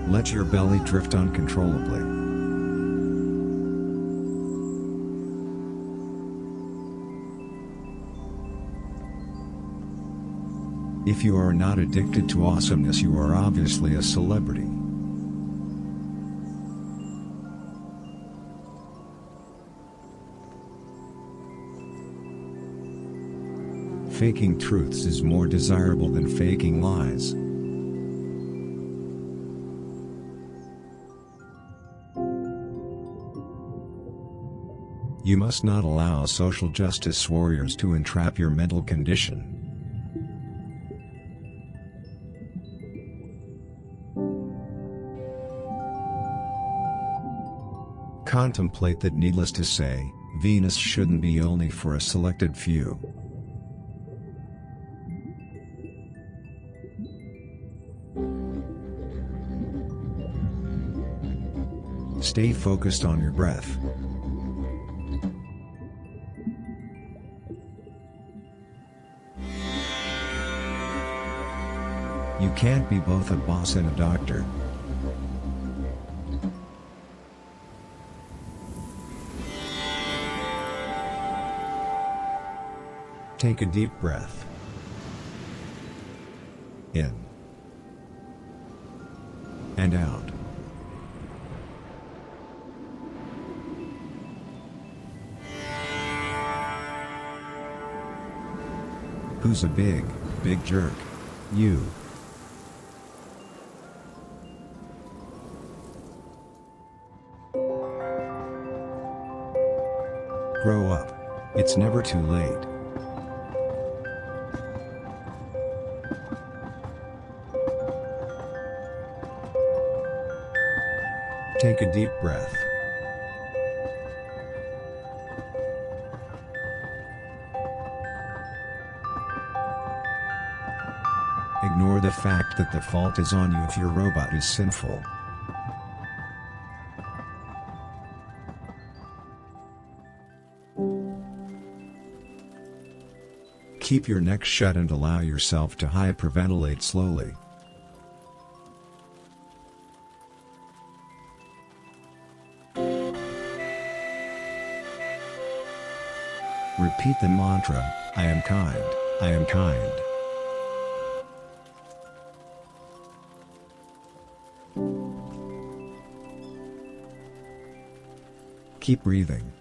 Let your belly drift uncontrollably. If you are not addicted to awesomeness, you are obviously a celebrity. Faking truths is more desirable than faking lies. You must not allow social justice warriors to entrap your mental condition. Contemplate that, needless to say, Venus shouldn't be only for a selected few. Stay focused on your breath. You can't be both a boss and a doctor. Take a deep breath. In. And out. Who's a big jerk? You. Grow up. It's never too late. Take a deep breath. Ignore the fact that the fault is on you if your robot is sinful. Keep your neck shut and allow yourself to hyperventilate slowly. Repeat the mantra, I am kind, I am kind. Keep breathing.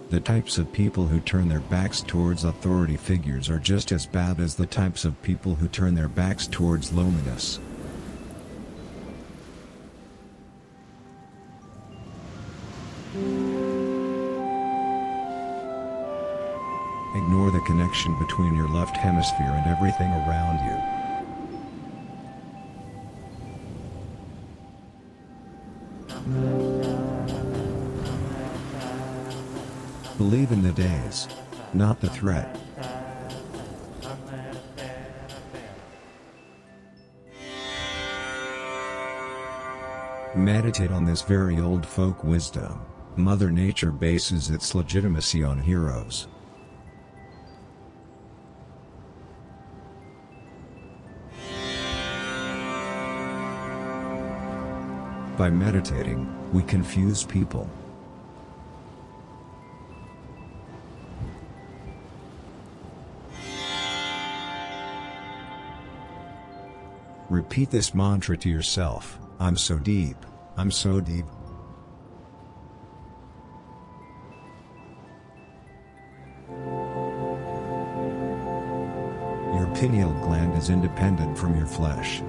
The types of people who turn their backs towards authority figures are just as bad as the types of people who turn their backs towards loneliness. Ignore the connection between your left hemisphere and everything around you. Believe in the days, not the threat. Meditate on this very old folk wisdom. Mother Nature bases its legitimacy on heroes. By meditating, we confuse people. Repeat this mantra to yourself, I'm so deep, I'm so deep. Your pineal gland is independent from your flesh.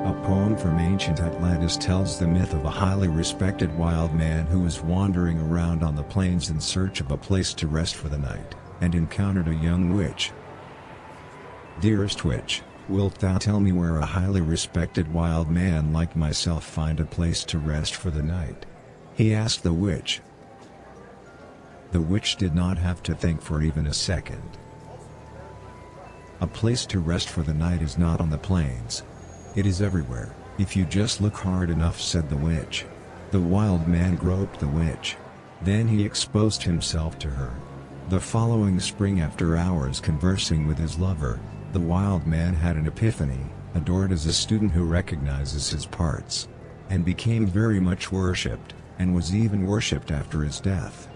A poem from ancient Atlantis tells the myth of a highly respected wild man who was wandering around on the plains in search of a place to rest for the night, and encountered a young witch. Dearest witch, wilt thou tell me where a highly respected wild man like myself find a place to rest for the night? He asked the witch. The witch did not have to think for even a second. A place to rest for the night is not on the plains. It is everywhere, "If you just look hard enough," said the witch. The wild man groped the witch. Then he exposed himself to her. The following spring, after hours conversing with his lover, the wild man had an epiphany, adored as a student who recognizes his parts, and became very much worshipped, and was even worshipped after his death.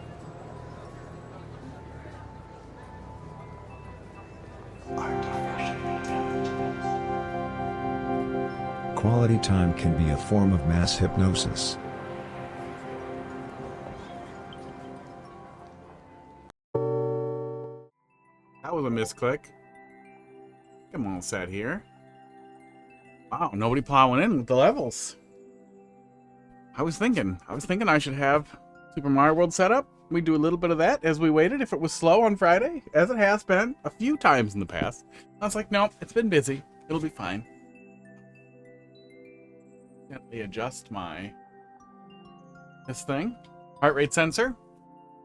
Quality time can be a form of mass hypnosis. That was a misclick. Come on, set here. Wow, nobody plowing in with the levels. I was thinking I should have Super Mario World set up. We do a little bit of that as we waited if it was slow on Friday, as it has been a few times in the past. I was like, nope, it's been busy. It'll be fine. Gently adjust this thing. Heart rate sensor.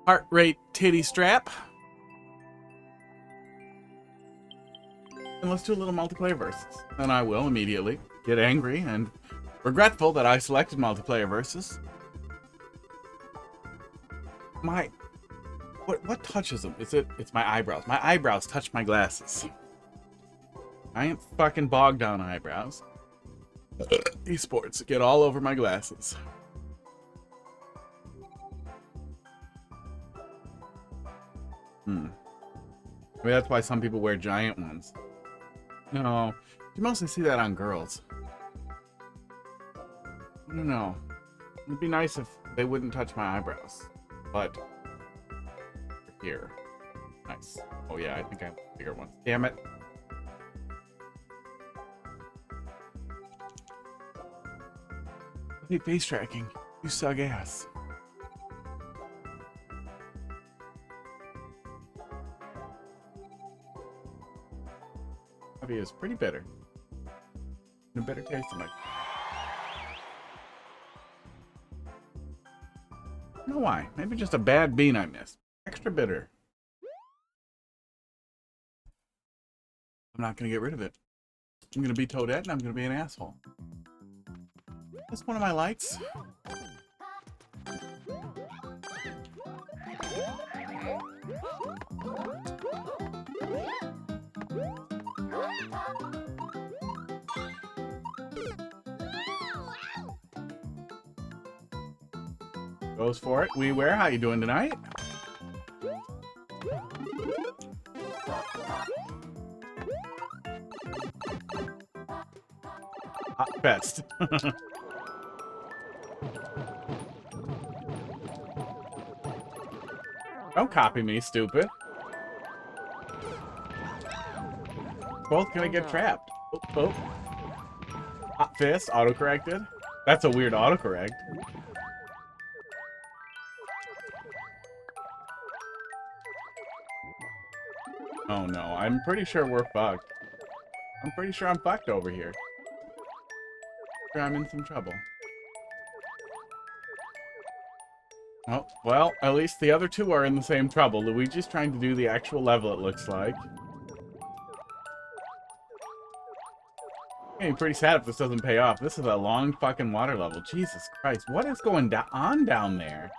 Heart rate titty strap. And let's do a little multiplayer versus. And I will immediately get angry and regretful that I selected multiplayer versus. What touches them? It's my eyebrows. My eyebrows touch my glasses. I ain't fucking bogged down eyebrows. Esports get all over my glasses. Maybe that's why some people wear giant ones. No, you mostly see that on girls. I don't know. It'd be nice if they wouldn't touch my eyebrows. But here. Nice. Oh yeah, I think I have bigger ones. Damn it. I hate face tracking. You suck ass. Coffee is pretty bitter. And a better taste in my... I don't know why. Maybe just a bad bean I missed. Extra bitter. I'm not going to get rid of it. I'm going to be Toadette and I'm going to be an asshole. That's one of my lights. Goes for it. WimmyRawr, how you doing tonight? Hot fest. Don't copy me, stupid. Both gonna get trapped. Oh, oh. Hot fist, autocorrected. That's a weird autocorrect. Oh no, I'm pretty sure we're fucked. I'm pretty sure I'm fucked over here. I'm in some trouble. Oh, well, at least the other two are in the same trouble. Luigi's trying to do the actual level, it looks like. I'm getting pretty sad if this doesn't pay off. This is a long fucking water level. Jesus Christ, what is going on down there?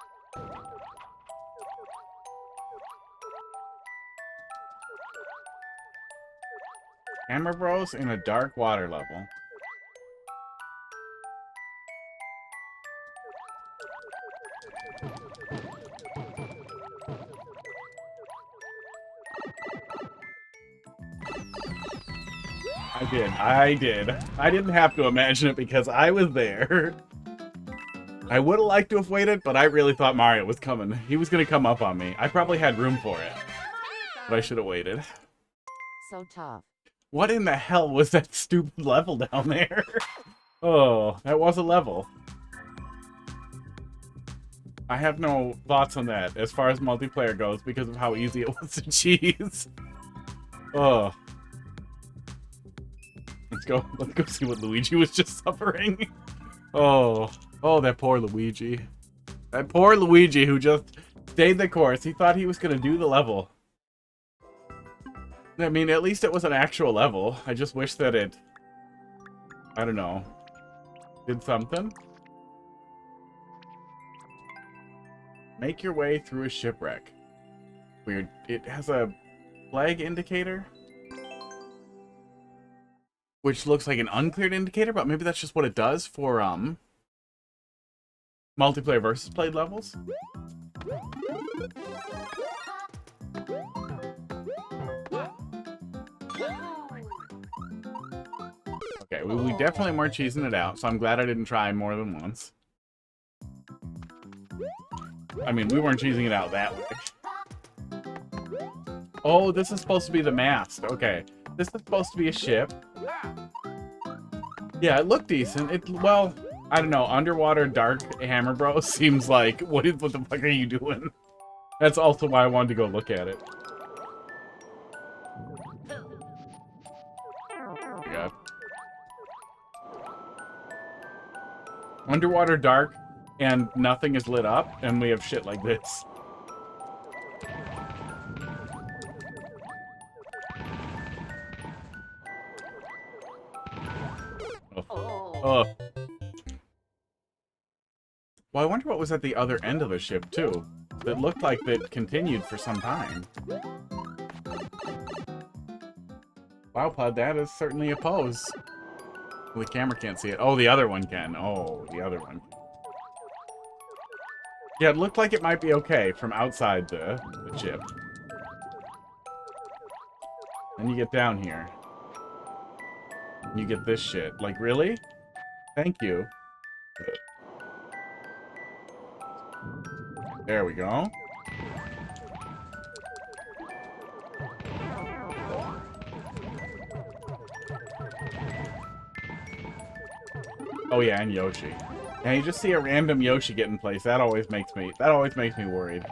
Thememebros in a dark water level. I did. I didn't have to imagine it because I was there. I would have liked to have waited, but I really thought Mario was coming. He was going to come up on me. I probably had room for it, but I should have waited. So tough. What in the hell was that stupid level down there? Oh, that was a level. I have no thoughts on that as far as multiplayer goes because of how easy it was to cheese. Oh. Let's go see what Luigi was just suffering. Oh, that poor Luigi. That poor Luigi who just stayed the course. He thought he was gonna do the level. I mean, at least it was an actual level. I just wish that it... I don't know. Did something. Make your way through a shipwreck. Weird. It has a flag indicator, which looks like an uncleared indicator, but maybe that's just what it does for multiplayer versus played levels. Okay, we definitely weren't cheesing it out, so I'm glad I didn't try more than once. I mean, we weren't cheesing it out that way. Oh, this is supposed to be the mast. Okay. This is supposed to be a ship. Yeah, it looked decent. Well, I don't know. Underwater Dark Hammer Bro seems like, what the fuck are you doing? That's also why I wanted to go look at it. Oh my god. Underwater Dark, and nothing is lit up, and we have shit like this. Oh. Well, I wonder what was at the other end of the ship, too. It looked like it continued for some time. Wow, Pud, that is certainly a pose. The camera can't see it. Oh, the other one can. Oh, the other one. Yeah, it looked like it might be okay from outside the ship. Then you get down here. And you get this shit. Like, really? Thank you. There we go. Oh yeah, and Yoshi. And you just see a random Yoshi get in place. That always makes me worried.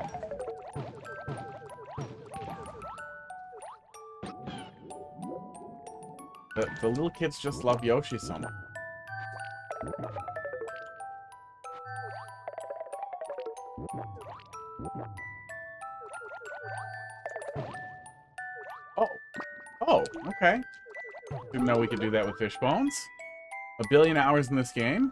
The little kids just love Yoshi so much. Oh. Oh, okay. Didn't know we could do that with fish bones. 1 billion hours in this game?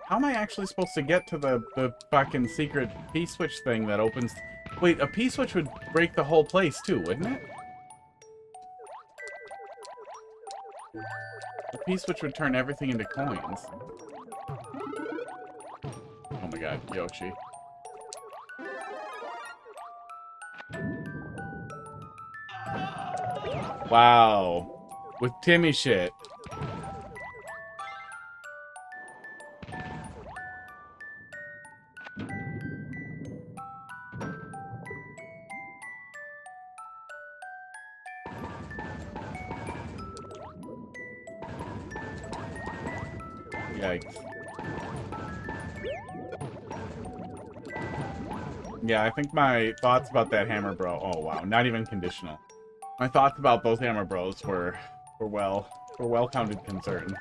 How am I actually supposed to get to the fucking secret P-switch thing that opens... Wait, a P-switch would break the whole place too, wouldn't it? A P-switch would turn everything into coins. Oh my god, Yoshi. Wow. With Timmy shit. Yikes. Yeah, I think my thoughts about that Hammer Bro... Oh, wow. Not even conditional. My thoughts about those Hammer Bros were well-founded concerns.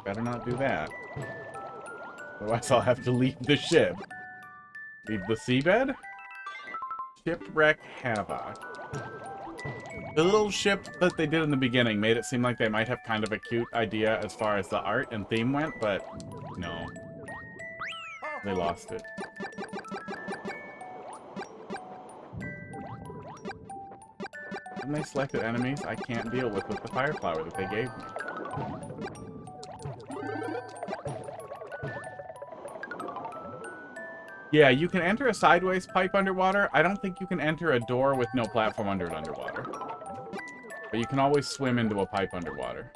Better not do that. Otherwise I'll have to leave the ship. Leave the seabed? Shipwreck Havoc. The little ship that they did in the beginning made it seem like they might have kind of a cute idea as far as the art and theme went, but no. They lost it. And they selected enemies I can't deal with the fire flower that they gave me. Yeah, you can enter a sideways pipe underwater. I don't think you can enter a door with no platform under it underwater. But you can always swim into a pipe underwater.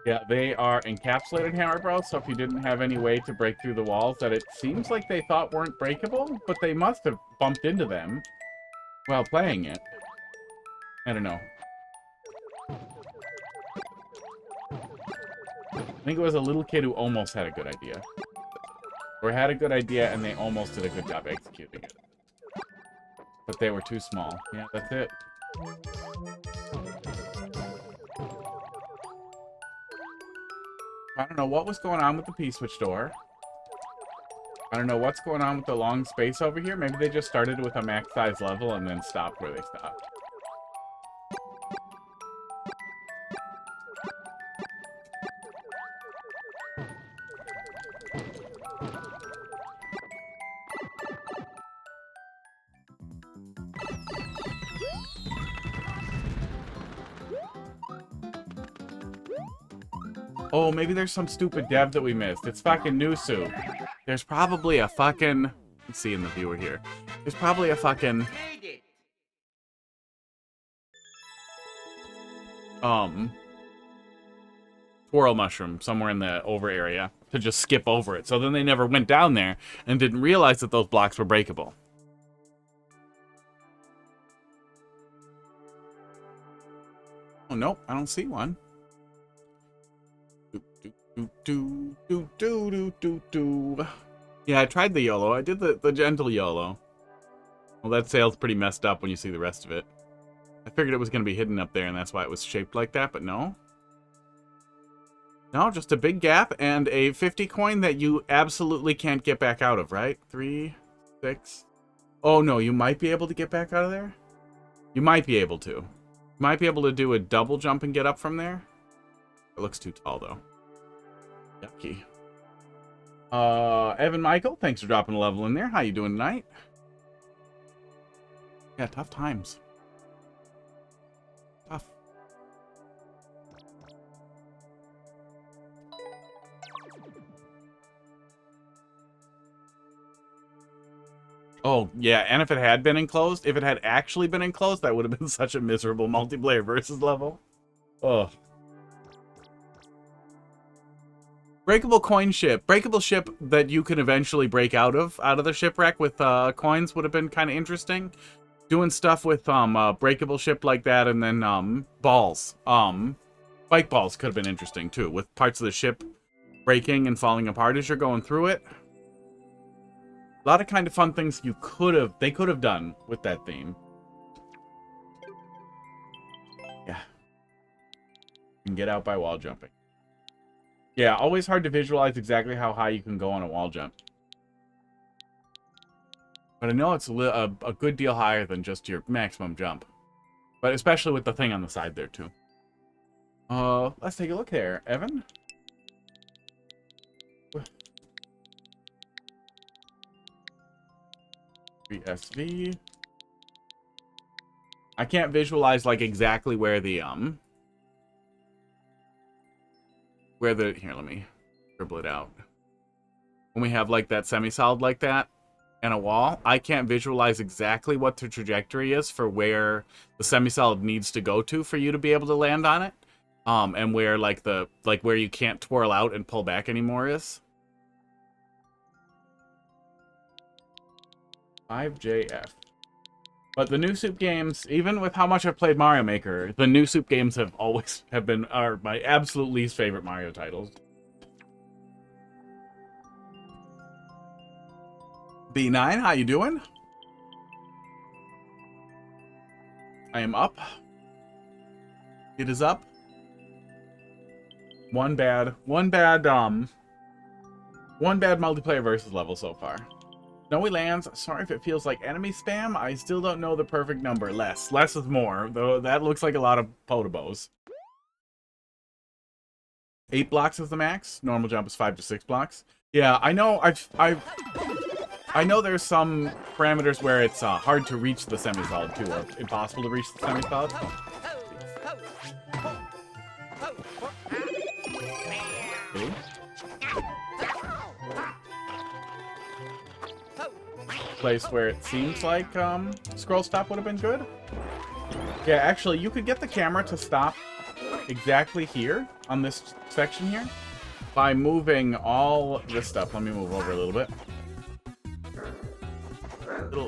Yeah, they are encapsulated Hammer Bro, so if you didn't have any way to break through the walls that it seems like they thought weren't breakable, but they must have bumped into them while playing it. I don't know. I think it was a little kid who almost had a good idea. Or had a good idea and they almost did a good job executing it. But they were too small. Yeah, that's it. I don't know what was going on with the P-switch door. I don't know what's going on with the long space over here. Maybe they just started with a max size level and then stopped where they stopped. Oh, maybe there's some stupid dev that we missed. It's fucking new soup. There's probably a fucking... Let's see in the viewer here. There's probably a fucking... Twirl mushroom somewhere in the over area to just skip over it. So then they never went down there and didn't realize that those blocks were breakable. Oh, nope. I don't see one. Yeah, I tried the YOLO. I did the gentle YOLO. Well, that sail's pretty messed up when you see the rest of it. I figured it was going to be hidden up there, and that's why it was shaped like that, but no. No, just a big gap and a 50 coin that you absolutely can't get back out of, right? 3, 6. Oh, no, you might be able to get back out of there? You might be able to. You might be able to do a double jump and get up from there. It looks too tall, though. Yucky. Evan Michael, thanks for dropping a level in there. How you doing tonight? Yeah, tough times. Tough. Oh, yeah, and if it had been enclosed, if it had actually been enclosed, that would have been such a miserable multiplayer versus level. Ugh. Breakable coin ship. Breakable ship that you can eventually break out of the shipwreck with coins would have been kind of interesting. Doing stuff with breakable ship like that, and then balls. Spike balls could have been interesting too, with parts of the ship breaking and falling apart as you're going through it. A lot of kind of fun things they could have done with that theme. Yeah. You can get out by wall jumping. Yeah, always hard to visualize exactly how high you can go on a wall jump. But I know it's a good deal higher than just your maximum jump. But especially with the thing on the side there, too. Let's take a look there. Evan? SV. I can't visualize, like, exactly where the, here, let me scribble it out. When we have like that semi-solid like that and a wall, I can't visualize exactly what the trajectory is for where the semi-solid needs to go to for you to be able to land on it. And where like where you can't twirl out and pull back anymore is. 5JF. But the new Soup games, even with how much I've played Mario Maker, the new Soup games are my absolute least favorite Mario titles. B9, how you doing? I am up. It is up. One bad multiplayer versus level so far. Snowy Lands, sorry if it feels like enemy spam. I still don't know the perfect number. Less is more, though that looks like a lot of potobos. 8 blocks is the max. Normal jump is 5 to 6 blocks. Yeah, I know. I know there's some parameters where it's hard to reach the semi-solid too, or impossible to reach the semi-solid. Okay. Place where it seems like scroll stop would have been good. Yeah, actually, you could get the camera to stop exactly here on this section here by moving all this stuff. Let me move over a little bit.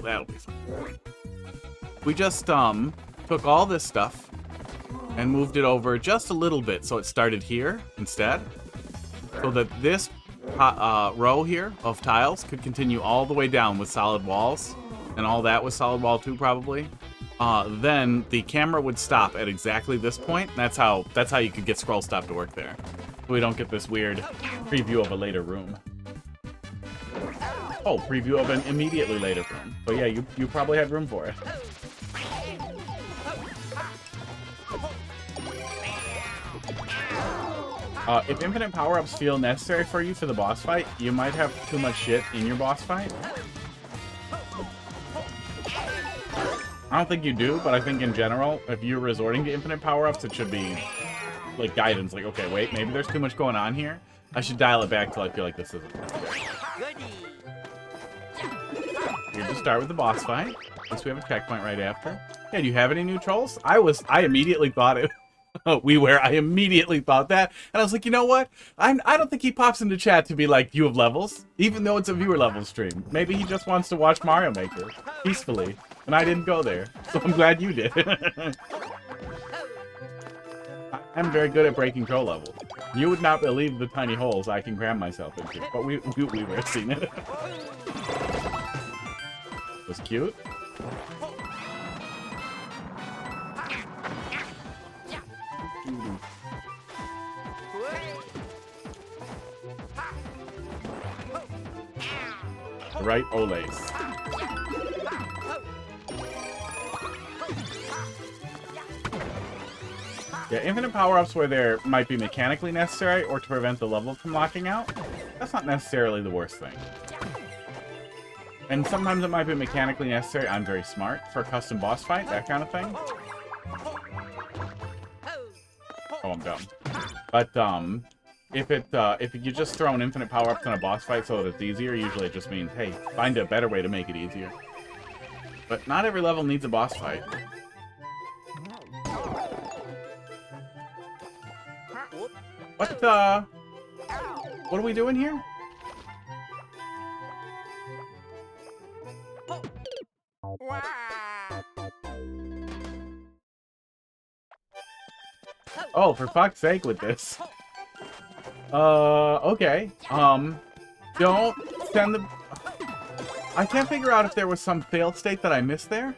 That'll be fine. We just took all this stuff and moved it over just a little bit, so it started here instead, so that this row here of tiles could continue all the way down with solid walls, and all that was solid wall too, probably. Then the camera would stop at exactly this point. That's how you could get scroll stop to work there. So we don't get this weird preview of a later room. Oh, preview of an immediately later room. So yeah, you probably have room for it. If infinite power-ups feel necessary for you for the boss fight, you might have too much shit in your boss fight. I don't think you do, but I think in general, if you're resorting to infinite power-ups, it should be like guidance. Like, okay, wait, maybe there's too much going on here. I should dial it back till I feel like this isn't necessary. You just start with the boss fight. At least we have a checkpoint right after. Yeah, do you have any new trolls? I immediately thought it. I immediately thought that, and I was like, you know what? I don't think he pops into chat to be like, you have levels, even though it's a viewer level stream. Maybe he just wants to watch Mario Maker peacefully, and I didn't go there, so I'm glad you did. I'm very good at breaking troll levels. You would not believe the tiny holes I can cram myself into, but we were seeing it. It was cute. Right, Olays. Yeah, infinite power-ups where there might be mechanically necessary or to prevent the level from locking out, that's not necessarily the worst thing. And sometimes it might be mechanically necessary, I'm very smart, for a custom boss fight, that kind of thing. Oh, I'm dumb. But, if you just throw an infinite power-ups in a boss fight so that it's easier, usually it just means, hey, find a better way to make it easier. But not every level needs a boss fight. What are we doing here? Oh, for fuck's sake with this. Okay. Don't send the... I can't figure out if there was some fail state that I missed there.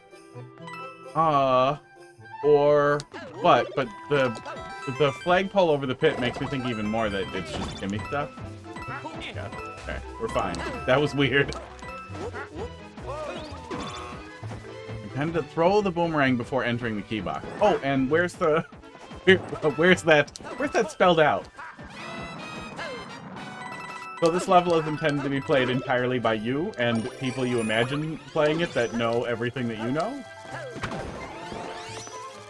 Or what? But the flagpole over the pit makes me think even more that it's just gimme stuff. Yeah, okay, we're fine. That was weird. Intend to throw the boomerang before entering the key box. Oh, and where's the... Where's that spelled out? So this level is intended to be played entirely by you and people you imagine playing it that know everything that you know?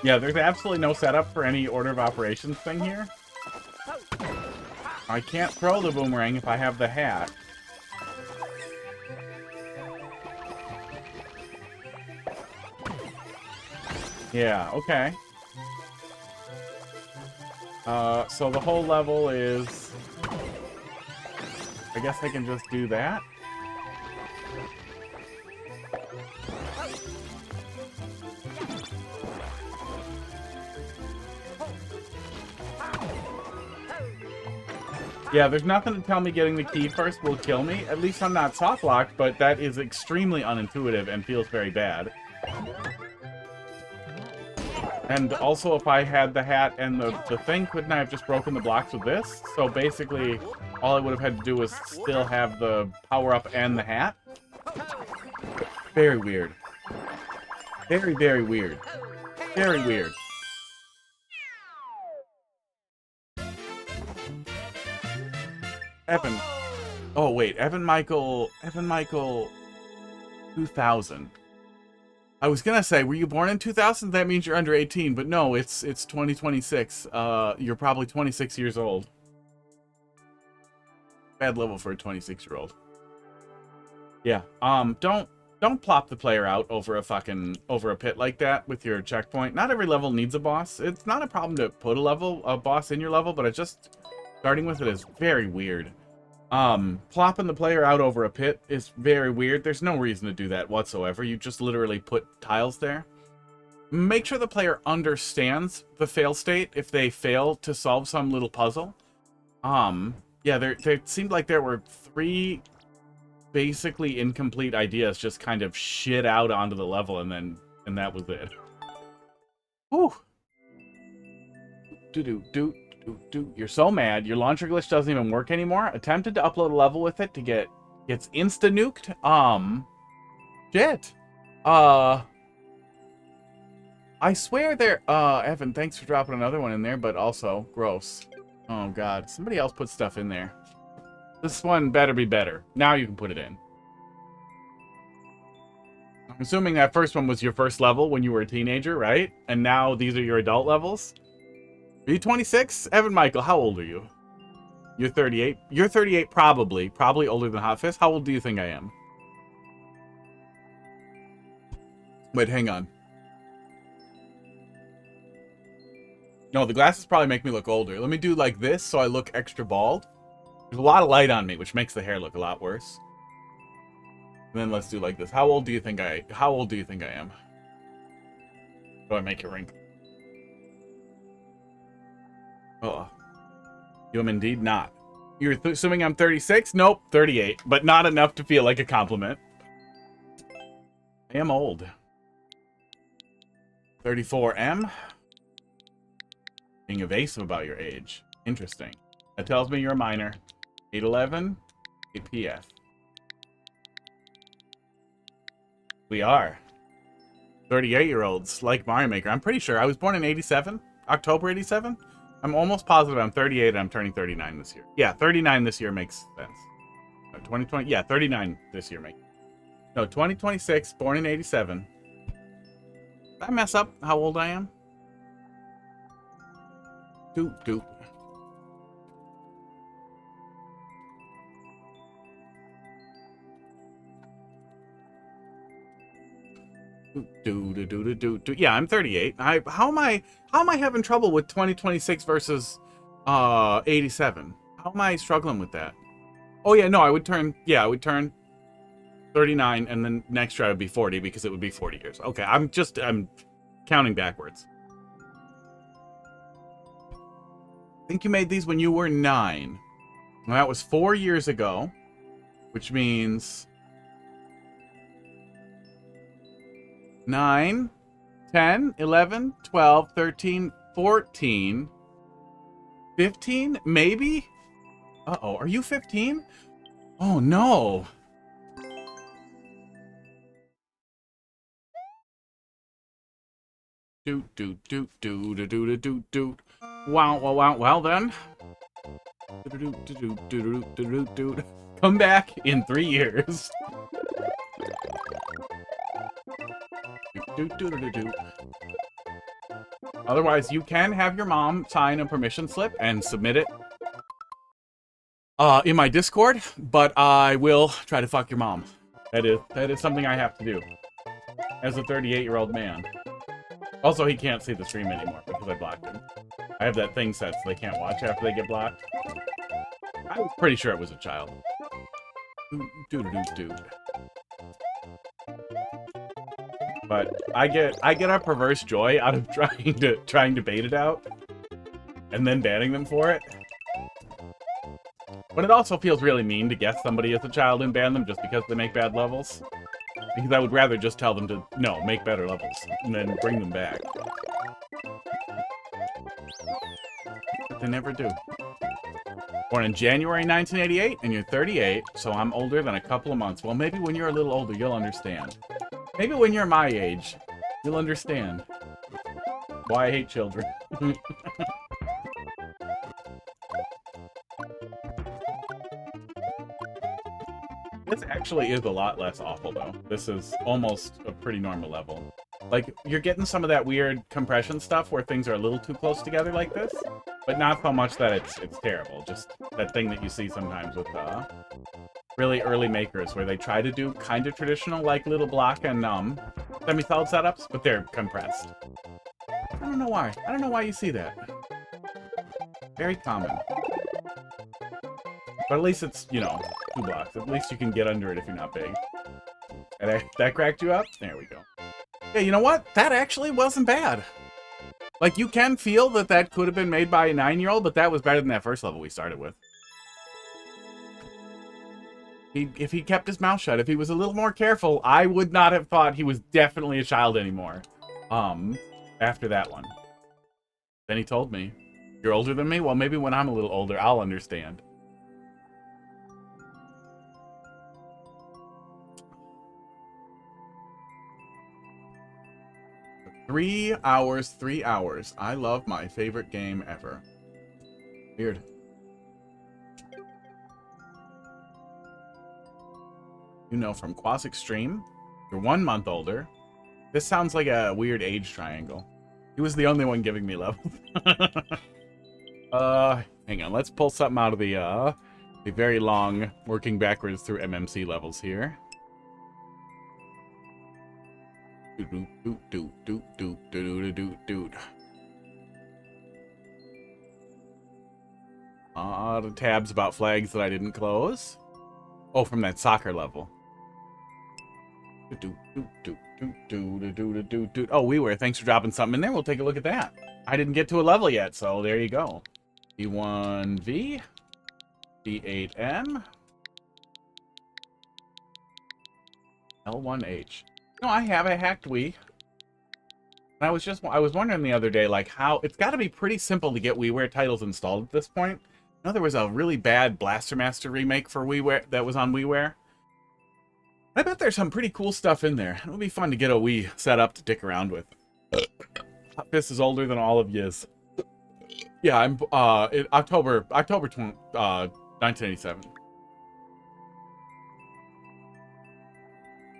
Yeah, there's absolutely no setup for any order of operations thing here. I can't throw the boomerang if I have the hat. Yeah, okay. So the whole level is... I guess I can just do that. Yeah, there's nothing to tell me getting the key first will kill me. At least I'm not soft-locked, but that is extremely unintuitive and feels very bad. And also, if I had the hat and the thing, couldn't I have just broken the blocks with this? So basically, all I would have had to do was still have the power-up and the hat. Very weird. Very, very weird. Very weird. Evan. Oh, wait. Evan Michael 2000. I was gonna say, were you born in 2000? That means you're under 18, but no, it's 2026. You're probably 26 years old. Bad level for a 26-year-old. Yeah. Don't plop the player out over a pit like that with your checkpoint. Not every level needs a boss. It's not a problem to put a boss in your level, but it just starting with it is very weird. Plopping the player out over a pit is very weird. There's no reason to do that whatsoever. You just literally put tiles there. Make sure the player understands the fail state if they fail to solve some little puzzle. Yeah, there seemed like there were 3 basically incomplete ideas just kind of shit out onto the level, and that was it. Whew. You're so mad. Your launcher glitch doesn't even work anymore. Attempted to upload a level with it to get gets insta-nuked. Shit. I swear there, Evan, thanks for dropping another one in there, but also, gross. Oh, God. Somebody else put stuff in there. This one better be better. Now you can put it in. I'm assuming that first one was your first level when you were a teenager, right? And now these are your adult levels? Are you 26? Evan Michael, how old are you? You're 38? You're 38 probably. Probably older than Hot Fist. How old do you think I am? Wait, hang on. No, the glasses probably make me look older. Let me do like this so I look extra bald. There's a lot of light on me, which makes the hair look a lot worse. And then let's do like this. How old do you think I am? Do I make it wrinkle? Oh. You am indeed not. You're assuming I'm 36? Nope, 38. But not enough to feel like a compliment. I am old. 34M. Being evasive about your age. Interesting. That tells me you're a minor. 811. 8PF. We are. 38-year-olds like Mario Maker. I'm pretty sure. I was born in 87. October 87. I'm almost positive I'm 38 and I'm turning 39 this year. Yeah, 39 this year makes sense. 2020. Yeah, 39 this year makes. No, 2026. Born in 87. Did I mess up how old I am? Doop doop. Yeah, I'm 38. How am I having trouble with 2026 versus 87? How am I struggling with that? Oh yeah, no, I would turn 39 and then next year I would be 40 because it would be 40 years. Okay, I'm counting backwards. I think you made these when you were 9. Well, that was 4 years ago, which means 9, 10, 11, 12, 13, 14, 15, maybe? Uh-oh, are you 15? Oh, no. Wow, then. Come back in 3 years. Otherwise, you can have your mom sign a permission slip and submit it in my Discord, but I will try to fuck your mom. That is something I have to do as a 38-year-old man. Also, he can't see the stream anymore because I blocked him. I have that thing set so they can't watch after they get blocked. I was pretty sure it was a child. But I get a perverse joy out of trying to bait it out and then banning them for it. But it also feels really mean to guess somebody is a child and ban them just because they make bad levels. Because I would rather just tell them to, no, make better levels, and then bring them back. But they never do. Born in January 1988, and you're 38, so I'm older than a couple of months. Well, maybe when you're a little older, you'll understand. Maybe when you're my age, you'll understand why I hate children. This actually is a lot less awful, though. This is almost a pretty normal level. Like, you're getting some of that weird compression stuff where things are a little too close together like this, but not so much that it's terrible. Just that thing that you see sometimes with really early makers where they try to do kind of traditional, like, little block and semi-solid setups, but they're compressed. I don't know why. I don't know why you see that. Very common. But at least it's, you know, 2 blocks. At least you can get under it if you're not big. And that cracked you up? There we go. Yeah, you know what? That actually wasn't bad. Like, you can feel that that could have been made by a 9-year-old, but that was better than that first level we started with. If he kept his mouth shut, if he was a little more careful, I would not have thought he was definitely a child anymore. After that one. Then he told me, you're older than me? Well, maybe when I'm a little older, I'll understand. 3 hours, 3 hours. I love my favorite game ever. Weird. You know from Quas Extreme. You're 1 month older. This sounds like a weird age triangle. He was the only one giving me levels. Hang on. Let's pull something out of the very long working backwards through MMC levels here. The tabs about flags that I didn't close. Oh, from that soccer level. Oh, thanks for dropping something in there. We'll take a look at that. I didn't get to a level yet, so there you go. B1V, B8M, L1H. No, I have a hacked Wii. And I was wondering the other day, like, how it's got to be pretty simple to get WiiWare titles installed at this point. I know there was a really bad Blaster Master remake for WiiWare that was on WiiWare. I bet there's some pretty cool stuff in there. It would be fun to get a Wii set up to dick around with. Hot Fist is older than all of yous. Yeah, I'm in October 1987.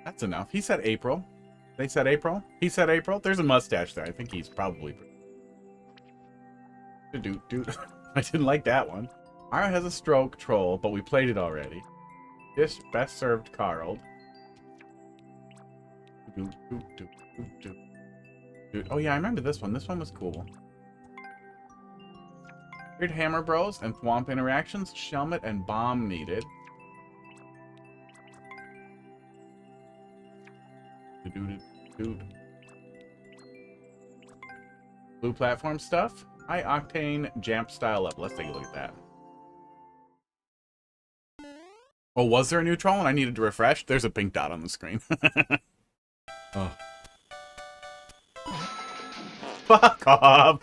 That's enough. He said April. They said April. He said April. There's a mustache there. I think he's probably. Dude. I didn't like that one. Mario has a stroke troll, but we played it already. This best served Carl. Oh yeah, I remember this one. This one was cool. Weird Hammer Bros and Thwomp interactions. Shelmet and Bomb needed. Blue platform stuff. High octane Jamp style level. Let's take a look at that. Oh, was there a new troll and I needed to refresh? There's a pink dot on the screen. Oh. Fuck off!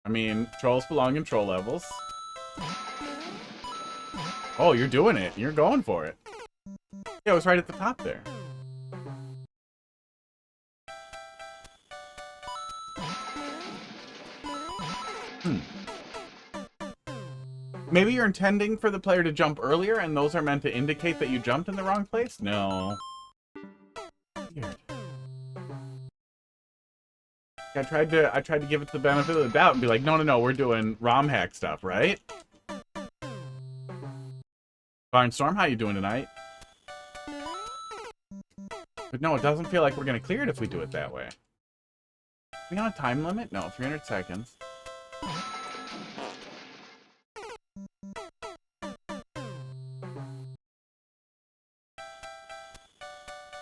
I mean, trolls belong in troll levels. Oh, you're doing it. You're going for it. Yeah, it was right at the top there. Maybe you're intending for the player to jump earlier, and those are meant to indicate that you jumped in the wrong place? No. Weird. I tried to give it the benefit of the doubt and be like, no, we're doing ROM hack stuff, right? Barnstorm, how you doing tonight? But no, it doesn't feel like we're gonna clear it if we do it that way. Are we on a time limit? No, 300 seconds.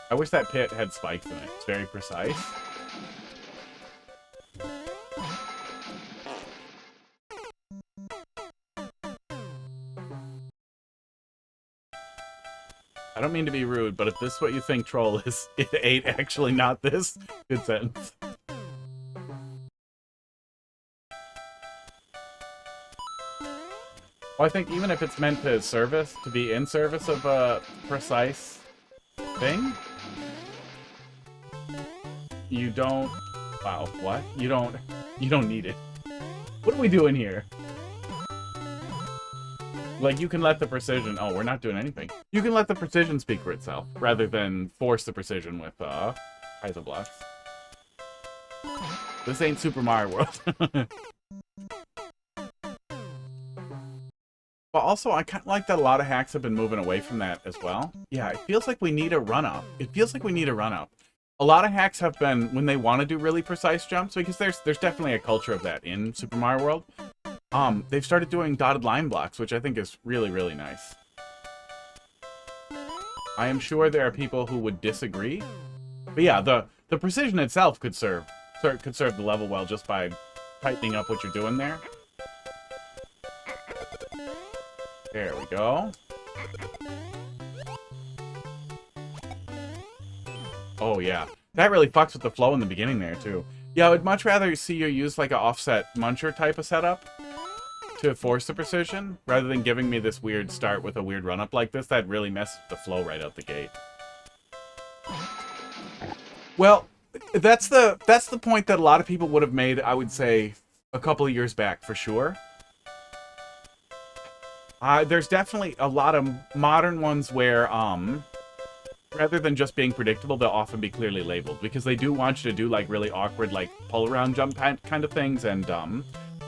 I wish that pit had spikes in it. It's very precise. I don't mean to be rude, but if this is what you think troll is, it ain't actually not this. Good sentence. Well, I think even if it's meant to be in service of a precise thing, you don't. Wow, what? You don't need it. What are we doing here? Like, you can let the precision. Oh, we're not doing anything. You can let the precision speak for itself rather than force the precision with Iso blocks. This ain't Super Mario World. But also, I kind of like that a lot of hacks have been moving away from that as well. Yeah, it feels like we need a run-up. A lot of hacks have been when they want to do really precise jumps, because there's definitely a culture of that in Super Mario World. They've started doing dotted line blocks, which I think is really, really nice. I am sure there are people who would disagree. But yeah, the precision itself could serve the level well just by tightening up what you're doing there. There we go. Oh yeah, that really fucks with the flow in the beginning there too. Yeah, I would much rather see you use like an offset muncher type of setup to force the precision, rather than giving me this weird start with a weird run-up like this. That really messes the flow right out the gate. Well, that's the point that a lot of people would have made, I would say, a couple of years back, for sure. There's definitely a lot of modern ones where, rather than just being predictable, they'll often be clearly labeled, because they do want you to do, like, really awkward, like, pull-around jump kind of things, and,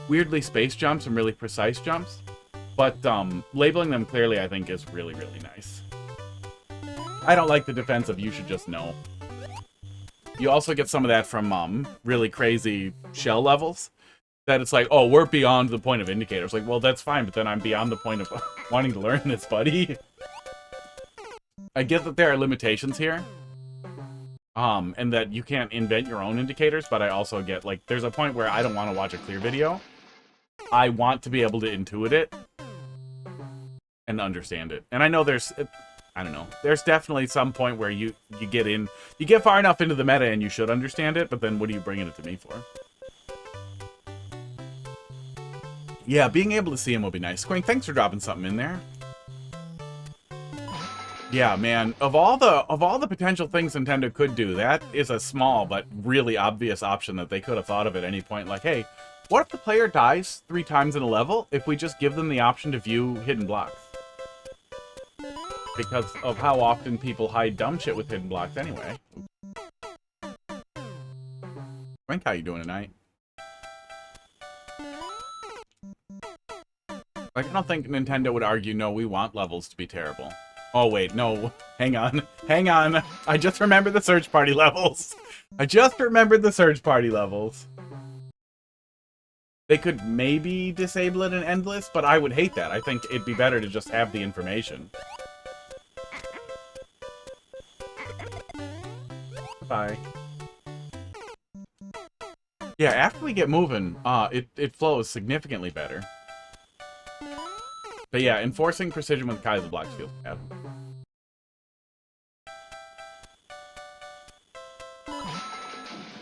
weirdly spaced jumps and really precise jumps. But, labeling them clearly, I think, is really, really nice. I don't like the defense of you should just know. You also get some of that from, really crazy shell levels. That it's like, oh, we're beyond the point of indicators. Like, well, that's fine, but then I'm beyond the point of wanting to learn this, buddy. I get that there are limitations here. And that you can't invent your own indicators, but I also get, like, there's a point where I don't want to watch a clear video. I want to be able to intuit it and understand it. And I know there's, I don't know, there's definitely some point where you get far enough into the meta and you should understand it, but then what are you bringing it to me for? Yeah, being able to see him will be nice. Squink, thanks for dropping something in there. Yeah, man, of all the potential things Nintendo could do, that is a small but really obvious option that they could have thought of at any point. Like, hey, what if the player dies 3 times in a level if we just give them the option to view hidden blocks? Because of how often people hide dumb shit with hidden blocks anyway. Squink, how you doing tonight? Like, I don't think Nintendo would argue, no, we want levels to be terrible. Oh, wait, no. Hang on. Hang on. I just remembered the search party levels. I just remembered the search party levels. They could maybe disable it in Endless, but I would hate that. I think it'd be better to just have the information. Bye. Yeah, after we get moving, it flows significantly better. But yeah, enforcing precision with Kaiser blocks feels bad.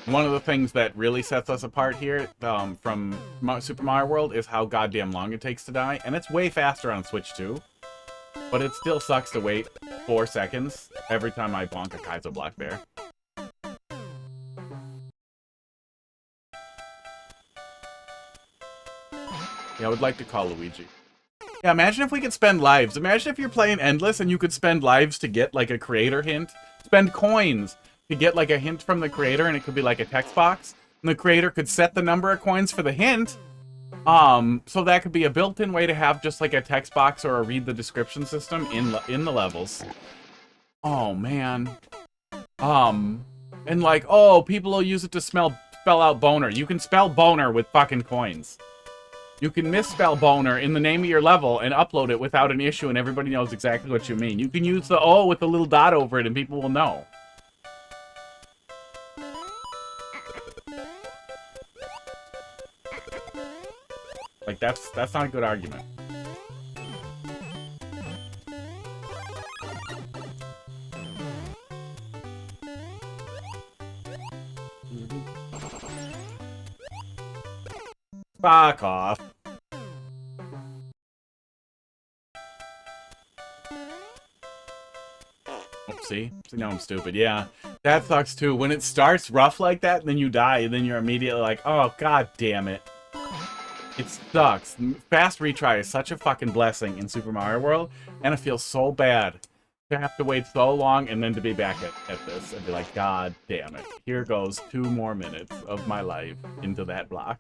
One of the things that really sets us apart here from Super Mario World is how goddamn long it takes to die. And it's way faster on Switch too. But it still sucks to wait 4 seconds every time I bonk a Kaiser block there. Yeah, I would like to call Luigi. Yeah, imagine if we could spend lives. Imagine if you're playing Endless and you could spend lives to get, like, a creator hint. Spend coins to get, like, a hint from the creator, and it could be, like, a text box. And the creator could set the number of coins for the hint. So that could be a built-in way to have just, like, a text box or a read the description system in the levels. Oh, man. And, like, oh, people will use it to spell out boner. You can spell boner with fucking coins. You can misspell boner in the name of your level and upload it without an issue, and everybody knows exactly what you mean. You can use the O with a little dot over it, and people will know. Like, that's not a good argument. Fuck off. See, now I'm stupid. Yeah, that sucks too. When it starts rough like that, and then you die, and then you're immediately like, oh, god damn it. It sucks. Fast retry is such a fucking blessing in Super Mario World, and it feels so bad to have to wait so long and then to be back at this and be like, god damn it. Here goes 2 more minutes of my life into that block.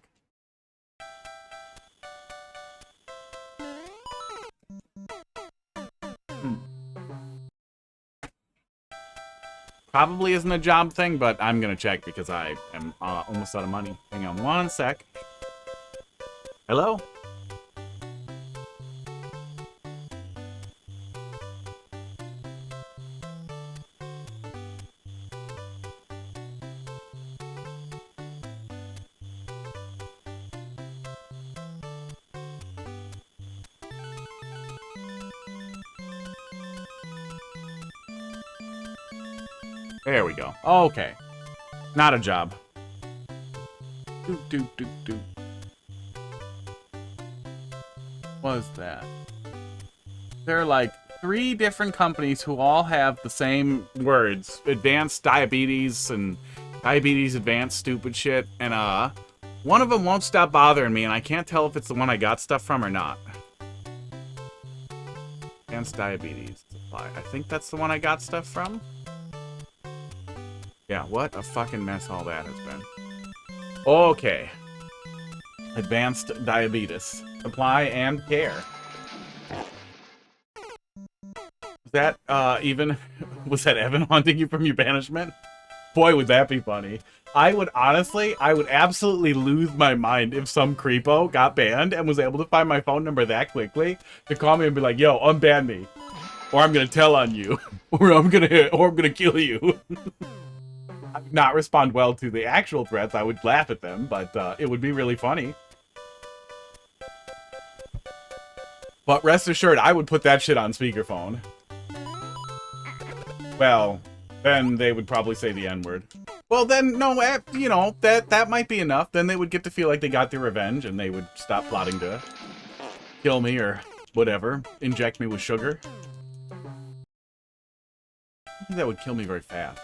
Probably isn't a job thing, but I'm gonna check because I am almost out of money. Hang on 1 sec. Hello? There we go. Okay. Not a job. What is that? They're like 3 different companies who all have the same words. Advanced diabetes and diabetes advanced stupid shit. And, one of them won't stop bothering me, and I can't tell if it's the one I got stuff from or not. Advanced diabetes supply. I think that's the one I got stuff from. Yeah, what a fucking mess all that has been. Okay. Advanced diabetes. Supply and care. Was that, even... Was that Evan haunting you from your banishment? Boy, would that be funny. I would absolutely lose my mind if some creepo got banned and was able to find my phone number that quickly to call me and be like, yo, unban me. Or I'm gonna tell on you. or I'm gonna kill you. I would not respond well to the actual threats. I would laugh at them, but it would be really funny. But rest assured, I would put that shit on speakerphone. Well, then they would probably say the N-word. Well, then, no, you know, that might be enough. Then they would get to feel like they got their revenge, and they would stop plotting to kill me or whatever. Inject me with sugar. I don't think that would kill me very fast.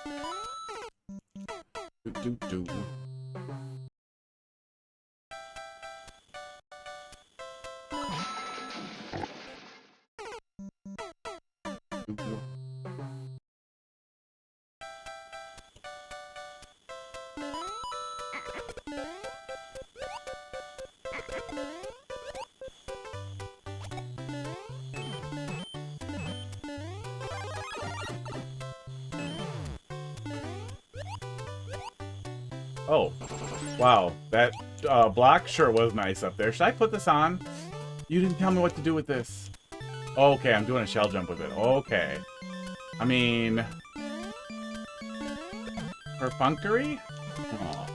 Do. Oh, wow, that block sure was nice up there. Should I put this on? You didn't tell me what to do with this. Okay, I'm doing a shell jump with it. Okay. I mean... Perfunctory? Aw.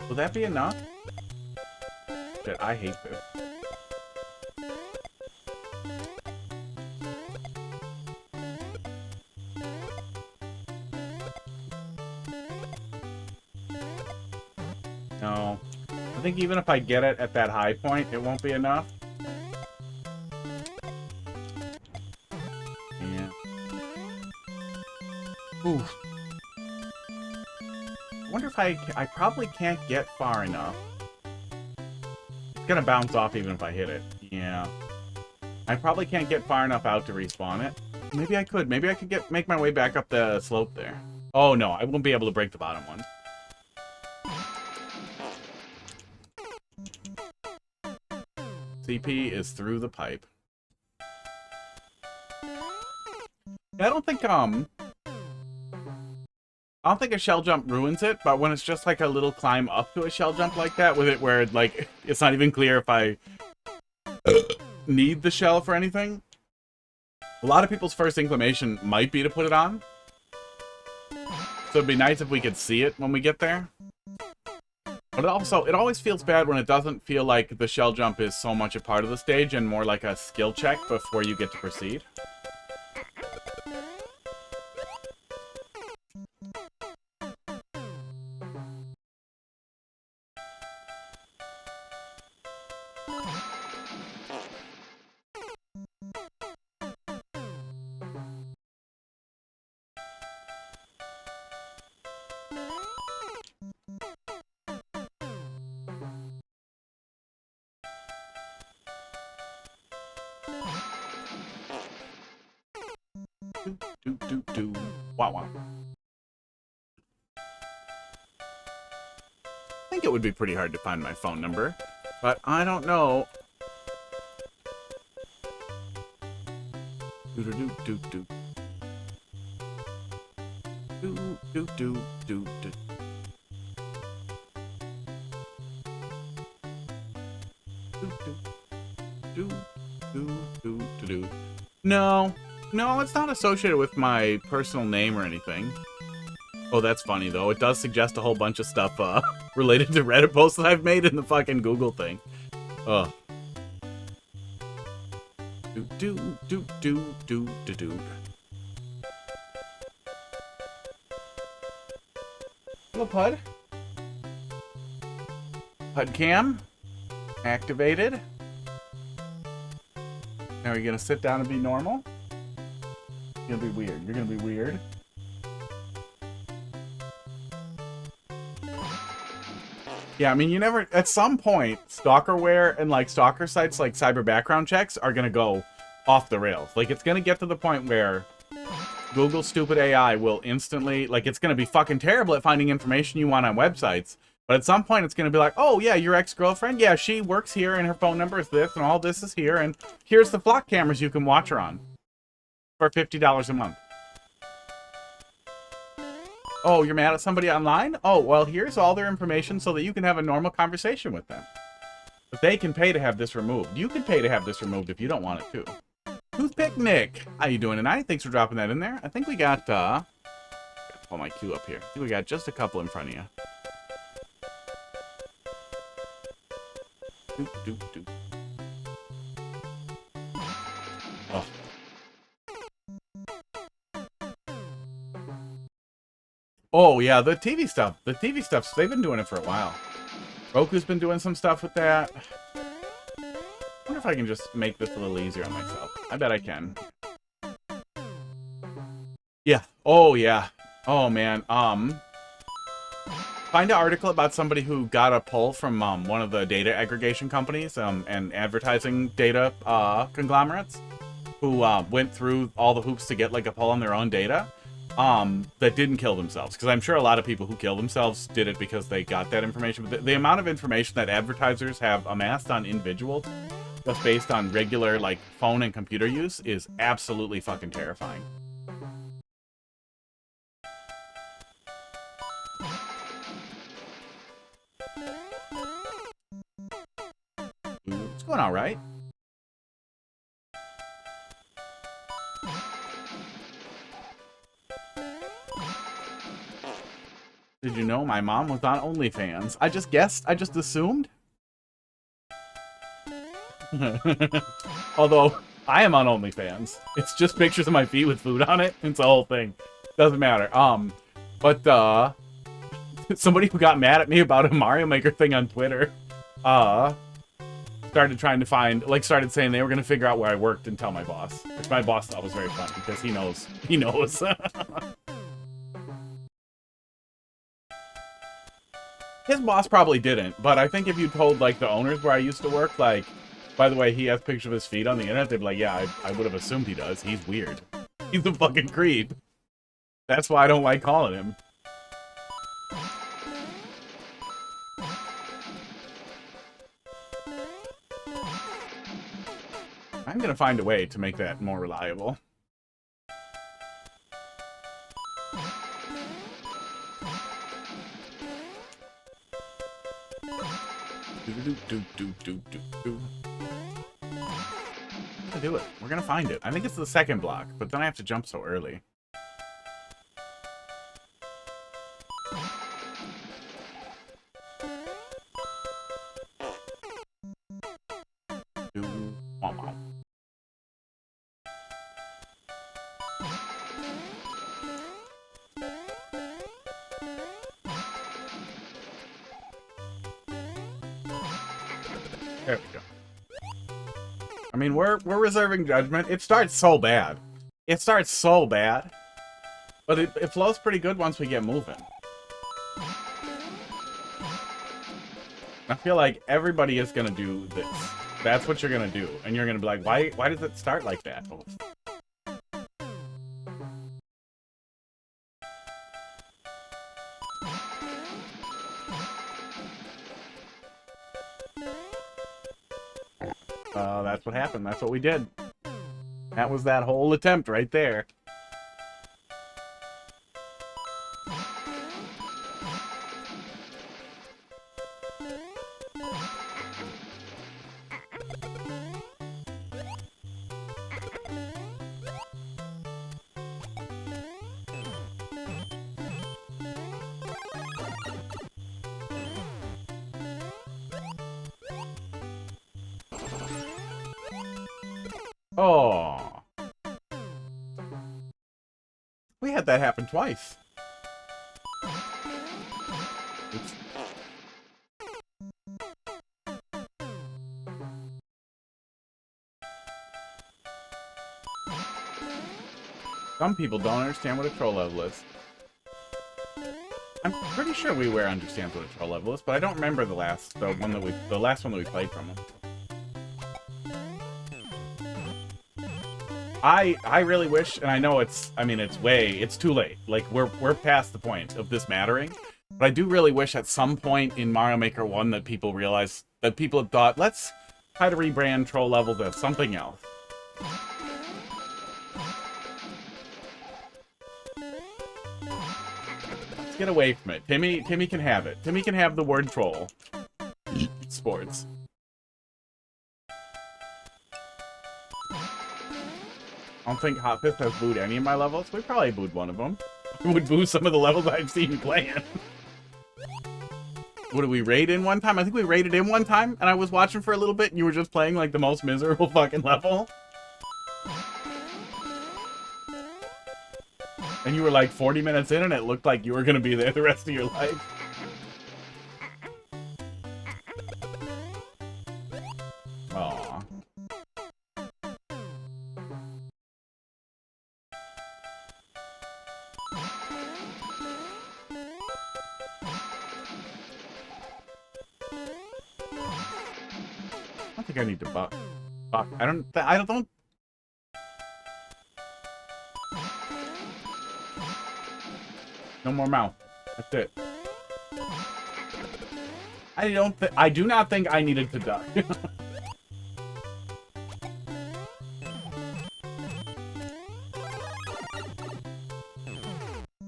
Will that be enough? Shit, I hate this. No. I think even if I get it at that high point, it won't be enough. Yeah. Ooh. I wonder if I probably can't get far enough. It's gonna bounce off even if I hit it. Yeah. I probably can't get far enough out to respawn it. Maybe I could. Maybe I could make my way back up the slope there. Oh no, I won't be able to break the bottom one. CP is through the pipe. I don't think a shell jump ruins it, but when it's just like a little climb up to a shell jump like that with it where like it's not even clear if I need the shell for anything. A lot of people's first inclination might be to put it on. So it'd be nice if we could see it when we get there. But it always feels bad when it doesn't feel like the shell jump is so much a part of the stage and more like a skill check before you get to proceed. Wow, wow. I think it would be pretty hard to find my phone number, but I don't know. Do. No, it's not associated with my personal name or anything. Oh, that's funny, though. It does suggest a whole bunch of stuff related to Reddit posts that I've made in the fucking Google thing. Ugh. Do. Hello, Pud. HUD cam activated. Now you're gonna sit down and be normal. You're gonna be weird. You're gonna be weird. Yeah, I mean, you never... At some point, stalkerware and, like, stalker sites like cyber background checks are gonna go off the rails. Like, it's gonna get to the point where Google's stupid AI will instantly... Like, it's gonna be fucking terrible at finding information you want on websites. But at some point, it's gonna be like, oh, yeah, your ex-girlfriend? Yeah, she works here, and her phone number is this, and all this is here, and here's the flock cameras you can watch her on. For $50 a month. Oh, you're mad at somebody online? Oh, well, here's all their information so that you can have a normal conversation with them. But they can pay to have this removed. You can pay to have this removed if you don't want it to. Toothpick Nick, how you doing tonight? Thanks for dropping that in there. I think we got, gotta pull my queue up here. I think we got just a couple in front of you. Doop, doop, doop. Oh. Oh, yeah, the TV stuff. The TV stuff, they've been doing it for a while. Roku's been doing some stuff with that. I wonder if I can just make this a little easier on myself. I bet I can. Yeah. Oh, yeah. Oh, man. Find an article about somebody who got a pull from one of the data aggregation companies and advertising data conglomerates who went through all the hoops to get like a pull on their own data. That didn't kill themselves, because I'm sure a lot of people who kill themselves did it because they got that information. But the amount of information that advertisers have amassed on individuals just based on regular like phone and computer use is absolutely fucking terrifying. It's going all right. Did you know my mom was on OnlyFans? I just guessed. I just assumed. Although, I am on OnlyFans. It's just pictures of my feet with food on it. It's the whole thing. Doesn't matter. But, somebody who got mad at me about a Mario Maker thing on Twitter, started trying to find, like, started saying they were going to figure out where I worked and tell my boss. Which my boss thought was very funny, because he knows. He knows. His boss probably didn't, but I think if you told, like, the owners where I used to work, like, by the way, he has pictures of his feet on the internet, they'd be like, yeah, I would have assumed he does. He's weird. He's a fucking creep. That's why I don't like calling him. I'm gonna find a way to make that more reliable. Do it. We're gonna find it. I think it's the second block, but then I have to jump so early. There we go. I mean, we're reserving judgment. It starts so bad. It starts so bad. But it flows pretty good once we get moving. I feel like everybody is gonna do this. That's what you're gonna do. And you're gonna be like, why does it start like that? That's what happened. That's what we did. That was that whole attempt right there. Oh. We had that happen twice. Oops. Some people don't understand what a troll level is. I'm pretty sure WimmyRawr understands what a troll level is, but I don't remember the last one that we played from him. I really wish, and I know it's too late. Like we're past the point of this mattering. But I do really wish at some point in Mario Maker 1 that people realized that people had thought, let's try to rebrand troll levels as something else. Let's get away from it. Timmy can have it. Timmy can have the word troll. Sports. I don't think Hot Fist has booed any of my levels. We probably booed one of them. We would boo some of the levels I've seen playing. What did we raid in one time? I think we raided in one time, and I was watching for a little bit, and you were just playing like the most miserable fucking level. And you were like 40 minutes in, and it looked like you were gonna be there the rest of your life. Aww. I think I need to buck. I don't. No more mouth. That's it. I do not think I needed to duck.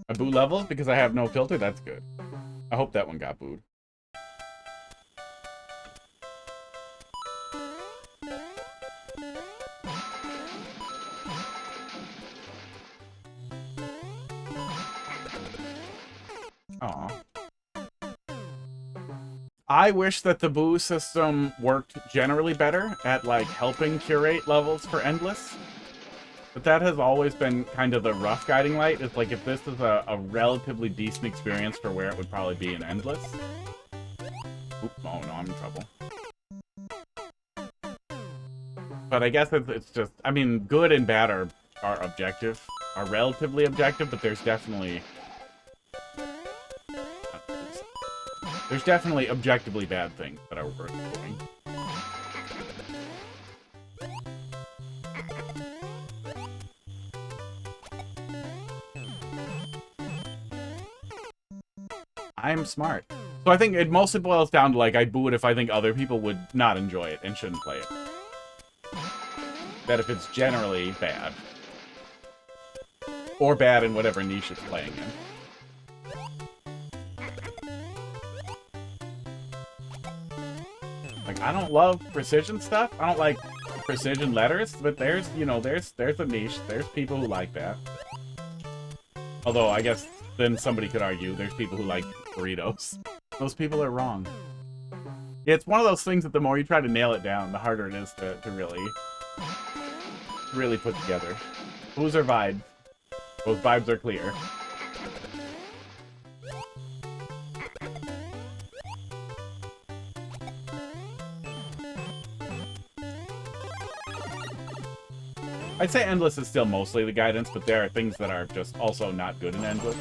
I boo levels because I have no filter. That's good. I hope that one got booed. Aw. I wish that the boo system worked generally better at, like, helping curate levels for Endless. But that has always been kind of the rough guiding light. It's like, if this is a relatively decent experience for where it would probably be in Endless. Oop, oh no, I'm in trouble. But I guess it's just, I mean, good and bad are objective, are relatively objective, but there's definitely objectively bad things that are worth doing. I'm smart. So I think it mostly boils down to, like, I boo it if I think other people would not enjoy it and shouldn't play it. That if it's generally bad. Or bad in whatever niche it's playing in. Like, I don't love precision stuff. I don't like precision letters, but there's, you know, there's a niche. There's people who like that. Although, I guess then somebody could argue there's people who like burritos. Those people are wrong. Yeah, it's one of those things that the more you try to nail it down, the harder it is to really put together. Who's our vibe? Those vibes are clear. I'd say Endless is still mostly the guidance, but there are things that are just also not good in Endless.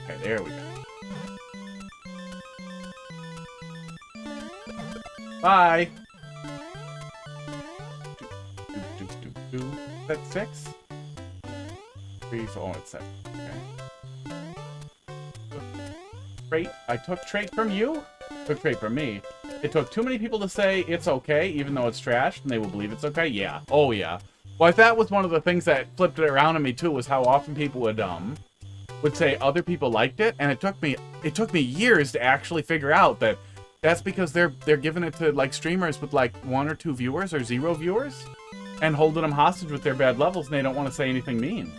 Okay, there we go. Bye! That's 6? 3, 4, it's 7. Okay. Trait. I took trait from you? Took trait from me. It took too many people to say it's okay, even though it's trash, and they will believe it's okay? Yeah. Oh, yeah. Well, that was one of the things that flipped it around on me, too, was how often people would say other people liked it, and it took me years to actually figure out that that's because they're giving it to, like, streamers with, like, 1 or 2 viewers or 0 viewers, and holding them hostage with their bad levels, and they don't want to say anything mean.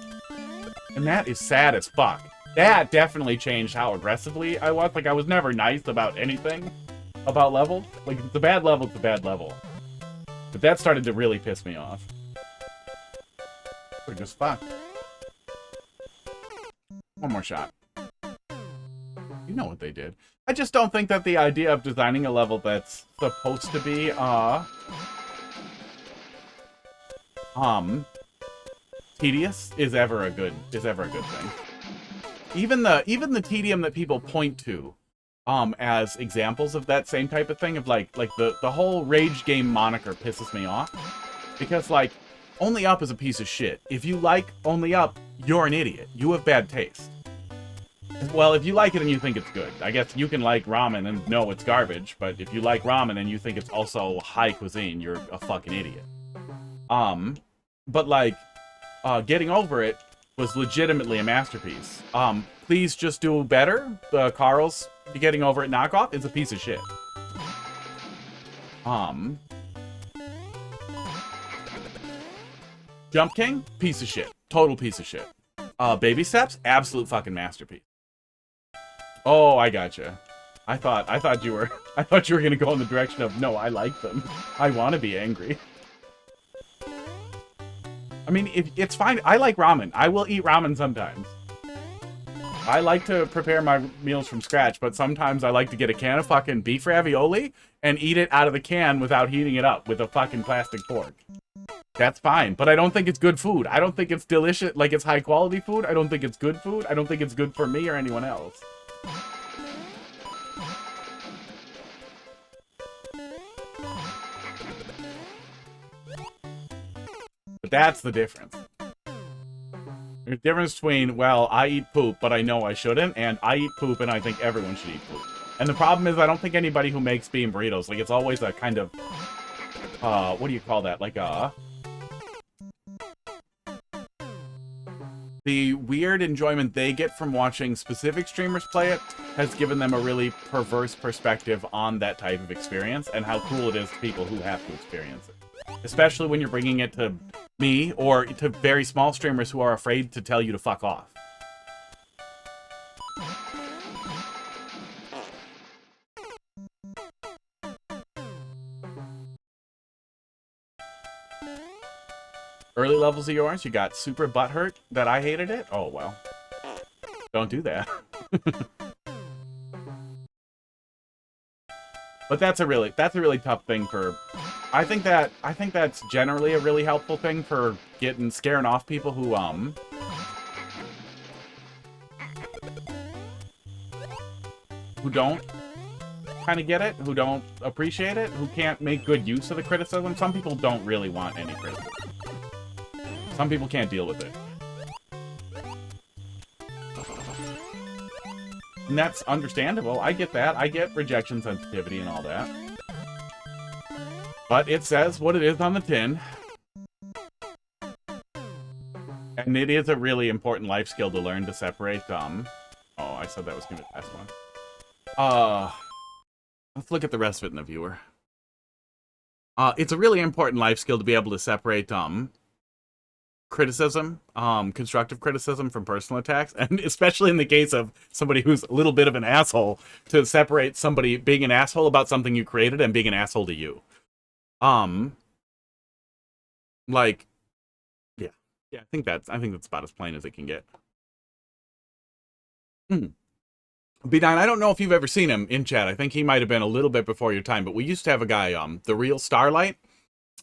And that is sad as fuck. That definitely changed how aggressively I was. Like, I was never nice about anything about levels. Like, if it's a bad level, it's a bad level. But that started to really piss me off. We're just fucked. One more shot. You know what they did. I just don't think that the idea of designing a level that's supposed to be, tedious is ever a good thing. Even the tedium that people point to as examples of that same type of thing, of like the whole rage game moniker pisses me off, because like Only Up is a piece of shit. If you like Only Up, you're an idiot. You have bad taste. Well, if you like it and you think it's good, I guess you can like ramen and know it's garbage, but if you like ramen and you think it's also high cuisine, you're a fucking idiot. But like, Getting Over It was legitimately a masterpiece. Please Just Do Better, Carl's Getting Over It knockoff, is a piece of shit. Jump King, piece of shit. Total piece of shit. Baby Steps, absolute fucking masterpiece. Oh, I gotcha. I thought you were gonna go in the direction of, no, I like them. I want to be angry. I mean, if it's fine. I like ramen. I will eat ramen sometimes. I like to prepare my meals from scratch, but sometimes I like to get a can of fucking beef ravioli and eat it out of the can without heating it up with a fucking plastic fork. That's fine, but I don't think it's good food. I don't think it's delicious, like it's high quality food. I don't think it's good food. I don't think it's good for me or anyone else. But that's the difference. There's a difference between, well, I eat poop, but I know I shouldn't, and I eat poop and I think everyone should eat poop. And the problem is, I don't think anybody who makes bean burritos, like, it's always a kind of, what do you call that? Like, the weird enjoyment they get from watching specific streamers play it has given them a really perverse perspective on that type of experience and how cool it is to people who have to experience it. Especially when you're bringing it to me or to very small streamers who are afraid to tell you to fuck off. Early levels of yours, you got super butthurt that I hated it? Oh, well. Don't do that. But that's a really tough thing for... I think that's generally a really helpful thing for scaring off people who don't kind of get it, who don't appreciate it, who can't make good use of the criticism. Some people don't really want any criticism. Some people can't deal with it. And that's understandable. I get that. I get rejection sensitivity and all that. But it says what it is on the tin. And it is a really important life skill to learn to separate, oh, I said that was going to be the last one. Let's look at the rest of it in the viewer. It's a really important life skill to be able to separate, criticism, constructive criticism from personal attacks, and especially in the case of somebody who's a little bit of an asshole, to separate somebody being an asshole about something you created and being an asshole to you. Like, yeah, I think that's about as plain as it can get. B9, I don't know if you've ever seen him in chat. I think he might have been a little bit before your time, but we used to have a guy, the Real Starlight.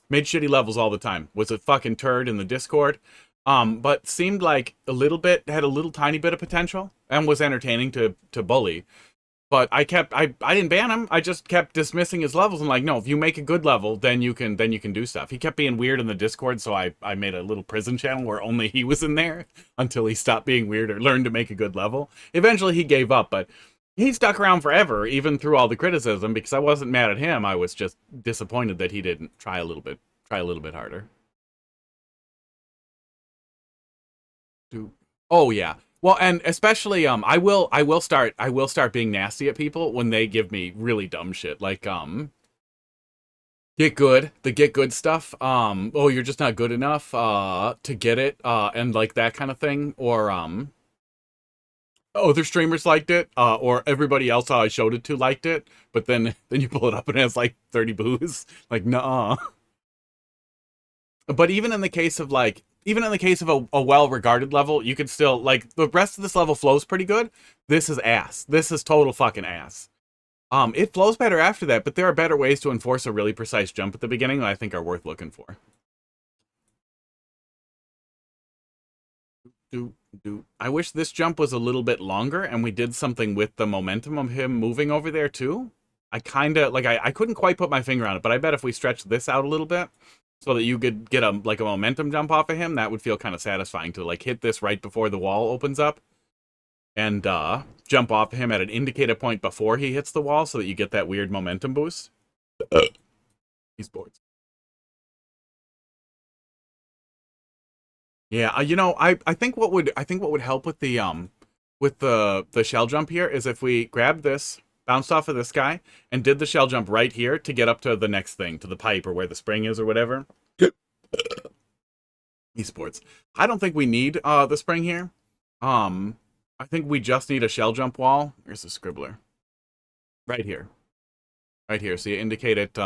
Made shitty levels all the time. Was a fucking turd in the Discord. But seemed like had a little tiny bit of potential and was entertaining to bully. But I didn't ban him. I just kept dismissing his levels and like, no, if you make a good level, then you can do stuff. He kept being weird in the Discord, so I made a little prison channel where only he was in there until he stopped being weird or learned to make a good level. Eventually he gave up, but he stuck around forever, even through all the criticism, because I wasn't mad at him. I was just disappointed that he didn't try a little bit harder. Oh yeah. Well, and especially I will start being nasty at people when they give me really dumb shit, like get good stuff. Oh, you're just not good enough to get it, and like that kind of thing, or oh, other streamers liked it, or everybody else I showed it to liked it, but then you pull it up and it has like 30 boos. Like, nuh-uh. But even in the case of a well-regarded level, you could still, like, the rest of this level flows pretty good. This is ass. This is total fucking ass. It flows better after that, but there are better ways to enforce a really precise jump at the beginning that I think are worth looking for. I wish this jump was a little bit longer and we did something with the momentum of him moving over there too. I kind of, like, I couldn't quite put my finger on it, but I bet if we stretched this out a little bit so that you could get a momentum jump off of him, that would feel kind of satisfying to, like, hit this right before the wall opens up and jump off of him at an indicated point before he hits the wall so that you get that weird momentum boost. These boards. Yeah, you know, I think what would help with the shell jump here is if we grabbed this, bounced off of this guy, and did the shell jump right here to get up to the next thing, to the pipe or where the spring is or whatever. Esports. I don't think we need the spring here. I think we just need a shell jump wall. Here's the scribbler. Right here. Right here. So you indicate it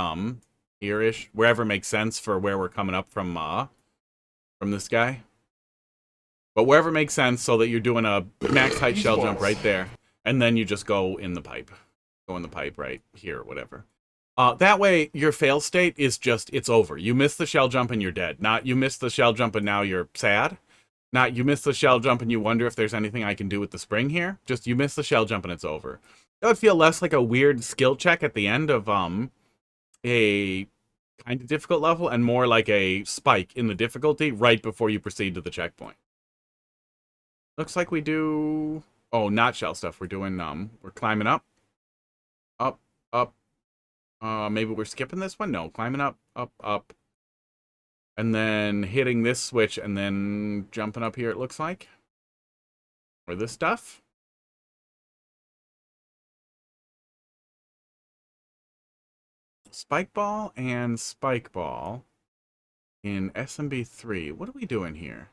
here-ish, wherever makes sense for where we're coming up from this guy. But wherever makes sense so that you're doing a max height shell jump right there. And then you just go in the pipe. Go in the pipe right here or whatever. That way, your fail state is just, it's over. You miss the shell jump and you're dead. Not you miss the shell jump and now you're sad. Not you miss the shell jump and you wonder if there's anything I can do with the spring here. Just you miss the shell jump and it's over. That would feel less like a weird skill check at the end of a kind of difficult level and more like a spike in the difficulty right before you proceed to the checkpoint. Looks like we do... Oh, not shell stuff. We're doing, we're climbing up. Up, up. Maybe we're skipping this one? No, climbing up, up, up. And then hitting this switch and then jumping up here, it looks like. Or this stuff. Spike ball and spike ball in SMB3. What are we doing here?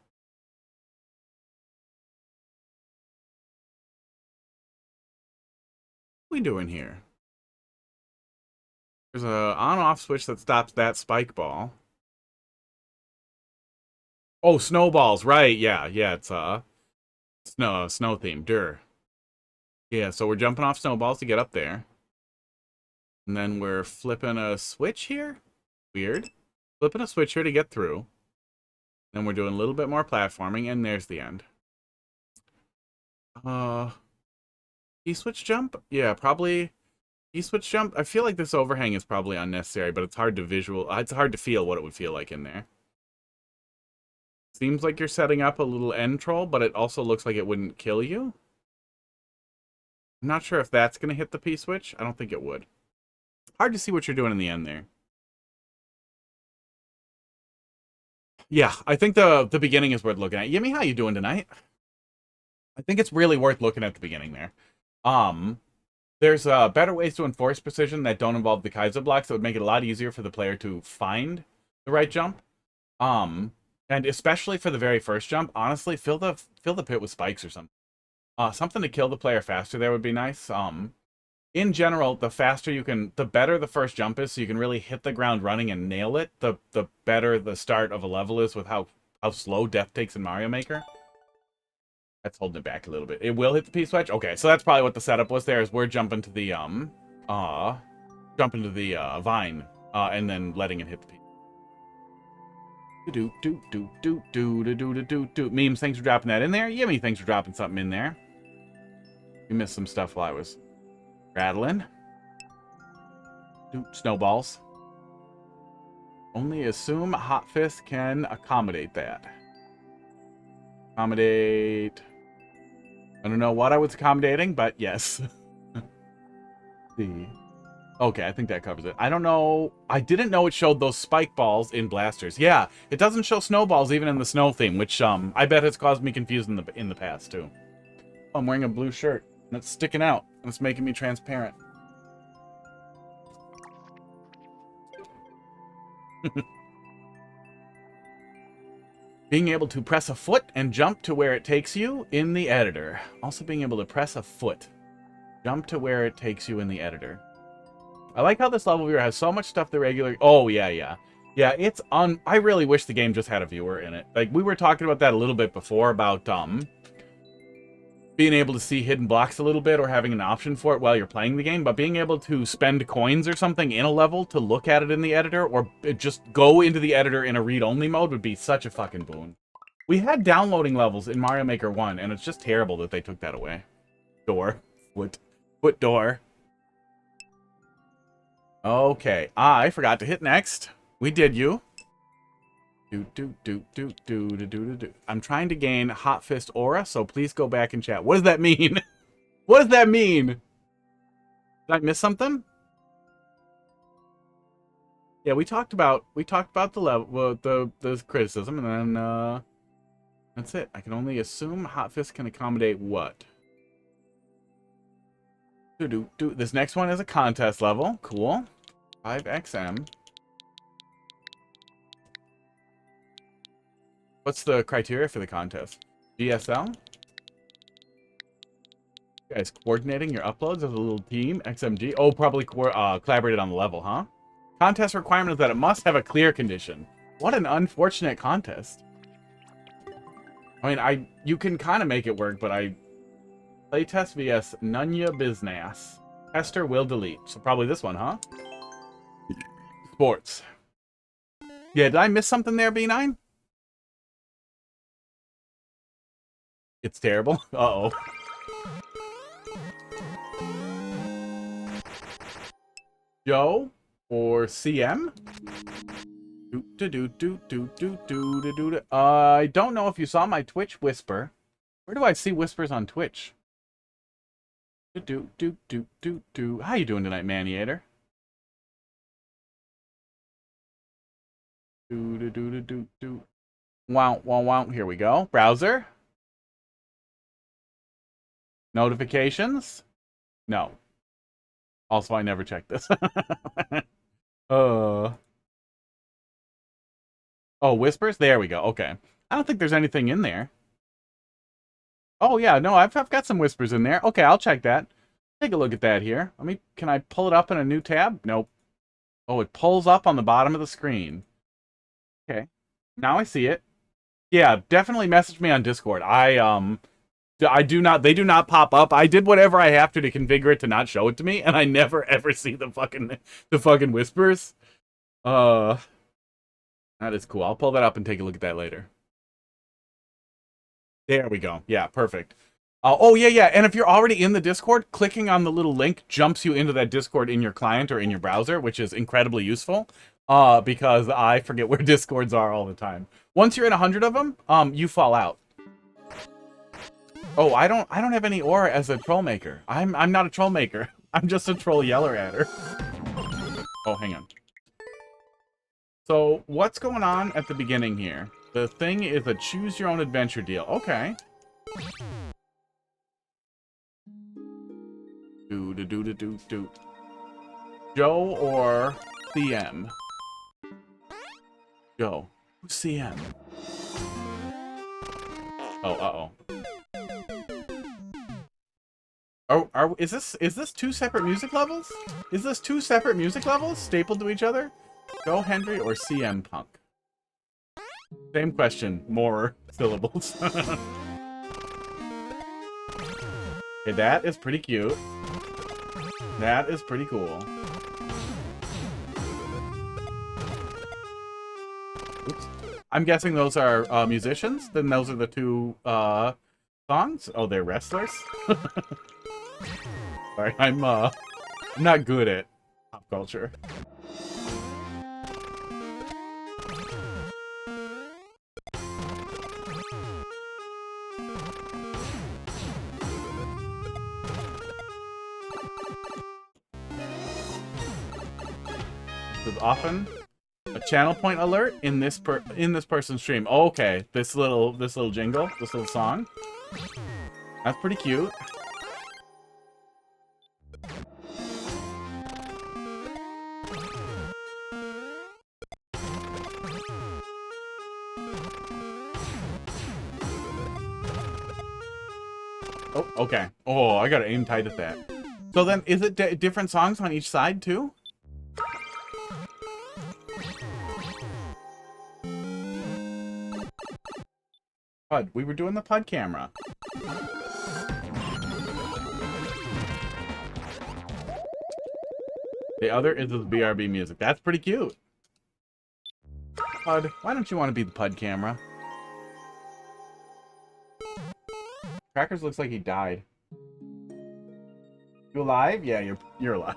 What are we doing here? There's a on-off switch that stops that spike ball. Oh, snowballs, right? Yeah, it's snow theme. Dur. Yeah, so we're jumping off snowballs to get up there, and then we're flipping a switch here. Weird. Flipping a switch here to get through. Then we're doing a little bit more platforming, and there's the end. E-switch jump? Yeah, probably E-switch jump. I feel like this overhang is probably unnecessary, but it's hard to feel what it would feel like in there. Seems like you're setting up a little end troll, but it also looks like it wouldn't kill you. I'm not sure if that's going to hit the P-switch. I don't think it would. Hard to see what you're doing in the end there. Yeah, I think the beginning is worth looking at. Yimmy, how you doing tonight? I think it's really worth looking at the beginning there. There's better ways to enforce precision that don't involve the Kaiser blocks that would make it a lot easier for the player to find the right jump. And especially for the very first jump, honestly, fill the pit with spikes or something. Something to kill the player faster there would be nice. In general, the faster you can, the better the first jump is, so you can really hit the ground running and nail it, the better the start of a level is with how slow death takes in Mario Maker. That's holding it back a little bit. It will hit the P-switch? Okay, so that's probably what the setup was there, is we're jumping to the, vine, and then letting it hit the P. Memes, thanks for dropping that in there. Yimmy, thanks for dropping something in there. You missed some stuff while I was rattling. Snowballs. Only assume Hot Fist can accommodate that. Accommodate. I don't know what I was accommodating, but yes. See. Okay, I think that covers it. I don't know. I didn't know it showed those spike balls in blasters. Yeah, it doesn't show snowballs even in the snow theme, which I bet has caused me confusion in the past too. Oh, I'm wearing a blue shirt and it's sticking out and it's making me transparent. Being able to press a foot and jump to where it takes you in the editor. Also being able to press a foot, jump to where it takes you in the editor. I like how this level viewer has so much stuff the regular... Oh, yeah. Yeah, it's I really wish the game just had a viewer in it. Like, we were talking about that a little bit before, about being able to see hidden blocks a little bit or having an option for it while you're playing the game, but being able to spend coins or something in a level to look at it in the editor or just go into the editor in a read-only mode would be such a fucking boon. We had downloading levels in Mario Maker 1, and it's just terrible that they took that away. Door. Foot door. Okay, I forgot to hit next. We did you. Do. I'm trying to gain Hot Fist aura, so please go back and chat. What does that mean? What does that mean? Did I miss something? Yeah, we talked about the level, the criticism, and then that's it. I can only assume Hot Fist can accommodate what? This next one is a contest level. Cool. 5XM. What's the criteria for the contest? GSL? You guys coordinating your uploads as a little team? XMG? Oh, probably collaborated on the level, huh? Contest requirement is that it must have a clear condition. What an unfortunate contest. I mean, you can kind of make it work, but playtest vs nunnyabizznas. Tester will delete. So probably this one, huh? Sports. Yeah, did I miss something there, B9? It's terrible. Uh-oh. Joe or CM? I don't know if you saw my Twitch whisper. Where do I see whispers on Twitch? How you doing tonight, Maniator? Wow. Here we go. Browser. Notifications? No. Also, I never checked this. Oh, whispers? There we go. Okay. I don't think there's anything in there. Oh, yeah. No, I've got some whispers in there. Okay, I'll check that. Take a look at that here. Can I pull it up in a new tab? Nope. Oh, it pulls up on the bottom of the screen. Okay. Now I see it. Yeah, definitely message me on Discord. They do not pop up. I did whatever I have to configure it to not show it to me, and I never ever see the fucking whispers. That is cool. I'll pull that up and take a look at that later. There we go. Yeah, perfect. Oh, yeah. And if you're already in the Discord, clicking on the little link jumps you into that Discord in your client or in your browser, which is incredibly useful. Because I forget where Discords are all the time. Once you're in 100 of them, you fall out. Oh, I don't have any aura as a troll maker. I'm not a troll maker. I'm just a troll yeller adder. Oh, hang on. So, what's going on at the beginning here? The thing is a choose your own adventure deal. Okay. Do. Joe or CM? Joe. Who's CM? Oh, uh-oh. Is this two separate music levels? Is this two separate music levels stapled to each other? Joe Hendry or CM Punk? Same question, more syllables. Okay, that is pretty cute. That is pretty cool. Oops. I'm guessing those are musicians? Then those are the two songs? Oh, they're wrestlers? Sorry, I'm not good at pop culture. There's often a channel point alert in this person's stream. Oh, okay, this little jingle, this little song. That's pretty cute. Oh, okay. Oh, I gotta aim tight at that. So then, is it different songs on each side, too? Pud. We were doing the Pud camera. The other is the BRB music. That's pretty cute. Pud, why don't you want to be the Pud camera? Crackers looks like he died. You alive? Yeah, you're alive.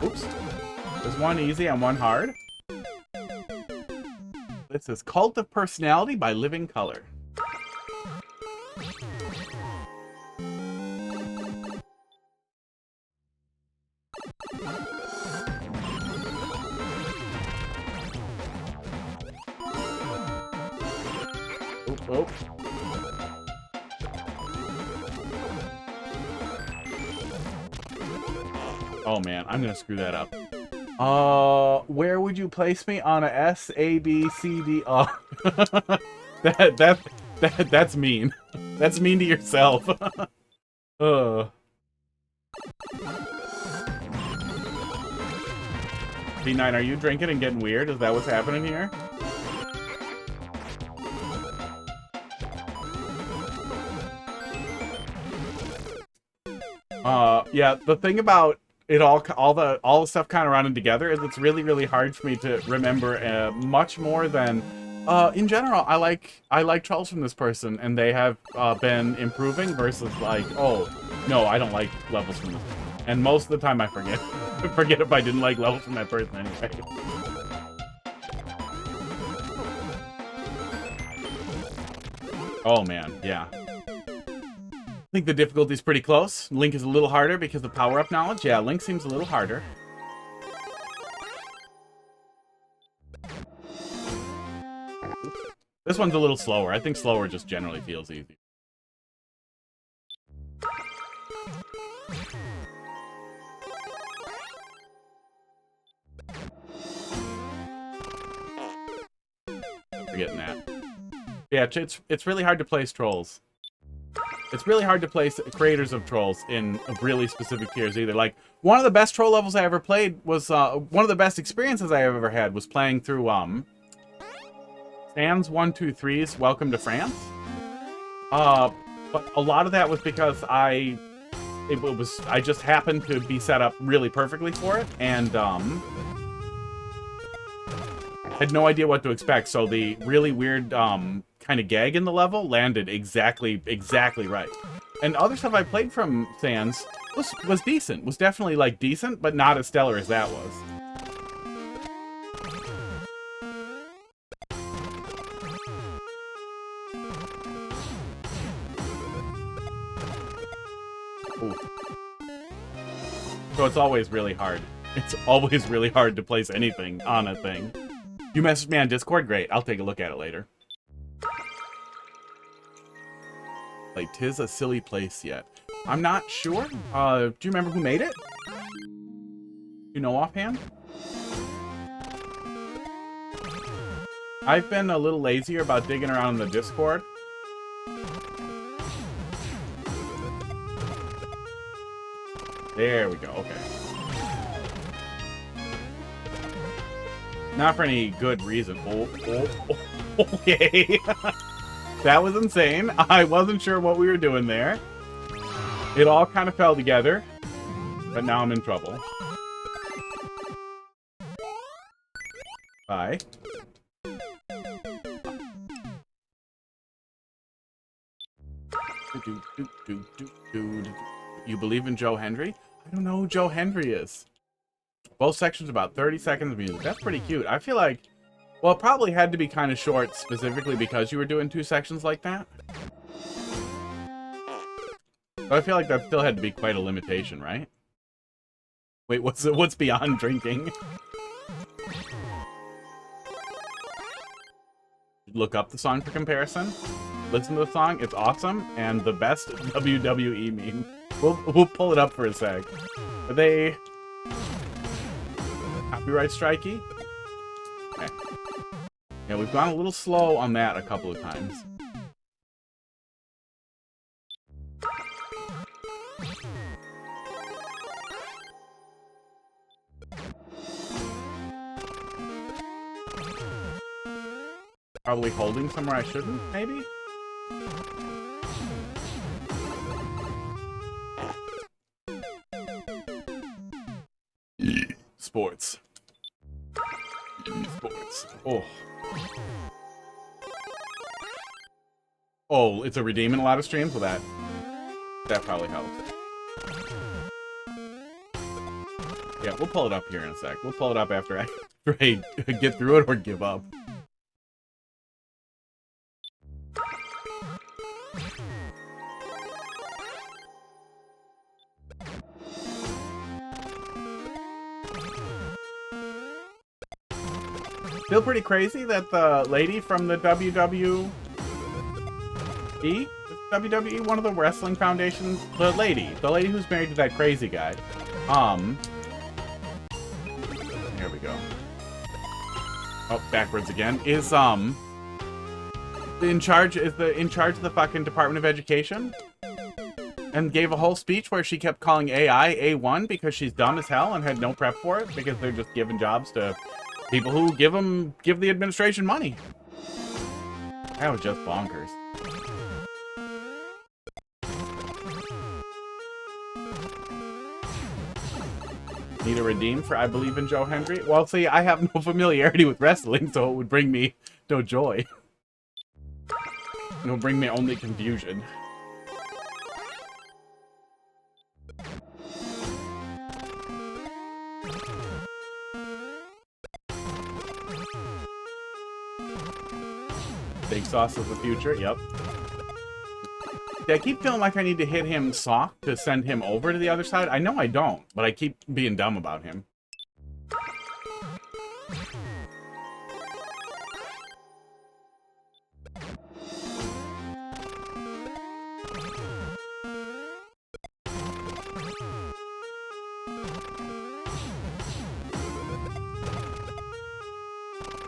Oops. There's one easy and one hard. This is Cult of Personality by Living Color. Oh. Oh man, I'm gonna screw that up. Where would you place me on a S, A, B, C, D? Oh, that's mean. That's mean to yourself. B9, are you drinking and getting weird? Is that what's happening here? Yeah, the thing about it all the stuff kind of running together is it's really, really hard for me to remember much more than in general. I like trolls from this person, and they have been improving versus like, oh no, I don't like levels from this. And most of the time I forget. I forget if I didn't like levels from that person anyway. Oh man, yeah. I think the difficulty's pretty close. Link is a little harder because of power-up knowledge. Yeah, Link seems a little harder. This one's a little slower. I think slower just generally feels easy. I'm forgetting that. Yeah, it's really hard to place trolls. It's really hard to place creators of trolls in really specific tiers either. Like, one of the best troll levels I ever played was, one of the best experiences I ever had was playing through, Sans 123's Welcome to France. But a lot of that was because I just happened to be set up really perfectly for it, and, had no idea what to expect, so the really weird, kind of gag in the level landed exactly right. And other stuff I played from Sans was decent. Was definitely, like, decent, but not as stellar as that was. Ooh. So it's always really hard. It's always really hard to place anything on a thing. You messaged me on Discord? Great, I'll take a look at it later. Like, 'tis a silly place yet. I'm not sure. Do you remember who made it? You know offhand? I've been a little lazier about digging around in the Discord. There we go, okay. Not for any good reason. Okay. That was insane. I wasn't sure what we were doing there. It all kind of fell together. But now I'm in trouble. Bye. You believe in Joe Hendry? I don't know who Joe Hendry is. Both sections about 30 seconds of music. That's pretty cute. I feel like, well, it probably had to be kind of short specifically because you were doing 2 sections like that. But I feel like that still had to be quite a limitation, right? Wait, what's beyond drinking? Look up the song for comparison. Listen to the song. It's awesome and the best WWE meme. We'll pull it up for a sec. Are they copyright strikey? Okay. Yeah, we've gone a little slow on that a couple of times. Probably holding somewhere I shouldn't, maybe? levels. Oh. Oh, it's a redeem in a lot of streams? Well, that probably helps. Yeah, we'll pull it up here in a sec. We'll pull it up after I get through it or give up. Feel pretty crazy that the lady from the WWE, one of the wrestling foundations, the lady who's married to that crazy guy, here we go. Oh, backwards again. Is in charge of the fucking Department of Education, and gave a whole speech where she kept calling AI A1 because she's dumb as hell and had no prep for it because they're just giving jobs to people who give the administration money. That was just bonkers. Need a redeem for I Believe in Joe Hendry? Well, see, I have no familiarity with wrestling, so it would bring me no joy. It would bring me only confusion. Big Sauce of the future, yep. Yeah, I keep feeling like I need to hit him soft to send him over to the other side. I know I don't, but I keep being dumb about him.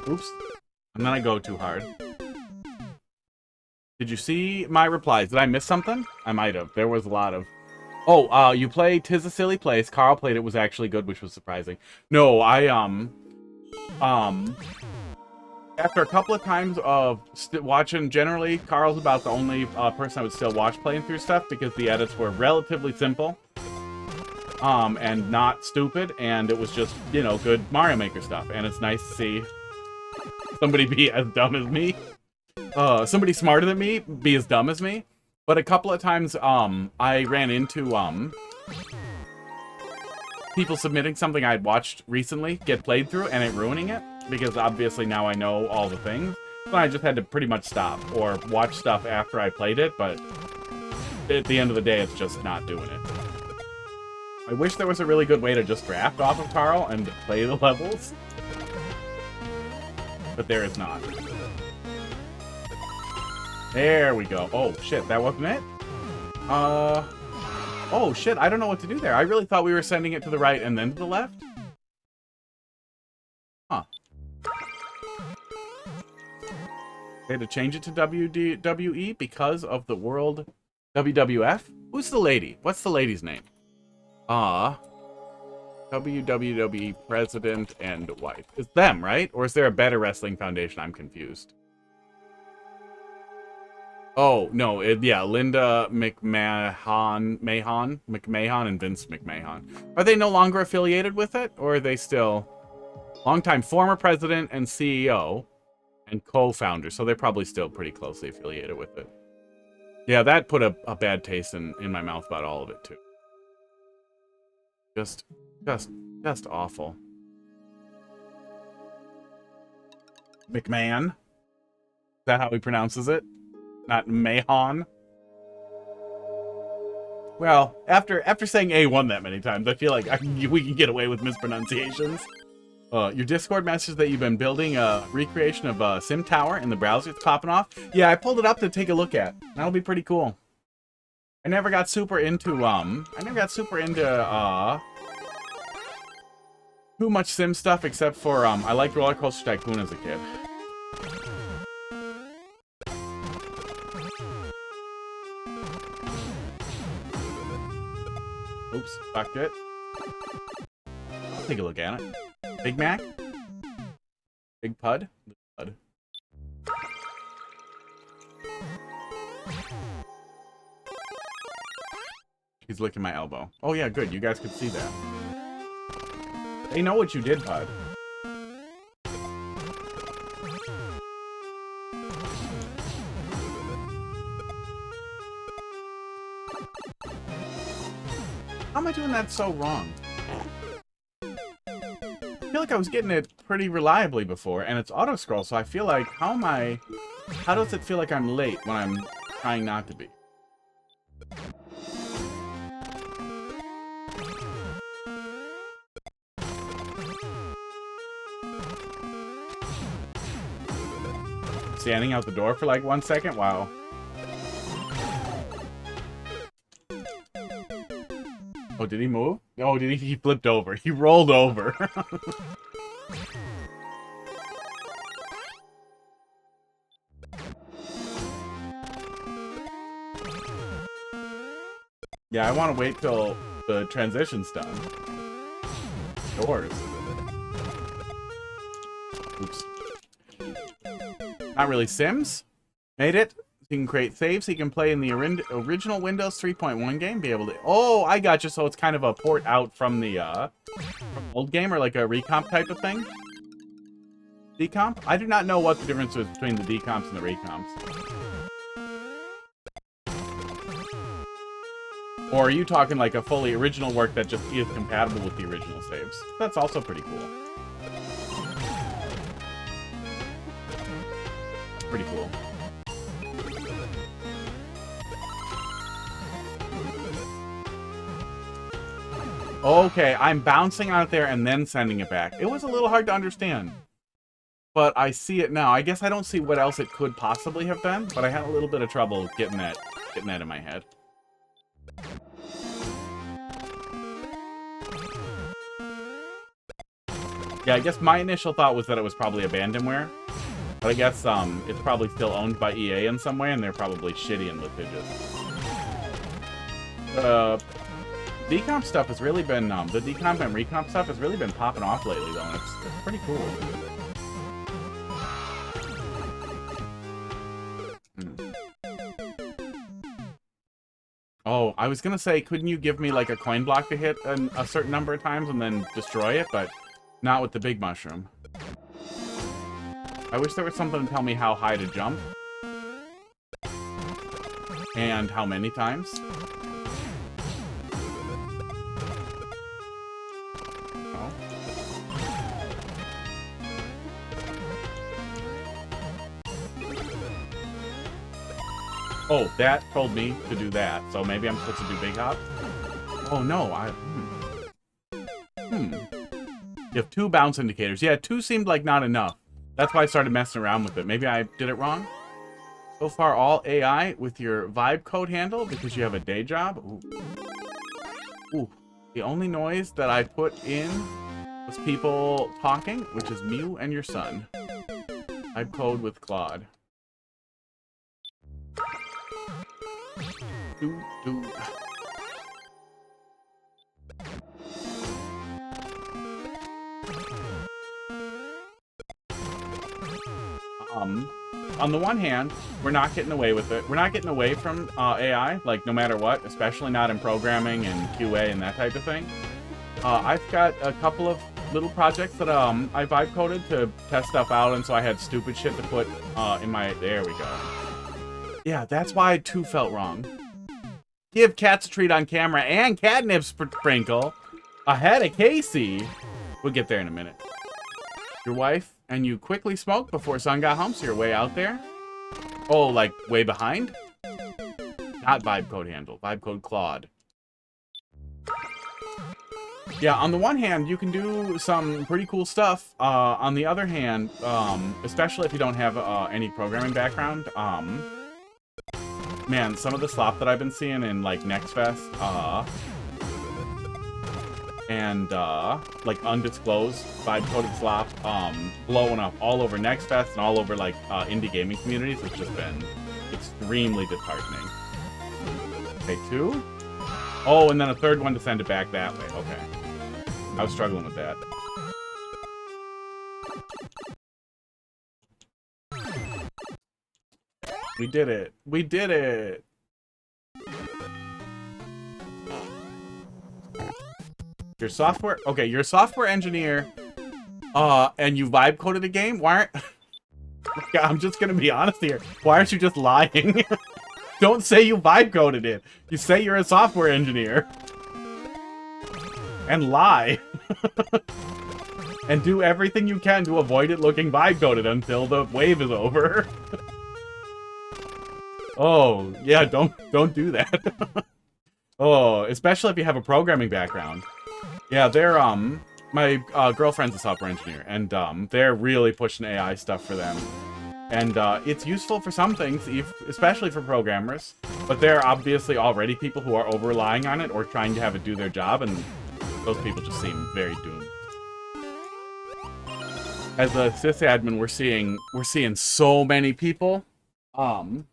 Oops. And then I go too hard. Did you see my replies? Did I miss something? I might have. There was a lot of... Oh, you play 'Tis a Silly Place. Carl played it, was actually good, which was surprising. No, after a couple of times of watching, generally, Carl's about the only person I would still watch playing through stuff because the edits were relatively simple. And not stupid, and it was just, you know, good Mario Maker stuff. And it's nice to see somebody be as dumb as me. Somebody smarter than me be as dumb as me. But a couple of times, I ran into, people submitting something I'd watched recently get played through and it ruining it. Because obviously now I know all the things. So I just had to pretty much stop or watch stuff after I played it. But at the end of the day, it's just not doing it. I wish there was a really good way to just draft off of Carl and play the levels. But there is not. There we go. Oh, shit, that wasn't it? Oh, shit, I don't know what to do there. I really thought we were sending it to the right and then to the left. Huh. They had to change it to WWE because of the World WWF? Who's the lady? What's the lady's name? WWE president and wife. It's them, right? Or is there a better wrestling foundation? I'm confused. Oh, no, yeah, Linda McMahon, and Vince McMahon. Are they no longer affiliated with it? Or are they still longtime former president and CEO and co-founder? So they're probably still pretty closely affiliated with it. Yeah, that put a bad taste in my mouth about all of it, too. Just awful. McMahon? Is that how he pronounces it? Not Mahon? Well, after saying A1 that many times, I feel like we can get away with mispronunciations. Your Discord message that you've been building a recreation of Sim Tower in the browser. It's popping off. Yeah, I pulled it up to take a look at. That'll be pretty cool. I never got super into too much Sim stuff except for I liked Roller Coaster Tycoon as a kid. Oops, fucked it. I'll take a look at it. Big Mac? Big Pud? Pud. He's licking my elbow. Oh yeah, good. You guys could see that. They know what you did, Pud. How am I doing that so wrong? I feel like I was getting it pretty reliably before, and it's auto-scroll, so I feel like, how does it feel like I'm late when I'm trying not to be? Standing out the door for like 1 second? Wow. Oh, did he move? Oh, did he? He flipped over. He rolled over. Yeah, I want to wait till the transition's done. Doors. Oops. Not really Sims. Made it. You can create saves. You can play in the original Windows 3.1 game. Be able to. Oh, I got you. So it's kind of a port out from the old game, or like a recomp type of thing. Decomp? I do not know what the difference is between the decomps and the recomps. Or are you talking like a fully original work that just is compatible with the original saves? That's also pretty cool. Pretty cool. Okay, I'm bouncing on it there and then sending it back. It was a little hard to understand. But I see it now. I guess I don't see what else it could possibly have been, but I had a little bit of trouble getting that in my head. Yeah, I guess my initial thought was that it was probably abandonware. But I guess it's probably still owned by EA in some way, and they're probably shitty and litigious. Decomp stuff has really been, the decomp and recomp stuff has really been popping off lately, though, and it's pretty cool. Oh, I was gonna say, couldn't you give me, like, a coin block to hit a certain number of times and then destroy it, but not with the big mushroom. I wish there was something to tell me how high to jump. And how many times. Oh. Oh, that told me to do that. So maybe I'm supposed to do big hop? Oh no, You have 2 bounce indicators. Yeah, 2 seemed like not enough. That's why I started messing around with it. Maybe I did it wrong? So far, all AI with your vibe code handle because you have a day job? Ooh. Ooh. The only noise that I put in was people talking, which is Mew and your son. Vibe code with Claude. Do. On the one hand, we're not getting away with it. We're not getting away from AI, like, no matter what, especially not in programming and QA and that type of thing. I've got a couple of little projects that I vibe coded to test stuff out, and so I had stupid shit to put in my... There we go. Yeah, that's why 2 felt wrong. Give cats a treat on camera and catnip sprinkle ahead of Casey. We'll get there in a minute. Your wife and you quickly smoked before sun got home, so you're way out there? Oh, like way behind? Not vibe code handle, vibe code Claude. Yeah, on the one hand, you can do some pretty cool stuff. On the other hand, especially if you don't have any programming background, man, some of the slop that I've been seeing in, like, NextFest, and, like, undisclosed vibe-coded slop, blowing up all over NextFest and all over, like, indie gaming communities. It's just been extremely disheartening. Okay, 2? Oh, and then a 3rd one to send it back that way. Okay. I was struggling with that. We did it. We did it. Your software... Okay, you're a software engineer, and you vibe coded a game? Why aren't... I'm just gonna be honest here. Why aren't you just lying? Don't say you vibe coded it. You say you're a software engineer. and lie. And do everything you can to avoid it looking vibe-coded until the wave is over. Oh, yeah, don't do that. Oh, especially if you have a programming background. Yeah, they're, my girlfriend's a software engineer, and, they're really pushing AI stuff for them. And, it's useful for some things, especially for programmers, but there are obviously already people who are over-relying on it or trying to have it do their job, and those people just seem very doomed. As a sysadmin, we're seeing so many people, all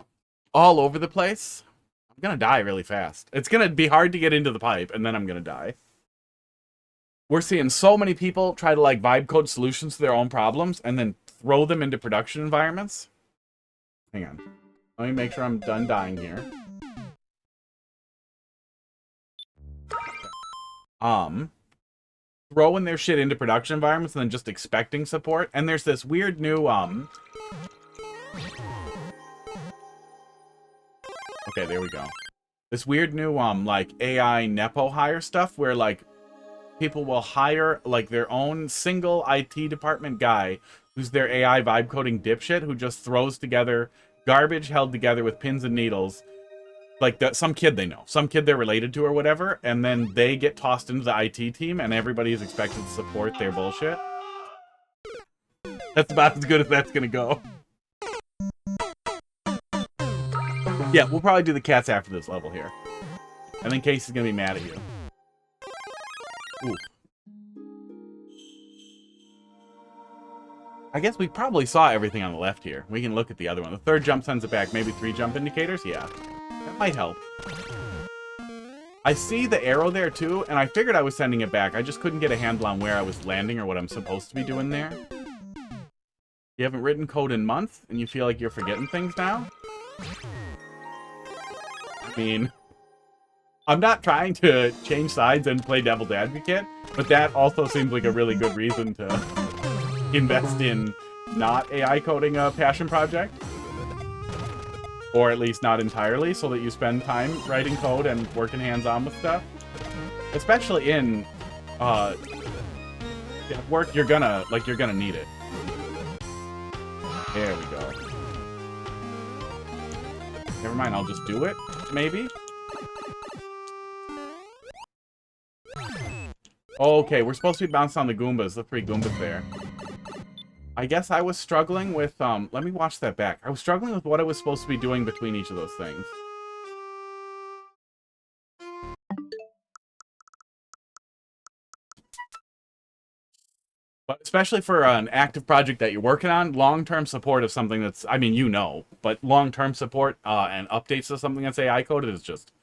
over the place. I'm gonna die really fast. It's gonna be hard to get into the pipe, and then I'm gonna die. We're seeing so many people try to, like, vibe code solutions to their own problems, and then throw them into production environments. Hang on. Let me make sure I'm done dying here. Throwing their shit into production environments and then just expecting support. And there's this weird new, okay, there we go. This weird new, like, AI Nepo hire stuff where, like, people will hire, like, their own single IT department guy who's their AI vibe coding dipshit who just throws together garbage held together with pins and needles. Like, some kid they know. Some kid they're related to or whatever. And then they get tossed into the IT team and everybody is expected to support their bullshit. That's about as good as that's gonna go. Yeah, we'll probably do the cats after this level here. And then Casey's gonna be mad at you. Ooh. I guess we probably saw everything on the left here. We can look at the other one. The third jump sends it back. Maybe 3 jump indicators? Yeah. That might help. I see the arrow there too, and I figured I was sending it back. I just couldn't get a handle on where I was landing or what I'm supposed to be doing there. You haven't written code in months, and you feel like you're forgetting things now? I mean, I'm not trying to change sides and play devil's advocate, but that also seems like a really good reason to invest in not AI coding a passion project. Or at least not entirely, so that you spend time writing code and working hands-on with stuff. Especially in work, you're gonna need it. There we go. Never mind, I'll just do it, maybe? Okay, we're supposed to be bouncing on the Goombas, the 3 Goombas there. I guess I was struggling with, let me watch that back. I was struggling with what I was supposed to be doing between each of those things. But especially for an active project that you're working on, long-term support of something that's, I mean, you know, but long-term support and updates to something that's AI coded is just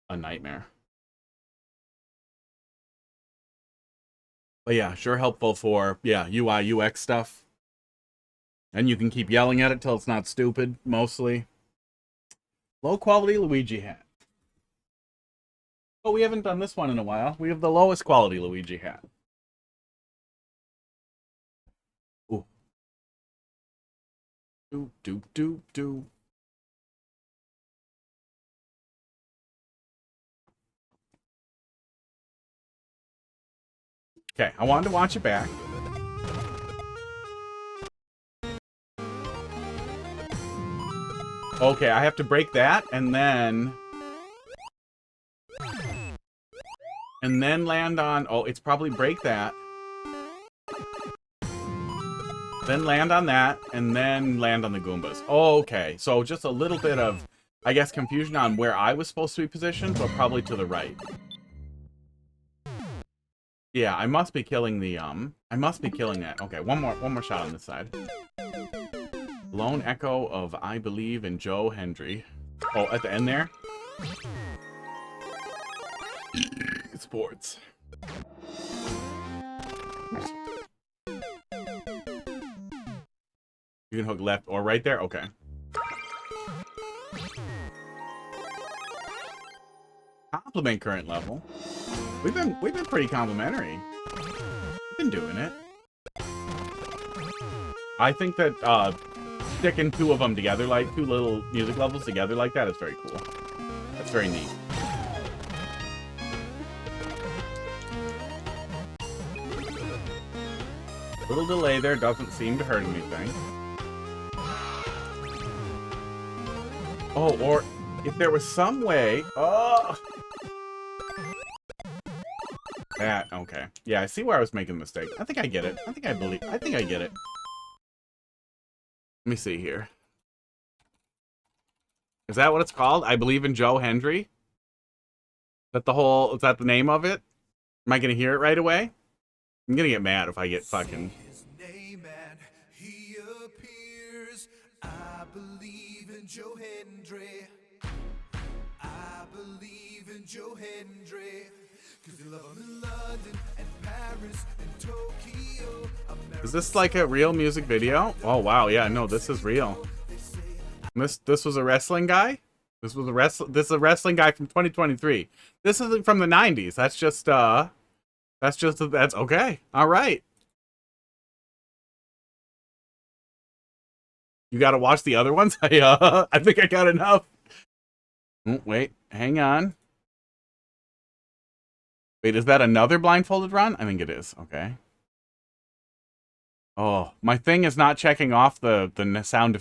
a nightmare. But yeah, sure helpful for, yeah, UI, UX stuff. And you can keep yelling at it till it's not stupid, mostly. Low quality Luigi hat. Oh, we haven't done this one in a while. We have the lowest quality Luigi hat. Ooh. Do. Okay, I wanted to watch it back. Okay, I have to break that, and then land on... Oh, it's probably break that. Then land on that, and then land on the Goombas. Oh, okay, so just a little bit of, I guess, confusion on where I was supposed to be positioned, but probably to the right. Yeah, I must be killing the, I must be killing that. Okay, one more shot on this side. Lone echo of I believe in Joe Hendry. Oh, at the end there? Sports. You can hook left or right there? Okay. Compliment current level. We've been pretty complimentary. We've been doing it. I think that sticking 2 of them together, like 2 little music levels together like that, is very cool. That's very neat. Little delay there doesn't seem to hurt anything. Oh, or if there was some way... Oh! That, okay. Yeah, I see where I was making a mistake. I think I get it. I think I get it. Let me see here. Is that what it's called? I Believe in Joe Hendry? Is that the name of it? Am I gonna hear it right away? I'm gonna get mad if I get fucking... His name and he appears. I believe in Joe Hendry. I believe in Joe Hendry. Cause they love him in London and Paris and Tokyo. Is this like a real music video? Oh wow, yeah, no, this is real. This was a wrestling guy? This is a wrestling guy from 2023. This isn't from the 90s. That's okay. All right. You got to watch the other ones? I think I got enough. Oh, wait, hang on. Wait, is that another blindfolded run? I think it is. Okay. Oh, my thing is not checking off the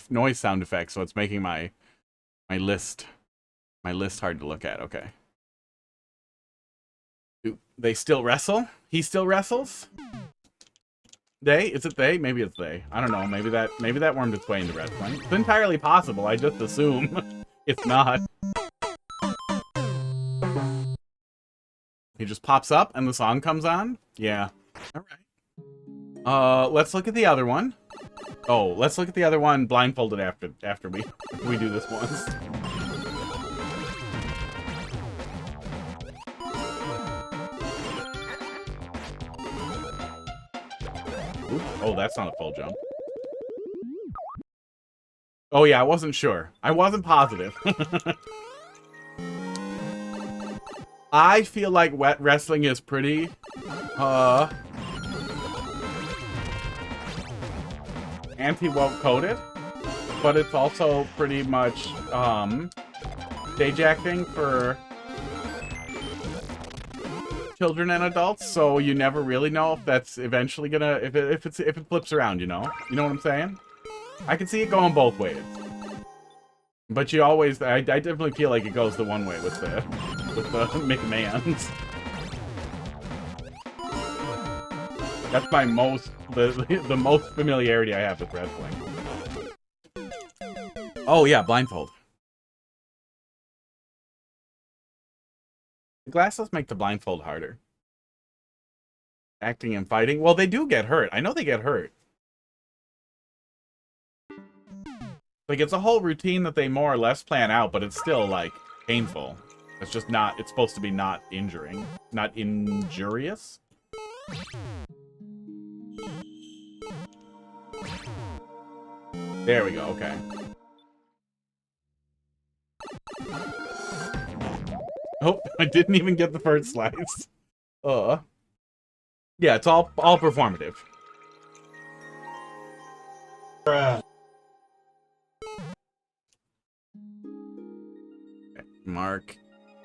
noise sound effects, so it's making my list hard to look at. Okay. Do they still wrestle? He still wrestles? They? Is it they? Maybe it's they. I don't know. Maybe that wormed its way into wrestling. It's entirely possible. I just assume it's not. He just pops up and the song comes on? Yeah. All right. Let's look at the other one. Oh, let's look at the other one blindfolded after we do this once. Oops. Oh, that's not a full jump. Oh yeah, I wasn't sure. I wasn't positive. I feel like wet wrestling is pretty, anti-woke coded, but it's also pretty much, stage acting for children and adults, so you never really know if that's eventually gonna, if it flips around, you know? You know what I'm saying? I can see it going both ways. But you always, I definitely feel like it goes the one way with the McMahons. That's my the most familiarity I have with wrestling. Oh yeah, blindfold. The glasses make the blindfold harder. Acting and fighting. Well, they do get hurt. I know they get hurt. Like, it's a whole routine that they more or less plan out, but it's still, like, painful. It's just not, it's supposed to be not injuring. Not injurious? There we go, okay. Oh, I didn't even get the first slice. Yeah, it's all performative. Bruh. Mark.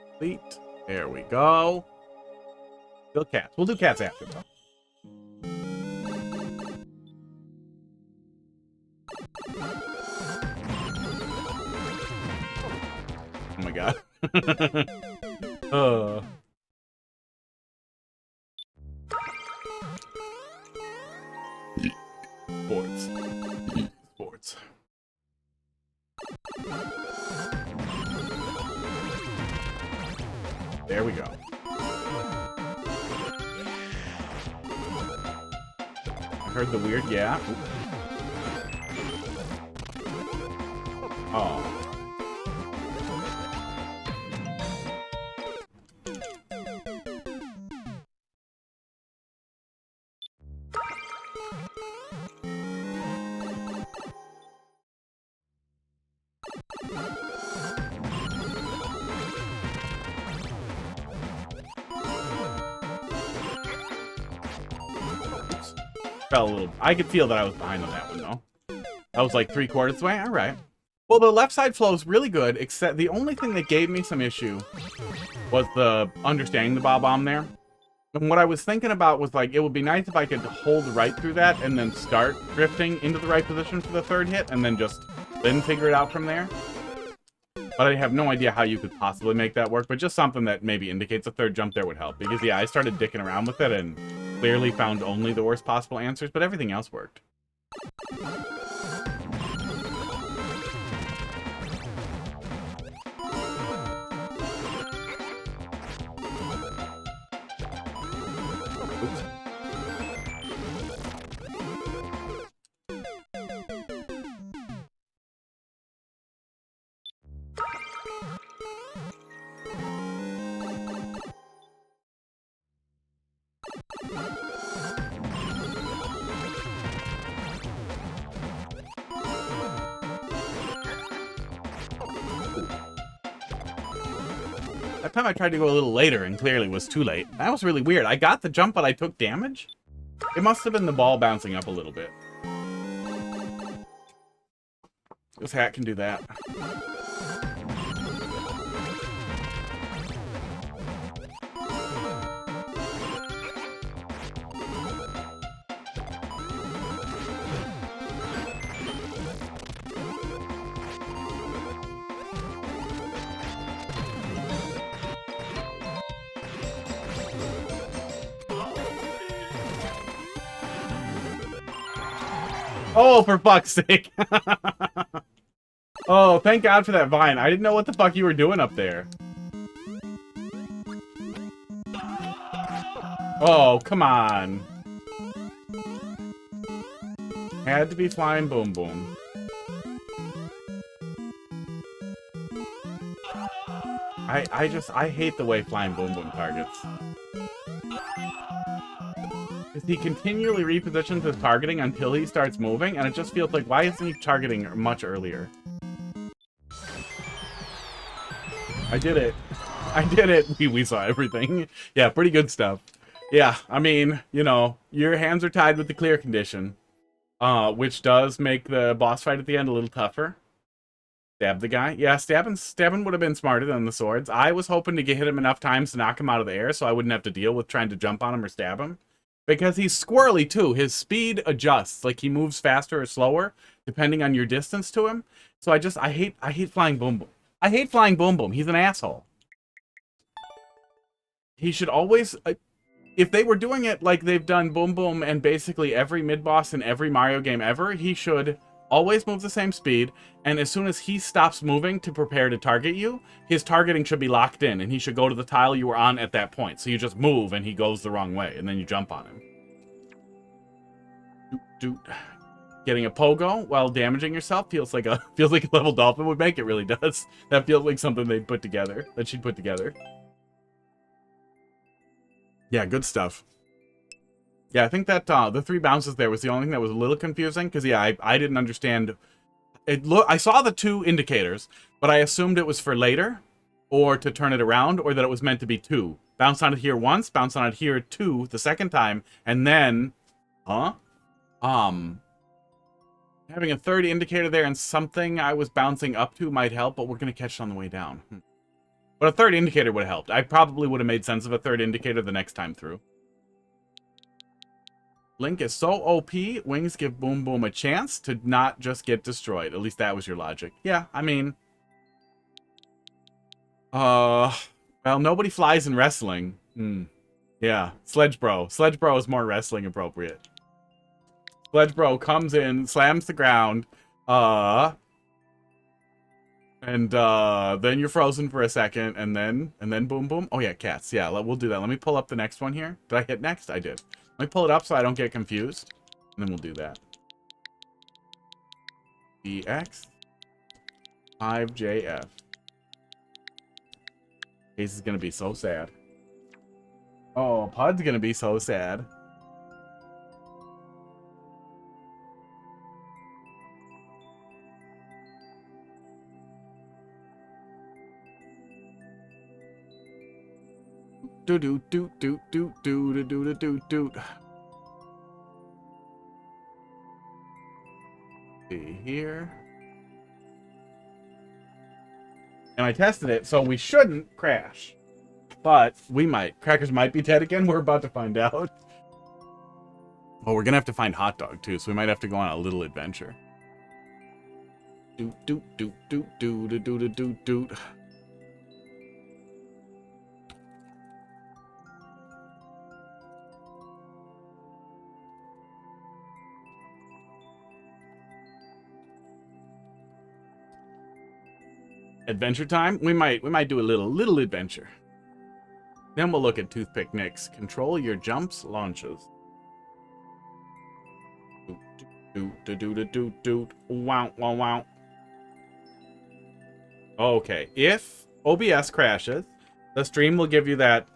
Complete. There we go. Still cats. We'll do cats after, though. Oh my god. Sports. Sports. There we go. I heard the weird, yeah. Ooh. Oh. Fell a little. I could feel that I was behind on that one, though. I was like 3/4 of the way. All right. Well, the left side flows really good, except the only thing that gave me some issue was the understanding the bob-omb there. And what I was thinking about was, like, it would be nice if I could hold right through that and then start drifting into the right position for the third hit and then just then figure it out from there. But I have no idea how you could possibly make that work, but just something that maybe indicates a third jump there would help. Because, yeah, I started dicking around with it and clearly found only the worst possible answers, but everything else worked. Oops. That time I tried to go a little later and clearly was too late. That was really weird. I got the jump, but I took damage? It must have been the ball bouncing up a little bit. This hat can do that. Oh, for fuck's sake. Oh, thank God for that vine. I didn't know what the fuck you were doing up there. Oh, come on. Had to be flying boom boom. I hate the way flying boom boom targets. He continually repositions his targeting until he starts moving, and it just feels like, why isn't he targeting much earlier? I did it. I did it. We saw everything. Yeah, pretty good stuff. Yeah, I mean, you know, your hands are tied with the clear condition, which does make the boss fight at the end a little tougher. Stab the guy. Yeah, stabbing would have been smarter than the swords. I was hoping to hit him enough times to knock him out of the air so I wouldn't have to deal with trying to jump on him or stab him. Because he's squirrely, too. His speed adjusts. Like, he moves faster or slower, depending on your distance to him. So I hate Flying Boom Boom. I hate Flying Boom Boom. He's an asshole. He should always... if they were doing it like they've done Boom Boom and basically every mid-boss in every Mario game ever, he should always move the same speed, and as soon as he stops moving to prepare to target you, his targeting should be locked in, and he should go to the tile you were on at that point. So you just move, and he goes the wrong way, and then you jump on him. Getting a pogo while damaging yourself feels like a level dolphin would make. It really does. That feels like something they'd put together, that she'd put together. Yeah, good stuff. Yeah, I think that the 3 bounces there was the only thing that was a little confusing, because, yeah, I didn't understand. I saw the 2 indicators, but I assumed it was for later, or to turn it around, or that it was meant to be 2. Bounce on it here once, bounce on it here 2 the second time, and then... Huh? Having a 3rd indicator there and something I was bouncing up to might help, but we're going to catch it on the way down. But a 3rd indicator would have helped. I probably would have made sense of a 3rd indicator the next time through. Link is so OP, wings give Boom Boom a chance to not just get destroyed. At least that was your logic. Yeah, I mean... well, nobody flies in wrestling. Yeah, Sledge Bro. Sledge Bro is more wrestling appropriate. Sledge Bro comes in, slams the ground, and then you're frozen for a second, and then Boom Boom. Oh yeah, cats. Yeah, we'll do that. Let me pull up the next one here. Did I hit next? I did. Let me pull it up so I don't get confused, and then we'll do that. BX 5JF. Case is gonna be so sad. Oh, Pud's gonna be so sad. Do do do do do do do do do do. See here. And I tested it, so we shouldn't crash. But we might. Crackers might be dead again. We're about to find out. Oh, we're gonna have to find Hot Dog too, so we might have to go on a little adventure. Doot doot doot doot doot doot doot doot doot. Adventure time? We might do a little adventure. Then we'll look at Toothpick Nick's. Control your jumps, launches. Doot doot doot doot doot doot. Wow wow wow. Okay, if OBS crashes, the stream will give you that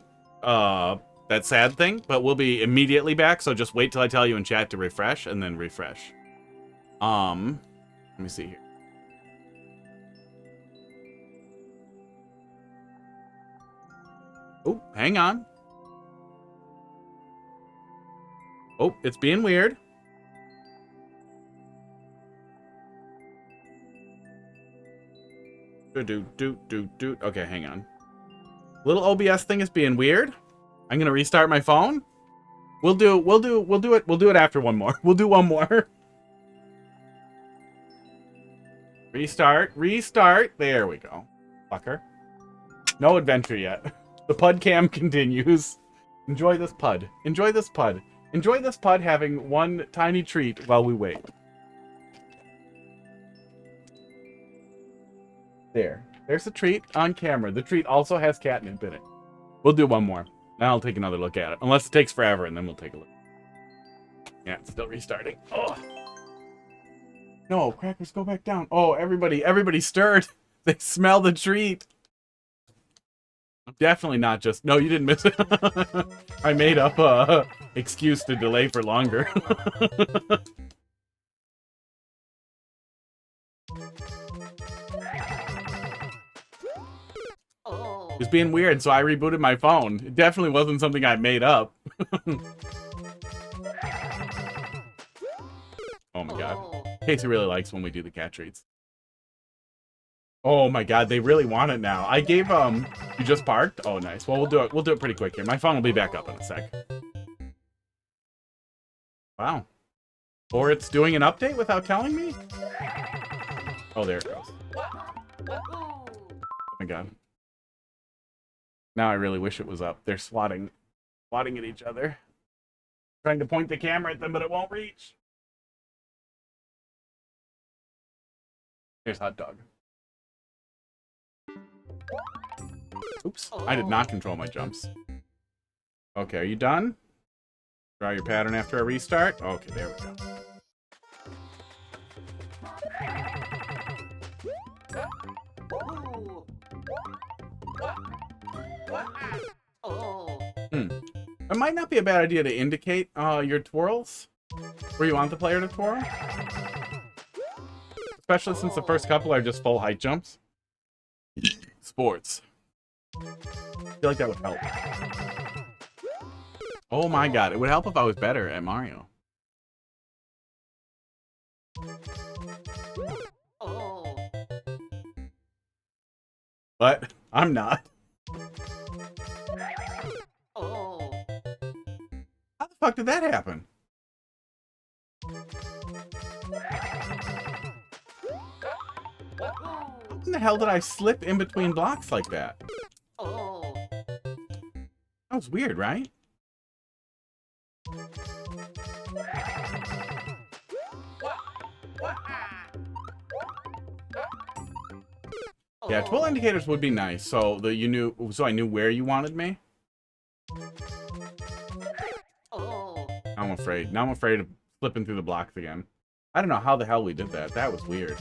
that sad thing, but we'll be immediately back, so just wait till I tell you in chat to refresh and then refresh. Let me see here. Oh, hang on. Oh, it's being weird. Doot. Okay, hang on. Little OBS thing is being weird. I'm gonna restart my phone. We'll do it after one more. We'll do one more. Restart. There we go. Fucker. No adventure yet. The pud cam continues. Enjoy this pud. Enjoy this pud. Enjoy this pud having one tiny treat while we wait. There's a treat on camera. The treat also has catnip in it. We'll do one more. Now I'll take another look at it. Unless it takes forever, and then we'll take a look. Yeah, it's still restarting. Oh. No, crackers, go back down. Oh, everybody stirred. They smell the treat. Definitely not just... No, you didn't miss it. I made up a excuse to delay for longer. It's being weird, so I rebooted my phone. It definitely wasn't something I made up. Oh my god. Casey really likes when we do the cat treats. Oh my god, they really want it now. I gave, you just parked? Oh, nice. Well, we'll do it pretty quick here. My phone will be back up in a sec. Wow. Or it's doing an update without telling me? Oh, there it goes. Oh my god. Now I really wish it was up. They're swatting at each other. Trying to point the camera at them, but it won't reach. Here's Hot Dog. Oops, I did not control my jumps. Okay, are you done? Draw your pattern after a restart? Okay, there we go. It might not be a bad idea to indicate your twirls, where you want the player to twirl. Especially since the first couple are just full height jumps. Sports. I feel like that would help. Oh my god, it would help if I was better at Mario. But I'm not. How the fuck did that happen? How in the hell did I slip in between blocks like that? That was weird, right? Yeah, 12 indicators would be nice, so that you knew, so I knew where you wanted me. I'm afraid. Now I'm afraid of flipping through the blocks again. I don't know how the hell we did that. That was weird.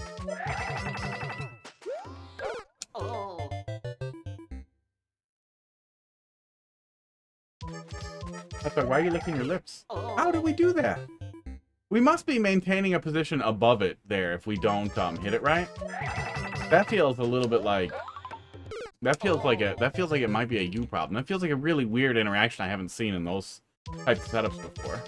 Why are you licking your lips? How did we do that? We must be maintaining a position above it there if we don't hit it right. That feels a little bit like... That feels like it might be a you problem. That feels like a really weird interaction I haven't seen in those types of setups before.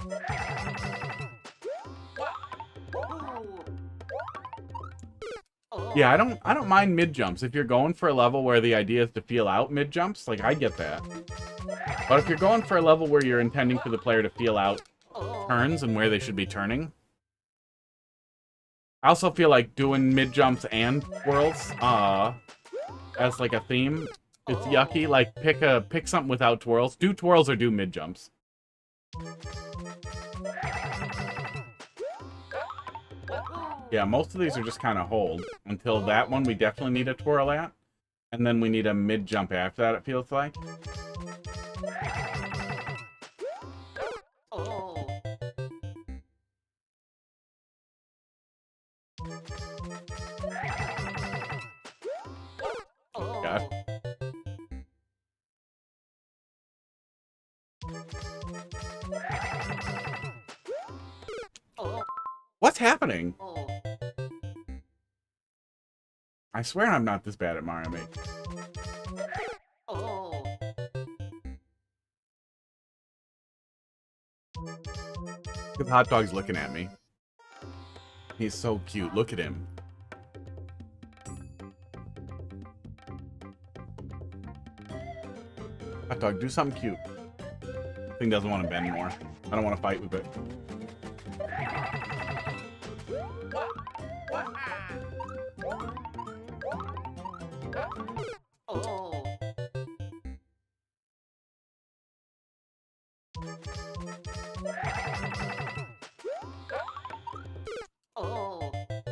Yeah, I don't mind mid jumps. If you're going for a level where the idea is to feel out mid jumps, like I get that. But if you're going for a level where you're intending for the player to feel out turns and where they should be turning, I also feel like doing mid jumps and twirls as like a theme, it's yucky. Like pick something without twirls. Do twirls or do mid jumps. Yeah, most of these are just kind of hold. Until that one, we definitely need a twirl at. And then we need a mid-jump after that, it feels like. God. What's happening? I swear I'm not this bad at Mario Maker. Because Hot Dog's looking at me. He's so cute. Look at him. Hot Dog, do something cute. Thing doesn't want to bend more. I don't want to fight with it.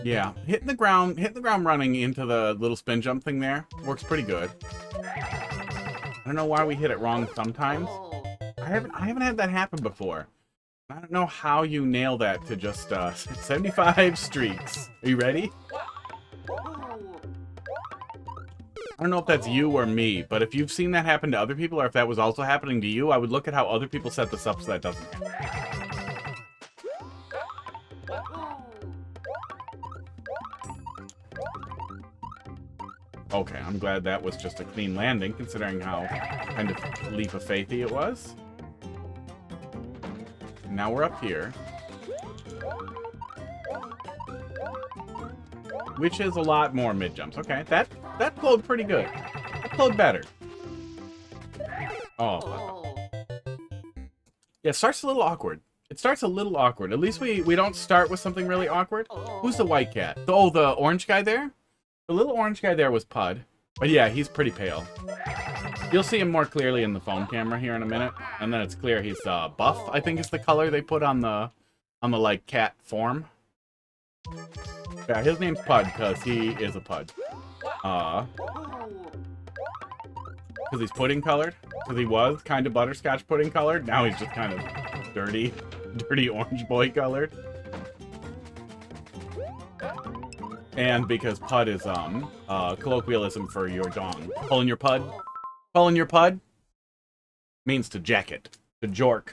Yeah, hitting the ground running into the little spin jump thing there works pretty good. I don't know why we hit it wrong sometimes. I haven't had that happen before. I don't know how you nail that to just 75 streaks. Are you ready? I don't know if that's you or me, but if you've seen that happen to other people or if that was also happening to you, I would look at how other people set this up so that doesn't happen. Okay, I'm glad that was just a clean landing, considering how kind of leap of faithy it was. Now we're up here. Which is a lot more mid-jumps. Okay, that flowed pretty good. That flowed better. Oh. Yeah, it starts a little awkward. It starts a little awkward. At least we don't start with something really awkward. Who's the white cat? Oh, the orange guy there? The little orange guy there was Pud. But yeah, he's pretty pale. You'll see him more clearly in the phone camera here in a minute. And then it's clear he's buff, I think is the color they put on the like cat form. Yeah, his name's Pud because he is a Pud. Because he's pudding colored. Because he was kind of butterscotch pudding colored. Now he's just kind of dirty orange boy colored. And because Pud is colloquialism for your dong. Pulling your Pud? Pulling your Pud means to jack it. To jork.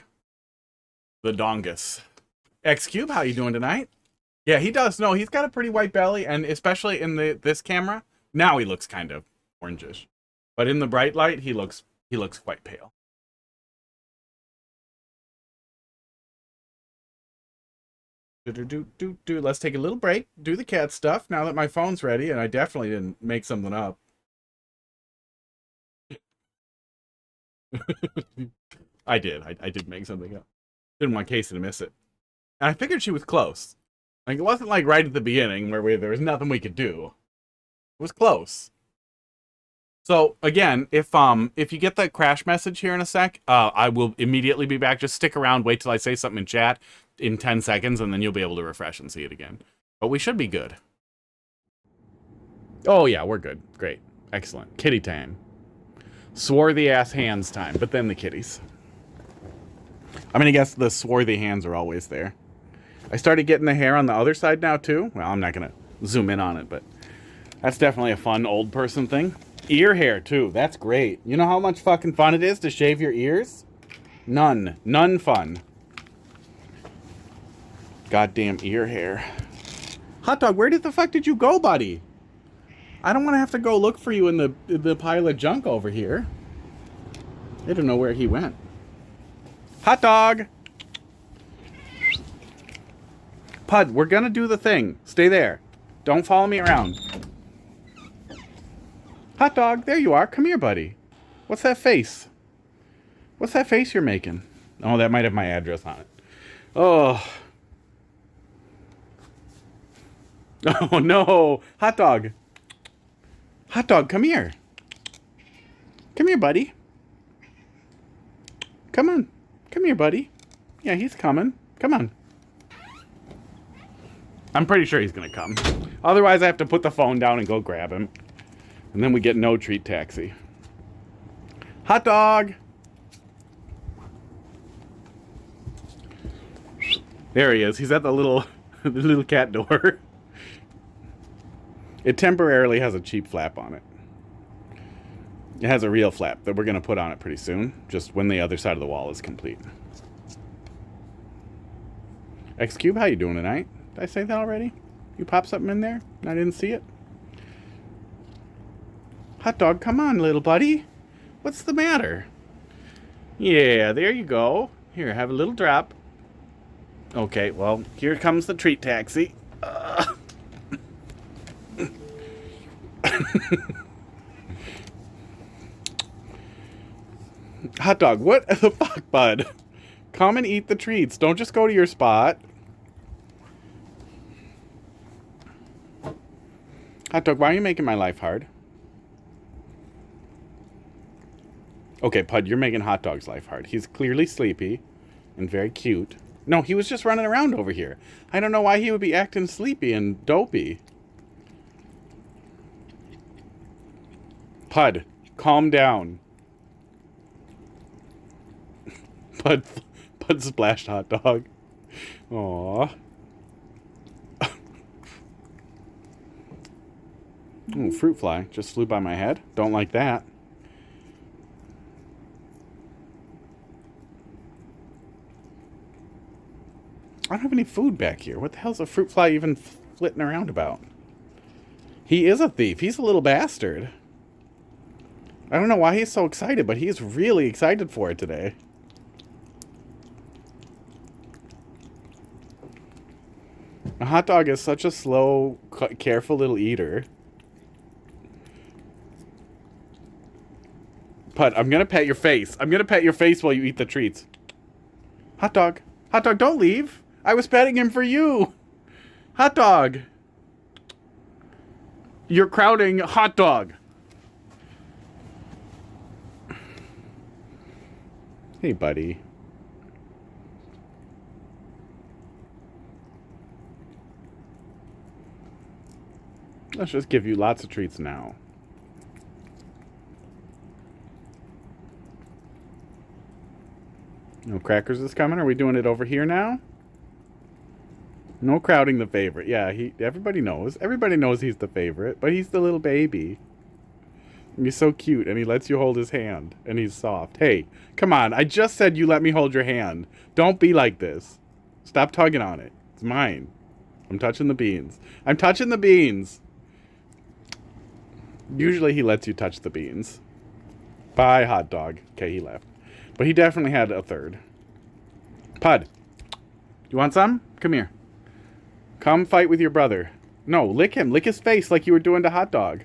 The dongus. X-Cube, how you doing tonight? Yeah, he does. No, he's got a pretty white belly, and especially in this camera, now he looks kind of orangish. But in the bright light, he looks quite pale. Let's take a little break, do the cat stuff now that my phone's ready, and I definitely didn't make something up. I did make something up. Didn't want Casey to miss it. And I figured she was close. Like, it wasn't like right at the beginning where there was nothing we could do. It was close. So, again, if you get the crash message here in a sec, I will immediately be back. Just stick around, wait till I say something in chat in 10 seconds, and then you'll be able to refresh and see it again. But we should be good. Oh, yeah, we're good. Great. Excellent. Kitty time. Swarthy-ass hands time, but then the kitties. I mean, I guess the swarthy hands are always there. I started getting the hair on the other side now, too. Well, I'm not going to zoom in on it, but that's definitely a fun old person thing. Ear hair, too. That's great. You know how much fucking fun it is to shave your ears? None. None fun. Goddamn ear hair. Hot Dog, where the fuck did you go, buddy? I don't want to have to go look for you in the pile of junk over here. I don't know where he went. Hot Dog! Pud, we're gonna do the thing. Stay there. Don't follow me around. Hot dog, there you are. Come here, buddy. What's that face? What's that face you're making? Oh, that might have my address on it. Oh. Oh, no. Hot dog. Hot dog, come here. Come here, buddy. Come on. Come here, buddy. Yeah, he's coming. Come on. I'm pretty sure he's going to come. Otherwise, I have to put the phone down and go grab him. And then we get no treat taxi. Hot dog! There he is. He's at the little, the little cat door. It temporarily has a cheap flap on it. It has a real flap that we're going to put on it pretty soon. Just when the other side of the wall is complete. X-Cube, how you doing tonight? Did I say that already? You pop something in there and I didn't see it? Hot dog, come on, little buddy. What's the matter? Yeah, there you go. Here, have a little drop. Okay, well, here comes the treat taxi. Hot dog, what the fuck, bud? Come and eat the treats. Don't just go to your spot. Hot dog, why are you making my life hard? Okay, Pud, you're making Hot Dog's life hard. He's clearly sleepy and very cute. No, he was just running around over here. I don't know why he would be acting sleepy and dopey. Pud, calm down. Pud splashed Hot Dog. Aww. Ooh, fruit fly just flew by my head. Don't like that. I don't have any food back here. What the hell's a fruit fly even flitting around about? He is a thief. He's a little bastard. I don't know why he's so excited, but he's really excited for it today. A hot dog is such a slow, careful little eater. Pud, I'm gonna pet your face. I'm gonna pet your face while you eat the treats. Hot dog. Hot dog, don't leave. I was petting him for you. Hot dog. You're crowding Hot Dog. Hey, buddy. Let's just give you lots of treats now. No crackers is coming? Are we doing it over here now? No crowding the favorite. Yeah, everybody knows. Everybody knows he's the favorite, but he's the little baby. And he's so cute, and he lets you hold his hand, and he's soft. Hey, come on. I just said you let me hold your hand. Don't be like this. Stop tugging on it. It's mine. I'm touching the beans. I'm touching the beans. Usually he lets you touch the beans. Bye, Hot Dog. Okay, he left. But he definitely had a third. Pud, you want some? Come here. Come fight with your brother. No, lick him. Lick his face like you were doing to Hot Dog.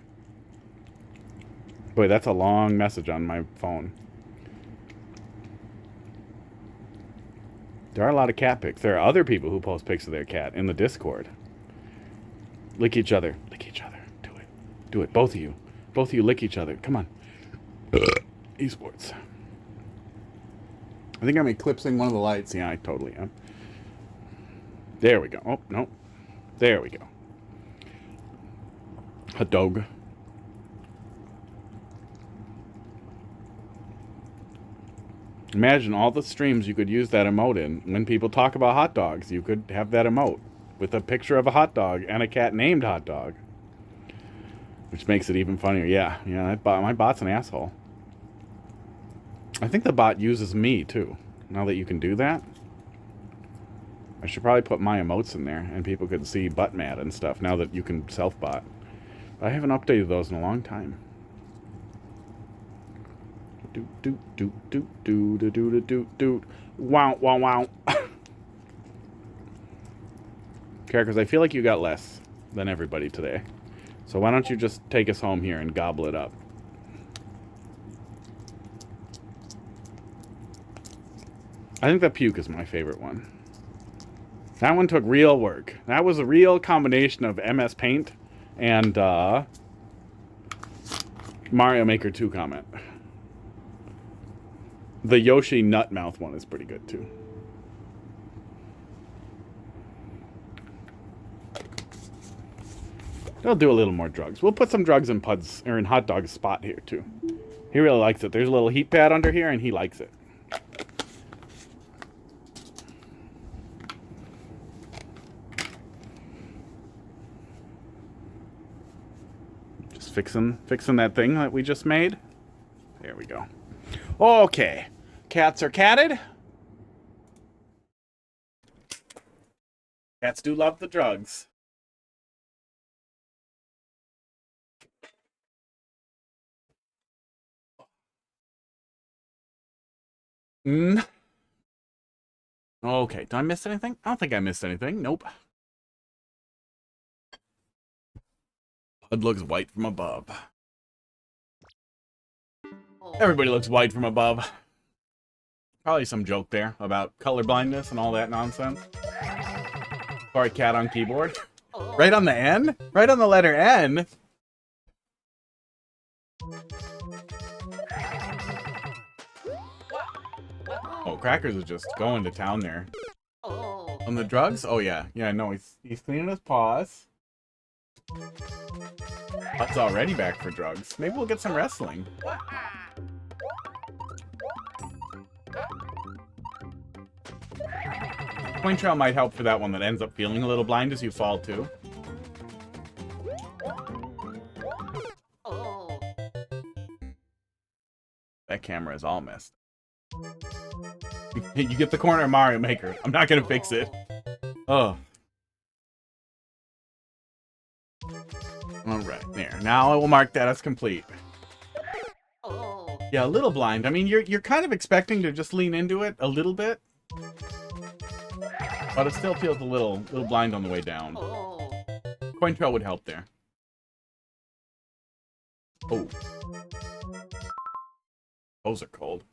Boy, that's a long message on my phone. There are a lot of cat pics. There are other people who post pics of their cat in the Discord. Lick each other. Lick each other. Do it. Do it. Both of you. Both of you lick each other. Come on. Esports. I think I'm eclipsing one of the lights. Yeah, I totally am. There we go. Oh, no. There we go. Hot dog. Imagine all the streams you could use that emote in. When people talk about hot dogs, you could have that emote with a picture of a hot dog and a cat named Hot Dog. Which makes it even funnier. Yeah, my bot's an asshole. I think the bot uses me, too. Now that you can do that. I should probably put my emotes in there, and people could see butt mad and stuff, now that you can self-bot. But I haven't updated those in a long time. Doot, doot, doot, doot, doot, doot, doot, doot, doot. Wow, wow, wow. Characters, I feel like you got less than everybody today. So why don't you just take us home here and gobble it up? I think the puke is my favorite one. That one took real work. That was a real combination of MS Paint and Mario Maker 2 comment. The Yoshi Nutmouth one is pretty good too. They'll do a little more drugs. We'll put some drugs in Pud's or in Hot Dog's spot here too. He really likes it. There's a little heat pad under here and he likes it. Just fixing that thing that we just made. There we go. Okay. Cats are catted. Cats do love the drugs. Okay, did I miss anything? I don't think I missed anything. Nope. It looks white from above. Everybody looks white from above. Probably some joke there about color blindness and all that nonsense. Sorry, cat on keyboard. Right on the N? Right on the letter N? Oh, Crackers is just going to town there. On the drugs? Oh, yeah. Yeah, no, he's cleaning his paws. But's already back for drugs. Maybe we'll get some wrestling. Point trail might help for that one that ends up feeling a little blind as you fall, too. That camera is all messed. You get the corner of Mario Maker. I'm not gonna fix it. Oh. Alright, there. Now I will mark that as complete. Yeah, a little blind. I mean, you're kind of expecting to just lean into it a little bit. But it still feels a little blind on the way down. Coin trail would help there. Oh. Those are cold.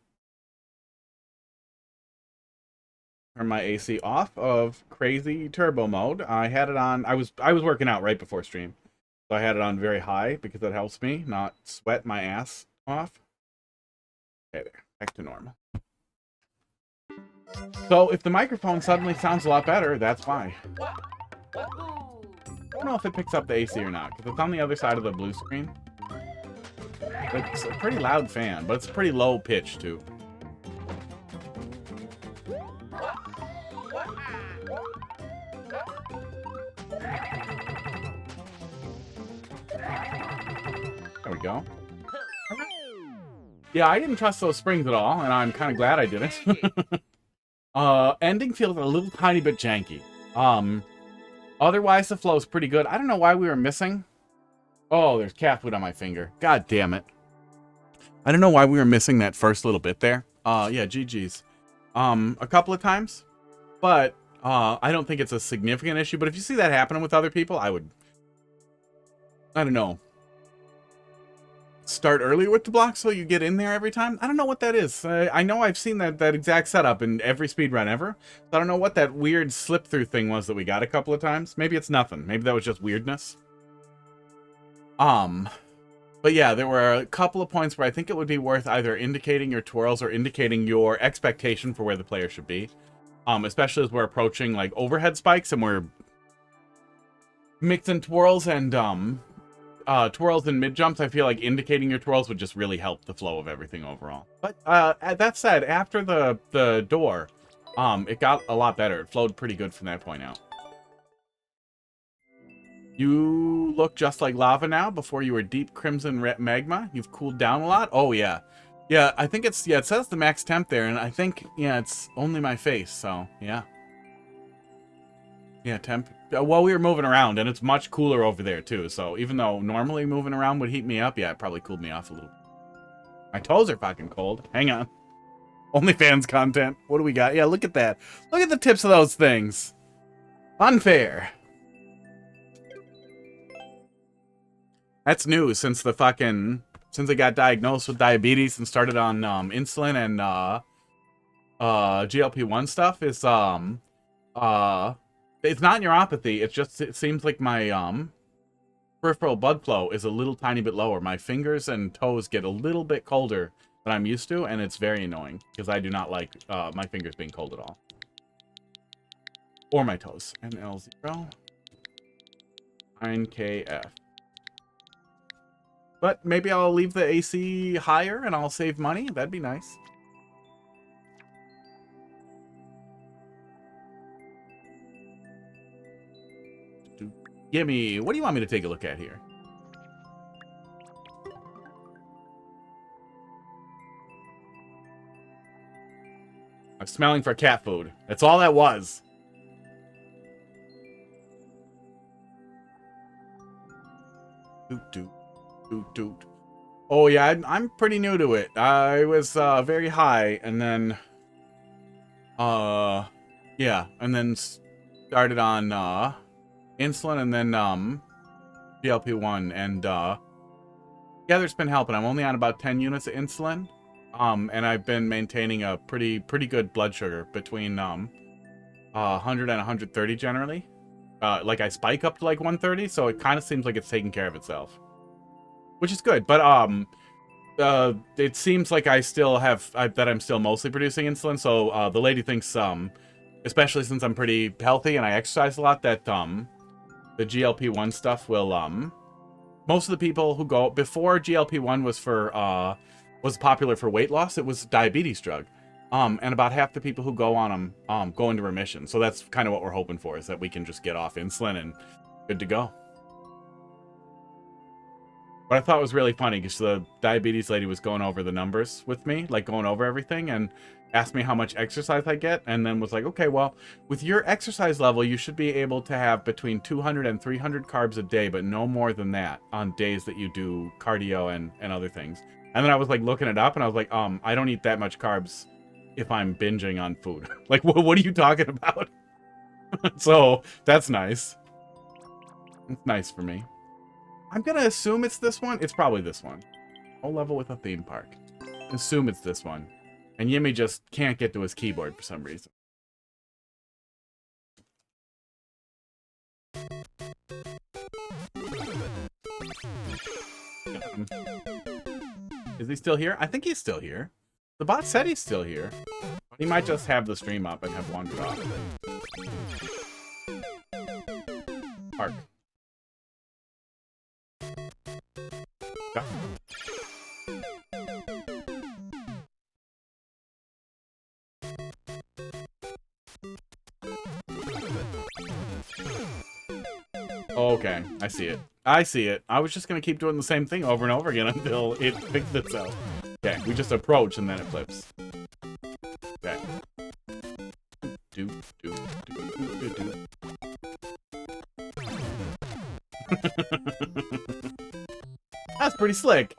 Turn my AC off of crazy turbo mode. I had it on. I was working out right before stream, so I had it on very high because it helps me not sweat my ass off. Okay, there, back to normal. So if the microphone suddenly sounds a lot better, that's why. I don't know if it picks up the AC or not because it's on the other side of the blue screen. It's a pretty loud fan, but it's pretty low pitch too. There we go. Yeah, I didn't trust those springs at all, and I'm kind of glad I didn't. Ending feels a little tiny bit janky. Otherwise, the flow's pretty good. I don't know why we were missing. Oh, there's cat food on my finger. God damn it. I don't know why we were missing that first little bit there. Yeah, GG's. A couple of times. But, I don't think it's a significant issue. But if you see that happening with other people, I don't know. Start earlier with the block so you get in there every time. I don't know what that is. I know I've seen that exact setup in every speedrun ever. So I don't know what that weird slip through thing was that we got a couple of times. Maybe it's nothing. Maybe that was just weirdness. But yeah, there were a couple of points where I think it would be worth either indicating your twirls or indicating your expectation for where the player should be. Especially as we're approaching like overhead spikes and we're mixing twirls and mid jumps. I feel like indicating your twirls would just really help the flow of everything overall. But that said, after the door, it got a lot better. It flowed pretty good from that point out. You look just like lava now. Before you were deep crimson magma. You've cooled down a lot. Oh yeah, yeah. I think it's it says the max temp there, and I think it's only my face. So yeah. Yeah, temp. Well, we were moving around, and it's much cooler over there, too. So even though normally moving around would heat me up, yeah, it probably cooled me off a little. My toes are fucking cold. Hang on. OnlyFans content. What do we got? Yeah, look at that. Look at the tips of those things. Unfair. That's new since the fucking since I got diagnosed with diabetes and started on insulin and GLP-1 stuff. Is it's not neuropathy. It's just it seems like my peripheral blood flow is a little tiny bit lower. My fingers and toes get a little bit colder than I'm used to, and it's very annoying because I do not like my fingers being cold at all. Or my toes. NL0 9KF. But maybe I'll leave the AC higher and I'll save money. That'd be nice. Yimmy, what do you want me to take a look at here? I'm smelling for cat food. That's all that was. Doot, doot, doot, doot. Oh, yeah, I'm pretty new to it. I was very high, and then... yeah, and then started on insulin, and then GLP-1, and yeah, there's been helping. I'm only on about 10 units of insulin, and I've been maintaining a pretty good blood sugar between 100 and 130 generally. Like I spike up to like 130, so it kind of seems like it's taking care of itself, which is good. But it seems like I still have that I'm still mostly producing insulin. So the lady thinks, especially since I'm pretty healthy and I exercise a lot, that the GLP-1 stuff will most of the people who go before GLP-1 was popular for weight loss. It was a diabetes drug. And about half the people who go on them go into remission. So that's kind of what we're hoping for, is that we can just get off insulin and good to go. What I thought was really funny, because the diabetes lady was going over the numbers with me, like going over everything, and asked me how much exercise I get, and then was like, okay, well, with your exercise level, you should be able to have between 200 and 300 carbs a day, but no more than that on days that you do cardio and other things. And then I was like looking it up, and I was like, I don't eat that much carbs if I'm binging on food. Like, what are you talking about? So that's nice. It's nice for me. I'm gonna assume it's this one. It's probably this one. No level with a theme park. Assume it's this one. And Yimmy just can't get to his keyboard for some reason. Is he still here? I think he's still here. The bot said he's still here. He might just have the stream up and have wandered off. Park. Yeah. Okay, I see it. I see it. I was just gonna keep doing the same thing over and over again until it fixed itself. Okay, we just approach and then it flips. Okay. Do, do, do, do, do. That's pretty slick.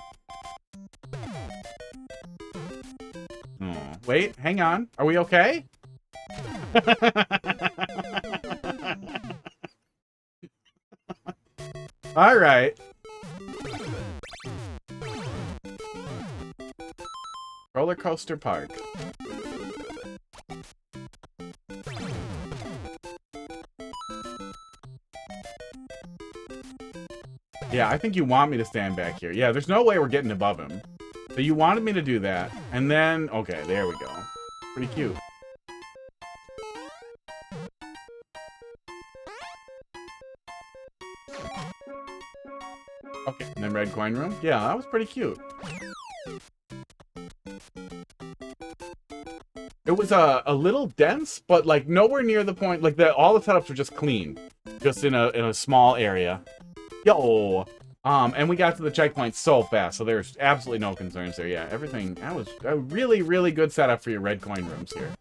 Oh, wait, hang on. Are we okay? All right. Roller Coaster Park. Yeah, I think you want me to stand back here. Yeah, there's no way we're getting above him. So you wanted me to do that. And then, okay, there we go. Pretty cute. Okay, and then red coin room. Yeah, that was pretty cute. It was a little dense, but like nowhere near the point. Like all the setups were just clean, just in a small area. Yo, and we got to the checkpoint so fast, so there's absolutely no concerns there. Yeah, everything. That was a really good setup for your red coin rooms here.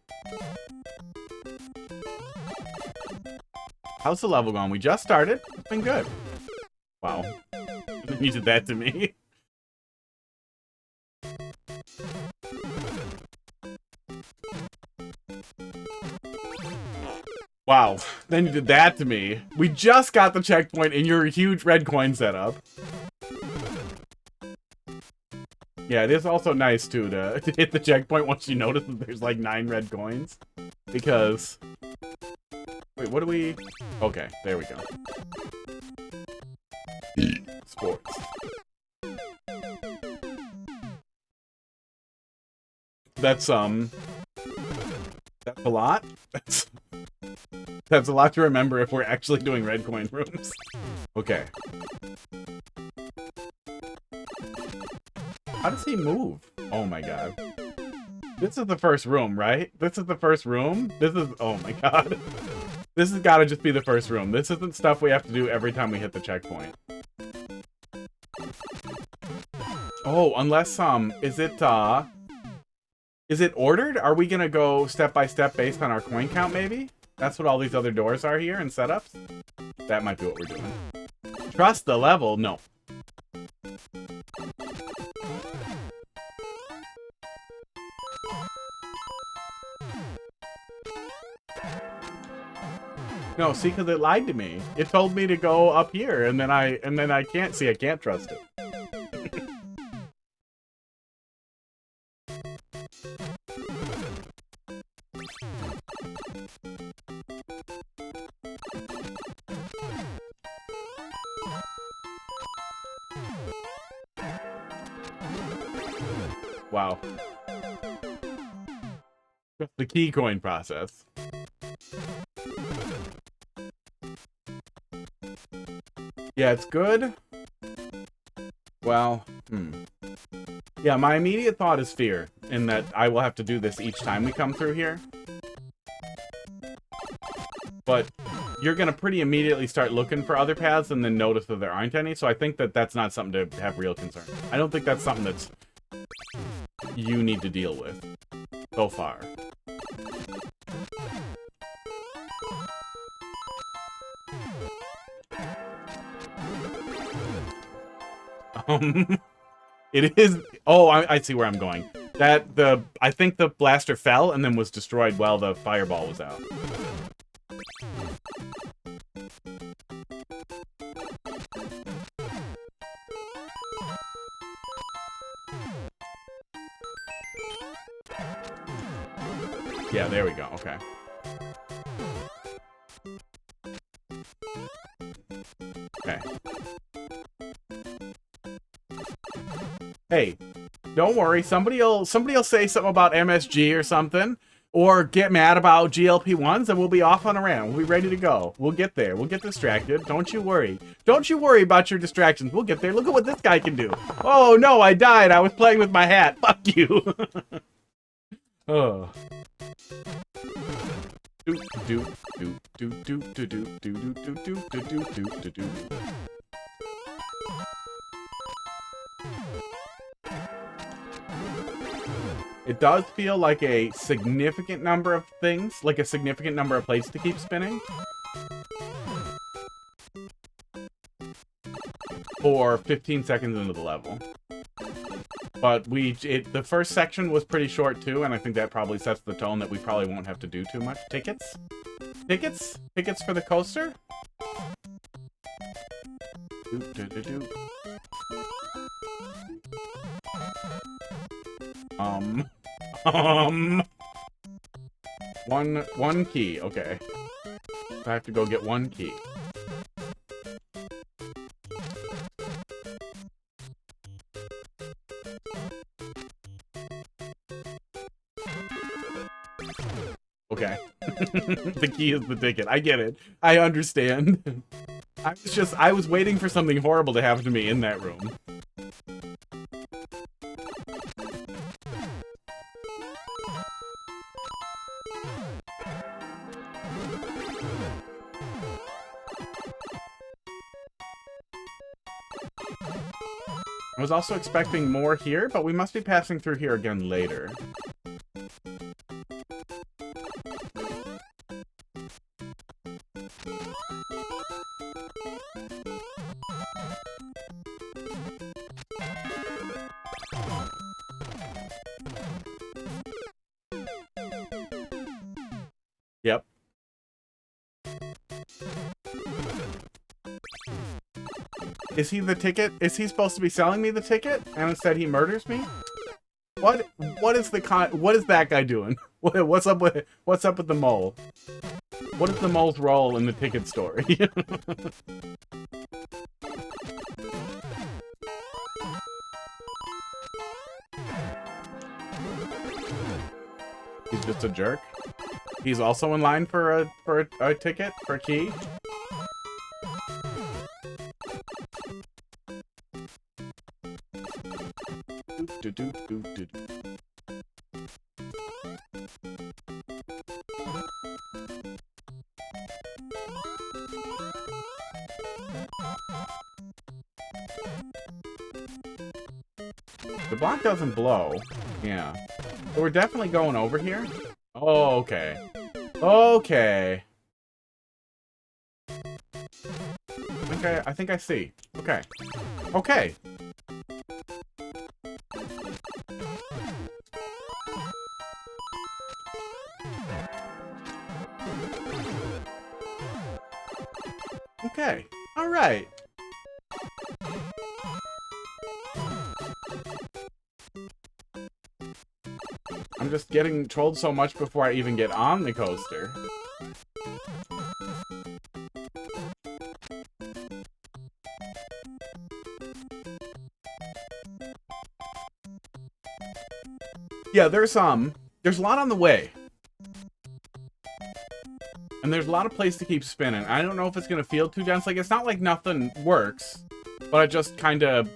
How's the level going? We just started. It's been good. Wow. You did that to me. Wow. Then you did that to me. We just got the checkpoint in your huge red coin setup. Yeah, it is also nice, too, to hit the checkpoint once you notice that there's, like, 9 red coins. Because... Wait, what do we... Okay, there we go. Sports. That's a lot. That's a lot to remember if we're actually doing red coin rooms. Okay. How does he move? Oh my god. This is the first room, right? This is the first room? This is... Oh my god. This has got to just be the first room. This isn't stuff we have to do every time we hit the checkpoint. Oh, unless, is it ordered? Are we gonna go step by step based on our coin count, maybe? That's what all these other doors are here and setups? That might be what we're doing. Trust the level? No. No, see, because it lied to me. It told me to go up here, and then I can't see. I can't trust it. Wow. The key coin process. Yeah, it's good. Well, yeah, my immediate thought is fear, in that I will have to do this each time we come through here. But you're going to pretty immediately start looking for other paths and then notice that there aren't any, so I think that that's not something to have real concern. I don't think that's something that's you need to deal with so far. It is... Oh, I see where I'm going. I think the blaster fell and then was destroyed while the fireball was out. Yeah, there we go. Okay. Okay. Hey, don't worry. Somebody'll say something about MSG or something, or get mad about GLP-1s, and we'll be off on a rant. We'll be ready to go. We'll get there. We'll get distracted. Don't you worry. Don't you worry about your distractions. We'll get there. Look at what this guy can do. Oh no, I died. I was playing with my hat. Fuck you. Oh. It does feel like a significant number of things, like a significant number of plates to keep spinning. For 15 seconds into the level. But the first section was pretty short too, and I think that probably sets the tone that we probably won't have to do too much. Tickets? Tickets? Tickets for the coaster? One key, okay. I have to go get one key. Okay. The key is the ticket. I get it. I understand. I was waiting for something horrible to happen to me in that room. I was also expecting more here, but we must be passing through here again later. Yep. Is he the ticket? Is he supposed to be selling me the ticket? And instead he murders me? What is that guy doing? What's up with the mole? What is the mole's role in the ticket story? He's just a jerk. He's also in line for a ticket, for a key. The block doesn't blow. Yeah. So we're definitely going over here. Oh, okay. Okay. I think I see. Okay. Okay. Okay. All right. I'm just getting trolled so much before I even get on the coaster. Yeah, there's a lot on the way. And there's a lot of place to keep spinning. I don't know if it's gonna feel too dense. Like, it's not like nothing works, but it just kind of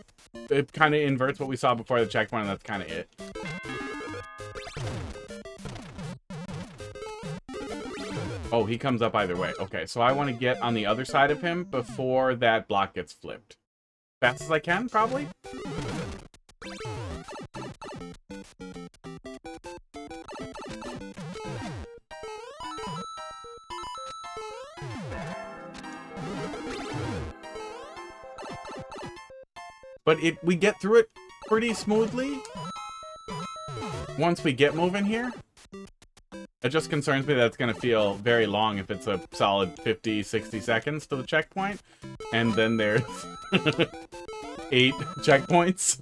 inverts what we saw before the checkpoint, and that's kind of it. Oh, he comes up either way. Okay, so I want to get on the other side of him before that block gets flipped. Fast as I can, probably? But we get through it pretty smoothly once we get moving here. It just concerns me that it's going to feel very long if it's a solid 50, 60 seconds to the checkpoint. And then there's 8 checkpoints.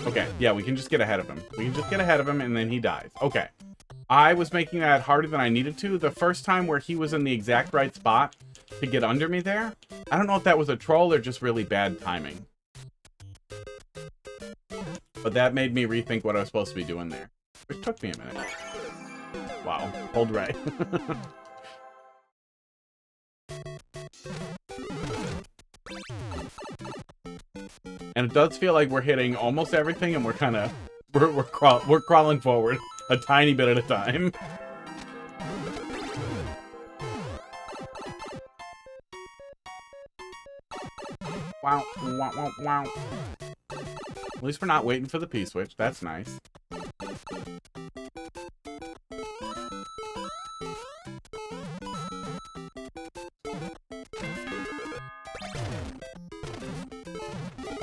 Okay, yeah, we can just get ahead of him. We can just get ahead of him and then he dies. Okay. I was making that harder than I needed to. The first time where he was in the exact right spot to get under me there, I don't know if that was a troll or just really bad timing. But that made me rethink what I was supposed to be doing there. Which took me a minute. Wow. Hold right. And it does feel like we're hitting almost everything and we're kind of... We're crawling forward a tiny bit at a time. Wow, wow, wow, wow. At least we're not waiting for the P-switch. That's nice.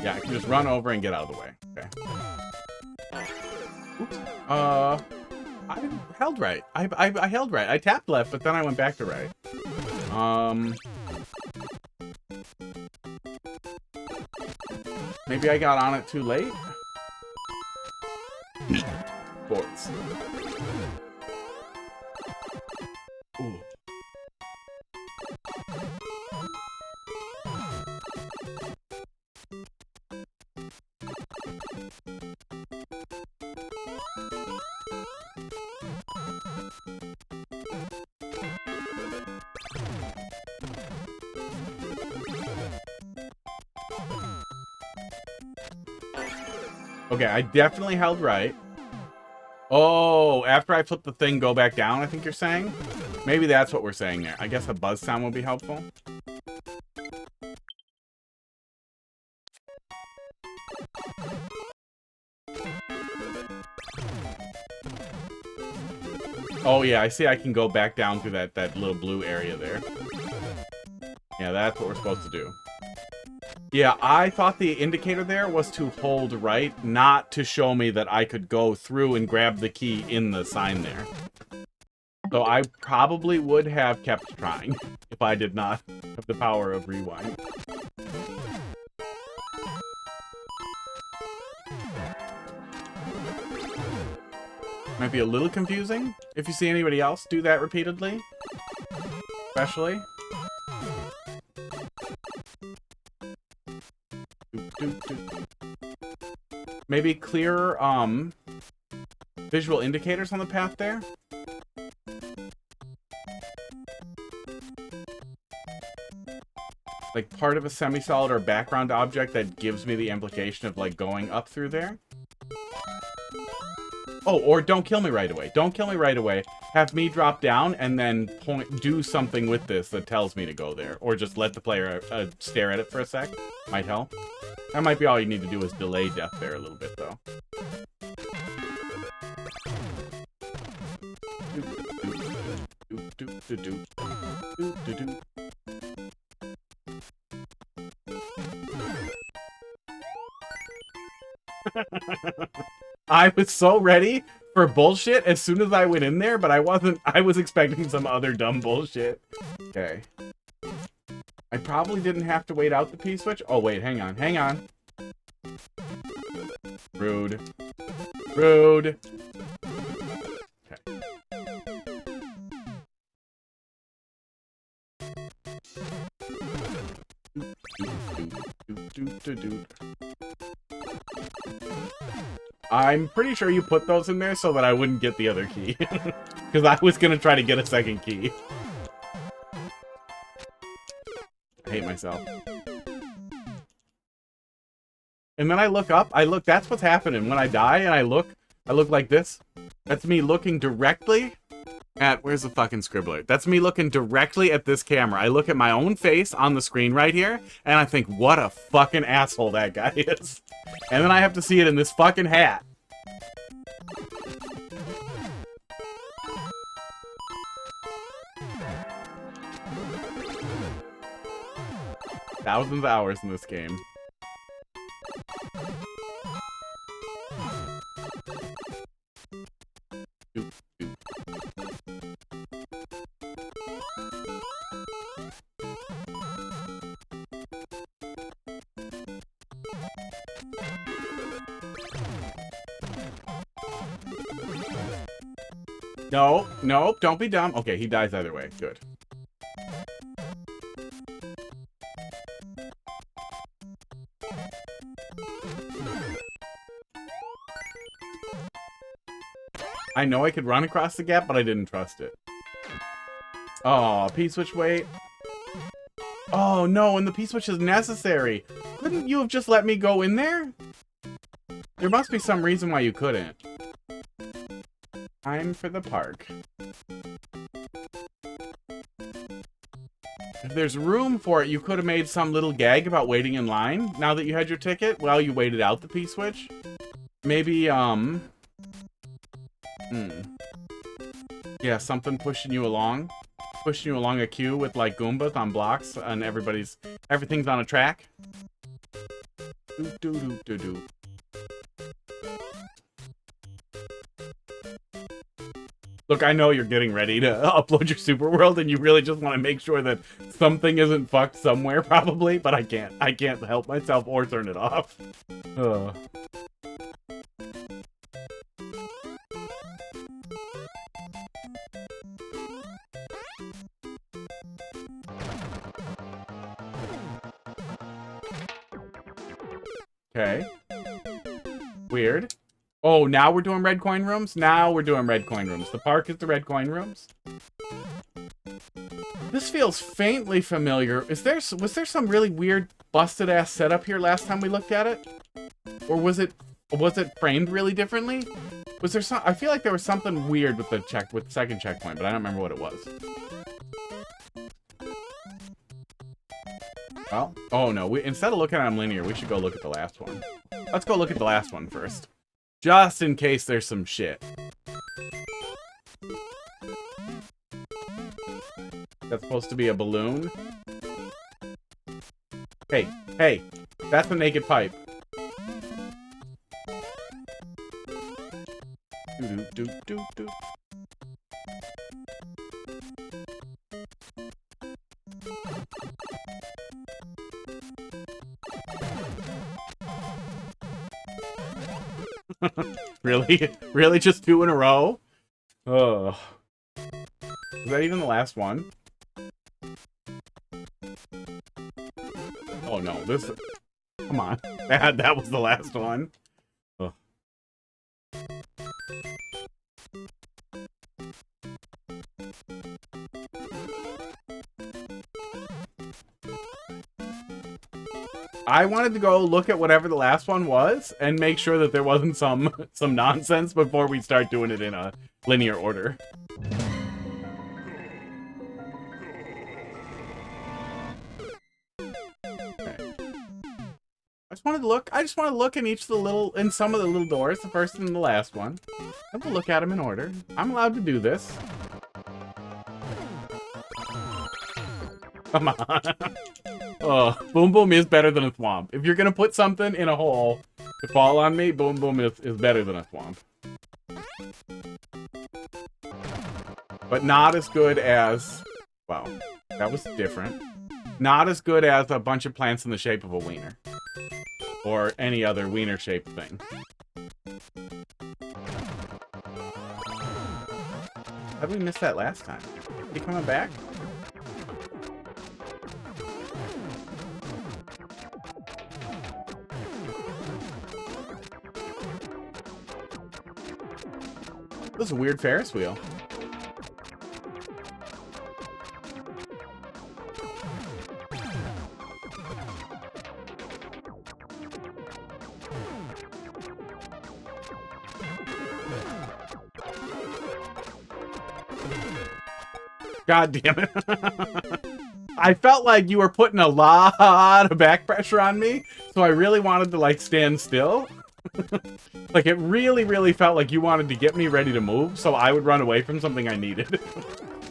Yeah, I can just run over and get out of the way. Okay. Oops. I held right. I held right. I tapped left, but then I went back to right. Maybe I got on it too late? Sports. Ooh. Okay, I definitely held right. Oh, after I flip the thing, go back down, I think you're saying? Maybe that's what we're saying there. I guess a buzz sound will be helpful. Oh yeah, I see I can go back down through that little blue area there. Yeah, that's what we're supposed to do. Yeah, I thought the indicator there was to hold right, not to show me that I could go through and grab the key in the sign there. So I probably would have kept trying if I did not have the power of rewind. Might be a little confusing if you see anybody else do that repeatedly. Especially. Maybe clearer, visual indicators on the path there. Like part of a semi-solid or background object that gives me the implication of like going up through there. Oh, or don't kill me right away. Don't kill me right away. Have me drop down and then do something with this that tells me to go there. Or just let the player stare at it for a sec. Might help. That might be all you need to do is delay death there a little bit, though. I was so ready for bullshit as soon as I went in there, but I wasn't. I was expecting some other dumb bullshit. Okay. I probably didn't have to wait out the P-switch. Oh, wait, hang on. Hang on. Rude. Rude. Okay. I'm pretty sure you put those in there so that I wouldn't get the other key. Because I was going to try to get a second key. I hate myself. And then I look up. That's what's happening. When I die and I look like this. That's me looking directly at... Where's the fucking scribbler? That's me looking directly at this camera. I look at my own face on the screen right here, and I think, what a fucking asshole that guy is. And then I have to see it in this fucking hat. Thousands of hours in this game. No, no, don't be dumb. Okay, he dies either way. Good. I know I could run across the gap, but I didn't trust it. Oh, P-switch wait. Oh, no, and the P-switch is necessary. Couldn't you have just let me go in there? There must be some reason why you couldn't. Time for the park. If there's room for it, you could have made some little gag about waiting in line now that you had your ticket while you waited out the P-switch. Maybe, yeah, something pushing you along a queue with, like, Goombas on blocks and everything's on a track. Do-do-do-do-do. Look, I know you're getting ready to upload your Super World, and you really just want to make sure that something isn't fucked somewhere, probably, but I can't. I can't help myself or turn it off. Ugh. Okay. Weird. Oh, now we're doing red coin rooms? Now we're doing red coin rooms. The park is the red coin rooms? This feels faintly familiar. Was there some really weird busted ass setup here last time we looked at it? Or was it framed really differently? Was there some... I feel like there was something weird with the second checkpoint, but I don't remember what it was. Well, oh no, instead of looking at them linear, we should go look at the last one. Let's go look at the last one first. Just in case there's some shit. That's supposed to be a balloon. Hey, hey, That's a naked pipe. Do do do do. Really? Really? Just 2 in a row? Ugh. Is that even the last one? Oh no, this... Come on. That was the last one. Ugh. I wanted to go look at whatever the last one was and make sure that there wasn't some nonsense before we start doing it in a linear order. Okay. I just want to look in some of the little doors, the first and the last one. And we'll look at them in order. I'm allowed to do this. Come on. Oh, Boom Boom is better than a Thwomp. If you're gonna put something in a hole to fall on me, Boom Boom is better than a Thwomp. But not as good as... Wow, that was different. Not as good as a bunch of plants in the shape of a wiener. Or any other wiener-shaped thing. How did we miss that last time? Is he coming back? This is a weird Ferris wheel. God damn it. I felt like you were putting a lot of back pressure on me, so I really wanted to, like, stand still. Like, it really, really felt like you wanted to get me ready to move, so I would run away from something I needed.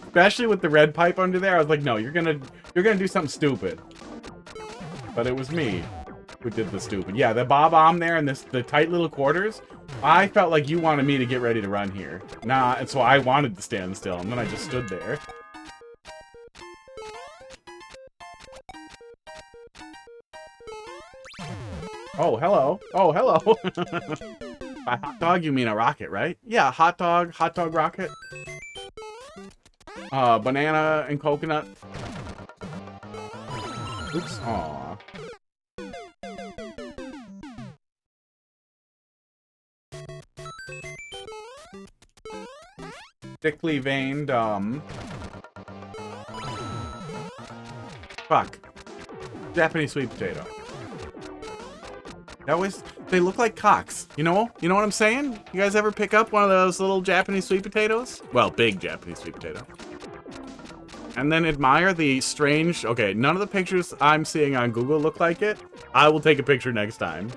Especially with the red pipe under there, I was like, no, you're gonna do something stupid. But it was me who did the stupid. Yeah, the bob-omb there and the tight little quarters, I felt like you wanted me to get ready to run here. Nah, and so I wanted to stand still, and then I just stood there. Oh, hello. Oh, hello. By hot dog, you mean a rocket, right? Yeah, hot dog rocket. Banana and coconut. Oops. Aw. Thickly veined, fuck. Japanese sweet potato. They look like cocks. You know what I'm saying? You guys ever pick up one of those little Japanese sweet potatoes? Well, big Japanese sweet potato. And then admire the strange... Okay, none of the pictures I'm seeing on Google look like it. I will take a picture next time.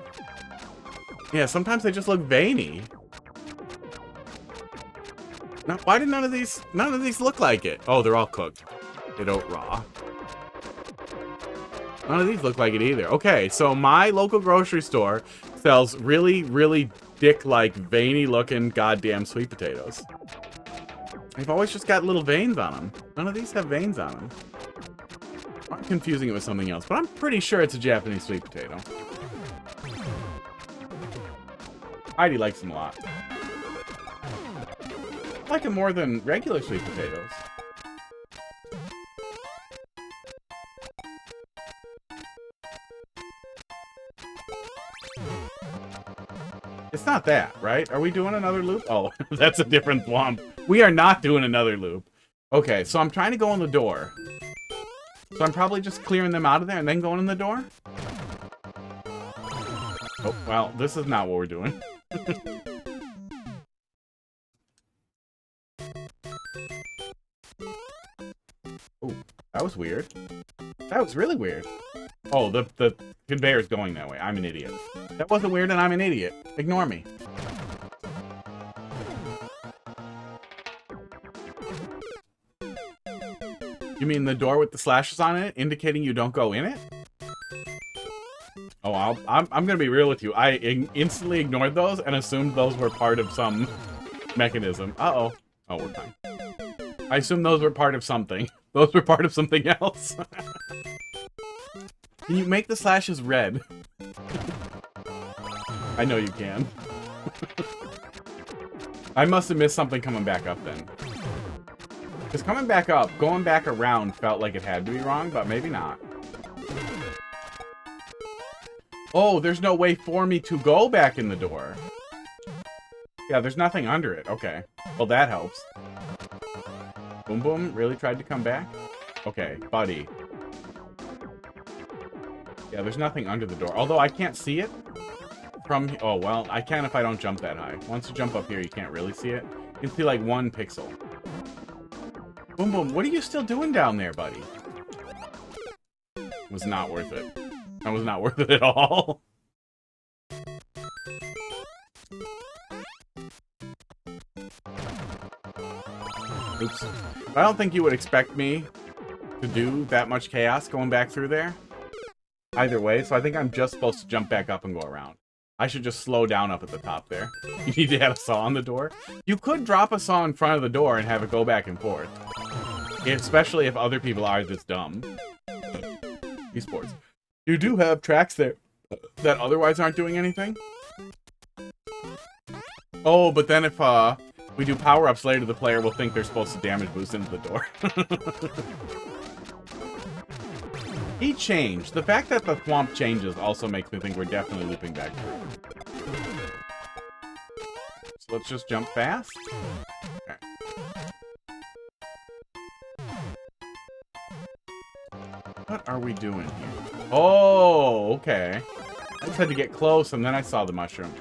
Yeah, sometimes they just look veiny. Now, why did none of these look like it? Oh, they're all cooked. They don't raw. None of these look like it either. Okay, so my local grocery store sells really, really dick-like, veiny-looking goddamn sweet potatoes. They've always just got little veins on them. None of these have veins on them. I'm confusing it with something else, but I'm pretty sure it's a Japanese sweet potato. Heidi likes them a lot. I like them more than regular sweet potatoes. It's not that, right? Are we doing another loop? Oh, that's a different Thwomp. We are not doing another loop. Okay, so I'm trying to go in the door. So I'm probably just clearing them out of there and then going in the door? Oh, well, this is not what we're doing. Oh, that was weird. That was really weird. Oh, the conveyor's going that way. I'm an idiot. That wasn't weird and I'm an idiot. Ignore me. You mean the door with the slashes on it, indicating you don't go in it? Oh, I'm gonna be real with you. I instantly ignored those and assumed those were part of some mechanism. Uh-oh. Oh, we're fine. I assumed those were part of something. Those were part of something else. Can you make the slashes red? I know you can. I must have missed something coming back up then. Because coming back up, going back around felt like it had to be wrong, but maybe not. Oh, there's no way for me to go back in the door. Yeah, there's nothing under it. Okay. Well, that helps. Boom Boom really tried to come back? Okay, buddy. Yeah, there's nothing under the door. Although I can't see it from... Oh, well, I can if I don't jump that high. Once you jump up here, you can't really see it. You can see like 1 pixel. Boom Boom, what are you still doing down there, buddy? Was not worth it. That was not worth it at all. Oops. I don't think you would expect me to do that much chaos going back through there. Either way, so I think I'm just supposed to jump back up and go around. I should just slow down up at the top there. You need to have a saw on the door. You could drop a saw in front of the door and have it go back and forth. Especially if other people are this dumb. Esports. You do have tracks there that otherwise aren't doing anything. Oh, but then if we do power-ups later, the player will think they're supposed to damage boost into the door. He changed. The fact that the thwomp changes also makes me think we're definitely looping back through. So let's just jump fast. Okay. What are we doing here? Oh, okay. I just had to get close, and then I saw the mushroom.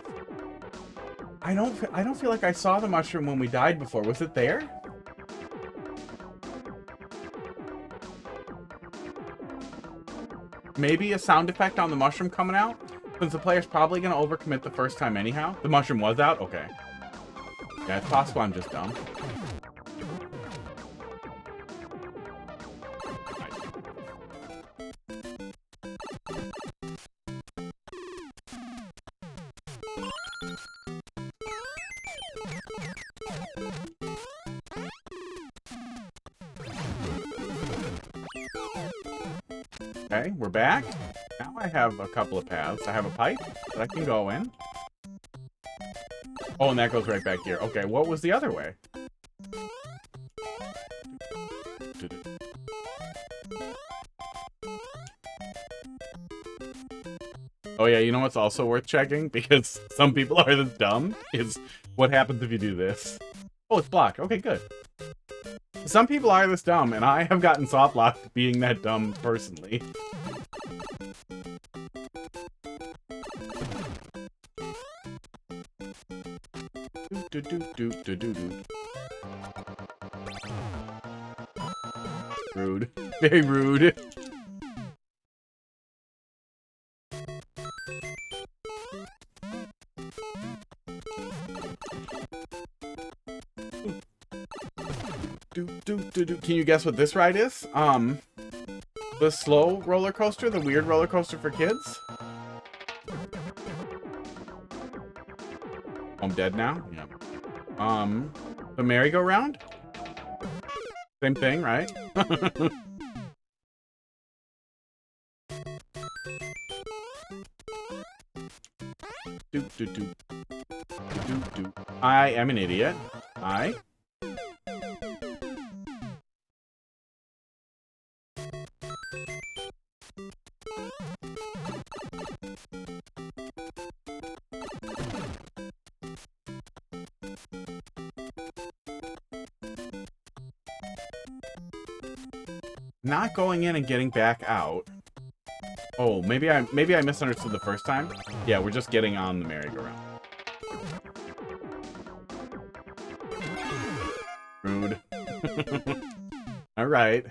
I don't feel like I saw the mushroom when we died before. Was it there? Maybe a sound effect on the mushroom coming out? Since the player's probably going to overcommit the first time anyhow. The mushroom was out? Okay. Yeah, it's possible I'm just dumb. Okay, we're back. Now I have a couple of paths. I have a pipe that I can go in. Oh, and that goes right back here. Okay, what was the other way? Oh yeah, you know what's also worth checking? Because some people are this dumb, is what happens if you do this. Oh, it's blocked. Okay, good. Some people are this dumb, and I have gotten soft locked being that dumb personally. Rude. Very rude. Can you guess what this ride is? The slow roller coaster, the weird roller coaster for kids? I'm dead now? Yeah. The merry-go-round? Same thing, right? I am an idiot. Not going in and getting back out. Oh, maybe I misunderstood the first time. Yeah, we're just getting on the merry-go-round. Rude. All right.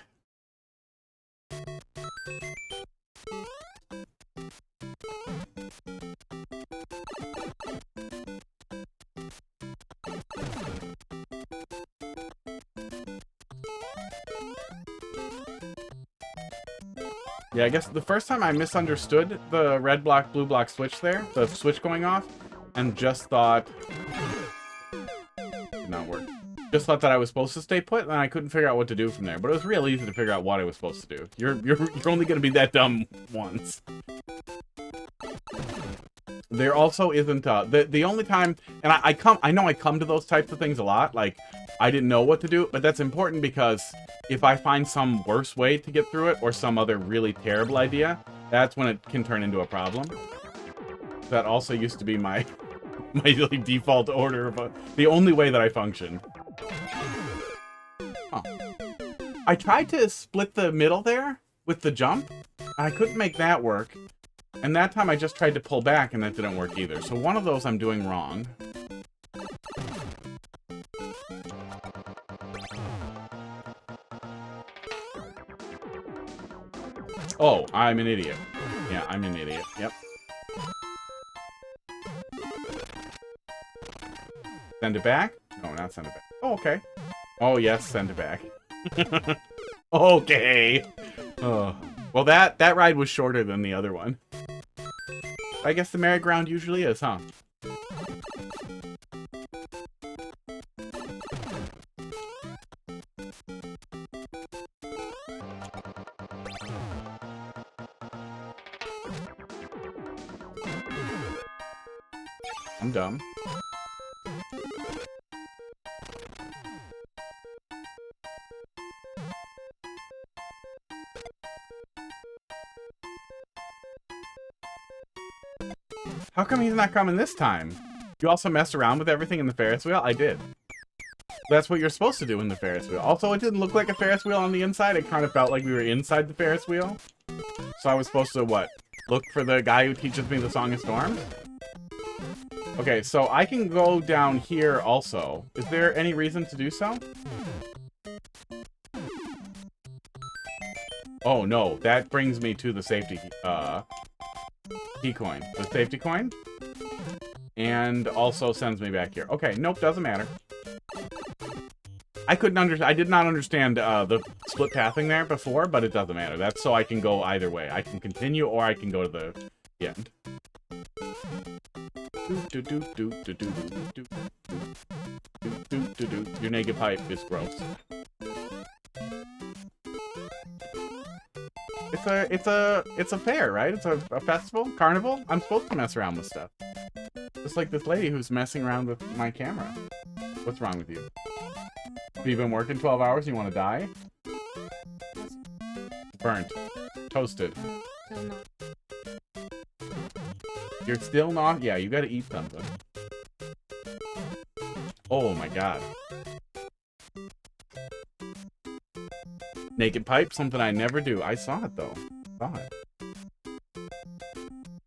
Yeah, I guess the first time I misunderstood the red block, blue block switch there, the switch going off, and just thought... Did not work. Just thought that I was supposed to stay put, and I couldn't figure out what to do from there. But it was real easy to figure out what I was supposed to do. You're only going to be that dumb once. There also isn't the only time, and I know I come to those types of things a lot. Like, I didn't know what to do, but that's important because if I find some worse way to get through it or some other really terrible idea, that's when it can turn into a problem. That also used to be my like, default order, but the only way that I function. Oh. I tried to split the middle there with the jump, and I couldn't make that work. And that time I just tried to pull back, and that didn't work either. So one of those I'm doing wrong. Oh, I'm an idiot. Yeah, I'm an idiot. Yep. Send it back? No, not send it back. Oh, okay. Oh, yes, send it back. Okay. Oh. Well, that ride was shorter than the other one. I guess the merry-go-round usually is, huh? I'm dumb. How come he's not coming this time? You also messed around with everything in the Ferris wheel? I did. That's what you're supposed to do in the Ferris wheel. Also, it didn't look like a Ferris wheel on the inside. It kind of felt like we were inside the Ferris wheel. So I was supposed to, what? Look for the guy who teaches me the Song of Storms? Okay, so I can go down here also. Is there any reason to do so? Oh, no. That brings me to the safety, key coin. The safety coin. And also sends me back here. Okay, nope, doesn't matter. I did not understand the split pathing there before, but it doesn't matter. That's so I can go either way. I can continue or I can go to the end. Your naked pipe is gross. It's a fair, right? It's a festival? Carnival? I'm supposed to mess around with stuff. Just like this lady who's messing around with my camera. What's wrong with you? Have you been working 12 hours and you want to die? Burnt. Toasted. Still not. You're still not? Yeah, you gotta eat something. Oh my god. Naked pipe, something I never do. I saw it though. Saw it.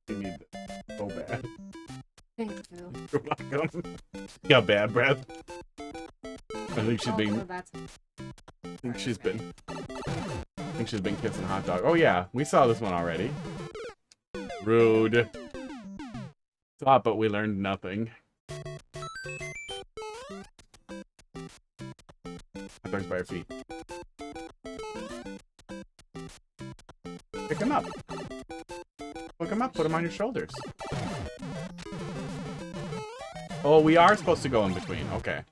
You need it so bad. Thank you. You're welcome. You got bad breath. I think she's been. I think she's been kissing hot dog. Oh yeah, we saw this one already. Rude. Saw it, but we learned nothing. Hot dogs by your feet. Pick him up. Pick him up. Put him on your shoulders. Oh, we are supposed to go in between. Okay.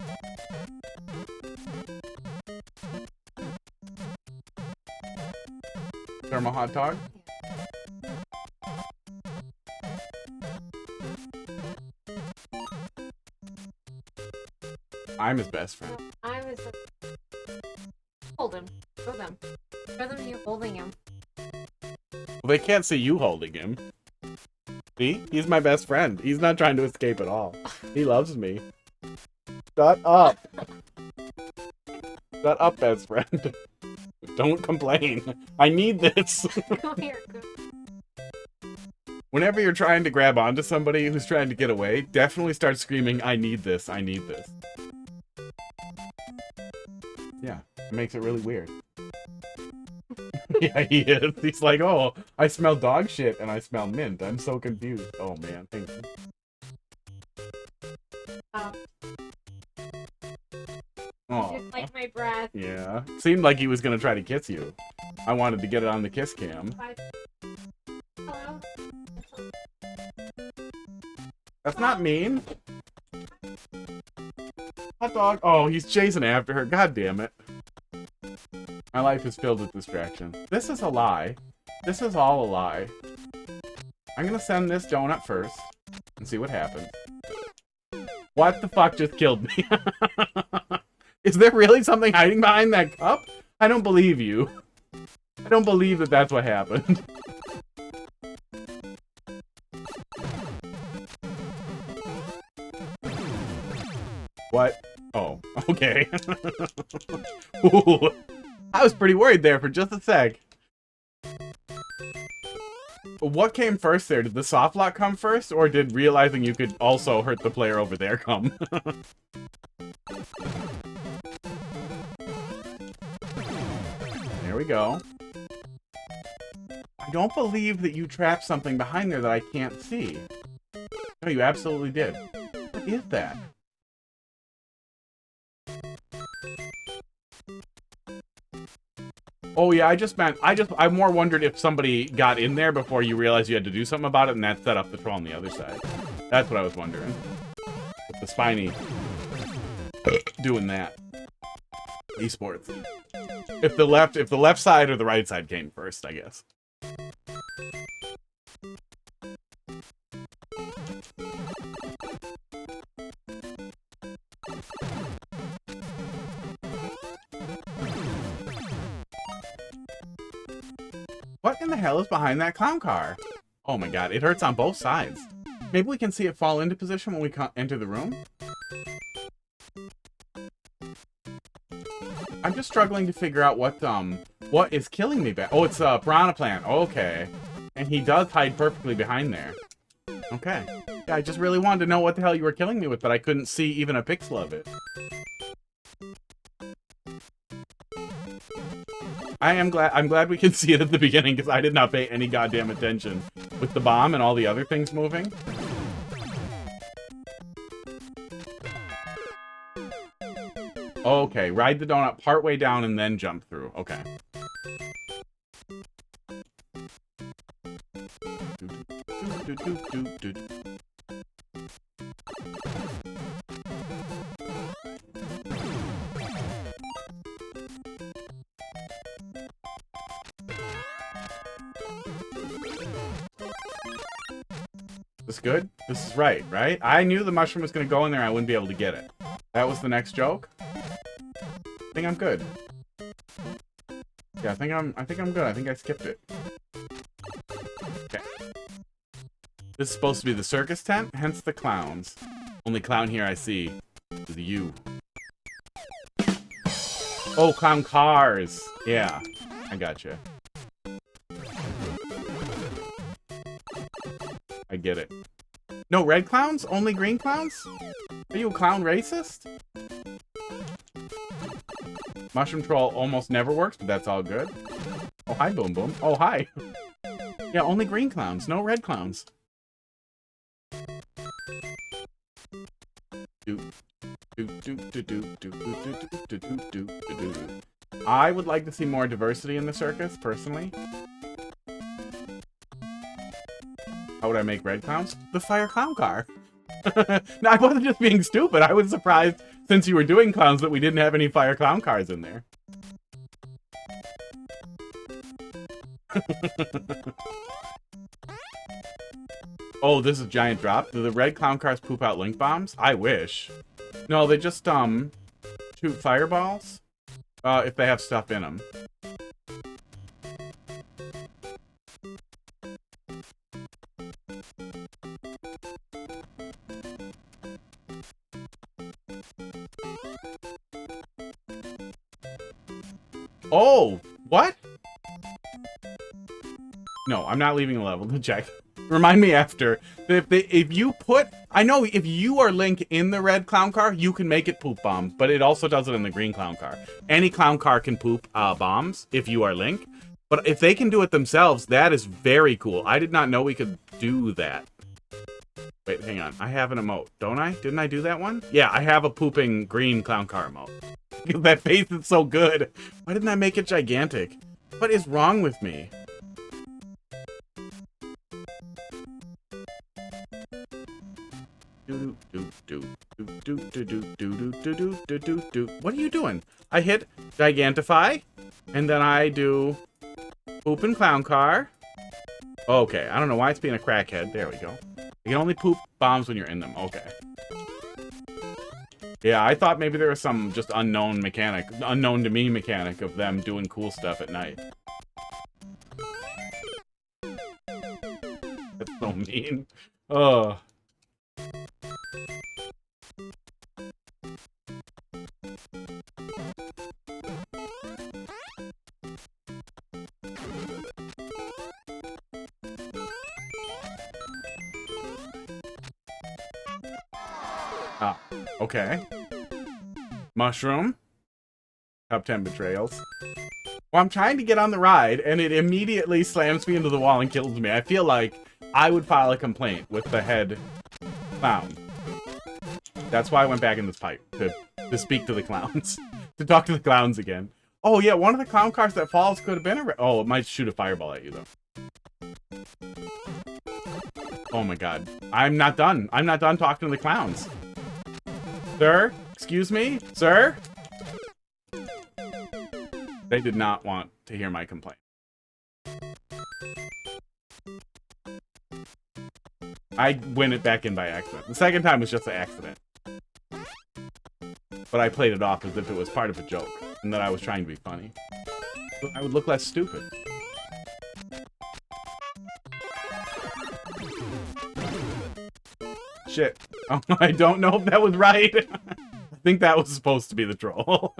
Thermal hot dog? I'm his best friend. I was... Hold him. Show them. Show them you holding him. Well, they can't see you holding him. See? He's my best friend. He's not trying to escape at all. He loves me. Shut up. Shut up, best friend. Don't complain. I need this. Come here. Whenever you're trying to grab onto somebody who's trying to get away, definitely start screaming, I need this, I need this. Yeah, it makes it really weird. Yeah, he is. He's like, oh, I smell dog shit and I smell mint. I'm so confused. Oh, man. Thank you. Oh. Like my breath. Yeah. Seemed like he was gonna try to kiss you. I wanted to get it on the kiss cam. Hello? That's not mean. Hot dog. Oh, he's chasing after her. God damn it. My life is filled with distractions. This is a lie. This is all a lie. I'm gonna send this donut first and see what happens. What the fuck just killed me? Is there really something hiding behind that cup? I don't believe you. I don't believe that that's what happened. What? Oh, okay. Ooh, I was pretty worried there for just a sec. What came first there? Did the soft lock come first, or did realizing you could also hurt the player over there come? There we go. I don't believe that you trapped something behind there that I can't see. No, you absolutely did. What is that? Oh yeah, I more wondered if somebody got in there before you realized you had to do something about it, and that set up the troll on the other side. That's what I was wondering. With the spiny doing that. Esports. If the left side or the right side came first, I guess. What in the hell is behind that clown car? Oh my god, it hurts on both sides. Maybe we can see it fall into position when we enter the room? I'm just struggling to figure out what is killing me back. Oh, it's a piranha plant. Okay. And he does hide perfectly behind there. Okay. Yeah, I just really wanted to know what the hell you were killing me with, but I couldn't see even a pixel of it. I'm glad we can see it at the beginning, because I did not pay any goddamn attention with the bomb and all the other things moving. Okay, ride the donut partway down and then jump through. Okay. This good? This is right? I knew the mushroom was going to go in there, I wouldn't be able to get it. That was the next joke? I think I'm good. Yeah, I think I'm good. I think I skipped it. Okay. This is supposed to be the circus tent, hence the clowns. Only clown here I see is you. Oh, clown cars. Yeah, I gotcha. I get it. No red clowns? Only green clowns? Are you a clown racist? Mushroom troll almost never works, but that's all good. Oh, hi, Boom Boom. Oh, hi. Yeah, only green clowns, no red clowns. I would like to see more diversity in the circus, personally. How would I make red clowns? The fire clown car. No, I wasn't just being stupid. I was surprised, since you were doing clowns, that we didn't have any fire clown cars in there. Oh, this is a giant drop. Do the red clown cars poop out link bombs? I wish. No, they just, shoot fireballs. If they have stuff in them. Oh, what? No, I'm not leaving a level to check. Remind me after. If you put... I know if you are Link in the red clown car, you can make it poop bombs, but it also does it in the green clown car. Any clown car can poop bombs if you are Link, but if they can do it themselves, that is very cool. I did not know we could do that. Wait, hang on. I have an emote, don't I? Didn't I do that one? Yeah, I have a pooping green clown car emote. That face is so good. Why didn't I make it gigantic? What is wrong with me? What are you doing? I hit Gigantify, and then I do poop and clown car. Okay, I don't know why it's being a crackhead. There we go. You can only poop bombs when you're in them. Okay. Yeah, I thought maybe there was some just unknown mechanic, unknown to me mechanic of them doing cool stuff at night. That's so mean. Oh. Ah, okay. Mushroom. Top 10 betrayals. Well, I'm trying to get on the ride, and it immediately slams me into the wall and kills me. I feel like I would file a complaint with the head clown. That's why I went back in this pipe, to speak to the clowns. To talk to the clowns again. Oh, yeah, one of the clown cars that falls could have been a... Oh, it might shoot a fireball at you, though. Oh, my God. I'm not done. I'm not done talking to the clowns. Sir? Excuse me? Sir? They did not want to hear my complaint. I went it back in by accident. The second time was just an accident. But I played it off as if it was part of a joke, and that I was trying to be funny. So I would look less stupid. Shit. Oh, I don't know if that was right. I think that was supposed to be the troll.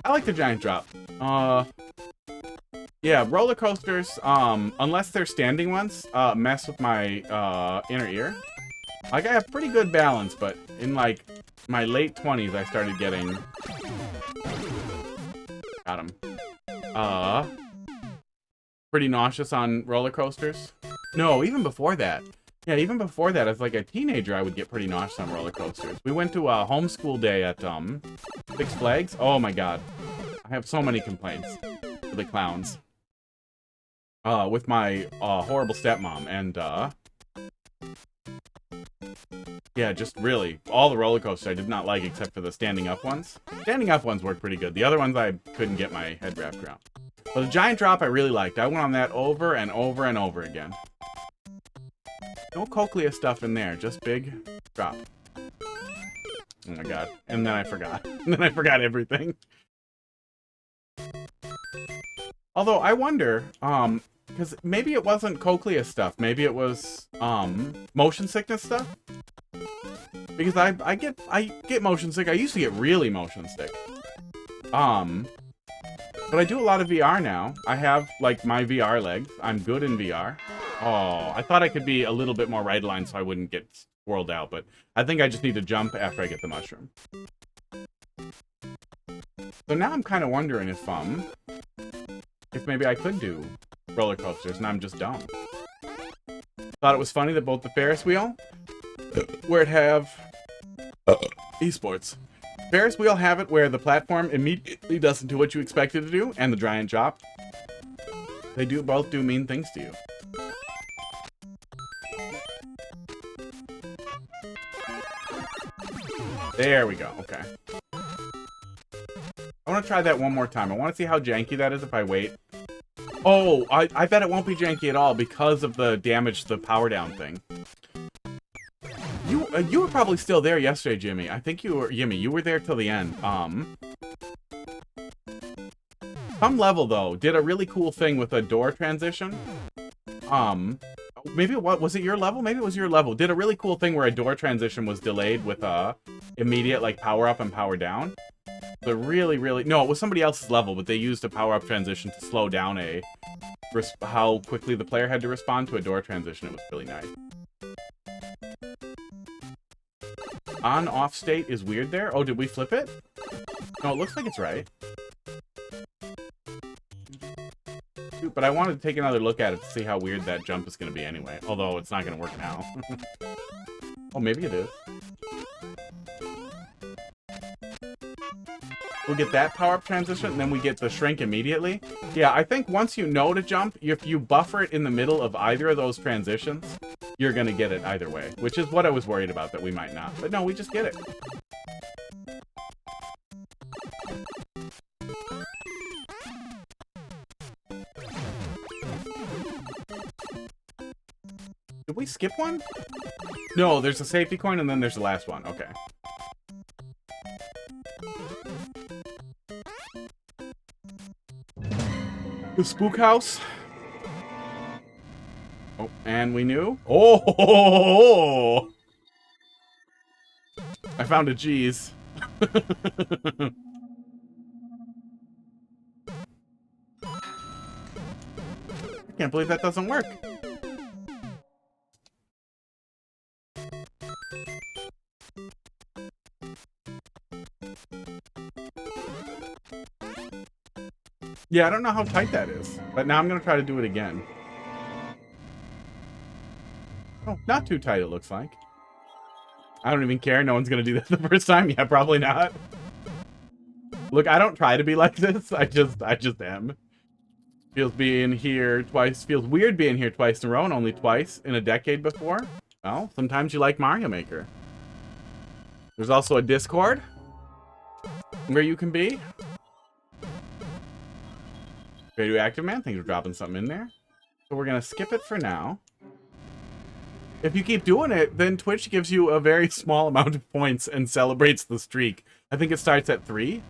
I like the giant drop. Yeah, roller coasters, unless they're standing ones, mess with my, inner ear. Like, I have pretty good balance, but in, like, my late 20s, I started getting... Got him. Pretty nauseous on roller coasters. No, even before that. Yeah, even before that, as like a teenager, I would get pretty nauseous on roller coasters. We went to a homeschool day at, Six Flags. Oh my God. I have so many complaints to the clowns. With my, horrible stepmom, and, yeah, just really, all the roller coasters I did not like except for the standing up ones. Standing up ones worked pretty good. The other ones I couldn't get my head wrapped around. But the giant drop I really liked. I went on that over and over and over again. No cochlea stuff in there, just big drop. Oh my God. And then I forgot. And then I forgot everything. Although I wonder, because maybe it wasn't cochlea stuff. Maybe it was, motion sickness stuff. Because I get motion sick. I used to get really motion sick. But I do a lot of VR now. I have, like, my VR legs. I'm good in VR. Oh, I thought I could be a little bit more right aligned so I wouldn't get swirled out, but I think I just need to jump after I get the mushroom. So now I'm kind of wondering if maybe I could do roller coasters and I'm just dumb. Thought it was funny that both the Ferris wheel, where it have esports. Ferris wheel have it where the platform immediately doesn't do what you expect it to do, and the giant drop. They both do mean things to you. There we go, okay. I want to try that one more time. I want to see how janky that is if I wait. Oh, I bet it won't be janky at all because of the damage to the power down thing. You were probably still there yesterday, Jimmy. I think you were, Yimmy, you were there till the end. Some level, though, did a really cool thing with a door transition. Maybe was it your level? Maybe it was your level. Did a really cool thing where a door transition was delayed with immediate, like, power up and power down. The really... No, it was somebody else's level, but they used a power up transition to slow down how quickly the player had to respond to a door transition. It was really nice. On-off state is weird there. Oh, did we flip it? No, it looks like it's right. but I wanted to take another look at it to see how weird that jump is going to be anyway. Although it's not going to work now. Oh, maybe it is. We'll get that power-up transition, and then we get the shrink immediately. Yeah, I think once you know to jump, if you buffer it in the middle of either of those transitions, you're going to get it either way. Which is what I was worried about, that we might not. But no, we just get it. Did we skip one? No, there's a safety coin, and then there's the last one. Okay. The spook house. Oh, and we knew. Oh! I found a G's. I can't believe that doesn't work. Yeah, I don't know how tight that is, but now I'm going to try to do it again. Oh, not too tight, it looks like. I don't even care. No one's going to do that the first time. Yeah, probably not. Look, I don't try to be like this. I just am. Feels being here twice. Feels weird being here twice in a row and only twice in a decade before. Well, sometimes you like Mario Maker. There's also a Discord where you can be. Radioaktiv man, thanks for dropping something in there. So we're going to skip it for now. If you keep doing it, then Twitch gives you a very small amount of points and celebrates the streak. I think it starts at 3.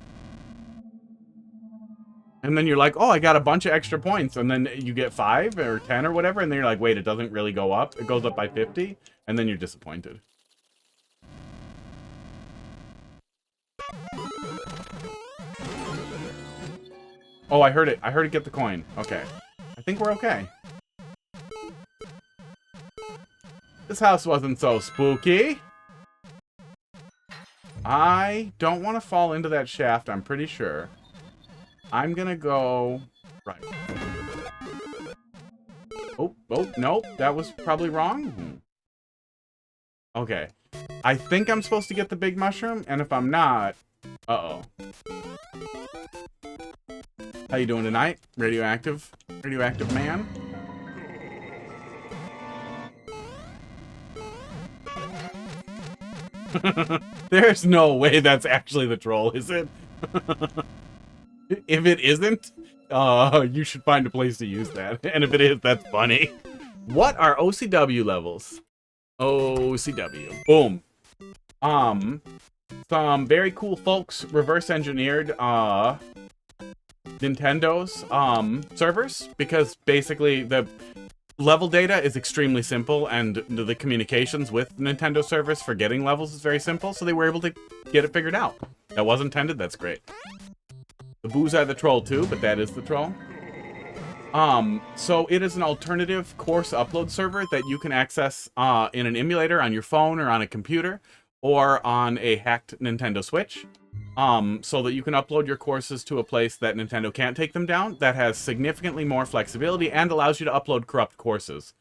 And then you're like, oh, I got a bunch of extra points. And then you get 5 or 10 or whatever. And then you're like, wait, it doesn't really go up. It goes up by 50. And then you're disappointed. Oh, I heard it. I heard it get the coin. Okay. I think we're okay. This house wasn't so spooky. I don't want to fall into that shaft, I'm pretty sure. I'm gonna go right. Oh, nope. That was probably wrong. Okay. I think I'm supposed to get the big mushroom, and if I'm not... Uh-oh. How you doing tonight? Radioaktiv man? There's no way that's actually the troll, is it? If it isn't, you should find a place to use that. And if it is, that's funny. What are OCW levels? OCW. Boom. Some very cool folks reverse engineered Nintendo's servers, because basically the level data is extremely simple and the communications with Nintendo servers for getting levels is very simple, so they were able to get it figured out. That was intended, that's great. The boos are the troll too, but that is the troll. So it is an alternative course upload server that you can access in an emulator on your phone or on a computer or on a hacked Nintendo Switch. So that you can upload your courses to a place that Nintendo can't take them down, that has significantly more flexibility and allows you to upload corrupt courses.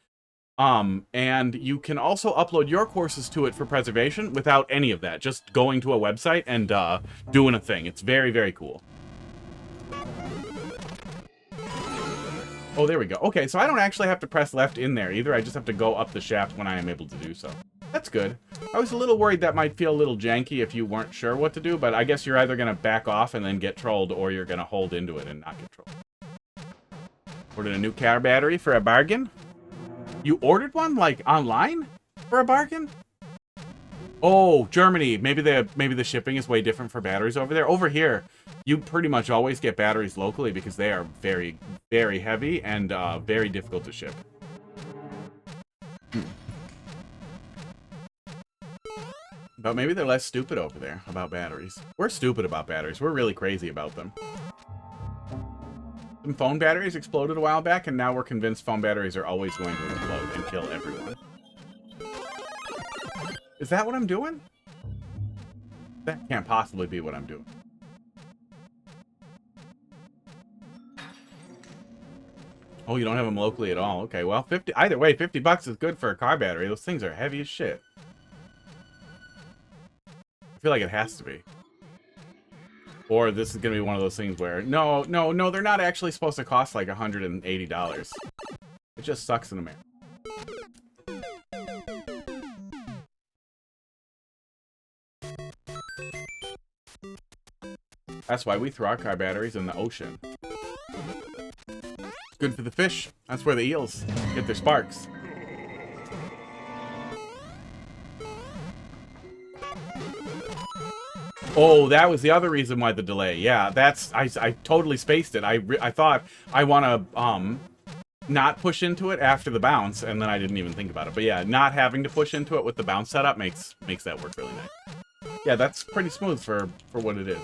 And you can also upload your courses to it for preservation without any of that, just going to a website and doing a thing. It's very, very cool. Oh, there we go. Okay, so I don't actually have to press left in there either. I just have to go up the shaft when I am able to do so. That's good. I was a little worried that might feel a little janky if you weren't sure what to do, but I guess you're either going to back off and then get trolled, or you're going to hold into it and not get trolled. Ordered a new car battery for a bargain? You ordered one, like, online? For a bargain? Oh, Germany. Maybe the shipping is way different for batteries over there. Over here, you pretty much always get batteries locally because they are very, very heavy and very difficult to ship. But maybe they're less stupid over there about batteries. We're stupid about batteries. We're really crazy about them. Some phone batteries exploded a while back, and now we're convinced phone batteries are always going to explode and kill everyone. Is that what I'm doing? That can't possibly be what I'm doing. Oh, you don't have them locally at all. Okay, well, 50. Either way, $50 is good for a car battery. Those things are heavy as shit. I feel like it has to be. Or this is gonna be one of those things where no, they're not actually supposed to cost like $180. It just sucks in America. That's why we throw our car batteries in the ocean. Good for the fish. That's where the eels get their sparks. Oh, that was the other reason why the delay. Yeah, that's I totally spaced it. I thought I want to not push into it after the bounce, and then I didn't even think about it. But yeah, not having to push into it with the bounce setup makes that work really nice. Yeah, that's pretty smooth for what it is.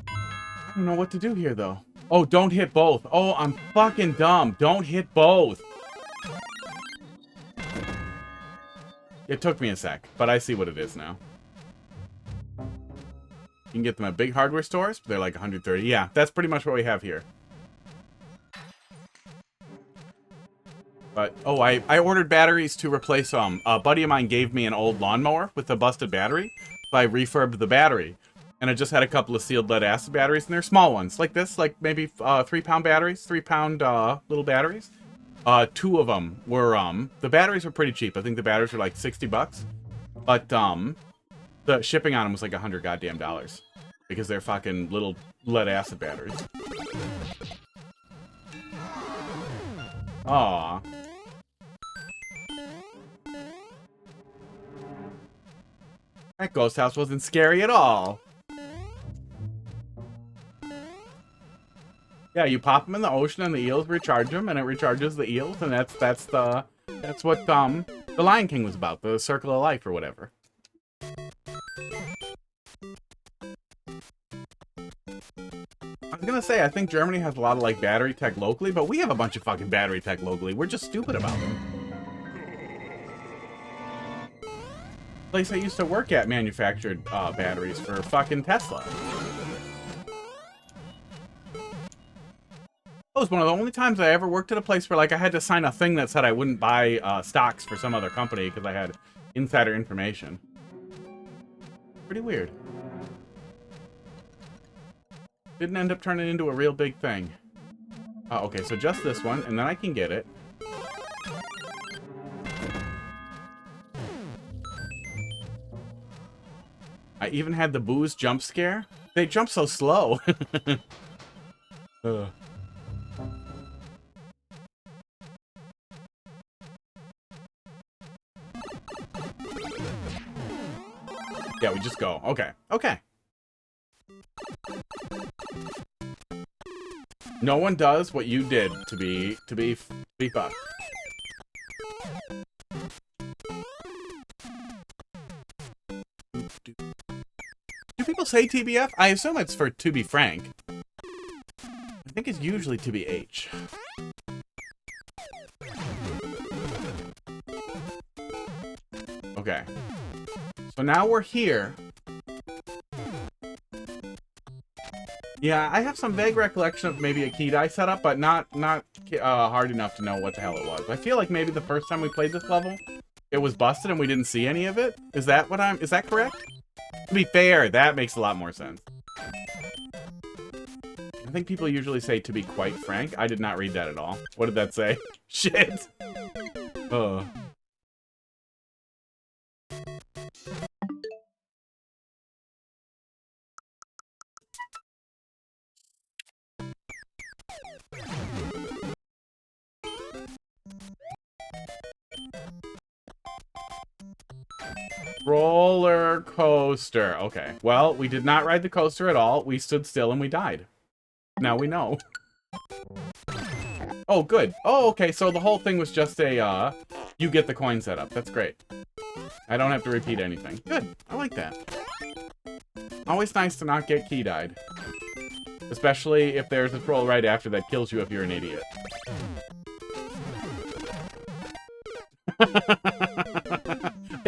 I don't know what to do here though. Oh, don't hit both. Oh, I'm fucking dumb. Don't hit both. It took me a sec, but I see what it is now. You can get them at big hardware stores, but they're like 130. Yeah, that's pretty much what we have here. But, oh, I ordered batteries to replace them. A buddy of mine gave me an old lawnmower with a busted battery, so I refurbed the battery. And I just had a couple of sealed lead acid batteries, and they're small ones, like this, like maybe 3-pound batteries, 3-pound little batteries. 2 of them were, the batteries were pretty cheap. I think the batteries were like $60. But, the shipping on them was like $100 goddamn dollars. Because they're fucking little lead acid batteries. Aww. That ghost house wasn't scary at all. Yeah, you pop them in the ocean and the eels recharge them, and it recharges the eels, and that's what the Lion King was about, the circle of life or whatever. I was gonna say, I think Germany has a lot of like battery tech locally, but we have a bunch of fucking battery tech locally. We're just stupid about them. The place I used to work at manufactured batteries for fucking Tesla. That was one of the only times I ever worked at a place where like I had to sign a thing that said I wouldn't buy stocks for some other company because I had insider information. Pretty weird. Didn't end up turning into a real big thing. Oh, okay, so just this one, and then I can get it. I even had the booze jump scare. They jump so slow. Yeah, we just go. Okay. Okay. No one does what you did to be fucked. Do people say TBF? I assume it's for to be frank. I think it's usually to be H. Okay. So now we're here. Yeah, I have some vague recollection of maybe a key die setup, but not hard enough to know what the hell it was. I feel like maybe the first time we played this level, it was busted and we didn't see any of it. Is that correct? To be fair, that makes a lot more sense. I think people usually say to be quite frank. I did not read that at all. What did that say? Shit. Roller coaster. Okay. Well, we did not ride the coaster at all. We stood still and we died. Now we know. Oh, good. Oh, okay. So the whole thing was just a, you get the coin setup. That's great. I don't have to repeat anything. Good. I like that. Always nice to not get key died. Especially if there's a troll right after that kills you if you're an idiot.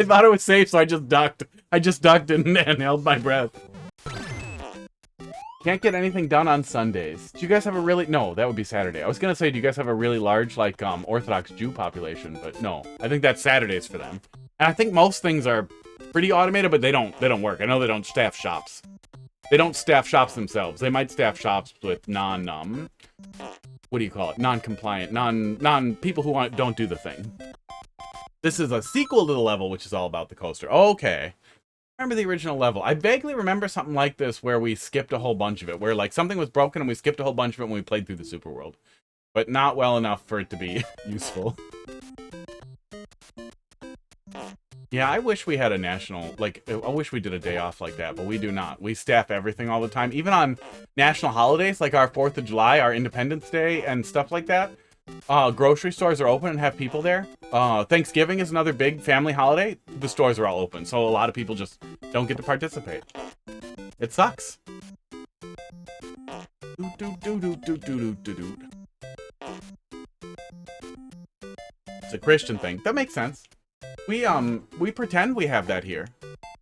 I thought it was safe, so I just ducked. I just ducked and held my breath. Can't get anything done on Sundays. Do you guys have a really... No, that would be Saturday. I was going to say, do you guys have a really large, like, Orthodox Jew population? But no. I think that's Saturdays for them. And I think most things are pretty automated, but they don't work. I know they don't staff shops. They don't staff shops themselves. They might staff shops with what do you call it? Non-compliant, people who don't do the thing. This is a sequel to the level, which is all about the coaster. Okay. Remember the original level. I vaguely remember something like this where we skipped a whole bunch of it, where like something was broken and we skipped a whole bunch of it when we played through the Super World. But not well enough for it to be useful. Yeah, I wish we had a national, like, I wish we did a day off like that, but we do not. We staff everything all the time. Even on national holidays, like our 4th of July, our Independence Day, and stuff like that. Grocery stores are open and have people there. Thanksgiving is another big family holiday. The stores are all open, so a lot of people just don't get to participate. It sucks. It's a Christian thing. That makes sense. We pretend we have that here.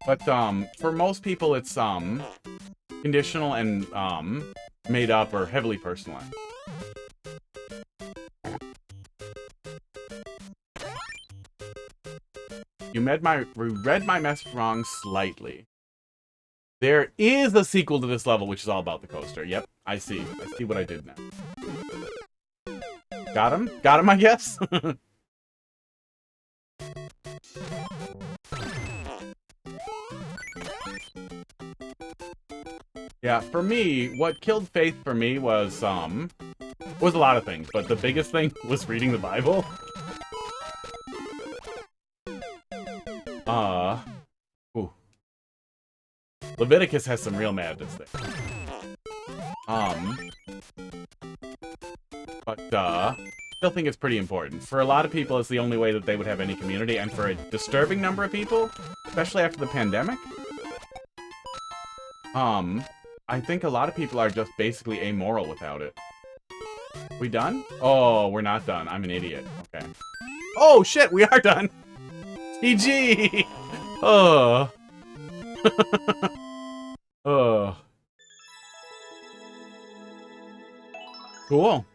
But, for most people, it's, conditional and, made up or heavily personalized. You read my message wrong slightly. There is a sequel to this level, which is all about the coaster. Yep, I see. I see what I did now. Got him? Got him, I guess? Yeah, for me, what killed faith for me was a lot of things, but the biggest thing was reading the Bible. Ooh. Leviticus has some real madness there. But, still think it's pretty important. For a lot of people, it's the only way that they would have any community, and for a disturbing number of people, especially after the pandemic, I think a lot of people are just basically amoral without it. We done? Oh, we're not done. I'm an idiot. Okay. Oh, shit, we are done! GG! Oh. Oh. Cool.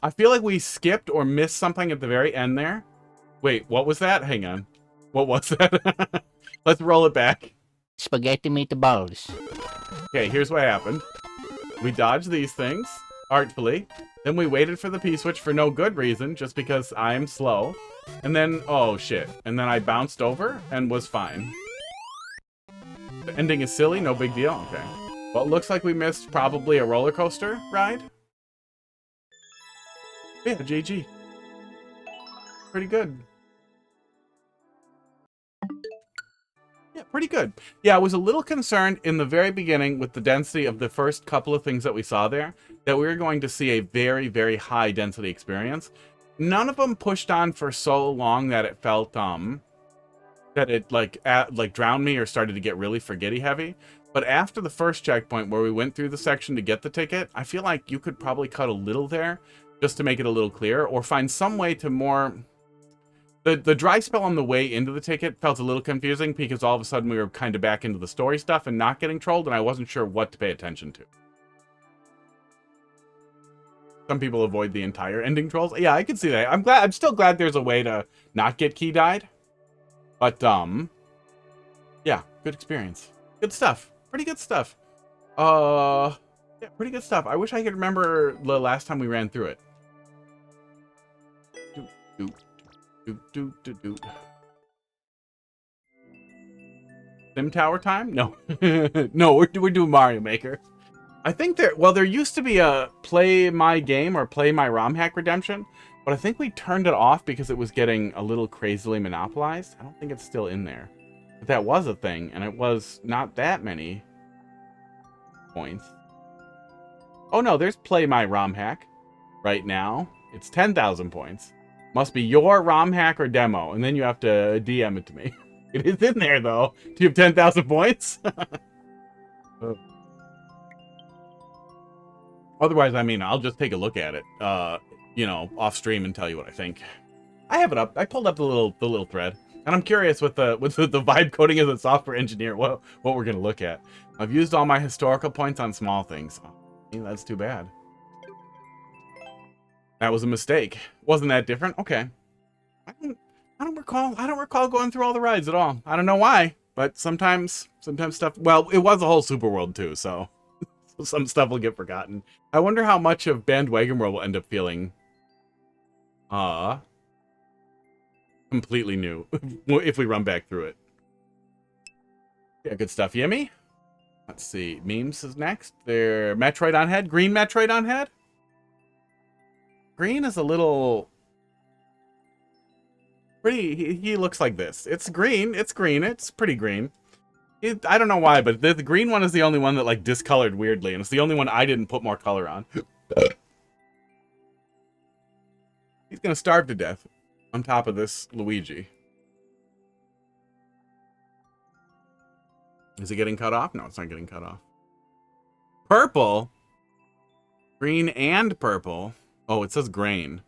I feel like we skipped or missed something at the very end there. Wait, what was that? Hang on. What was that? Let's roll it back. Spaghetti meatballs. Okay, here's what happened. We dodged these things, artfully. Then we waited for the P-switch for no good reason, just because I'm slow. And then, oh shit. And then I bounced over and was fine. The ending is silly, no big deal. Okay. Well, it looks like we missed probably a roller coaster ride. Yeah, GG. Pretty good. Yeah, pretty good. Yeah, I was a little concerned in the very beginning with the density of the first couple of things that we saw there, that we were going to see a very, very high density experience. None of them pushed on for so long that it felt, that it, like drowned me or started to get really forgetty heavy. But after the first checkpoint where we went through the section to get the ticket, I feel like you could probably cut a little there just to make it a little clearer, or find some way to more... The dry spell on the way into the ticket felt a little confusing because all of a sudden we were kind of back into the story stuff and not getting trolled, and I wasn't sure what to pay attention to. Some people avoid the entire ending trolls. Yeah, I can see that. I'm still glad there's a way to not get key died. But, yeah, good experience. Good stuff. Pretty good stuff. Yeah, pretty good stuff. I wish I could remember the last time we ran through it. Sim Tower time? No. No, we're doing Mario Maker. I think there used to be a Play My Game or Play My ROM Hack Redemption, but I think we turned it off because it was getting a little crazily monopolized. I don't think it's still in there. But that was a thing, and it was not that many points. Oh no, there's Play My ROM Hack right now. It's 10,000 points. Must be your ROM hack or demo, and then you have to DM it to me. It is in there, though. Do you have 10,000 points? Otherwise, I mean, I'll just take a look at it, you know, off stream and tell you what I think. I have it up. I pulled up the little thread. And I'm curious with the vibe coding as a software engineer, what we're gonna look at. I've used all my historical points on small things. Oh, that's too bad. That was a mistake. Wasn't that different? Okay. I don't recall going through all the rides at all. I don't know why, but sometimes stuff. Well, it was a whole Super World too, so some stuff will get forgotten. I wonder how much of Bandwagon World will end up feeling completely new if we run back through it. Yeah, good stuff, Yimmy. Let's see. Memes is next. They're Metroid on head. Green Metroid on head. Green is a little pretty. He looks like this. It's green. It's green. It's pretty green. I don't know why, but the green one is the only one that like discolored weirdly, and it's the only one I didn't put more color on. He's gonna starve to death on top of this Luigi. Is it getting cut off? No, it's not getting cut off. Purple? Green and purple? Oh, it says grain.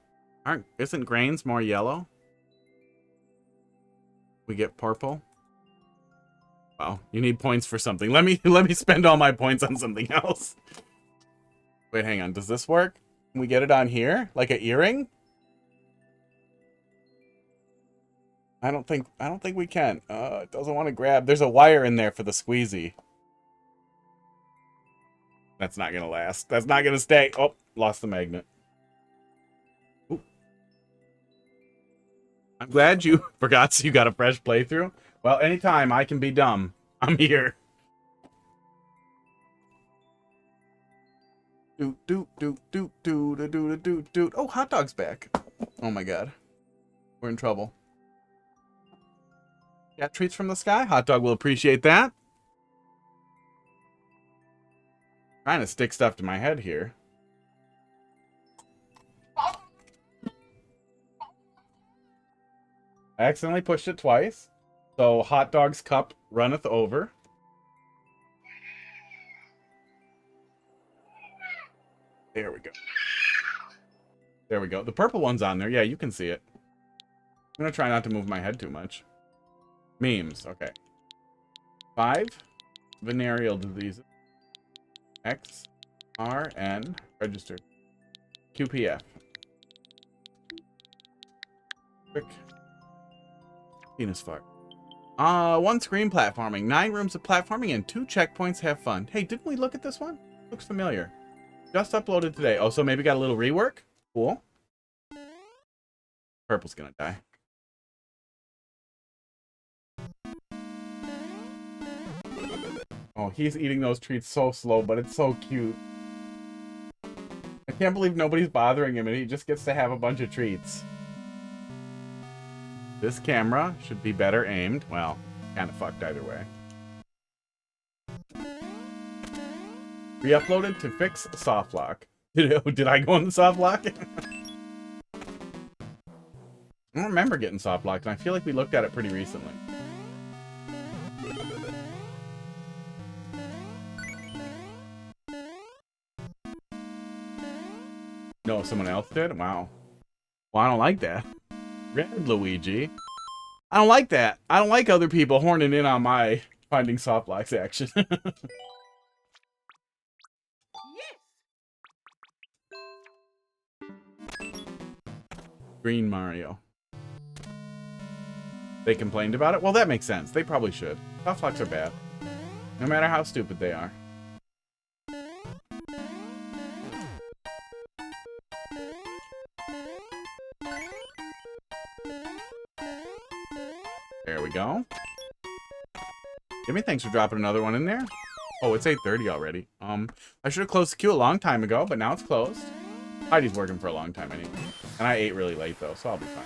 Isn't grains more yellow? We get purple? Well, you need points for something. Let me spend all my points on something else. Wait, hang on. Does this work? Can we get it on here? Like an earring? I don't think we can. It doesn't want to grab. There's a wire in there for the squeezy. That's not gonna last. That's not gonna stay. Oh, lost the magnet. Ooh. I'm glad you forgot so you got a fresh playthrough. Well, anytime I can be dumb, I'm here. Doot doot doot doot doot doot doot doot. Oh, hot dog's back. Oh my god, we're in trouble. Got treats from the sky. Hot dog will appreciate that. Trying to stick stuff to my head here. I accidentally pushed it twice. So hot dog's cup runneth over. There we go. There we go. The purple one's on there. Yeah, you can see it. I'm gonna try not to move my head too much. Memes. Okay. 5 venereal diseases. X, R, N, registered. QPF. Quick. Penis fart. 1 screen platforming, 9 rooms of platforming, and 2 checkpoints. Have fun. Hey, didn't we look at this one? Looks familiar. Just uploaded today. Oh, so maybe got a little rework? Cool. Purple's gonna die. Oh, he's eating those treats so slow, but it's so cute. I can't believe nobody's bothering him and he just gets to have a bunch of treats. This camera should be better aimed. Well, kind of fucked either way. Re-uploaded to fix soft lock. Did I go in the soft lock? I don't remember getting soft locked, and I feel like we looked at it pretty recently. No, someone else did? Wow. Well, I don't like that. Red Luigi. I don't like that. I don't like other people horning in on my finding soft locks action. Green Mario. They complained about it? Well, that makes sense. They probably should. Soft locks are bad. No matter how stupid they are. There we go. Jimmy, thanks for dropping another one in there. Oh, it's 8:30 already. I should have closed the queue a long time ago, but now it's closed. Heidi's working for a long time anyway. And I ate really late though, so I'll be fine.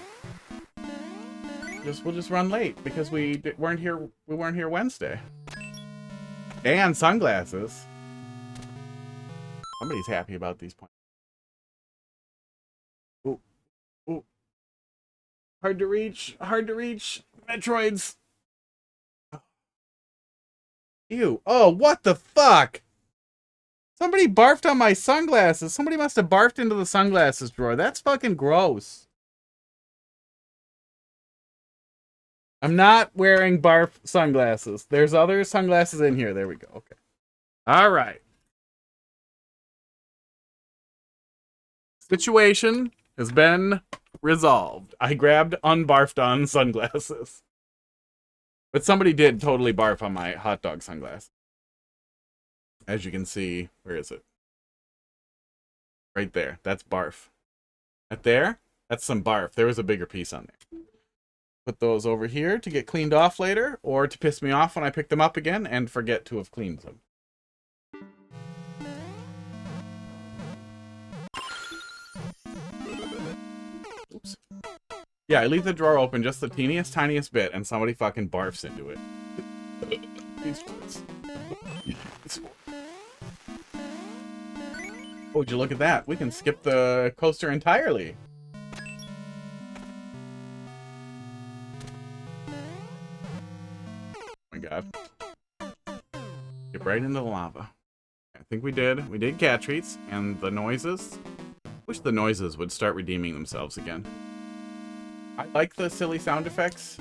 We'll just run late because we weren't here Wednesday. And sunglasses. Somebody's happy about these points. Ooh. Ooh. Hard to reach. Hard to reach. Metroids. Ew. Oh, what the fuck? Somebody barfed on my sunglasses. Somebody must have barfed into the sunglasses drawer. That's fucking gross. I'm not wearing barf sunglasses. There's other sunglasses in here. There we go. Okay. All right. Situation has been resolved. I grabbed unbarfed on sunglasses. But somebody did totally barf on my hot dog sunglasses. As you can see, where is it? Right there. That's barf. Right there, that's some barf. There was a bigger piece on there. Put those over here to get cleaned off later, or to piss me off when I pick them up again and forget to have cleaned them. Oops. Yeah, I leave the drawer open just the teeniest, tiniest bit, and somebody fucking barfs into it. These boys. Oh, would you look at that? We can skip the coaster entirely. Oh my god. Get right into the lava. I think we did. We did cat treats, and the noises. Wish the noises would start redeeming themselves again. I like the silly sound effects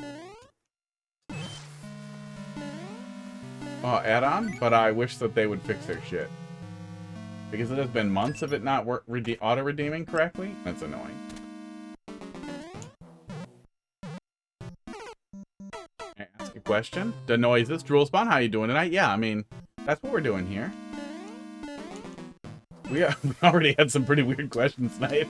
add-on, but I wish that they would fix their shit. Because it has been months of it not auto-redeeming correctly. That's annoying. I ask a question. The noises. Drool Spawn, how you doing tonight? Yeah, I mean, that's what we're doing here. We already had some pretty weird questions tonight.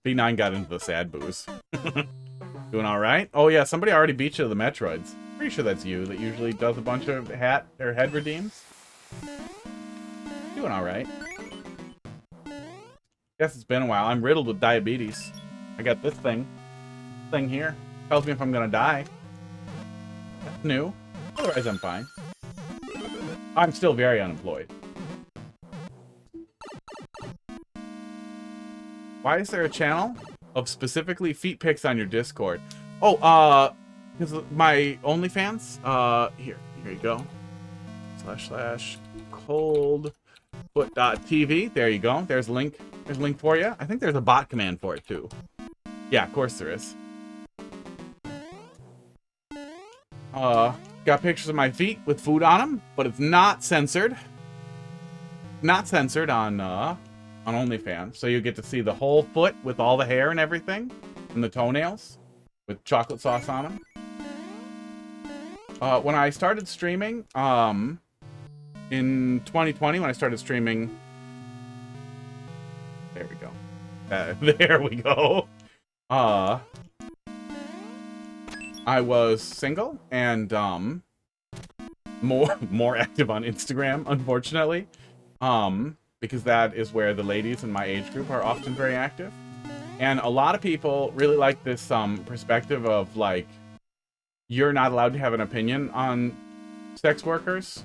B9 got into the sad booze. Doing alright? Oh yeah, somebody already beat you to the Metroids. Pretty sure that's you that usually does a bunch of head redeems. Doing alright. Guess it's been a while. I'm riddled with diabetes. I got this thing here. Tells me if I'm gonna die. That's new. Otherwise I'm fine. I'm still very unemployed. Why is there a channel of specifically feet pics on your Discord? Oh, because my OnlyFans, here you go. //coldfoot.tv. There you go. There's a link for you. I think there's a bot command for it too. Yeah, of course there is. Got pictures of my feet with food on them, but it's not censored. Not censored on OnlyFans, so you get to see the whole foot with all the hair and everything, and the toenails with chocolate sauce on them. When I started streaming, in 2020, when I started streaming, there we go. There we go. I was single and more active on Instagram, unfortunately. Because that is where the ladies in my age group are often very active. And a lot of people really like this perspective of, like, you're not allowed to have an opinion on sex workers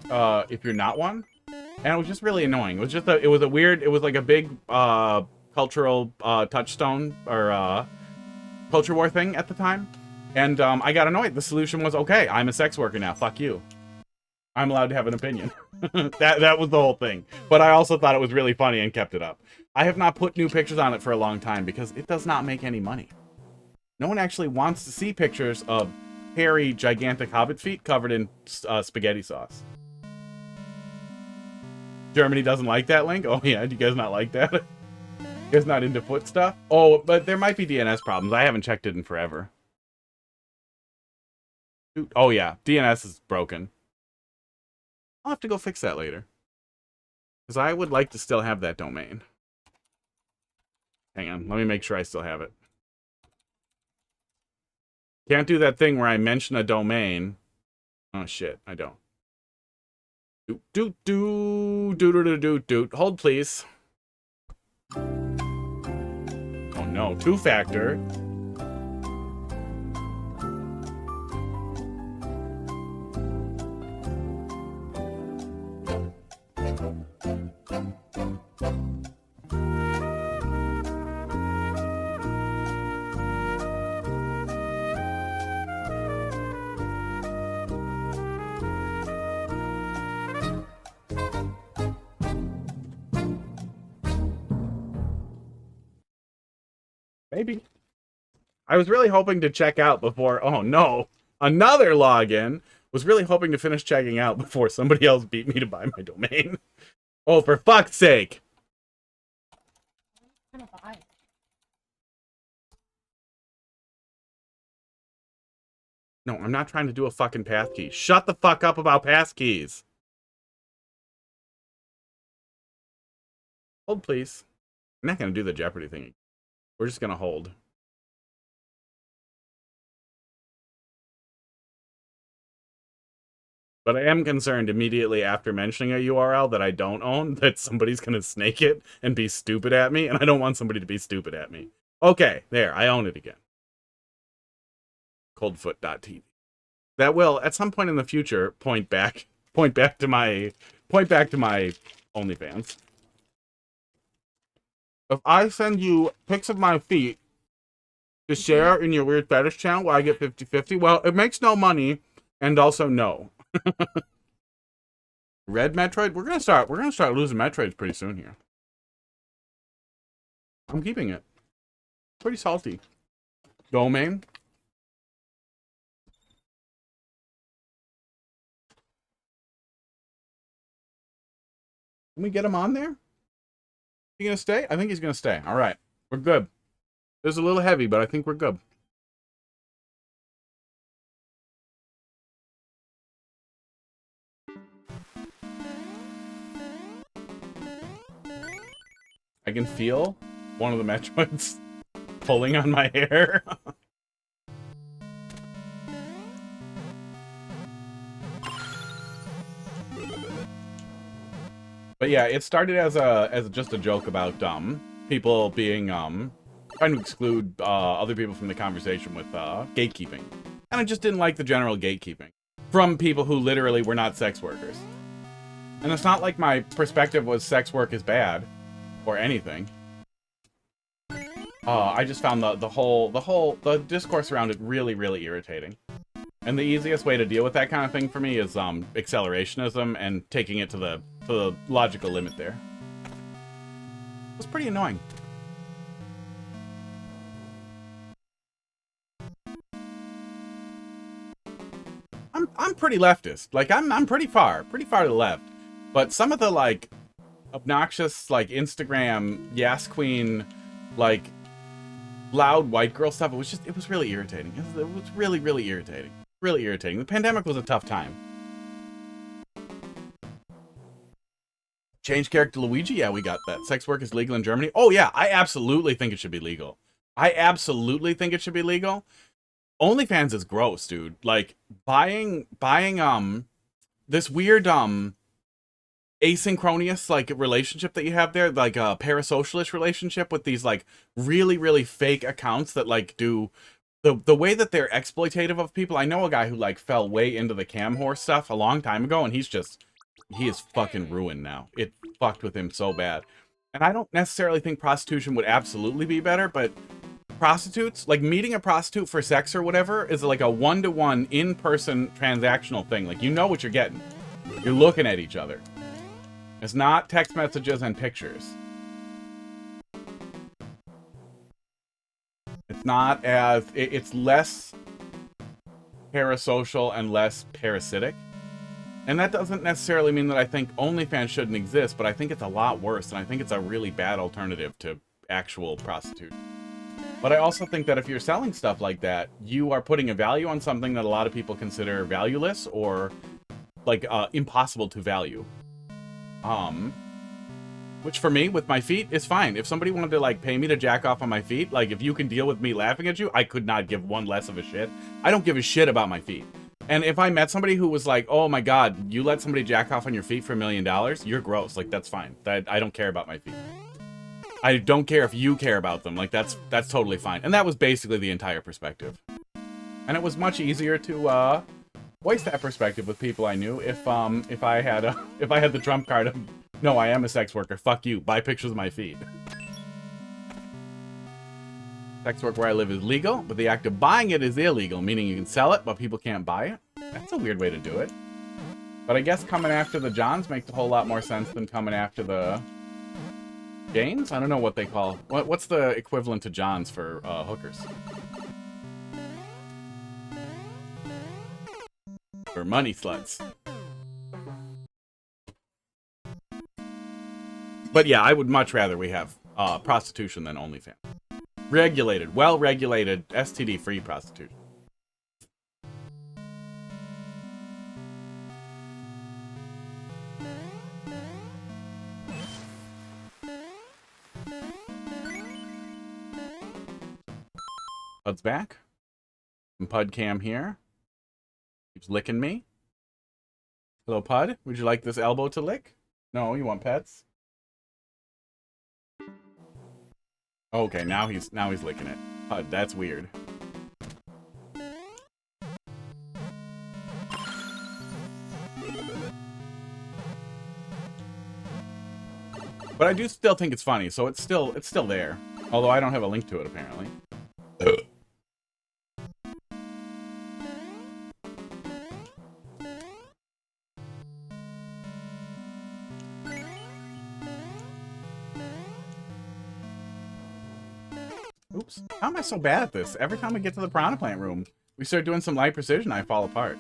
if you're not one. And it was just really annoying. It was just it was like a big cultural touchstone or culture war thing at the time. And I got annoyed. The solution was, okay, I'm a sex worker now. Fuck you. I'm allowed to have an opinion. that was the whole thing. But I also thought it was really funny and kept it up. I have not put new pictures on it for a long time because it does not make any money. No one actually wants to see pictures of hairy, gigantic hobbit feet covered in spaghetti sauce. Germany doesn't like that link? Oh yeah, do you guys not like that? You guys not into foot stuff? Oh, but there might be DNS problems. I haven't checked it in forever. Oh yeah, DNS is broken. I'll have to go fix that later. Because I would like to still have that domain. Hang on, let me make sure I still have it. Can't do that thing where I mention a domain. Oh shit, I don't. Doot. Hold please. Oh no, two-factor. Maybe. I was really hoping to check out before... Oh, no. Another login. Was really hoping to finish checking out before somebody else beat me to buy my domain. Oh, for fuck's sake. I'm gonna buy. No, I'm not trying to do a fucking passkey. Shut the fuck up about passkeys. Hold, please. I'm not going to do the Jeopardy thing. We're just going to hold. But I am concerned immediately after mentioning a URL that I don't own that somebody's going to snake it and be stupid at me, and I don't want somebody to be stupid at me. Okay, there, I own it again. Coldfoot.tv. That will, at some point in the future, point back to my OnlyFans. If I send you pics of my feet to share in your weird fetish channel where I get 50-50, well, it makes no money, and also no. Red Metroid? We're gonna start losing Metroids pretty soon here. I'm keeping it. Pretty salty. Domain. Can we get him on there? He gonna stay? I think he's gonna stay. All right, we're good. This is a little heavy, but I think we're good. I can feel one of the Metroids pulling on my hair. But yeah, it started as just a joke about people being trying to exclude other people from the conversation with gatekeeping, and I just didn't like the general gatekeeping from people who literally were not sex workers. And it's not like my perspective was sex work is bad or anything. I just found the discourse around it really, really irritating. And the easiest way to deal with that kind of thing for me is accelerationism and taking it to the logical limit there. It was pretty annoying. I'm pretty leftist. Like I'm pretty far to the left. But some of the like obnoxious like Instagram Yas Queen like loud white girl stuff, it was really irritating. It was really, really irritating. Really irritating. The pandemic was a tough time. Change character Luigi? Yeah, we got that. Sex work is legal in Germany? Oh yeah, I absolutely think it should be legal. I absolutely think it should be legal. OnlyFans is gross, dude. Like buying this weird asynchronous like relationship that you have there, like a parasocialist relationship with these like really, really fake accounts that like do the way that they're exploitative of people. I know a guy who like fell way into the cam whore stuff a long time ago, and he is fucking ruined now. It fucked with him so bad. And I don't necessarily think prostitution would absolutely be better, but prostitutes, like meeting a prostitute for sex or whatever, is like a one-to-one in-person transactional thing. Like you know what you're getting. You're looking at each other. It's not text messages and pictures. It's not as... It's less parasocial and less parasitic. And that doesn't necessarily mean that I think OnlyFans shouldn't exist, but I think it's a lot worse, and I think it's a really bad alternative to actual prostitution. But I also think that if you're selling stuff like that, you are putting a value on something that a lot of people consider valueless or, like, impossible to value. Which for me, with my feet, is fine. If somebody wanted to, like, pay me to jack off on my feet, like, if you can deal with me laughing at you, I could not give one less of a shit. I don't give a shit about my feet. And if I met somebody who was like, oh my god, you let somebody jack off on your feet for $1 million, you're gross. Like, that's fine. I don't care about my feet. I don't care if you care about them. Like, that's totally fine. And that was basically the entire perspective. And it was much easier to voice that perspective with people I knew if I had the trump card of, no, I am a sex worker. Fuck you. Buy pictures of my feet. Sex work where I live is legal, but the act of buying it is illegal, meaning you can sell it, but people can't buy it. That's a weird way to do it. But I guess coming after the Johns makes a whole lot more sense than coming after the Janes? I don't know what they call. What's the equivalent to Johns for hookers? Or money sluts. But yeah, I would much rather we have prostitution than OnlyFans. Regulated, well-regulated, STD-free prostitution. Pud's back. And Pud Cam here. Keeps licking me. Hello, Pud. Would you like this elbow to lick? No, you want pets? Okay, now he's licking it. Pud, that's weird. But I do still think it's funny, so it's still there. Although I don't have a link to it apparently. Oops. How am I so bad at this? Every time I get to the piranha plant room, we start doing some light precision, I fall apart.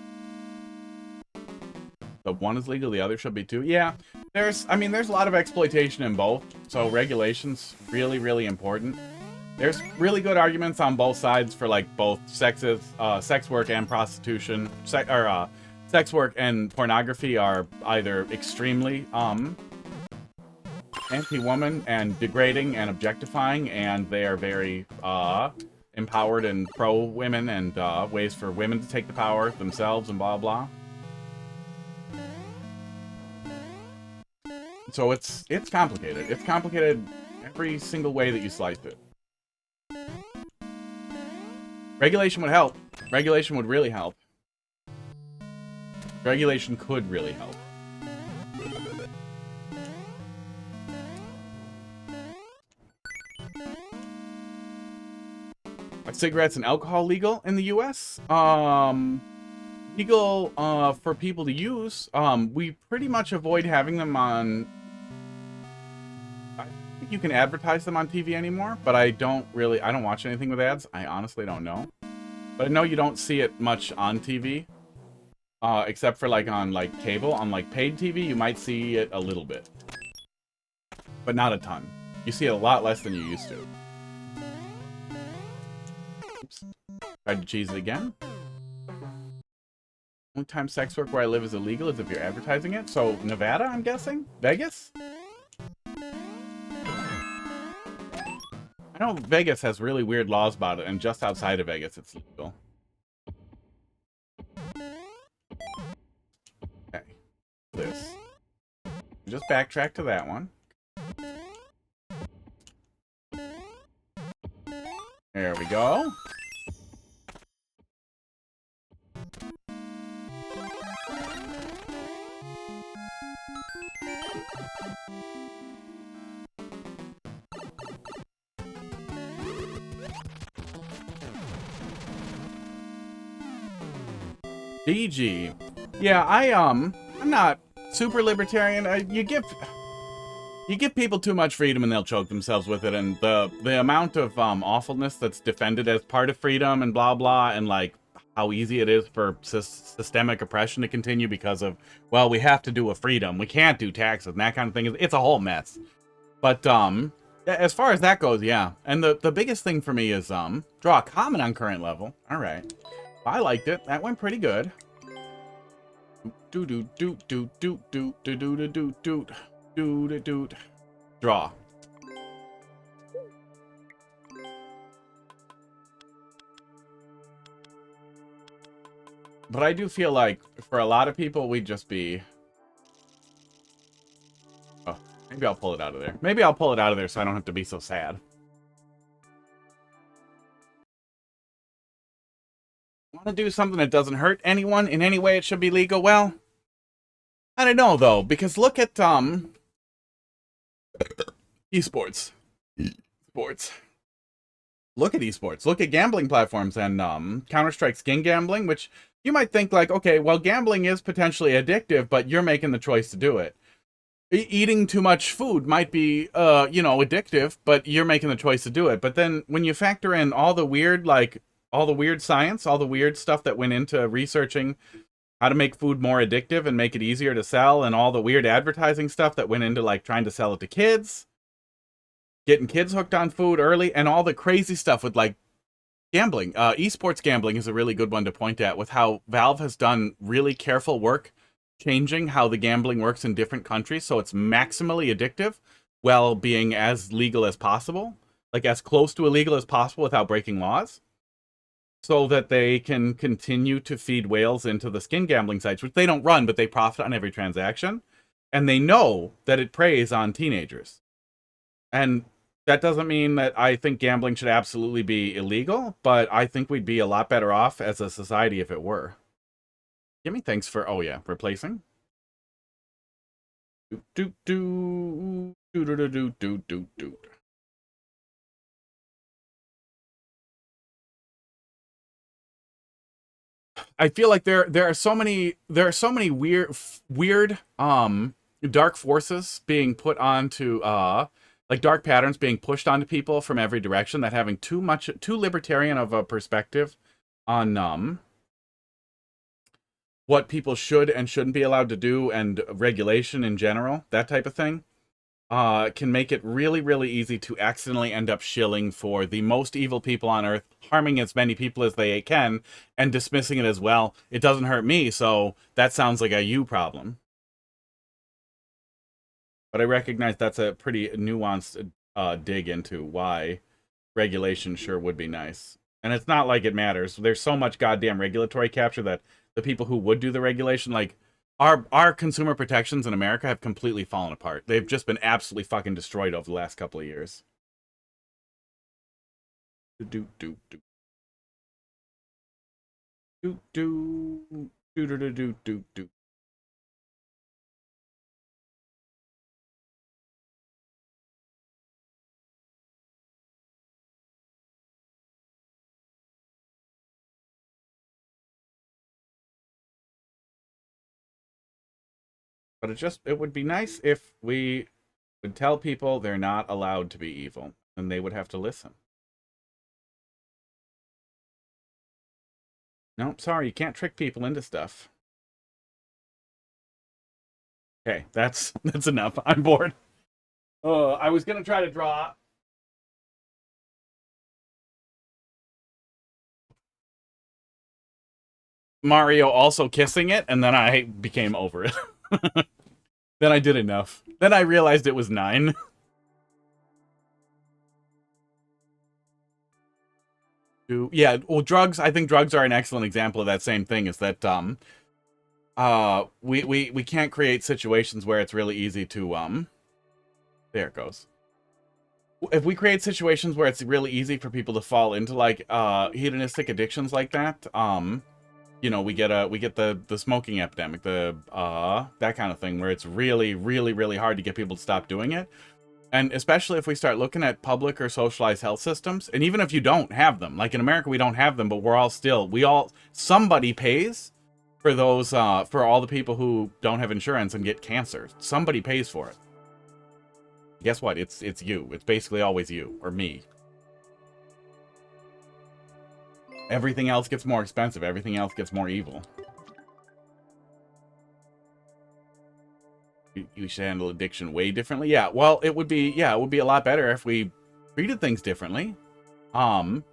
The one is legal, the other should be too. Yeah, there's a lot of exploitation in both, so regulation's really, really important. There's really good arguments on both sides for like both sexes, sex work and prostitution. Sex work and pornography are either extremely anti-woman and degrading and objectifying, and they are very empowered and pro-women and ways for women to take the power themselves and blah blah. So it's complicated. It's complicated every single way that you slice it. Regulation would help. Regulation would really help. Regulation could really help. Are cigarettes and alcohol legal in the US? Legal for people to use. We pretty much avoid having them on... I don't think you can advertise them on TV anymore, but I don't watch anything with ads. I honestly don't know. But I know you don't see it much on TV. Except for like on like cable. On like paid TV, you might see it a little bit. But not a ton. You see it a lot less than you used to. Oops. Tried to cheese it again. Only time sex work where I live is illegal is if you're advertising it. So Nevada, I'm guessing? Vegas? I know Vegas has really weird laws about it, and just outside of Vegas it's legal. Okay. This. Just backtrack to that one. There we go. DG. Yeah, I'm not super libertarian. You give people too much freedom and they'll choke themselves with it, and the amount of awfulness that's defended as part of freedom and blah blah, and like how easy it is for systemic oppression to continue because of, well, we have to do a freedom, we can't do taxes and that kind of thing. It's a whole mess. But as far as that goes, yeah. And the biggest thing for me is draw a comment on current level. All right. I liked it. That went pretty good. Draw. But I do feel like for a lot of people, we'd just be... Oh, maybe I'll pull it out of there. Maybe I'll pull it out of there so I don't have to be so sad. Want to do something that doesn't hurt anyone in any way it should be legal? Well, I don't know though, because look at esports. Sports. Look at esports. Look at gambling platforms and Counter-Strike skin gambling, which you might think like, okay, well, gambling is potentially addictive, but you're making the choice to do it. eating too much food might be, you know, addictive, but you're making the choice to do it. But then when you factor in all the weird, like, all the weird science, all the weird stuff that went into researching how to make food more addictive and make it easier to sell, and all the weird advertising stuff that went into, like, trying to sell it to kids, getting kids hooked on food early, and all the crazy stuff with, like, gambling. Esports gambling is a really good one to point at, with how Valve has done really careful work changing how the gambling works in different countries so it's maximally addictive while being as legal as possible, like as close to illegal as possible without breaking laws, so that they can continue to feed whales into the skin gambling sites, which they don't run, but they profit on every transaction. And they know that it preys on teenagers. And that doesn't mean that I think gambling should absolutely be illegal, but I think we'd be a lot better off as a society if it were. Gimme, thanks for, oh yeah, replacing. I feel like there are so many weird dark forces being put onto like dark patterns being pushed onto people from every direction, that having too libertarian of a perspective on what people should and shouldn't be allowed to do, and regulation in general, that type of thing, can make it really, really easy to accidentally end up shilling for the most evil people on Earth, harming as many people as they can, and dismissing it as, well, it doesn't hurt me, so that sounds like a you problem. But I recognize that's a pretty nuanced dig into why regulation sure would be nice. And it's not like it matters. There's so much goddamn regulatory capture that the people who would do the regulation, like, our consumer protections in America have completely fallen apart. They've just been absolutely fucking destroyed over the last couple of years. But it would be nice if we would tell people they're not allowed to be evil, and they would have to listen. No, sorry, you can't trick people into stuff. Okay, that's enough. I'm bored. I was gonna try to draw Mario also kissing it, and then I became over it. Then I did enough. Then I realized it was 9. Yeah, well, drugs, I think drugs are an excellent example of that same thing, is that we can't create situations where it's really easy to there it goes. If we create situations where it's really easy for people to fall into, like, hedonistic addictions like that, you know, we get the smoking epidemic, the that kind of thing, where it's really, really, really hard to get people to stop doing it. And especially if we start looking at public or socialized health systems, and even if you don't have them, like in America, we don't have them, but somebody pays for those, for all the people who don't have insurance and get cancer. Somebody pays for it. Guess what? It's you. It's basically always you or me. Everything else gets more expensive. Everything else gets more evil. You should handle addiction way differently. Yeah, well, it would be a lot better if we treated things differently. And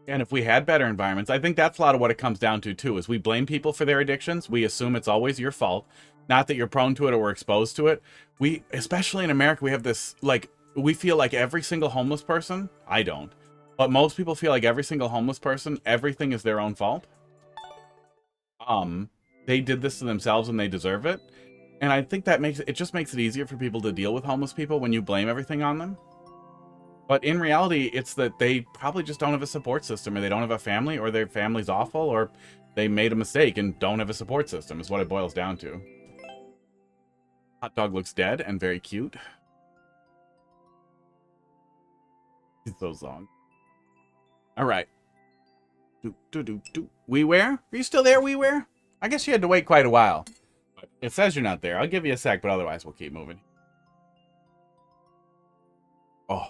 if we had better environments. I think that's a lot of what it comes down to, too, is we blame people for their addictions. We assume it's always your fault. Not that you're prone to it or were exposed to it. Especially in America, we have this, like, we feel like every single homeless person, I don't, but most people feel like every single homeless person, everything is their own fault. They did this to themselves and they deserve it. And I think that just makes it easier for people to deal with homeless people when you blame everything on them. But in reality, it's that they probably just don't have a support system, or they don't have a family, or their family's awful, or they made a mistake and don't have a support system, is what it boils down to. Hot dog looks dead and very cute. He's so long. All right. WeWare? Are you still there, WeWare? I guess you had to wait quite a while. It says you're not there. I'll give you a sec, but otherwise we'll keep moving. Oh.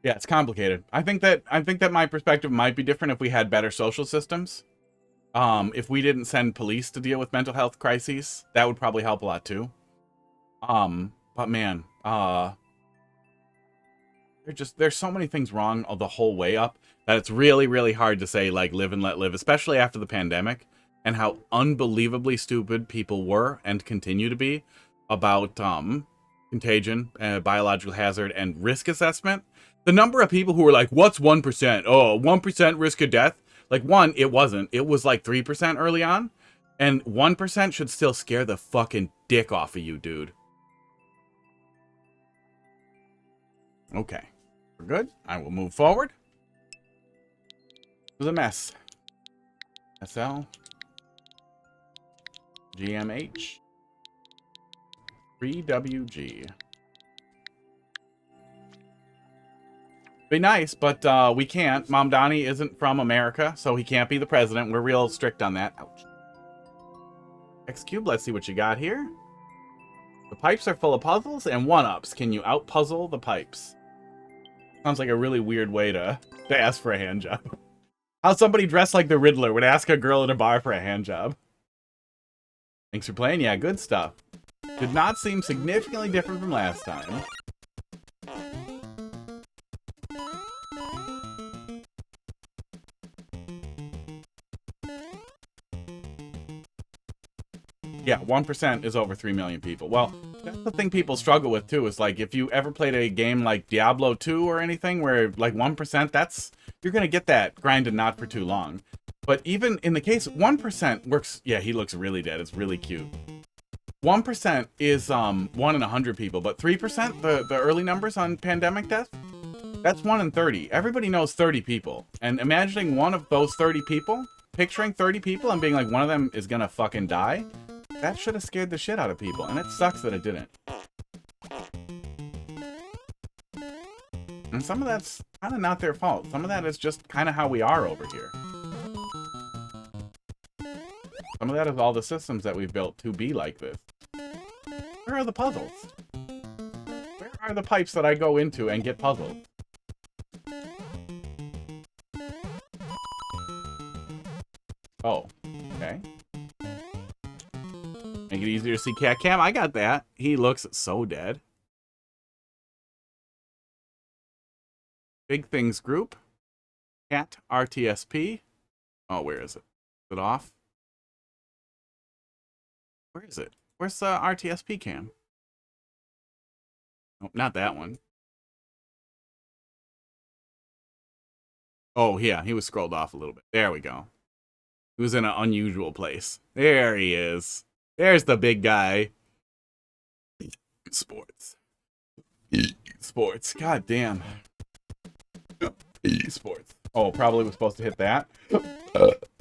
Yeah, it's complicated. I think that my perspective might be different if we had better social systems. If we didn't send police to deal with mental health crises, that would probably help a lot too. But man, there's so many things wrong the whole way up that it's really, really hard to say, like, live and let live, especially after the pandemic and how unbelievably stupid people were and continue to be about contagion, biological hazard, and risk assessment. The number of people who were like, what's 1%? Oh, 1% risk of death. Like, one, it wasn't. It was like 3% early on. And 1% should still scare the fucking dick off of you, dude. Okay. We're good. I will move forward. It was a mess. SL. GMH. 3WG. Be nice, but we can't. Mom Donnie isn't from America, so he can't be the president. We're real strict on that. Ouch. X-Cube, let's see what you got here. The pipes are full of puzzles and one-ups. Can you out-puzzle the pipes? Sounds like a really weird way to ask for a hand job. How somebody dressed like the Riddler would ask a girl at a bar for a hand job. Thanks for playing. Yeah, good stuff. Did not seem significantly different from last time. Yeah, 1% is over 3 million people. Well, that's the thing people struggle with, too, is, like, if you ever played a game like Diablo 2 or anything where, like, 1%, you're going to get that grinded not for too long. But even in the case, 1% works. Yeah, he looks really dead. It's really cute. 1% is 1 in 100 people, but 3%, the early numbers on pandemic death, that's 1 in 30. Everybody knows 30 people. And imagining one of those 30 people, picturing 30 people and being like, one of them is going to fucking die. That should have scared the shit out of people, and it sucks that it didn't. And some of that's kind of not their fault. Some of that is just kind of how we are over here. Some of that is all the systems that we've built to be like this. Where are the puzzles? Where are the pipes that I go into and get puzzled? Oh, okay. Make it easier to see Cat Cam. I got that. He looks so dead. Big Things Group. Cat RTSP. Oh, where is it? Is it off? Where is it? Where's the RTSP cam? Oh, not that one. Oh, yeah. He was scrolled off a little bit. There we go. He was in an unusual place. There he is. There's the big guy. Sports. Sports. God damn. Esports. Oh, probably was supposed to hit that.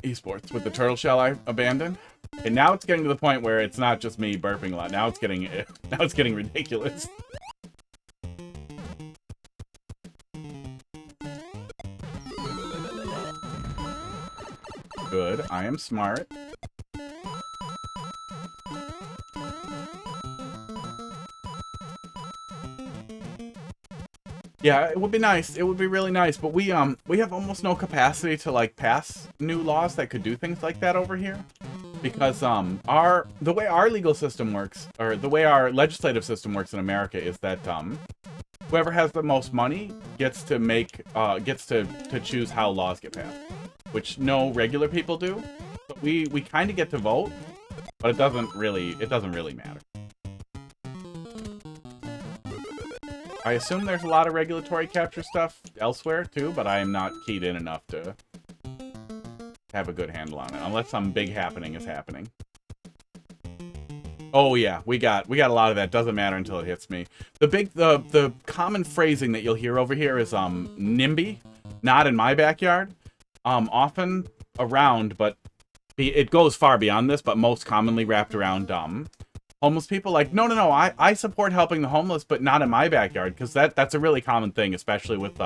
Esports with the turtle shell I abandoned. And now it's getting to the point where it's not just me burping a lot. Now it's getting ridiculous. Good. I am smart. Yeah, it would be nice. It would be really nice, but we have almost no capacity to, like, pass new laws that could do things like that over here. Because the way our legal system works, or the way our legislative system works in America, is that whoever has the most money gets to choose how laws get passed, which no regular people do. But we kind of get to vote, but it doesn't really matter. I assume there's a lot of regulatory capture stuff elsewhere too, but I am not keyed in enough to have a good handle on it, unless some big happening is happening. Oh yeah, we got a lot of that. Doesn't matter until it hits me. The common phrasing that you'll hear over here is NIMBY, not in my backyard. Often around, but it goes far beyond this, but most commonly wrapped around homeless people. Like, no, I support helping the homeless, but not in my backyard, because that's a really common thing, especially with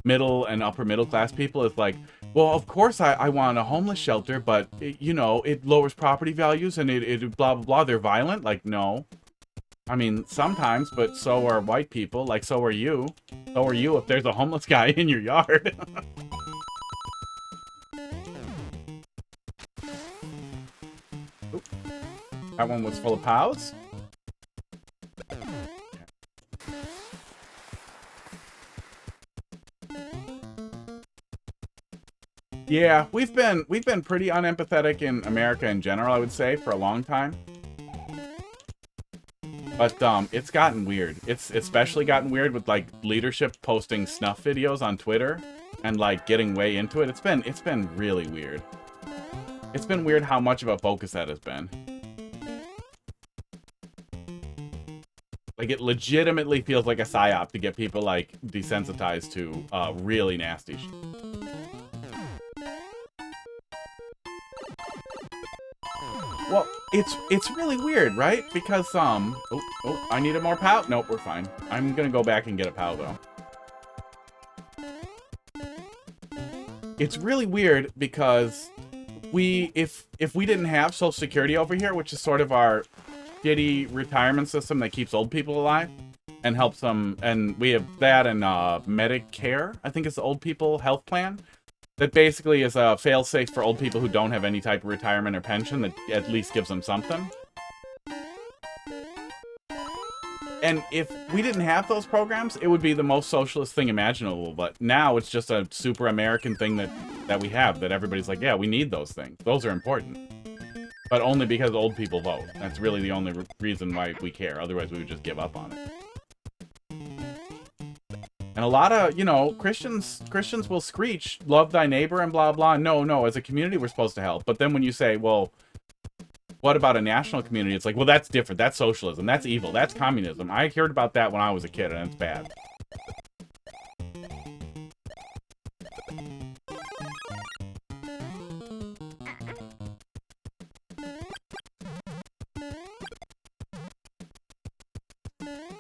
middle and upper middle class people is like, well, of course I want a homeless shelter, but you know, it lowers property values and it blah blah blah. They're violent. Like, no. I mean, sometimes, but so are white people. Like, so are you. So are you if there's a homeless guy in your yard. Oop. That one was full of POWs. Yeah, we've been pretty unempathetic in America in general, I would say, for a long time. But it's gotten weird. It's especially gotten weird with like leadership posting snuff videos on Twitter and like getting way into it. It's been really weird. It's been weird how much of a focus that has been. Like, it legitimately feels like a psyop to get people like desensitized to really nasty shit. Well, it's really weird, right? Because oh, I needed more POW. Nope, we're fine. I'm gonna go back and get a POW though. It's really weird because if we didn't have Social Security over here, which is sort of our shitty retirement system that keeps old people alive and helps them, and we have that and Medicare, I think it's the old people health plan. That basically is a fail-safe for old people who don't have any type of retirement or pension that at least gives them something. And if we didn't have those programs, it would be the most socialist thing imaginable. But now it's just a super American thing that we have, that everybody's like, yeah, we need those things. Those are important. But only because old people vote. That's really the only reason why we care. Otherwise, we would just give up on it. And a lot of, you know, Christians will screech, love thy neighbor and blah, blah. No, as a community, we're supposed to help. But then when you say, well, what about a national community? It's like, well, that's different. That's socialism. That's evil. That's communism. I heard about that when I was a kid, and it's bad.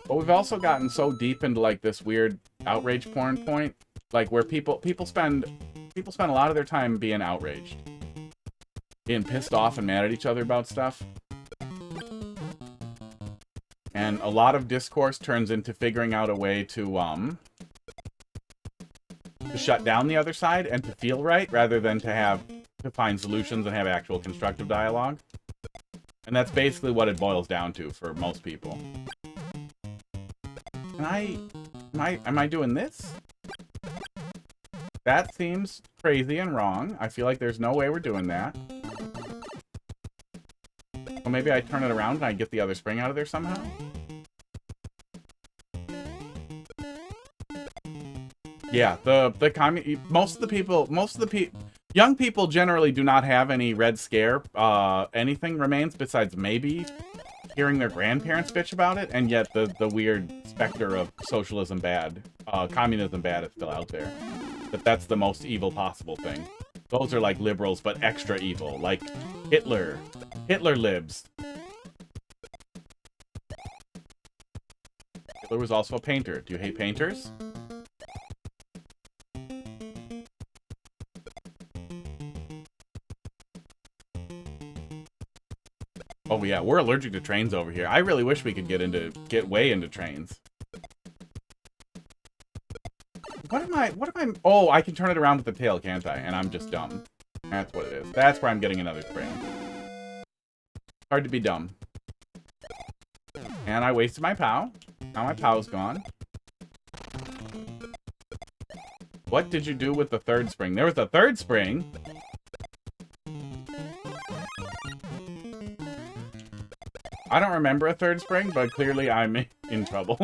But we've also gotten so deep into like this weird outrage porn point, like where people spend a lot of their time being outraged, being pissed off and mad at each other about stuff. And a lot of discourse turns into figuring out a way to shut down the other side and to feel right rather than to find solutions and have actual constructive dialogue. And that's basically what it boils down to for most people. Am I doing this? That seems crazy and wrong. I feel like there's no way we're doing that. Well, maybe I turn it around and I get the other spring out of there somehow? Yeah, most of the people, young people generally do not have any red scare. Anything remains besides maybe hearing their grandparents bitch about it, and yet the weird specter of socialism bad, communism bad is still out there. That's the most evil possible thing. Those are like liberals, but extra evil, like Hitler libs. Hitler was also a painter. Do you hate painters? Oh yeah, we're allergic to trains over here. I really wish we could get way into trains. What am I, oh, I can turn it around with the tail, can't I? And I'm just dumb. That's what it is. That's where I'm getting another spring. Hard to be dumb. And I wasted my POW. Now my POW's gone. What did you do with the third spring? There was a third spring! I don't remember a third spring, but clearly I'm in trouble.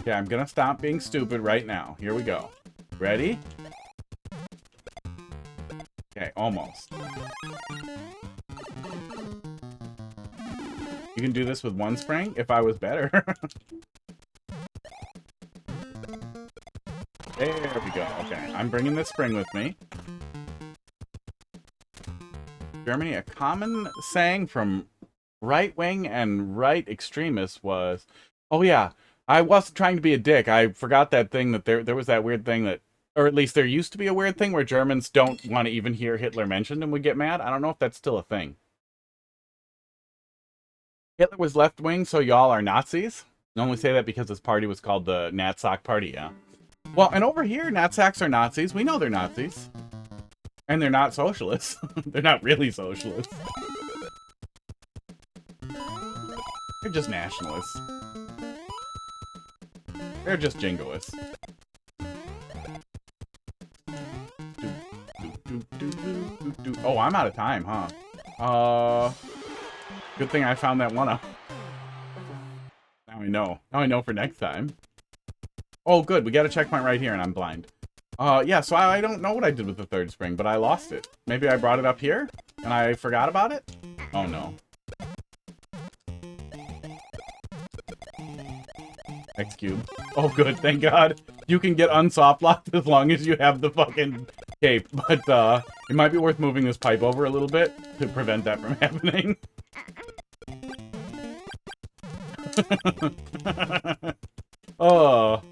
Okay, I'm gonna stop being stupid right now. Here we go. Ready? Okay, almost. You can do this with one spring? If I was better. There we go. Okay, I'm bringing this spring with me. Germany, a common saying from right-wing and right extremists was, oh yeah, I wasn't trying to be a dick. I forgot that thing that there was that weird thing that, or at least there used to be a weird thing where Germans don't want to even hear Hitler mentioned and would get mad. I don't know if that's still a thing. Hitler was left-wing, so y'all are Nazis? I only say that because his party was called the Natzak Party, yeah. Well, and over here, Natsaks are Nazis. We know they're Nazis. And they're not socialists. They're not really socialists. They're just nationalists. They're just jingoists. Oh, I'm out of time, huh? Good thing I found that one up. Now I know. Now I know for next time. Oh, good. We got a checkpoint right here, and I'm blind. Yeah, so I don't know what I did with the third spring, but I lost it. Maybe I brought it up here, and I forgot about it? Oh, no. X cube. Oh, good. Thank God. You can get unsoft locked as long as you have the fucking cape. But, it might be worth moving this pipe over a little bit to prevent that from happening. Oh.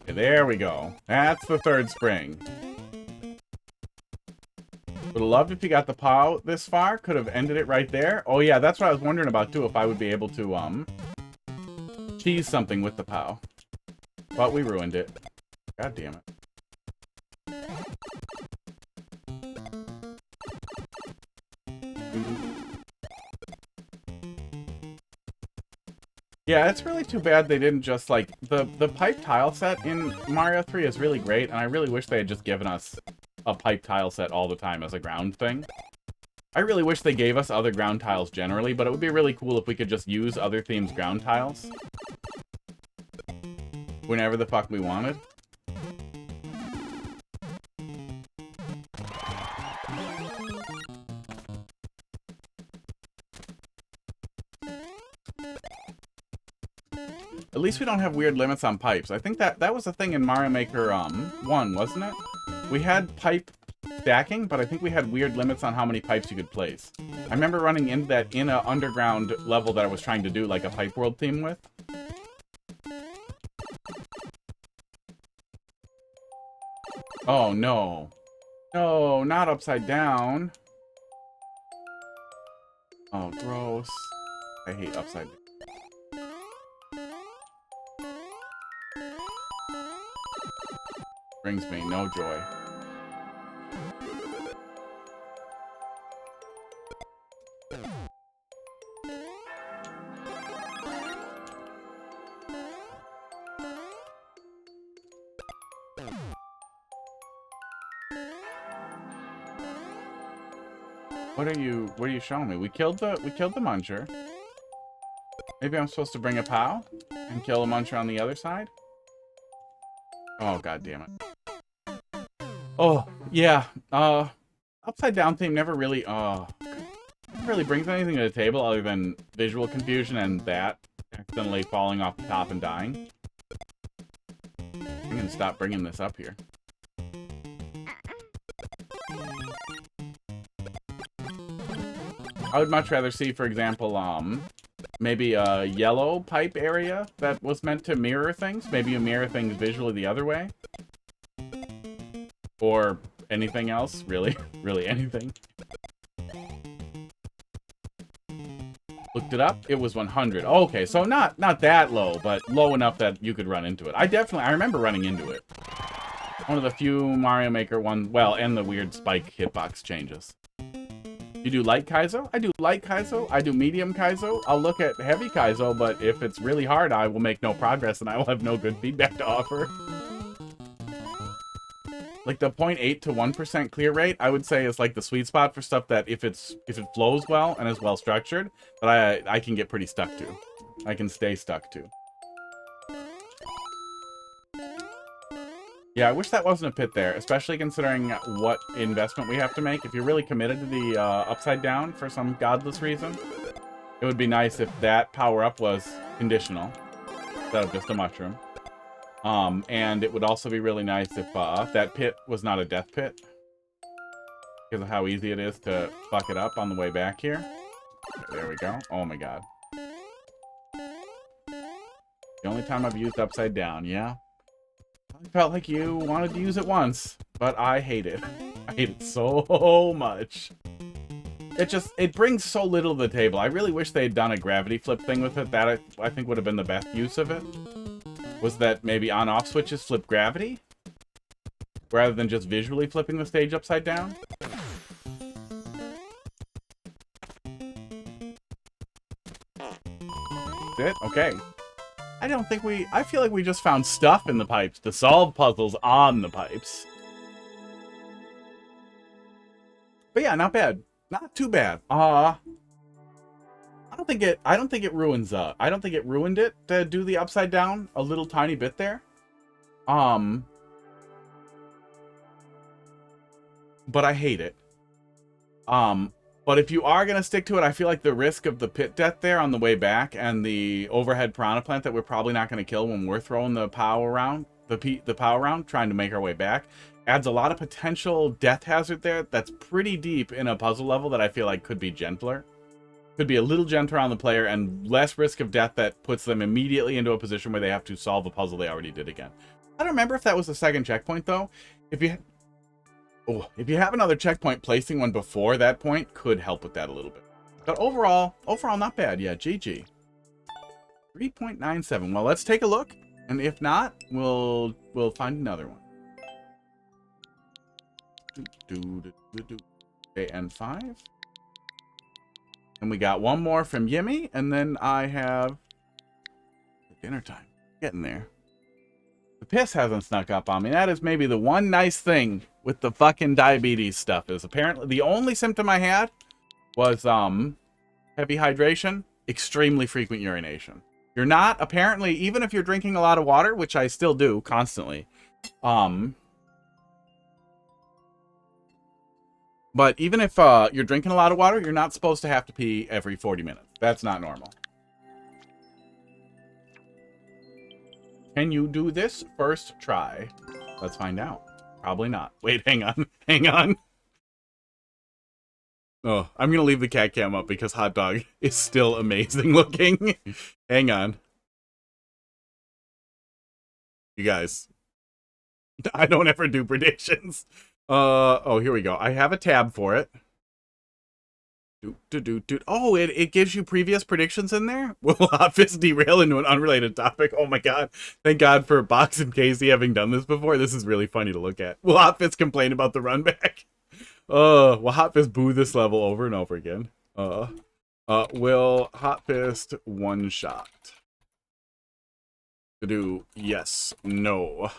Okay, there we go. That's the third spring. Would have loved if you got the POW this far. Could have ended it right there. Oh yeah, that's what I was wondering about too, if I would be able to, cheese something with the POW. But we ruined it. God damn it. Yeah, it's really too bad they didn't just, like, the pipe tile set in Mario 3 is really great, and I really wish they had just given us a pipe tile set all the time as a ground thing. I really wish they gave us other ground tiles generally, but it would be really cool if we could just use other themes' ground tiles whenever the fuck we wanted. At least we don't have weird limits on pipes. I think that was a thing in Mario Maker 1, wasn't it? We had pipe stacking, but I think we had weird limits on how many pipes you could place. I remember running into that in an underground level that I was trying to do like a pipe world theme with. Oh no. No, not upside down. Oh, gross. I hate upside down. Brings me no joy. What are you showing me? We killed the muncher. Maybe I'm supposed to bring a POW and kill a muncher on the other side? Oh, god damn it. Oh, yeah. Upside down theme never really brings anything to the table other than visual confusion and that accidentally falling off the top and dying. I'm gonna stop bringing this up here. I would much rather see, for example, maybe a yellow pipe area that was meant to mirror things. Maybe you mirror things visually the other way. Or anything else, really. Really anything. Looked it up, it was 100. Oh, okay, so not that low, but low enough that you could run into it. I remember running into it. One of the few Mario Maker one, well, and the weird spike hitbox changes. You do light Kaizo? I do light Kaizo. I do medium Kaizo. I'll look at heavy Kaizo, but if it's really hard, I will make no progress and I will have no good feedback to offer. Like the 0.8 to 1% clear rate, I would say is like the sweet spot for stuff that if it flows well and is well structured, that I can get pretty stuck to. I can stay stuck to. Yeah, I wish that wasn't a pit there, especially considering what investment we have to make. If you're really committed to the upside down for some godless reason, it would be nice if that power-up was conditional instead of just a mushroom. And it would also be really nice if that pit was not a death pit, because of how easy it is to fuck it up on the way back here. Okay, there we go. Oh my god. The only time I've used upside down, yeah. I felt like you wanted to use it once, but I hate it. I hate it so much. It brings so little to the table. I really wish they had done a gravity flip thing with it. That I think would have been the best use of it. Was that maybe on-off switches flip gravity? Rather than just visually flipping the stage upside down? That's it? Okay. I feel like we just found stuff in the pipes to solve puzzles on the pipes. But yeah, not bad. Not too bad. I don't think it ruined it to do the upside down a little tiny bit there. But I hate it. But if you are going to stick to it, I feel like the risk of the pit death there on the way back and the overhead piranha plant that we're probably not going to kill when we're throwing the POW around, the POW around, trying to make our way back, adds a lot of potential death hazard there that's pretty deep in a puzzle level that I feel like could be gentler. Could be a little gentler on the player and less risk of death that puts them immediately into a position where they have to solve a puzzle they already did again. I don't remember if that was the second checkpoint, though. If you have another checkpoint, placing one before that point could help with that a little bit. But overall not bad. Yeah, GG. 3.97. Well, let's take a look, and if not, we'll find another one. Okay, and 5. And we got one more from Yimmy, and then I have dinner time. Getting there. The piss hasn't snuck up on me. That is maybe the one nice thing with the fucking diabetes stuff, is apparently the only symptom I had was heavy hydration, extremely frequent urination. You're not, apparently, even if you're drinking a lot of water, which I still do constantly, but even if you're drinking a lot of water, you're not supposed to have to pee every 40 minutes. That's not normal. Can you do this first try? Let's find out. Probably not. Wait, hang on. Hang on. Oh, I'm going to leave the cat cam up because Hot Dog is still amazing looking. Hang on. You guys. I don't ever do predictions. Oh, here we go. I have a tab for it. Oh, it gives you previous predictions in there? Will Hotfist derail into an unrelated topic? Oh my god. Thank god for Box and Casey having done this before. This is really funny to look at. Will Hotfist complain about the run back? Will Hotfist boo this level over and over again? Will Hotfist one shot? To do yes, no.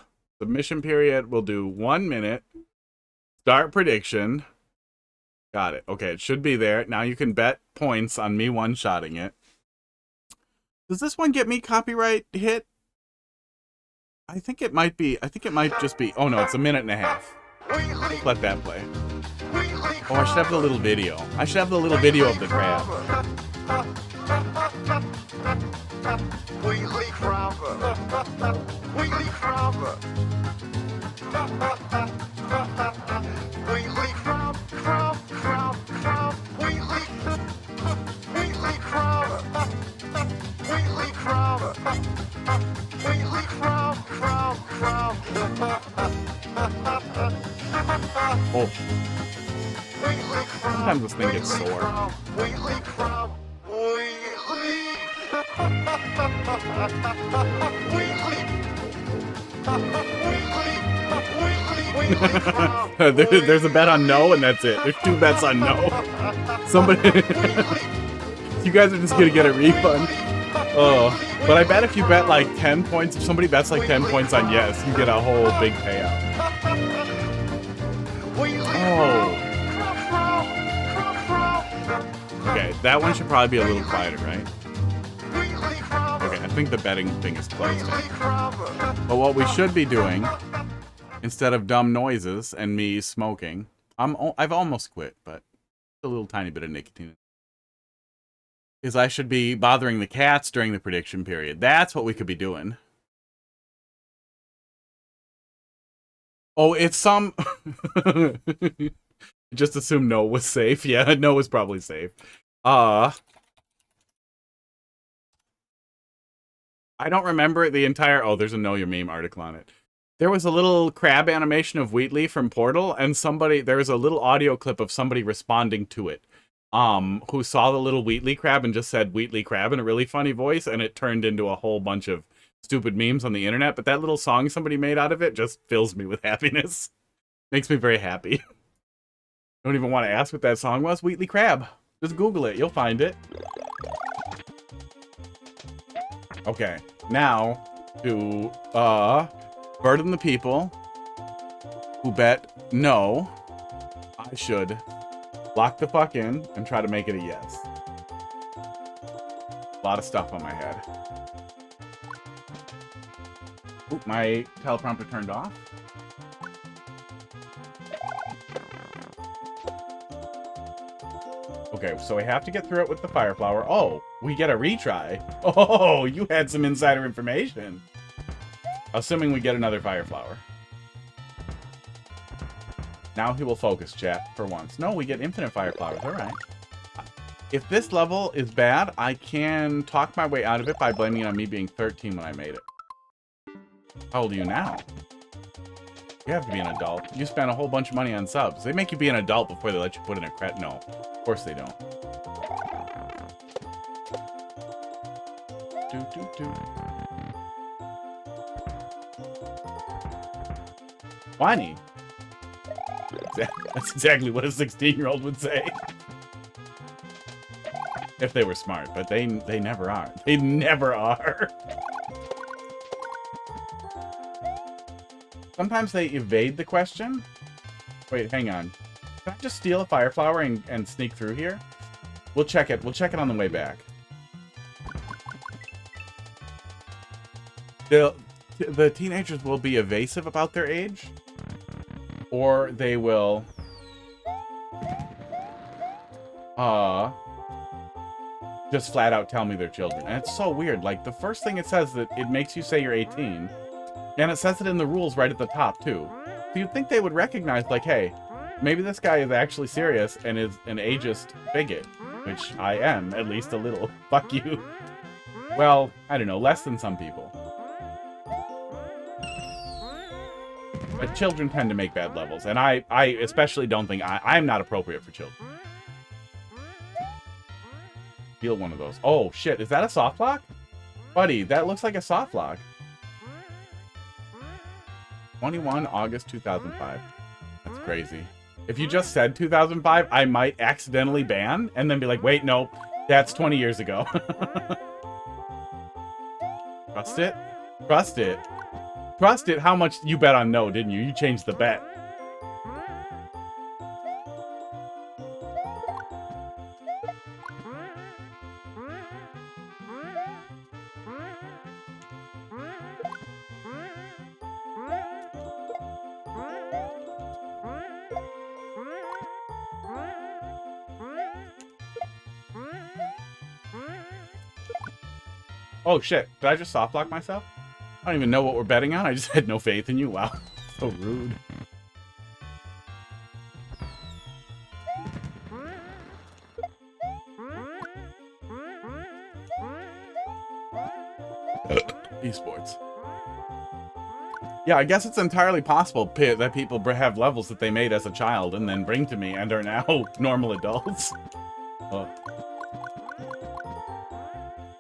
Submission period will do 1 minute. Start prediction. Got it. Okay, it should be there. Now you can bet points on me one-shotting it. Does this one get me copyright hit? I think it might be. I think it might just be. Oh no, it's 1.5 minutes. Let's let that play. Oh, I should have the little video. I should have the little video of the crab. Wheatley Crabber. Wheatley Crabber. Wheatley Crab, Crab, Crab, Crab. Wheatley Crabber. Wheatley Crabber. Wheatley Crab, Crab, Crab. Oh. Sometimes this thing gets sore. Wheatley Crab. There's a bet on no, and that's it. There's 2 bets on no. Somebody, you guys are just gonna get a refund. Oh, but I bet if you bet like 10 points, if somebody bets like 10 points on yes, you get a whole big payout. Okay, that one should probably be a little quieter, right? Okay, I think the betting thing is closed. But what we should be doing, instead of dumb noises and me smoking, I've almost quit, but a little tiny bit of nicotine, is I should be bothering the cats during the prediction period. That's what we could be doing. Oh, it's some... Just assume no was safe. Yeah, no was probably safe. I don't remember the entire... Oh, there's a Know Your Meme article on it. There was a little crab animation of Wheatley from Portal, and there was a little audio clip of somebody responding to it. Who saw the little Wheatley crab and just said Wheatley crab in a really funny voice, and it turned into a whole bunch of stupid memes on the internet. But that little song somebody made out of it just fills me with happiness. Makes me very happy. Don't even want to ask what that song was. Wheatley crab. Just Google it. You'll find it. Okay. Now to burden the people who bet no. I should lock the fuck in and try to make it a yes. A lot of stuff on my head. Oop, my teleprompter turned off. Okay, so we have to get through it with the fire flower. Oh, we get a retry. Oh, you had some insider information. Assuming we get another fire flower. Now he will focus, chat, for once. No, we get infinite fire flowers. All right. If this level is bad, I can talk my way out of it by blaming it on me being 13 when I made it. How old are you now? You have to be an adult. You spent a whole bunch of money on subs. They make you be an adult before they let you put in a credit. No, of course they don't. Whiny. That's exactly what a 16-year-old would say. If they were smart, but they never are. They never are. Sometimes they evade the question. Wait, hang on. Can I just steal a fire flower and sneak through here? We'll check it. We'll check it on the way back. The teenagers will be evasive about their age, or they will just flat out tell me they're children. And it's so weird. Like, the first thing it says that it makes you say you're 18, and it says it in the rules right at the top too. So you'd think they would recognize, like, hey, maybe this guy is actually serious and is an ageist bigot, which I am, at least a little. Fuck you. Well, I don't know, less than some people. But children tend to make bad levels, and I especially don't think I'm not appropriate for children. Feel one of those. Oh shit, is that a soft lock? Buddy, that looks like a soft lock. 21 August 2005. That's crazy. If you just said 2005, I might accidentally ban and then be like, wait, no, that's 20 years ago. Trust it? Trust it. Trust it. How much you bet on no, didn't you? You changed the bet. Oh shit, did I just soft lock myself? I don't even know what we're betting on. I just had no faith in you. Wow, so rude. Esports. Yeah, I guess it's entirely possible that people have levels that they made as a child and then bring to me and are now normal adults.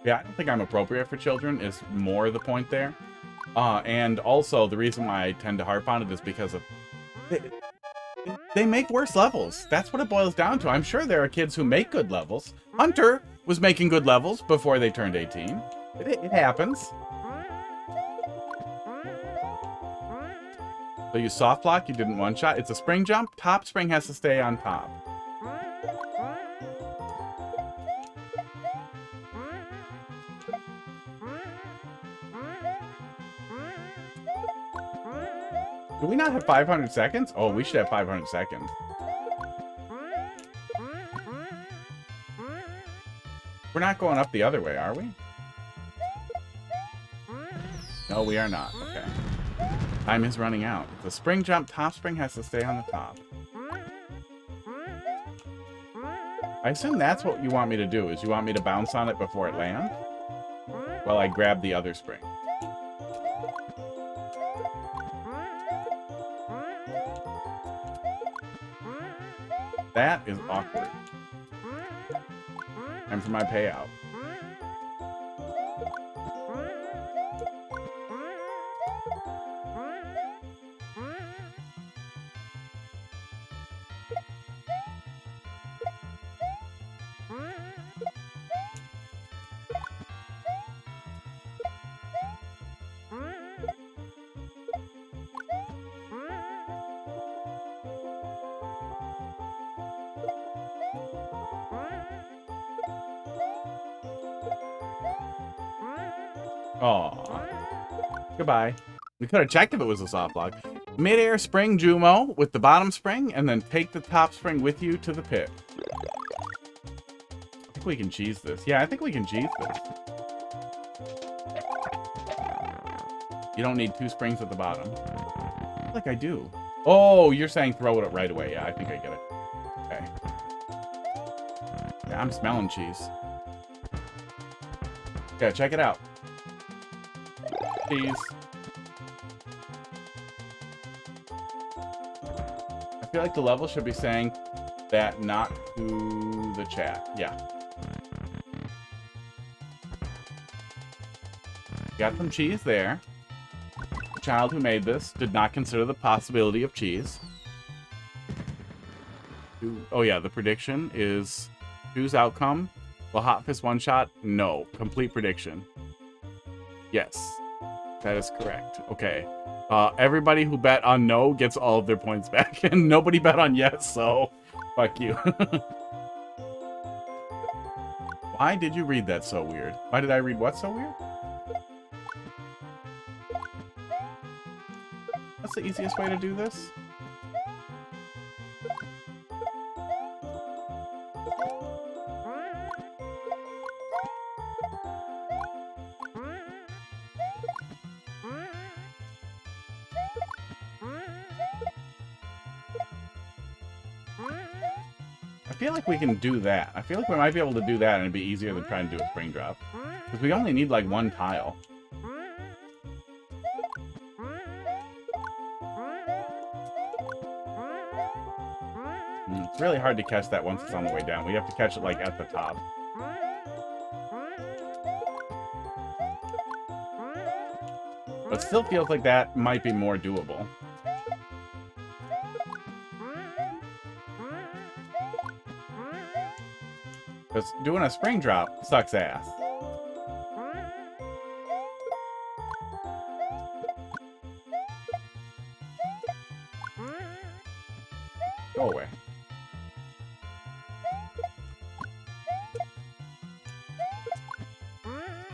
Yeah, I don't think I'm appropriate for children is more the point there. And also, the reason why I tend to harp on it is because of... They make worse levels. That's what it boils down to. I'm sure there are kids who make good levels. Hunter was making good levels before they turned 18. It happens. So you soft lock, you didn't one shot. It's a spring jump. Top spring has to stay on top. Do we not have 500 seconds? Oh, we should have 500 seconds. We're not going up the other way, are we? No, we are not. Okay. Time is running out. The spring jump, top spring has to stay on the top. I assume that's what you want me to do, is you want me to bounce on it before it lands? While I grab the other spring. That is awkward. Time for my payout. Aw. Goodbye. We could have checked if it was a soft block. Mid-air spring Jumo with the bottom spring, and then take the top spring with you to the pit. I think we can cheese this. Yeah, I think we can cheese this. You don't need 2 springs at the bottom. I feel like I do. Oh, you're saying throw it right away. Yeah, I think I get it. Okay. Yeah, I'm smelling cheese. Yeah, check it out. Cheese. I feel like the level should be saying that not to the chat. Yeah. Got some cheese there. The child who made this did not consider the possibility of cheese. Oh yeah, the prediction is choose outcome. Will Hot Fist one shot? No. Complete prediction. Yes. That is correct. Okay. Everybody who bet on no gets all of their points back, and nobody bet on yes, so fuck you. Why did you read that so weird? Why did I read what so weird? What's the easiest way to do this? I feel like we can do that. I feel like we might be able to do that and it'd be easier than trying to do a spring drop. Because we only need like 1 tile. It's really hard to catch that once it's on the way down. We have to catch it like at the top. But still feels like that might be more doable. Because doing a spring drop sucks ass. Go away.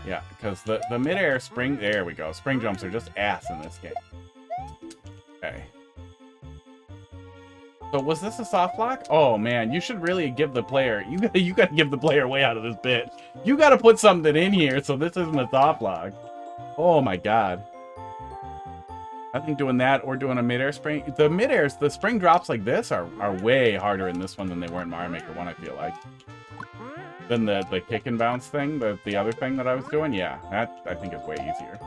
Yeah, because the mid-air spring... There we go. Spring jumps are just ass in this game. Okay. So was this a soft block? Oh man, you should really give the player... You gotta give the player way out of this bit. You gotta put something in here so this isn't a soft block. Oh my god. I think doing that or doing a mid-air spring... The mid-airs, the spring drops like this are way harder in this one than they were in Mario Maker 1, I feel like. Than the kick and bounce thing, the other thing that I was doing. Yeah, that I think is way easier.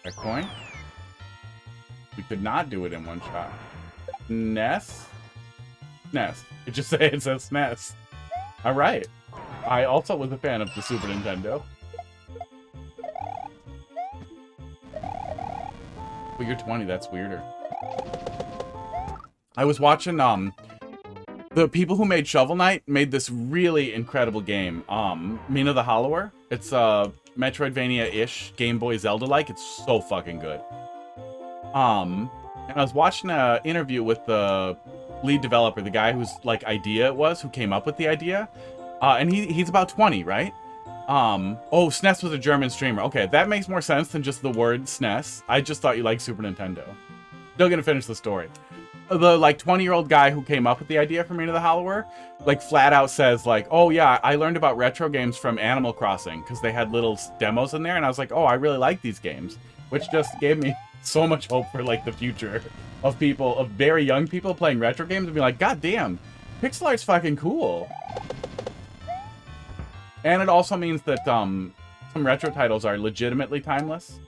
A coin? We could not do it in one shot. Ness? Ness. It says Ness. Alright. I also was a fan of the Super Nintendo. But you're 20, that's weirder. I was watching, the people who made Shovel Knight made this really incredible game. Mina the Hollower. It's Metroidvania-ish, Game Boy Zelda-like. It's so fucking good. And I was watching an interview with the lead developer, the guy whose like idea it was, who came up with the idea. And he's about 20, right? Oh, SNES was a German streamer. Okay, that makes more sense than just the word SNES. I just thought you liked Super Nintendo. Still gonna finish the story. The, like, 20-year-old guy who came up with the idea for Me to the Hollower, like, flat out says, like, oh, yeah, I learned about retro games from Animal Crossing, because they had little demos in there, and I was like, oh, I really like these games. Which just gave me so much hope for, like, the future of people, of very young people playing retro games, and be like, god damn, pixel art's fucking cool. And it also means that, some retro titles are legitimately timeless,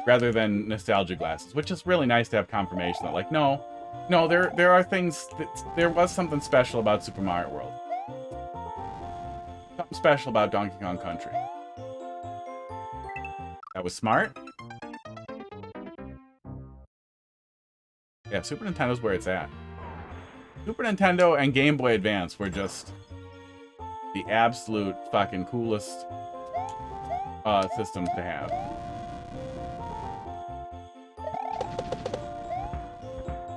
rather than nostalgia glasses, which is really nice to have confirmation that, like, no, there are things there was something special about Super Mario World. Something special about Donkey Kong Country. That was smart. Yeah, Super Nintendo's where it's at. Super Nintendo and Game Boy Advance were just the absolute fucking coolest systems to have.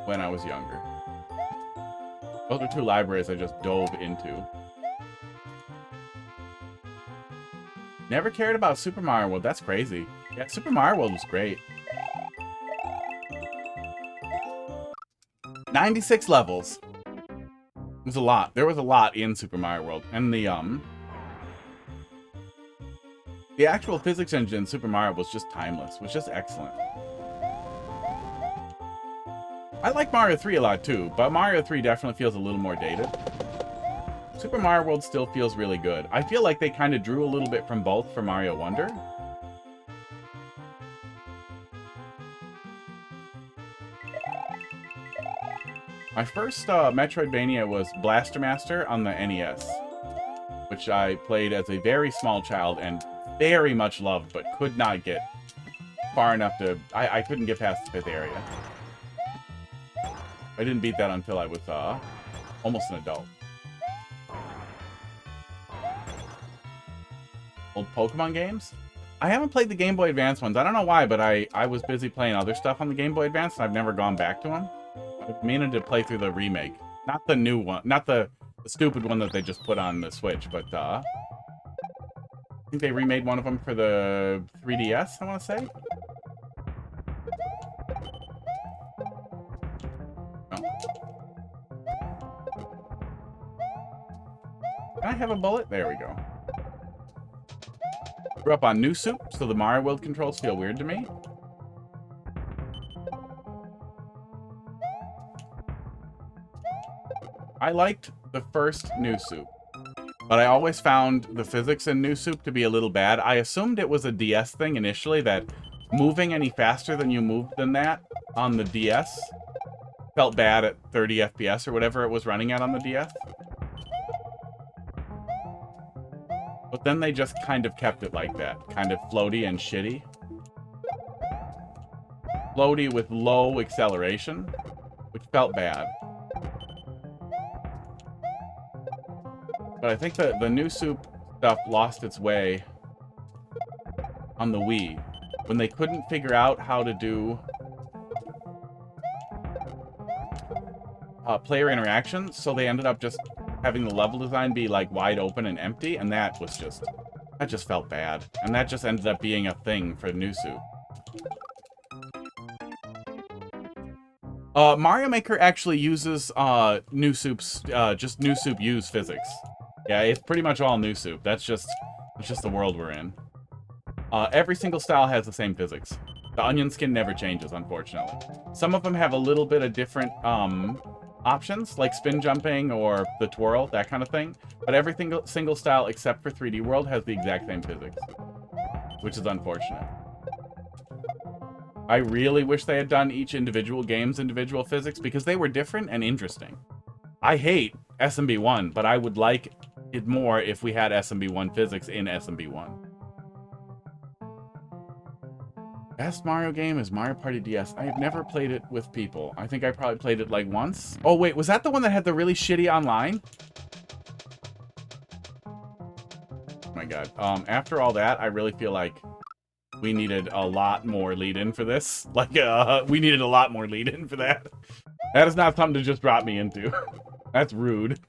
When I was younger. Those are two libraries I just dove into. Never cared about Super Mario World. That's crazy. Yeah, Super Mario World was great. 96 levels. It was a lot. There was a lot in Super Mario World. And the actual physics engine in Super Mario was just timeless. Was just excellent. I like Mario 3 a lot too, but Mario 3 definitely feels a little more dated. Super Mario World still feels really good. I feel like they kind of drew a little bit from both for Mario Wonder. My first Metroidvania was Blaster Master on the NES, which I played as a very small child and very much loved, but could not get far enough to... I couldn't get past the 5th area. I didn't beat that until I was almost an adult. Old Pokemon games? I haven't played the Game Boy Advance ones. I don't know why, but I was busy playing other stuff on the Game Boy Advance, and I've never gone back to them. I've meaning to play through the remake. Not the new one. Not the stupid one that they just put on the Switch, but I think they remade one of them for the 3DS, I want to say. Can I have a bullet? There we go. Grew up on New Soup, so the Mario World controls feel weird to me. I liked the first New Soup, but I always found the physics in New Soup to be a little bad. I assumed it was a DS thing initially, that moving any faster than you moved than that on the DS felt bad at 30 FPS or whatever it was running at on the DS. But then they just kind of kept it like that, kind of floaty and shitty. Floaty with low acceleration, which felt bad. But I think the New Soup stuff lost its way on the Wii when they couldn't figure out how to do player interaction, so they ended up just having the level design be like wide open and empty, and that just felt bad. And that just ended up being a thing for New Soup. Mario Maker actually uses New Soup's just New Soup use physics. Yeah, it's pretty much all New Soup. That's just the world we're in. Every single style has the same physics. The onion skin never changes, unfortunately. Some of them have a little bit of different options, like spin jumping or the twirl, that kind of thing. But every single style except for 3D World has the exact same physics, which is unfortunate. I really wish they had done each individual game's individual physics, because they were different and interesting. I hate SMB1, but I would like it more if we had SMB1 physics in SMB1. Best Mario game is Mario Party DS. I have never played it with people. I think I probably played it like once. Oh wait, was that the one that had the really shitty online? Oh my god. After all that, I really feel like we needed a lot more lead-in for this. Like, we needed a lot more lead-in for that. That is not something to just drop me into. That's rude.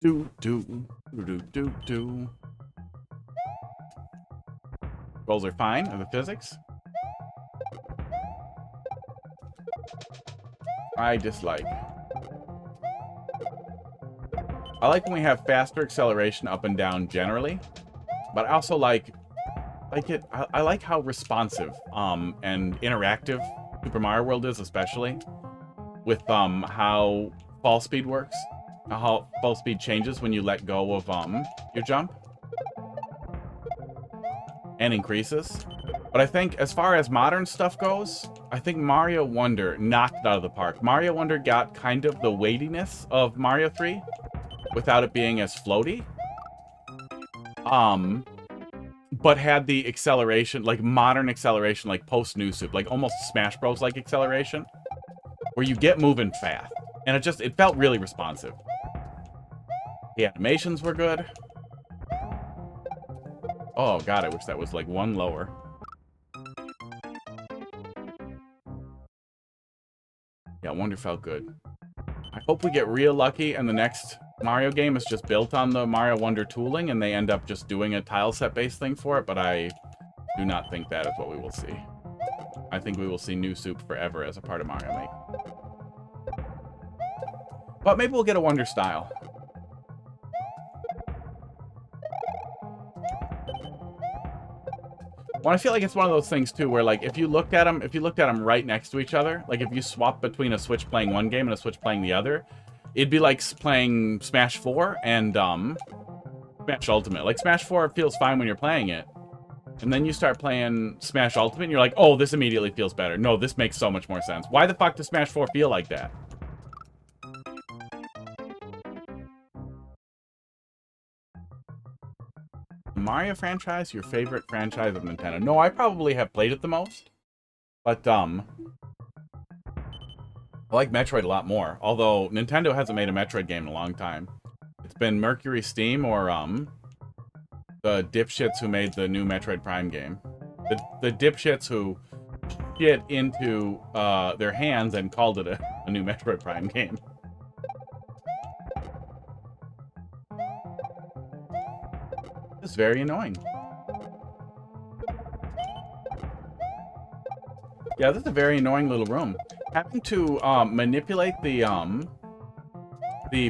Do do do do do do. Rolls are fine. Are the physics? I dislike. I like when we have faster acceleration up and down generally, but I also like it. I like how responsive and interactive Super Mario World is, especially with how fall speed works, how fall speed changes when you let go of your jump and increases. But I think as far as modern stuff goes, I think Mario Wonder knocked it out of the park. Mario Wonder got kind of the weightiness of Mario 3 without it being as floaty. But had the acceleration, like modern acceleration, like post-New Soup, like almost Smash Bros. Like acceleration, where you get moving fast. And it felt really responsive. The animations were good. Oh god, I wish that was like one lower. Yeah, Wonder felt good. I hope we get real lucky and the next Mario game is just built on the Mario Wonder tooling and they end up just doing a tile set based thing for it, but I do not think that is what we will see. I think we will see New Soup forever as a part of Mario Maker. But maybe we'll get a Wonder style. Well, I feel like it's one of those things too, where like if you looked at them right next to each other, like if you swap between a Switch playing one game and a Switch playing the other, it'd be like playing Smash 4 and Smash Ultimate. Like Smash 4 feels fine when you're playing it, and then you start playing Smash Ultimate, and you're like, oh, this immediately feels better. No, this makes so much more sense. Why the fuck does Smash 4 feel like that? Mario franchise, your favorite franchise of Nintendo? No, I probably have played it the most, but I like Metroid a lot more. Although Nintendo hasn't made a Metroid game in a long time. It's been Mercury Steam or the dipshits who made the new Metroid Prime game. The dipshits who shit into their hands and called it a new Metroid Prime game. It's very annoying. Yeah, this is a very annoying little room. Having to manipulate the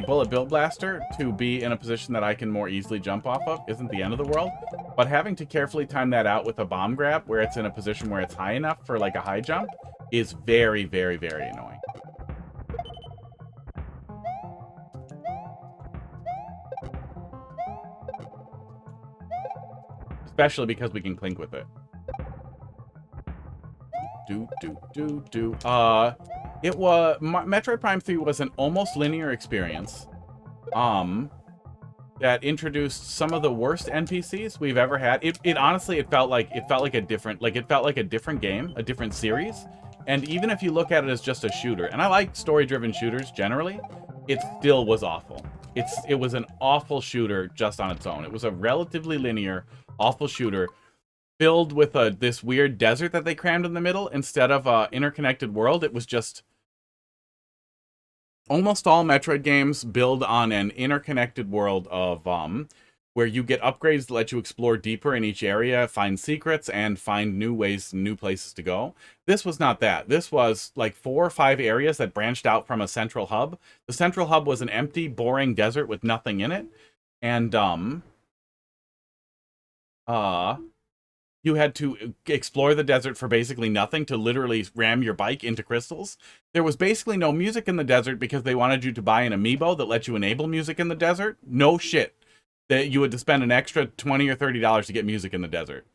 bullet bill blaster to be in a position that I can more easily jump off of isn't the end of the world, but having to carefully time that out with a bomb grab where it's in a position where it's high enough for like a high jump is very, very, very annoying. Especially because we can clink with it. It was Metroid Prime 3 was an almost linear experience that introduced some of the worst NPCs we've ever had. It honestly felt like a different game, a different series. And even if you look at it as just a shooter, and I like story-driven shooters generally, it still was awful. It was an awful shooter just on its own. It was a relatively linear, awful shooter filled with this weird desert that they crammed in the middle instead of an interconnected world. It was just... Almost all Metroid games build on an interconnected world of where you get upgrades that let you explore deeper in each area, find secrets, and find new ways, new places to go. This was not that. This was like 4 or 5 areas that branched out from a central hub. The central hub was an empty, boring desert with nothing in it. And you had to explore the desert for basically nothing to literally ram your bike into crystals. There was basically no music in the desert because they wanted you to buy an amiibo that let you enable music in the desert. No shit. That you had to spend an extra $20 or $30 to get music in the desert.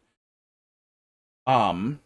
And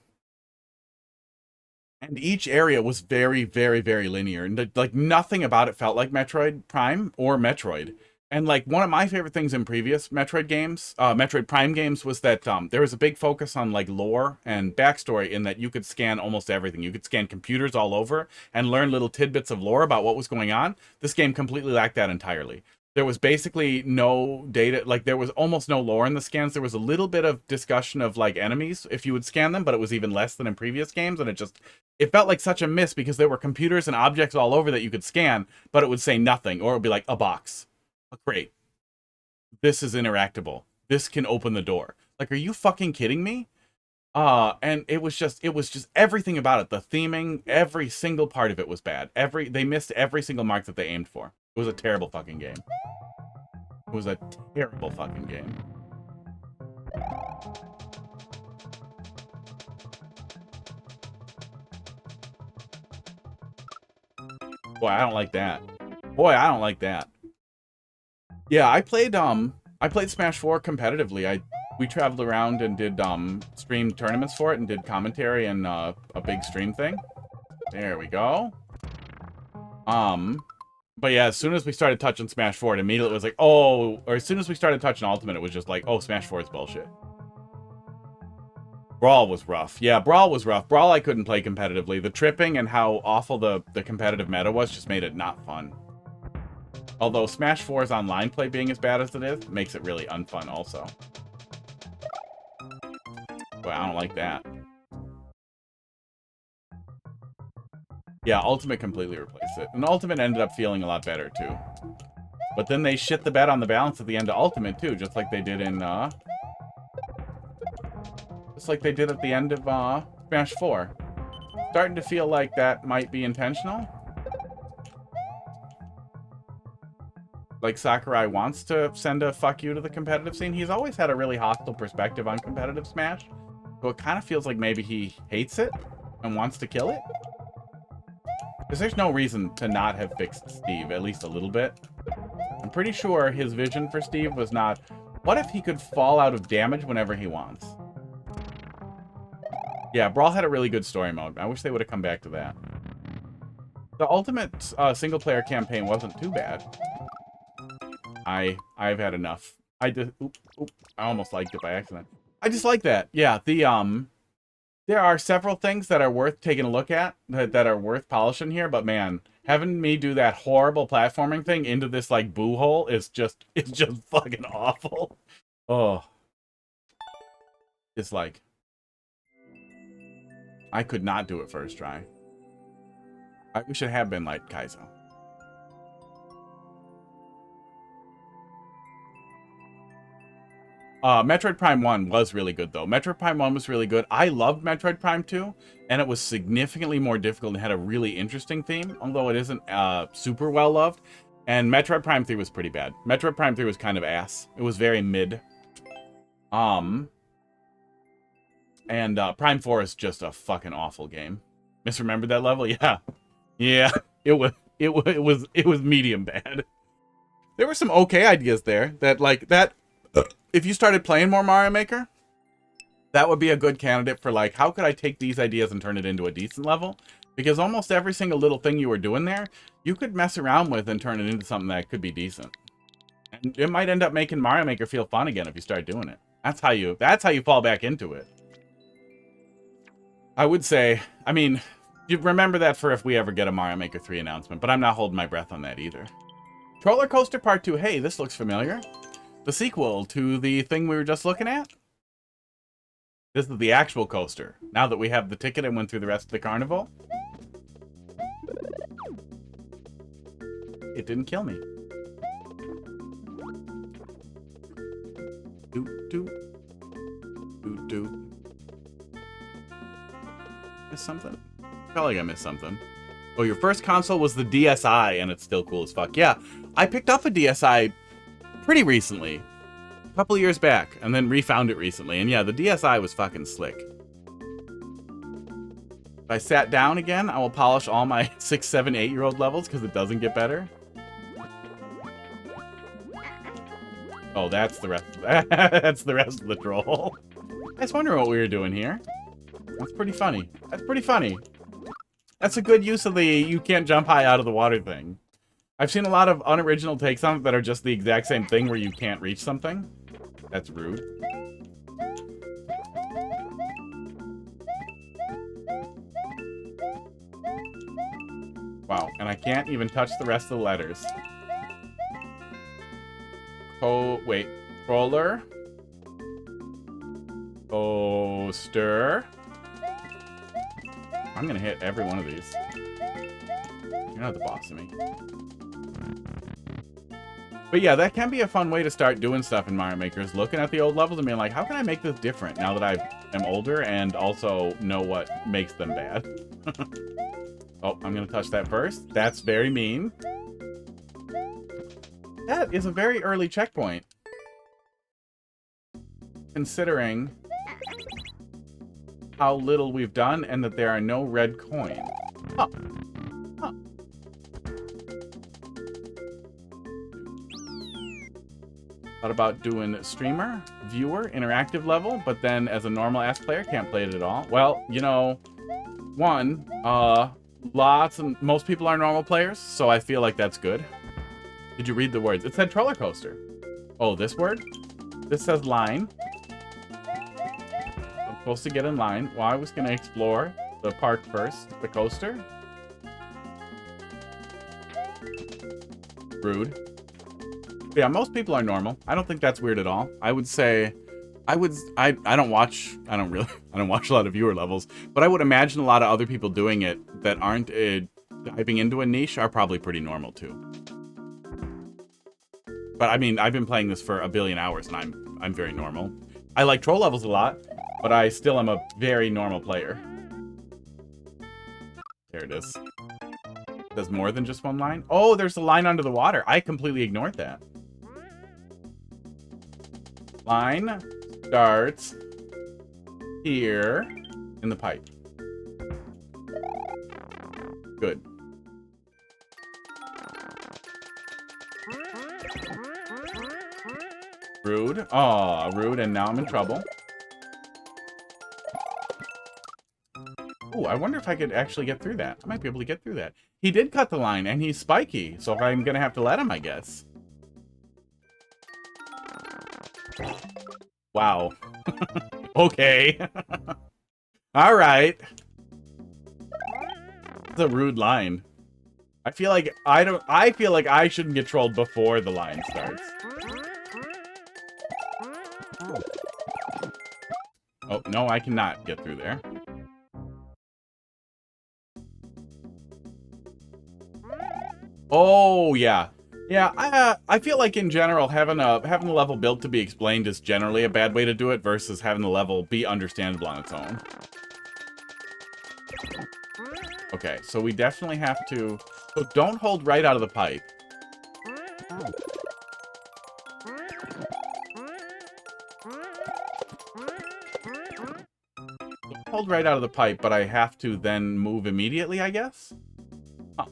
each area was very, very, very linear. And like nothing about it felt like Metroid Prime or Metroid. And like one of my favorite things in previous Metroid games, Metroid Prime games, was that there was a big focus on like lore and backstory in that you could scan almost everything. You could scan computers all over and learn little tidbits of lore about what was going on. This game completely lacked that entirely. There was basically no data, like there was almost no lore in the scans. There was a little bit of discussion of like enemies if you would scan them, but it was even less than in previous games. And it felt like such a miss because there were computers and objects all over that you could scan, but it would say nothing, or it would be like a box. Great. This is interactable. This can open the door. Like, are you fucking kidding me? And it was just everything about it. The theming, every single part of it was bad. They missed every single mark that they aimed for. It was a terrible fucking game. It was a terrible fucking game. Boy, I don't like that. Boy, I don't like that. Yeah, I played Smash 4 competitively. We traveled around and did stream tournaments for it and did commentary and a big stream thing. There we go. But yeah, as soon as we started touching Smash 4, it immediately was like, oh, or as soon as we started touching Ultimate, it was just like, oh, Smash 4 is bullshit. Brawl was rough. Yeah, Brawl was rough. Brawl I couldn't play competitively. The tripping and how awful the competitive meta was just made it not fun. Although Smash 4's online play being as bad as it is, makes it really unfun also. But I don't like that. Yeah, Ultimate completely replaced it. And Ultimate ended up feeling a lot better, too. But then they shit the bed on the balance at the end of Ultimate, too, just like they did in, just like they did at the end of, Smash 4. Starting to feel like that might be intentional. Like Sakurai wants to send a fuck you to the competitive scene. He's always had a really hostile perspective on competitive Smash. So it kind of feels like maybe he hates it and wants to kill it. Because there's no reason to not have fixed Steve, at least a little bit. I'm pretty sure his vision for Steve was not, what if he could fall out of damage whenever he wants? Yeah, Brawl had a really good story mode. I wish they would have come back to that. The Ultimate single-player campaign wasn't too bad. I've had enough. I almost liked it by accident. I just like that. Yeah, there are several things that are worth taking a look at, that are worth polishing here, but man, having me do that horrible platforming thing into this, like, boo hole is just fucking awful. Oh. It's like, I could not do it first try. I wish it had been like Kaizo. Metroid Prime 1 was really good, though. Metroid Prime 1 was really good. I loved Metroid Prime 2, and it was significantly more difficult and had a really interesting theme, although it isn't super well loved. And Metroid Prime 3 was pretty bad. Metroid Prime 3 was kind of ass. It was very mid. And Prime 4 is just a fucking awful game. Misremembered that level? Yeah. Yeah, it was medium bad. There were some okay ideas there that if you started playing more Mario Maker, that would be a good candidate for, like, how could I take these ideas and turn it into a decent level? Because almost every single little thing you were doing there, you could mess around with and turn it into something that could be decent. And it might end up making Mario Maker feel fun again if you start doing it. That's how you fall back into it. I would say, I mean, you remember that for if we ever get a Mario Maker 3 announcement, but I'm not holding my breath on that either. Roller Coaster Part 2. Hey, this looks familiar. The sequel to the thing we were just looking at. This is the actual coaster. Now that we have the ticket and went through the rest of the carnival. It didn't kill me. Doot, doot. Doot, doot. Missed something? I felt like I missed something. Oh, your first console was the DSi, and it's still cool as fuck. Yeah, I picked up a DSi pretty recently. A couple years back, and then refound it recently. And yeah, the DSi was fucking slick. If I sat down again, I will polish all my 6, 7, 8-year-old levels, because it doesn't get better. Oh, that's the rest. That's the rest of the troll. I was wondering what we were doing here. That's pretty funny. That's pretty funny. That's a good use of the you can't jump high out of the water thing. I've seen a lot of unoriginal takes on it that are just the exact same thing where you can't reach something. That's rude. Wow, and I can't even touch the rest of the letters. Oh, wait. Roller. Coaster. I'm gonna hit every one of these. You're not the boss of me. But yeah, that can be a fun way to start doing stuff in Mario Maker, is looking at the old levels and being like, how can I make this different now that I am older and also know what makes them bad? Oh, I'm going to touch that first. That's very mean. That is a very early checkpoint. Considering how little we've done and that there are no red coins. Huh. Huh. Thought about doing streamer, viewer, interactive level, but then as a normal ass player, can't play it at all. Well, you know, one, most people are normal players, so I feel like that's good. Did you read the words? It said roller coaster. Oh, this word? This says line. I'm supposed to get in line. Well, I was gonna explore the park first. The coaster. Rude. Yeah, most people are normal. I don't think that's weird at all. I would say, I don't watch a lot of viewer levels, but I would imagine a lot of other people doing it that aren't diving into a niche are probably pretty normal too. But I mean, I've been playing this for a billion hours and I'm very normal. I like troll levels a lot, but I still am a very normal player. There it is. There's more than just one line. Oh, there's a line under the water. I completely ignored that. Line starts here in the pipe. Good. Rude. Aw, rude, and now I'm in trouble. Ooh, I wonder if I could actually get through that. I might be able to get through that. He did cut the line, and he's spiky, so I'm gonna have to let him, I guess. Wow. Okay. All right. That's a rude line. I feel like I shouldn't get trolled before the line starts. Oh, no, I cannot get through there. Oh, yeah. Yeah, I feel like in general having the level built to be explained is generally a bad way to do it versus having the level be understandable on its own. Okay, so we definitely have to... So don't hold right out of the pipe. Don't hold right out of the pipe, but I have to then move immediately, I guess? Huh.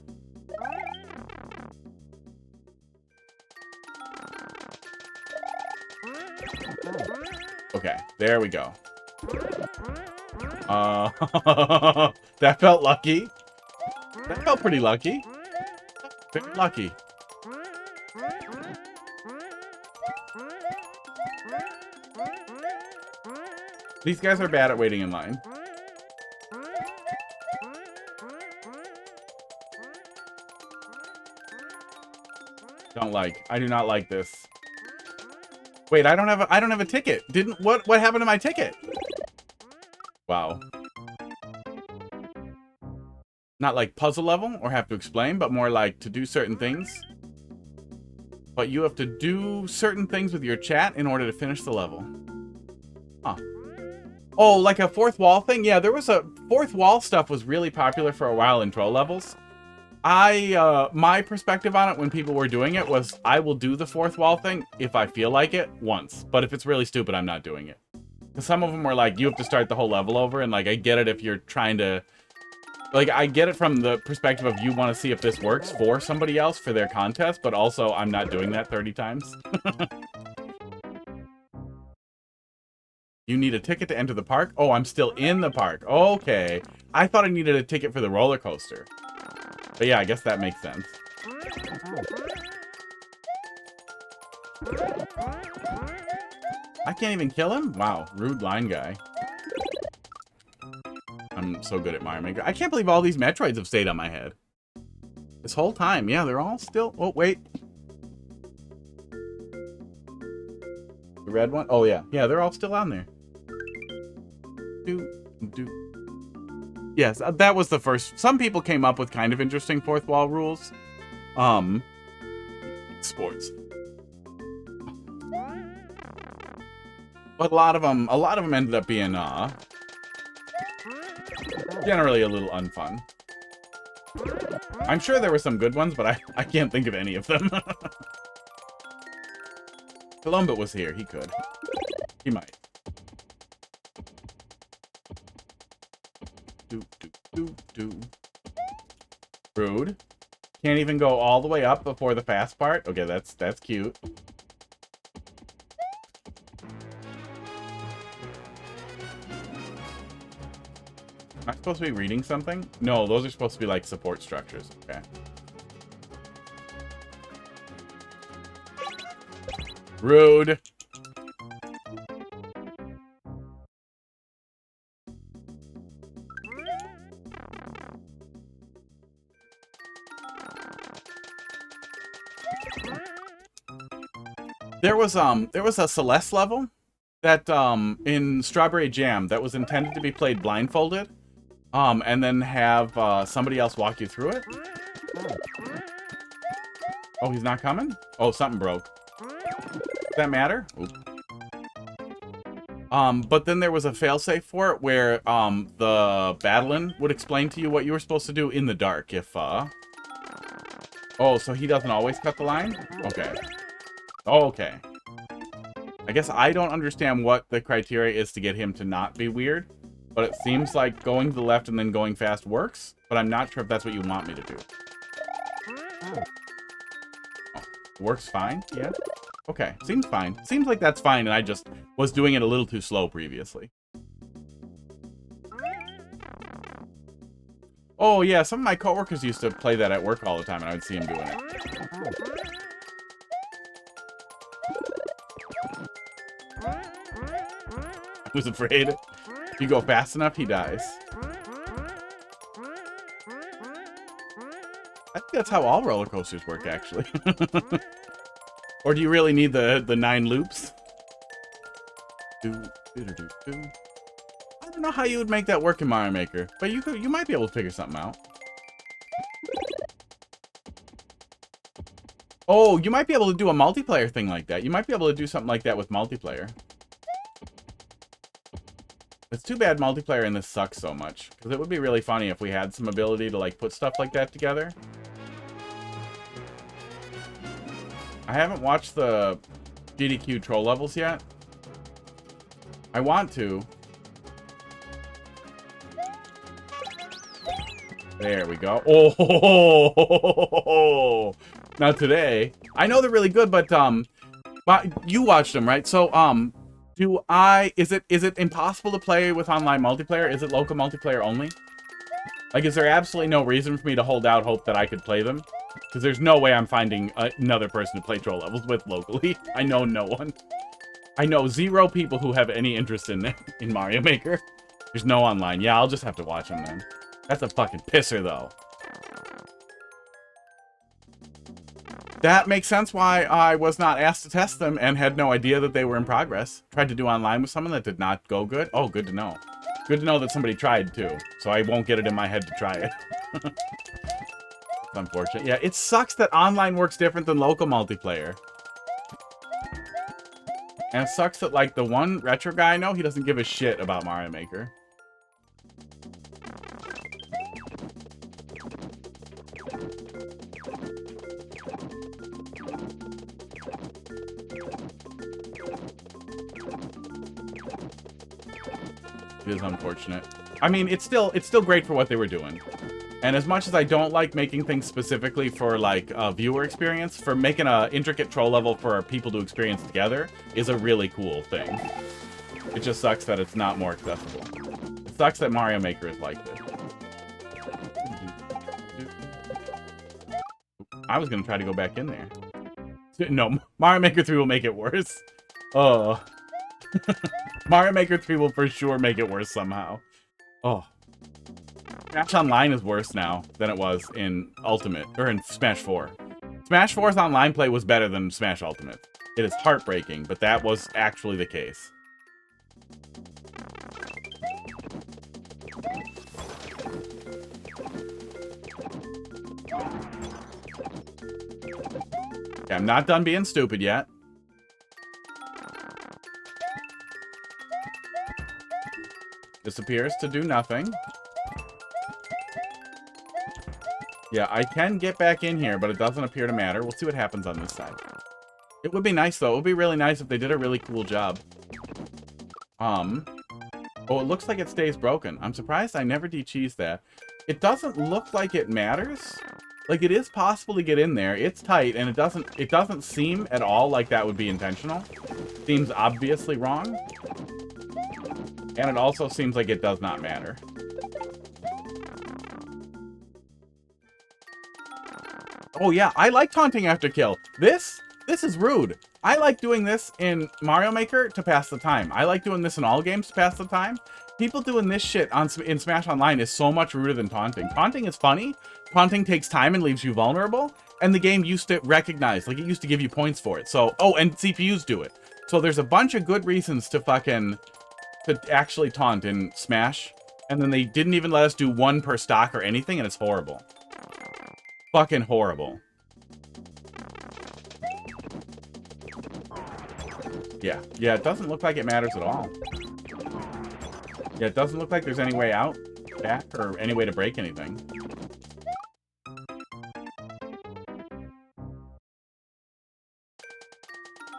Okay, there we go. That felt lucky. That felt pretty lucky. Very lucky. These guys are bad at waiting in line. I do not like this. Wait, I don't have a ticket. What happened to my ticket? Wow. Not like puzzle level or have to explain, but more like to do certain things. But you have to do certain things with your chat in order to finish the level. Huh. Oh, like a fourth wall thing? Yeah, there was a fourth wall stuff was really popular for a while in troll levels. My perspective on it when people were doing it was I will do the fourth wall thing if I feel like it once. But if it's really stupid, I'm not doing it. Because some of them were like, you have to start the whole level over. And like, I get it if you're trying to... Like, I get it from the perspective of you want to see if this works for somebody else for their contest. But also, I'm not doing that 30 times. You need a ticket to enter the park? Oh, I'm still in the park. Okay. I thought I needed a ticket for the roller coaster. But yeah, I guess that makes sense. I can't even kill him? Wow, rude line guy. I'm so good at Mario Maker. I can't believe all these Metroids have stayed on my head. This whole time. Yeah, they're all still... Oh, wait. The red one? Oh, yeah. Yeah, they're all still on there. Yes, that was the first. Some people came up with kind of interesting fourth wall rules. Sports. But a lot of them ended up being generally a little unfun. I'm sure there were some good ones, but I can't think of any of them. Columba was here. He could. He might. Do. Rude. Can't even go all the way up before the fast part. Okay, that's cute. Am I supposed to be reading something? No, those are supposed to be like support structures. Okay. Rude. There was a Celeste level that in Strawberry Jam that was intended to be played blindfolded. And then have somebody else walk you through it. Oh, he's not coming? Oh, something broke. Does that matter? Oop. But then there was a failsafe for it where the Battling would explain to you what you were supposed to do in the dark if Oh, so he doesn't always cut the line? Okay. Oh, okay. I guess I don't understand what the criteria is to get him to not be weird. But it seems like going to the left and then going fast works. But I'm not sure if that's what you want me to do. Oh, works fine? Yeah. Okay. Seems fine. Seems like that's fine, and I just was doing it a little too slow previously. Oh, yeah. Some of my coworkers used to play that at work all the time, and I would see him doing it. I was afraid. If you go fast enough, he dies. I think that's how all roller coasters work, actually. Or do you really need the 9 loops? I don't know how you would make that work in Mario Maker, but you might be able to figure something out. Oh, you might be able to do a multiplayer thing like that. You might be able to do something like that with multiplayer. It's too bad multiplayer in this sucks so much, because it would be really funny if we had some ability to like put stuff like that together. I haven't watched the GDQ troll levels yet. I want to. There we go. Oh, now today, I know they're really good, but you watched them, right? So is it impossible to play with online multiplayer? Is it local multiplayer only? Like, is there absolutely no reason for me to hold out hope that I could play them? Because there's no way I'm finding another person to play troll levels with locally. I know no one. I know 0 people who have any interest in Mario Maker. There's no online. Yeah, I'll just have to watch them then. That's a fucking pisser, though. That makes sense why I was not asked to test them and had no idea that they were in progress. Tried to do online with someone that did not go good. Oh, good to know. Good to know that somebody tried, too. So I won't get it in my head to try it. It's unfortunate. Yeah, it sucks that online works different than local multiplayer. And it sucks that, like, the one retro guy I know, he doesn't give a shit about Mario Maker. It is unfortunate. I mean, it's still great for what they were doing. And as much as I don't like making things specifically for, like, a viewer experience, for making an intricate troll level for people to experience together is a really cool thing. It just sucks that it's not more accessible. It sucks that Mario Maker is like this. I was going to try to go back in there. No, Mario Maker 3 will make it worse. Oh. Mario Maker 3 will for sure make it worse somehow. Oh. Smash Online is worse now than it was in Ultimate, or in Smash 4. Smash 4's online play was better than Smash Ultimate. It is heartbreaking, but that was actually the case. Okay, I'm not done being stupid yet. This appears to do nothing. Yeah, I can get back in here, but it doesn't appear to matter. We'll see what happens on this side. It would be nice, though. It would be really nice if they did a really cool job. Oh, it looks like it stays broken. I'm surprised I never de-cheesed that. It doesn't look like it matters. Like, it is possible to get in there. It's tight, and it doesn't seem at all like that would be intentional. Seems obviously wrong. And it also seems like it does not matter. Oh, yeah, I like taunting after kill. This is rude. I like doing this in Mario Maker to pass the time. I like doing this in all games to pass the time. People doing this shit in Smash Online is so much ruder than taunting. Taunting is funny. Taunting takes time and leaves you vulnerable. And the game used to recognize, like, it used to give you points for it. So, oh, and CPUs do it. So there's a bunch of good reasons to actually taunt in Smash. And then they didn't even let us do one per stock or anything, and it's horrible. Fucking horrible. Yeah, it doesn't look like it matters at all. Yeah, it doesn't look like there's any way out, back, or any way to break anything.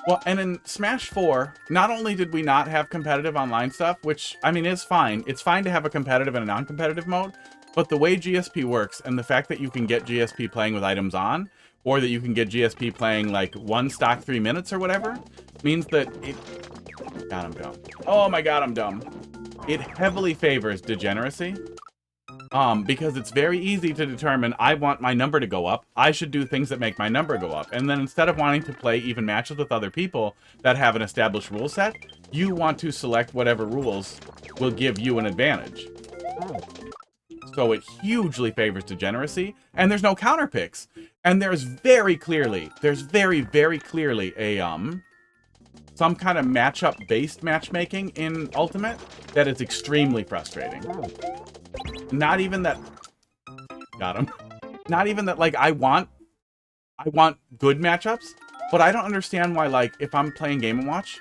Well, and in Smash 4, not only did we not have competitive online stuff, which, I mean, is fine. It's fine to have a competitive and a non-competitive mode, but the way GSP works, and the fact that you can get GSP playing with items on, or that you can get GSP playing, like, 1 stock 3 minutes or whatever, means that it... God, I'm dumb. Oh my god, I'm dumb. It heavily favors degeneracy. Because it's very easy to determine, I want my number to go up, I should do things that make my number go up. And then instead of wanting to play even matches with other people that have an established rule set, you want to select whatever rules will give you an advantage. So it hugely favors degeneracy, and there's no counter picks. And there's very clearly a, some kind of matchup-based matchmaking in Ultimate that is extremely frustrating. Not even that... Got him. Not even that, like, I want good matchups, but I don't understand why, like, if I'm playing Game & Watch,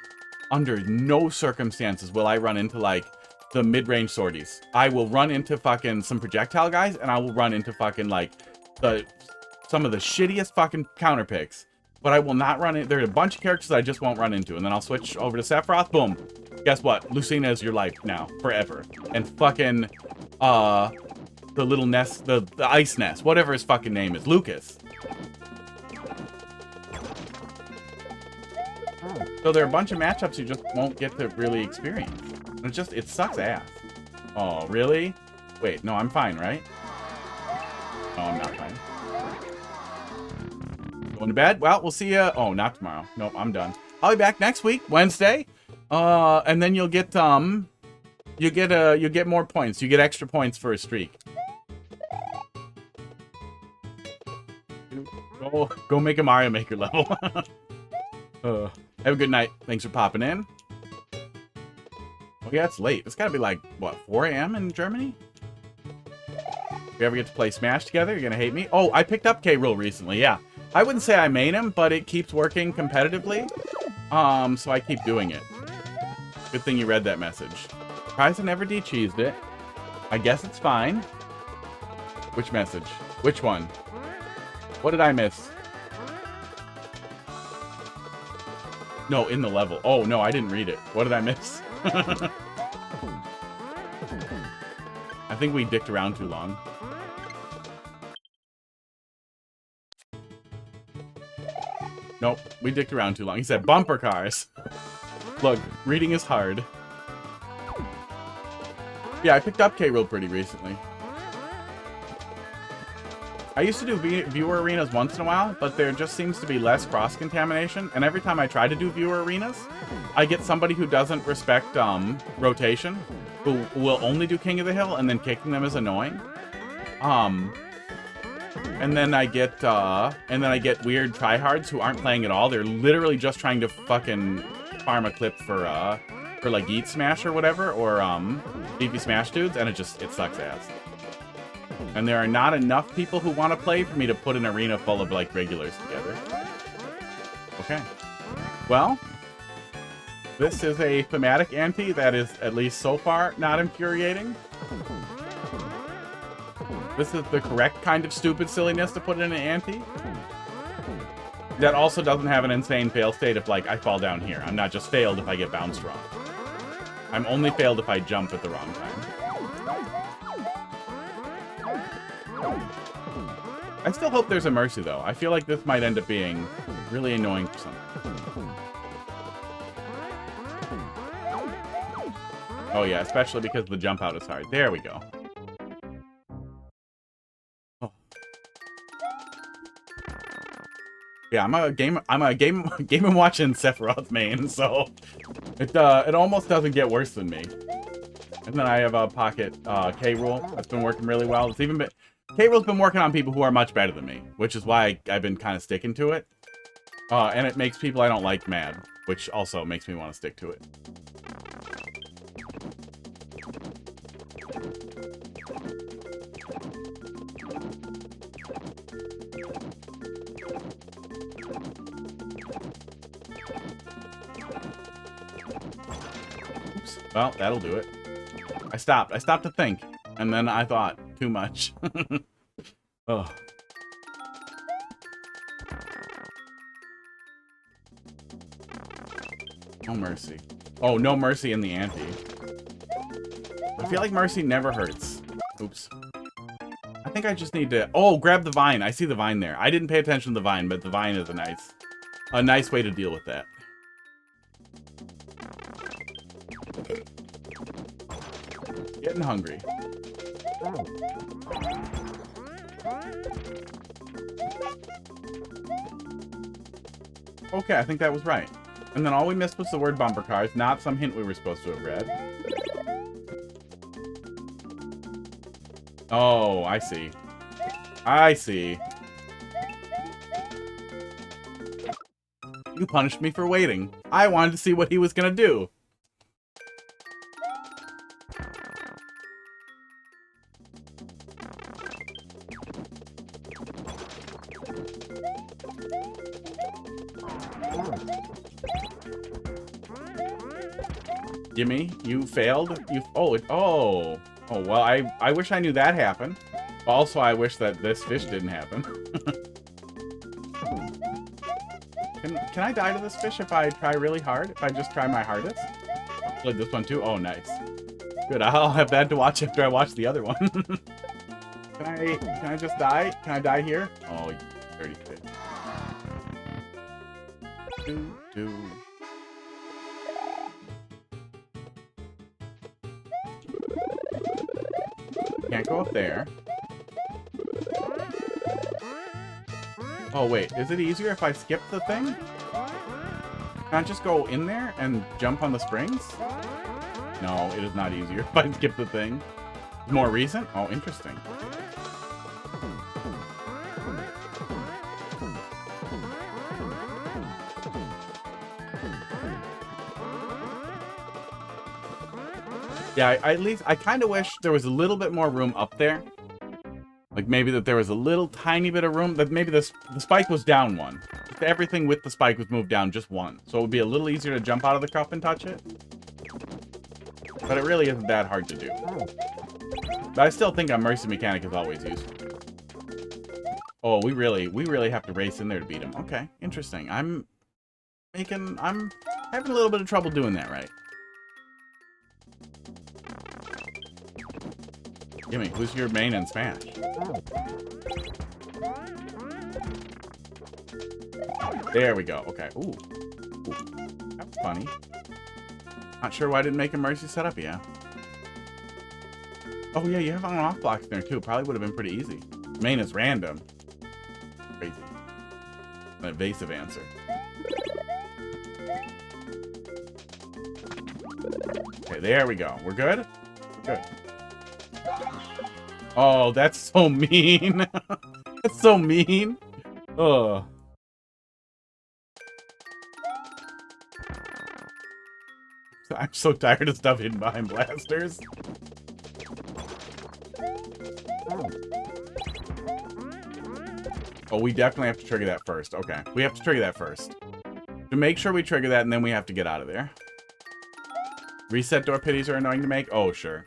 under no circumstances will I run into, like, the mid-range sorties. I will run into fucking some projectile guys, and I will run into fucking, like, some of the shittiest fucking counter picks. But I will not run in... There are a bunch of characters I just won't run into, and then I'll switch over to Sephiroth, boom. Guess what? Lucina is your life now, forever. And fucking... the little nest, the ice nest, whatever his fucking name is, Lucas. So there are a bunch of matchups you just won't get to really experience. And it sucks ass. Oh, really? Wait, no, I'm fine, right? No, I'm not fine. Going to bed? Well, we'll see ya. Oh, not tomorrow. Nope, I'm done. I'll be back next week, Wednesday. And then you'll get, you get more points. You get extra points for a streak. Go make a Mario Maker level. Have a good night. Thanks for popping in. Oh yeah, it's late. It's gotta be like, what, 4 a.m. in Germany? If you ever get to play Smash together, you're gonna hate me. Oh, I picked up K-Rool recently, yeah. I wouldn't say I made him, but it keeps working competitively. So I keep doing it. Good thing you read that message. Surprised I never de-cheesed it. I guess it's fine. Which message? Which one? What did I miss? No, in the level. Oh, no, I didn't read it. What did I miss? I think we dicked around too long. Nope, we dicked around too long. He said bumper cars. Look, reading is hard. Yeah, I picked up K-Rool pretty recently. I used to do viewer arenas once in a while, but there just seems to be less cross-contamination, and every time I try to do viewer arenas, I get somebody who doesn't respect rotation, who will only do King of the Hill, and then kicking them is annoying. And then I get weird tryhards who aren't playing at all. They're literally just trying to fucking farm a clip for like Eat Smash or whatever, or Beefy Smash Dudes, and it sucks ass. And there are not enough people who want to play for me to put an arena full of, like, regulars together. Okay. Well, This is a thematic ante that is, at least so far, not infuriating. This is the correct kind of stupid silliness to put in an ante. That also doesn't have an insane fail state if, like, I fall down here. I'm not just failed if I get bounced wrong. I'm only failed if I jump at the wrong time. I still hope there's a mercy, though. I feel like this might end up being really annoying for some. Oh yeah, especially because the jump out is hard. There we go. Oh. Yeah, I'm a game and watching Sephiroth main, so it almost doesn't get worse than me. And then I have a pocket K rule that's been working really well. It's even been K rule's been working on people who are much better than me, which is why I've been kind of sticking to it. And it makes people I don't like mad, which also makes me want to stick to it. Oops. Well, that'll do it. I stopped to think, and then I thought too much. Oh. No mercy. Oh, no mercy in the ante. I feel like mercy never hurts. Oops. I think I just need to... Oh, grab the vine. I see the vine there. I didn't pay attention to the vine, but the vine is a nice way to deal with that. Getting hungry. Okay, I think that was right. And then all we missed was the word bumper cars, not some hint we were supposed to have read. Oh, I see. I see. You punished me for waiting. I wanted to see what he was gonna do. Yimmy, you failed? Oh, well, I wish I knew that happened. Also, I wish that this fish didn't happen. Can I die to this fish if I try really hard? If I just try my hardest? Played this one too? Oh, nice. Good, I'll have that to watch after I watch the other one. Can I just die? Can I die here? Oh, you dirty fish. Can't go up there. Oh, wait. Is it easier if I skip the thing? Can I just go in there and jump on the springs? No, it is not easier if I skip the thing. More recent? Oh, interesting. Yeah, I kind of wish there was a little bit more room up there. Like maybe that there was a little tiny bit of room, that maybe the spike was down one. If everything with the spike was moved down just one. So it would be a little easier to jump out of the cup and touch it. But it really isn't that hard to do. But I still think a mercy mechanic is always useful. Oh, we really have to race in there to beat him. Okay, interesting. I'm having a little bit of trouble doing that right. Gimme, who's your main in Smash? There we go. Okay. Ooh. That's funny. Not sure why I didn't make a mercy setup, yeah. Oh yeah, you have on and off blocks there too. Probably would have been pretty easy. Main is random. Crazy. An evasive answer. Okay, there we go. We're good? We're good. Oh, that's so mean. That's so mean. Ugh. I'm so tired of stuff hidden behind blasters. Oh, we definitely have to trigger that first. Okay, we have to trigger that first. To make sure we trigger that, and then we have to get out of there. Reset door pitties are annoying to make? Oh, sure.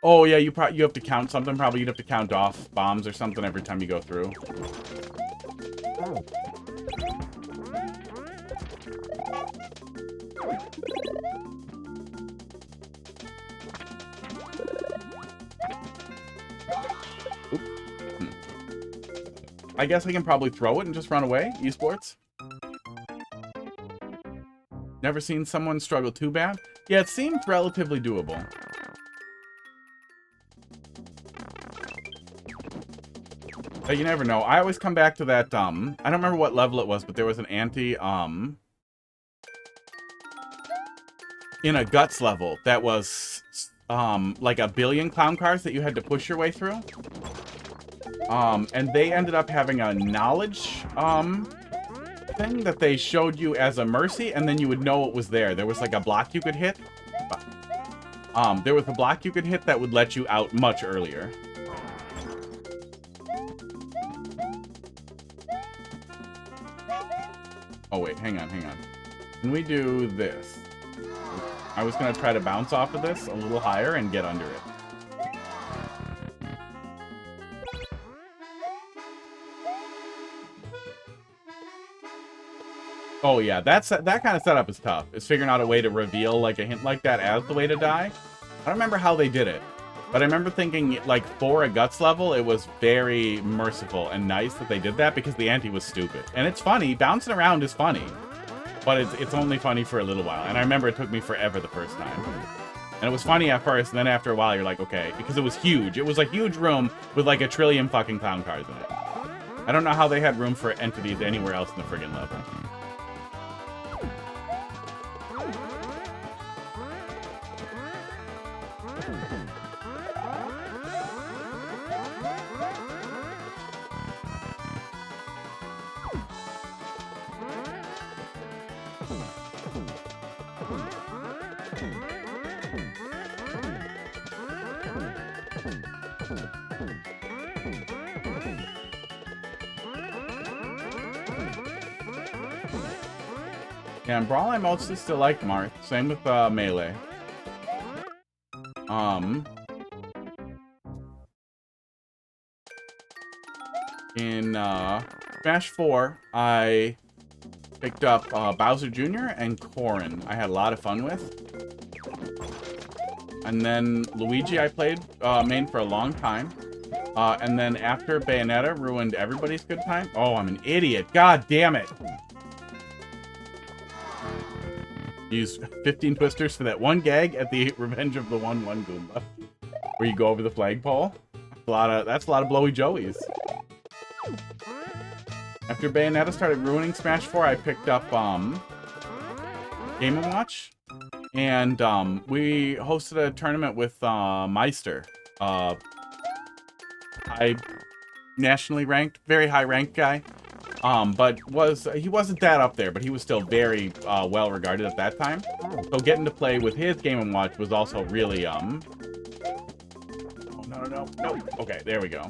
Oh, yeah, you have to count something. Probably you'd have to count off bombs or something every time you go through. I guess I can probably throw it and just run away. Esports. Never seen someone struggle too bad. Yeah, it seemed relatively doable. But you never know. I always come back to that, I don't remember what level it was, but there was an anti, in a guts level that was, like a billion clown cars that you had to push your way through. And they ended up having a knowledge, thing that they showed you as a mercy, and then you would know it was there. There was like a block you could hit. There was a block you could hit that would let you out much earlier. Oh wait, hang on. Can we do this? I was gonna try to bounce off of this a little higher and get under it. Oh yeah, that kind of setup is tough. It's figuring out a way to reveal like a hint like that as the way to die. I don't remember how they did it, but I remember thinking like for a guts level, it was very merciful and nice that they did that because the ante was stupid. And it's funny, bouncing around is funny, but it's only funny for a little while. And I remember it took me forever the first time. And it was funny at first, and then after a while you're like, okay, because it was huge. It was a huge room with like a trillion fucking clown cars in it. I don't know how they had room for entities anywhere else in the friggin' level. Yeah, in Brawl I mostly still like Marth. Same with Melee. In Smash 4, I picked up Bowser Jr. and Corrin. I had a lot of fun with. And then Luigi I played main for a long time. And then after Bayonetta ruined everybody's good time. Oh, I'm an idiot. God damn it. Use 15 twisters for that one gag at the Revenge of the 1-1 Goomba. Where you go over the flagpole. That's a lot of blowy joeys. After Bayonetta started ruining Smash 4, I picked up Game & Watch. And we hosted a tournament with Meister. Nationally ranked, very high ranked guy. But he wasn't that up there, but he was still very well regarded at that time. So getting to play with his Game & Watch was also really oh, no. Okay, there we go.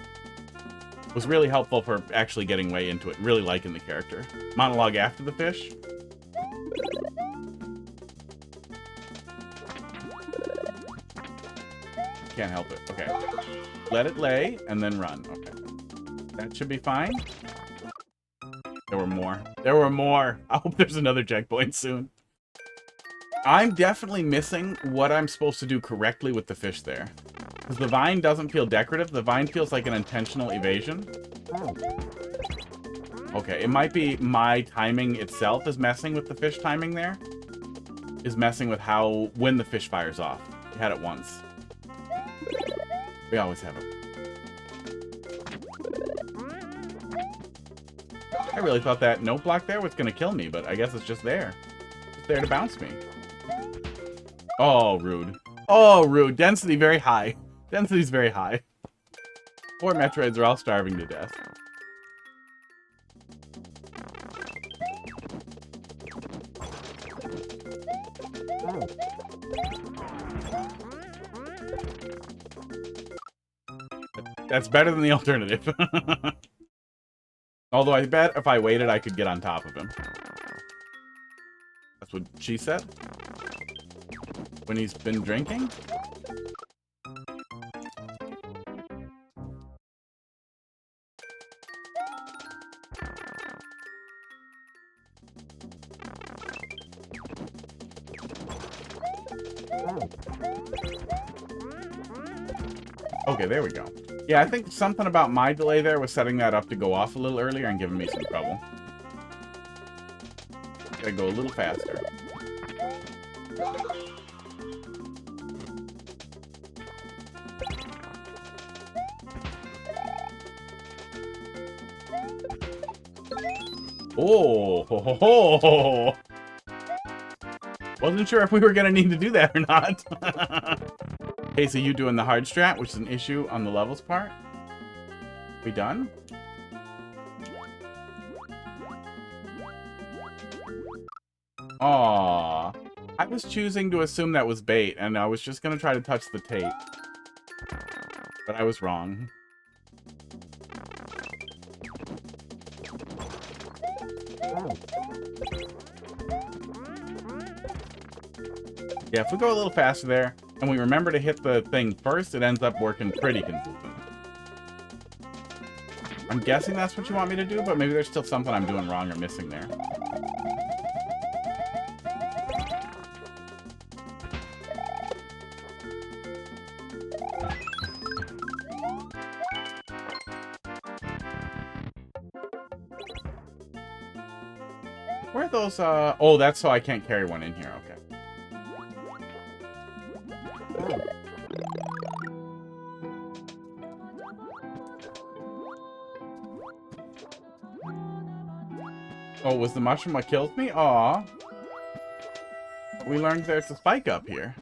Was really helpful for actually getting way into it, really liking the character. Monologue after the fish. Can't help it. Okay. Let it lay and then run. Okay. That should be fine. There were more. There were more. I hope there's another checkpoint soon. I'm definitely missing what I'm supposed to do correctly with the fish there. Because the vine doesn't feel decorative. The vine feels like an intentional evasion. Okay, it might be my timing itself is messing with the fish timing there. Is messing with when the fish fires off. We had it once. We always have it. I really thought that note block there was gonna kill me, but I guess it's just there. It's there to bounce me. Oh, rude. Oh, rude. Density very high. Density's very high. Poor Metroids are all starving to death. That's better than the alternative. Although I bet if I waited, I could get on top of him. That's what she said. when he's been drinking? Okay, there we go. Yeah, I think something about my delay there was setting that up to go off a little earlier and giving me some trouble. Gotta go a little faster. Oh, ho, ho, ho. Wasn't sure if we were gonna need to do that or not. Okay, so you doing the hard strat, which is an issue on the levels part. We done? Aww. I was choosing to assume that was bait, and I was just gonna try to touch the tape. But I was wrong. Yeah, if we go a little faster there, and we remember to hit the thing first, it ends up working pretty consistent. I'm guessing that's what you want me to do, but maybe there's still something I'm doing wrong or missing there. Where are those, oh, that's so I can't carry one in here, okay. Oh, was the mushroom what killed me? Aw. We learned there's a spike up here.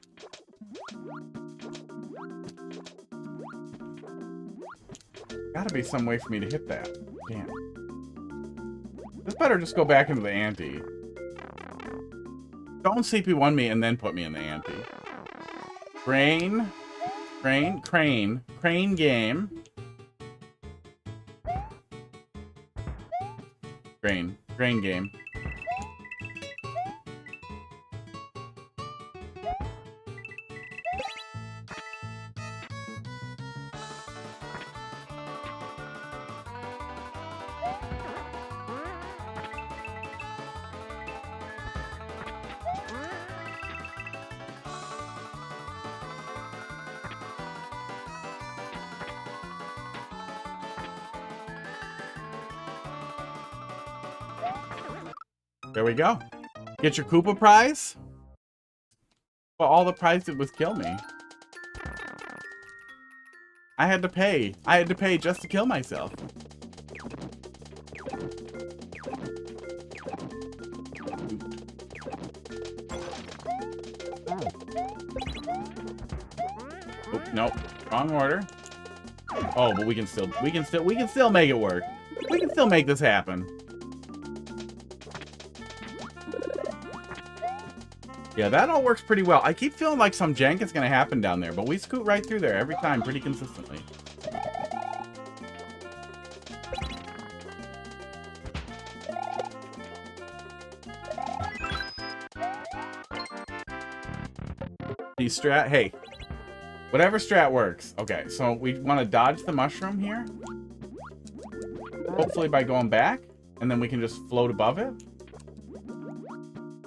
Gotta be some way for me to hit that. Damn. This better just go back into the ante. Don't CP1 me and then put me in the ante. Crane game. Grain game. There we go. Get your Koopa prize? Well, all the prize did was kill me. I had to pay. I had to pay just to kill myself. Oh, nope. Wrong order. Oh, but we can still make it work. We can still make this happen. Yeah, that all works pretty well. I keep feeling like some jank is going to happen down there, but we scoot right through there every time pretty consistently. The strat, hey, whatever strat works. Okay, so we want to dodge the mushroom here. Hopefully by going back, and then we can just float above it.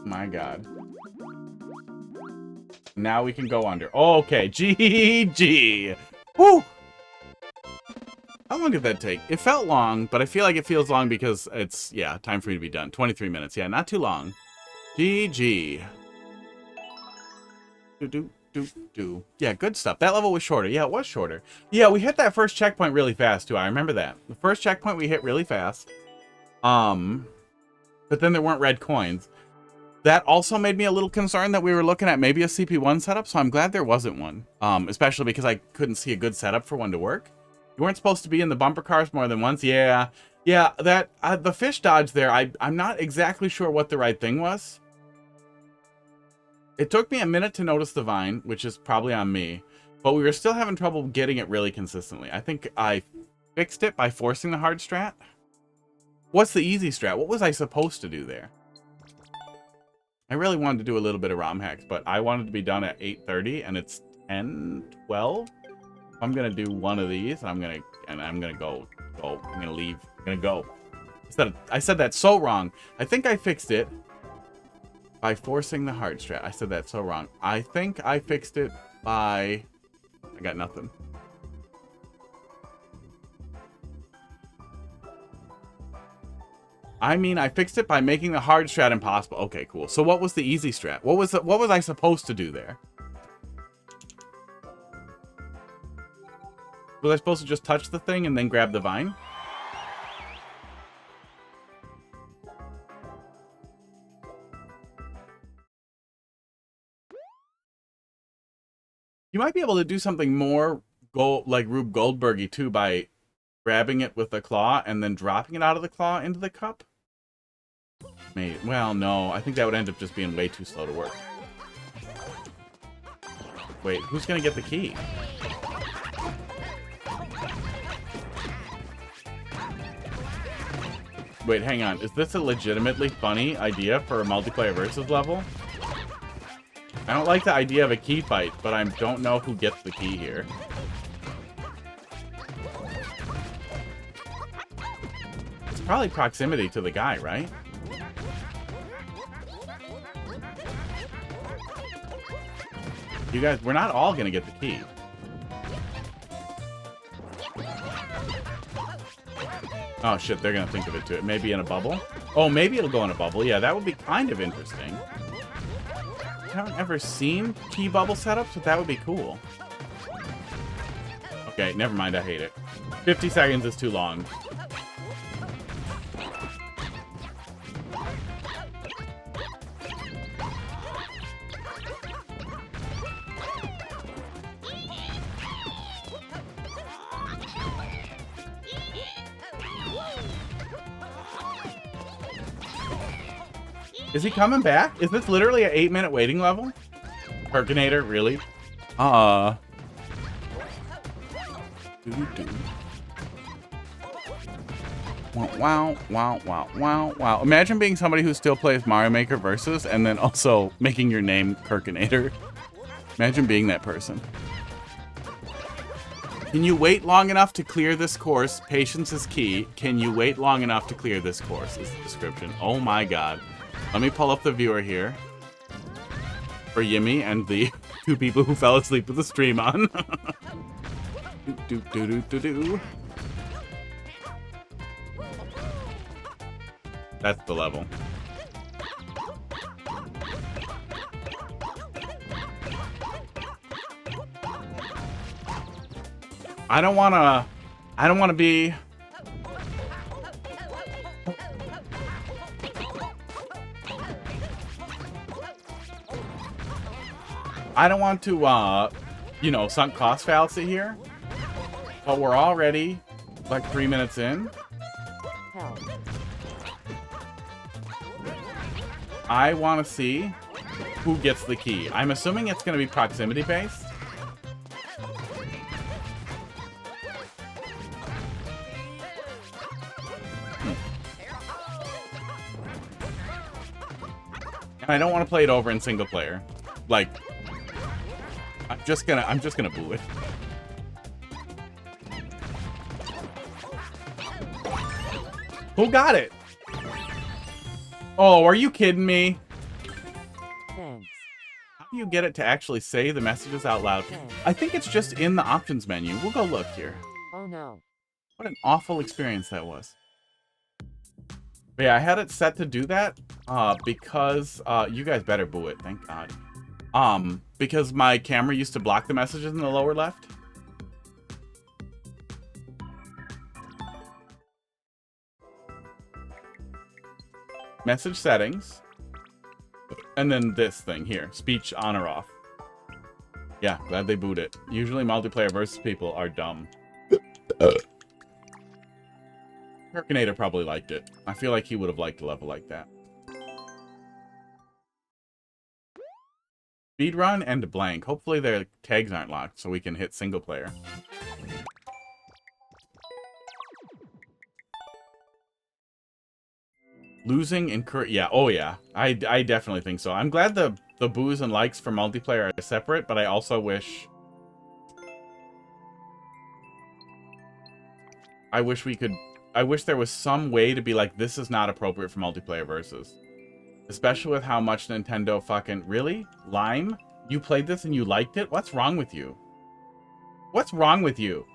My God. Now we can go under. Okay, GG. Woo! How long did that take? It felt long, but I feel like it feels long because it's, yeah, time for me to be done. 23 minutes. Yeah, not too long. GG. Yeah, good stuff. That level was shorter. Yeah, it was shorter. Yeah, we hit that first checkpoint really fast, too. I remember that. The first checkpoint we hit really fast. But then there weren't red coins. That also made me a little concerned that we were looking at maybe a CP1 setup, so I'm glad there wasn't one. Especially because I couldn't see a good setup for one to work. You weren't supposed to be in the bumper cars more than once. Yeah, that the fish dodge there, I'm not exactly sure what the right thing was. It took me a minute to notice the vine, which is probably on me, but we were still having trouble getting it really consistently. I think I fixed it by forcing the hard strat. What's the easy strat? What was I supposed to do there? I really wanted to do a little bit of ROM hacks, but I wanted to be done at 8:30, and it's 10:12. I'm gonna do one of these, and I'm gonna go. I'm gonna leave. I'm gonna go. I said that so wrong. I think I fixed it by forcing the hard strat. I said that so wrong. I think I fixed it by... I got nothing. I mean, I fixed it by making the hard strat impossible. Okay, cool. So what was the easy strat? What was I supposed to do there? Was I supposed to just touch the thing and then grab the vine? You might be able to do something more like Rube Goldberg-y too by grabbing it with the claw and then dropping it out of the claw into the cup. Maybe. Well, no. I think that would end up just being way too slow to work. Wait, who's gonna get the key? Wait, hang on. Is this a legitimately funny idea for a multiplayer versus level? I don't like the idea of a key fight, but I don't know who gets the key here. It's probably proximity to the guy, right? You guys, we're not all gonna get the key. Oh shit, they're gonna think of it too. It may be in a bubble. Oh, maybe it'll go in a bubble. Yeah, that would be kind of interesting. I haven't ever seen key bubble setups, but that would be cool. Okay, never mind. I hate it. 50 seconds is too long. Is he coming back? Is this literally an 8-minute waiting level? Perkinator, really? Wow. Imagine being somebody who still plays Mario Maker Versus and then also making your name Perkinator. Imagine being that person. Can you wait long enough to clear this course? Patience is key. Can you wait long enough to clear this course? Is the description. Oh my god. Let me pull up the viewer here for Yimmy and the 2 people who fell asleep with the stream on. That's the level. I don't want to be... I don't want to, you know, sunk cost fallacy here. But we're already, like, 3 minutes in. Help. I want to see who gets the key. I'm assuming it's going to be proximity-based. And I don't want to play it over in single player. Like... I'm just gonna boo it. Who got it? Oh, are you kidding me? Thanks. How do you get it to actually say the messages out loud? Thanks. I think it's just in the options menu. We'll go look here. Oh no. What an awful experience that was. But yeah, I had it set to do that because you guys better boo it, thank God. Because my camera used to block the messages in the lower left. Message settings. And then this thing here, speech on or off. Yeah, glad they booed it. Usually multiplayer versus people are dumb. Perkinator probably liked it. I feel like he would have liked a level like that. Speedrun and blank. Hopefully their tags aren't locked so we can hit single player. Losing yeah, oh yeah. I definitely think so. I'm glad the boos and likes for multiplayer are separate, but I also wish I wish there was some way to be like, this is not appropriate for multiplayer versus. Especially with how much Nintendo fucking... Really? Lime? You played this and you liked it? What's wrong with you? What's wrong with you?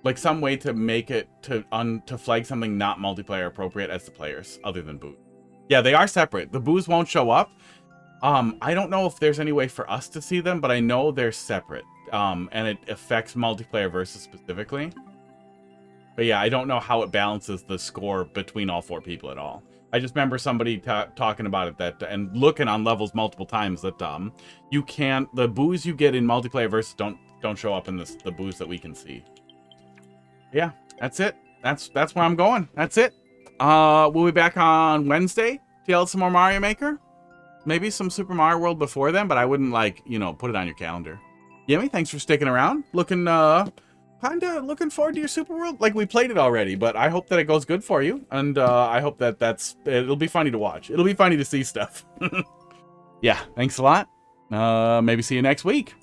Like some way to make it to flag something not multiplayer appropriate as the players, other than boos. Yeah, they are separate. The boos won't show up. I don't know if there's any way for us to see them, but I know they're separate. And it affects multiplayer versus specifically. But yeah, I don't know how it balances the score between all 4 people at all. I just remember somebody talking about it that and looking on levels multiple times that you can't, the boos you get in multiplayer versus don't show up in the boos that we can see. Yeah, that's it. That's where I'm going. That's it. We'll be back on Wednesday to yell some more Mario Maker. Maybe some Super Mario World before then, but I wouldn't, like, you know, put it on your calendar. Yimmy, thanks for sticking around. Looking kinda looking forward to your Super World. Like, we played it already, but I hope that it goes good for you, and I hope that it'll be funny to watch. It'll be funny to see stuff. Yeah, thanks a lot. Maybe see you next week.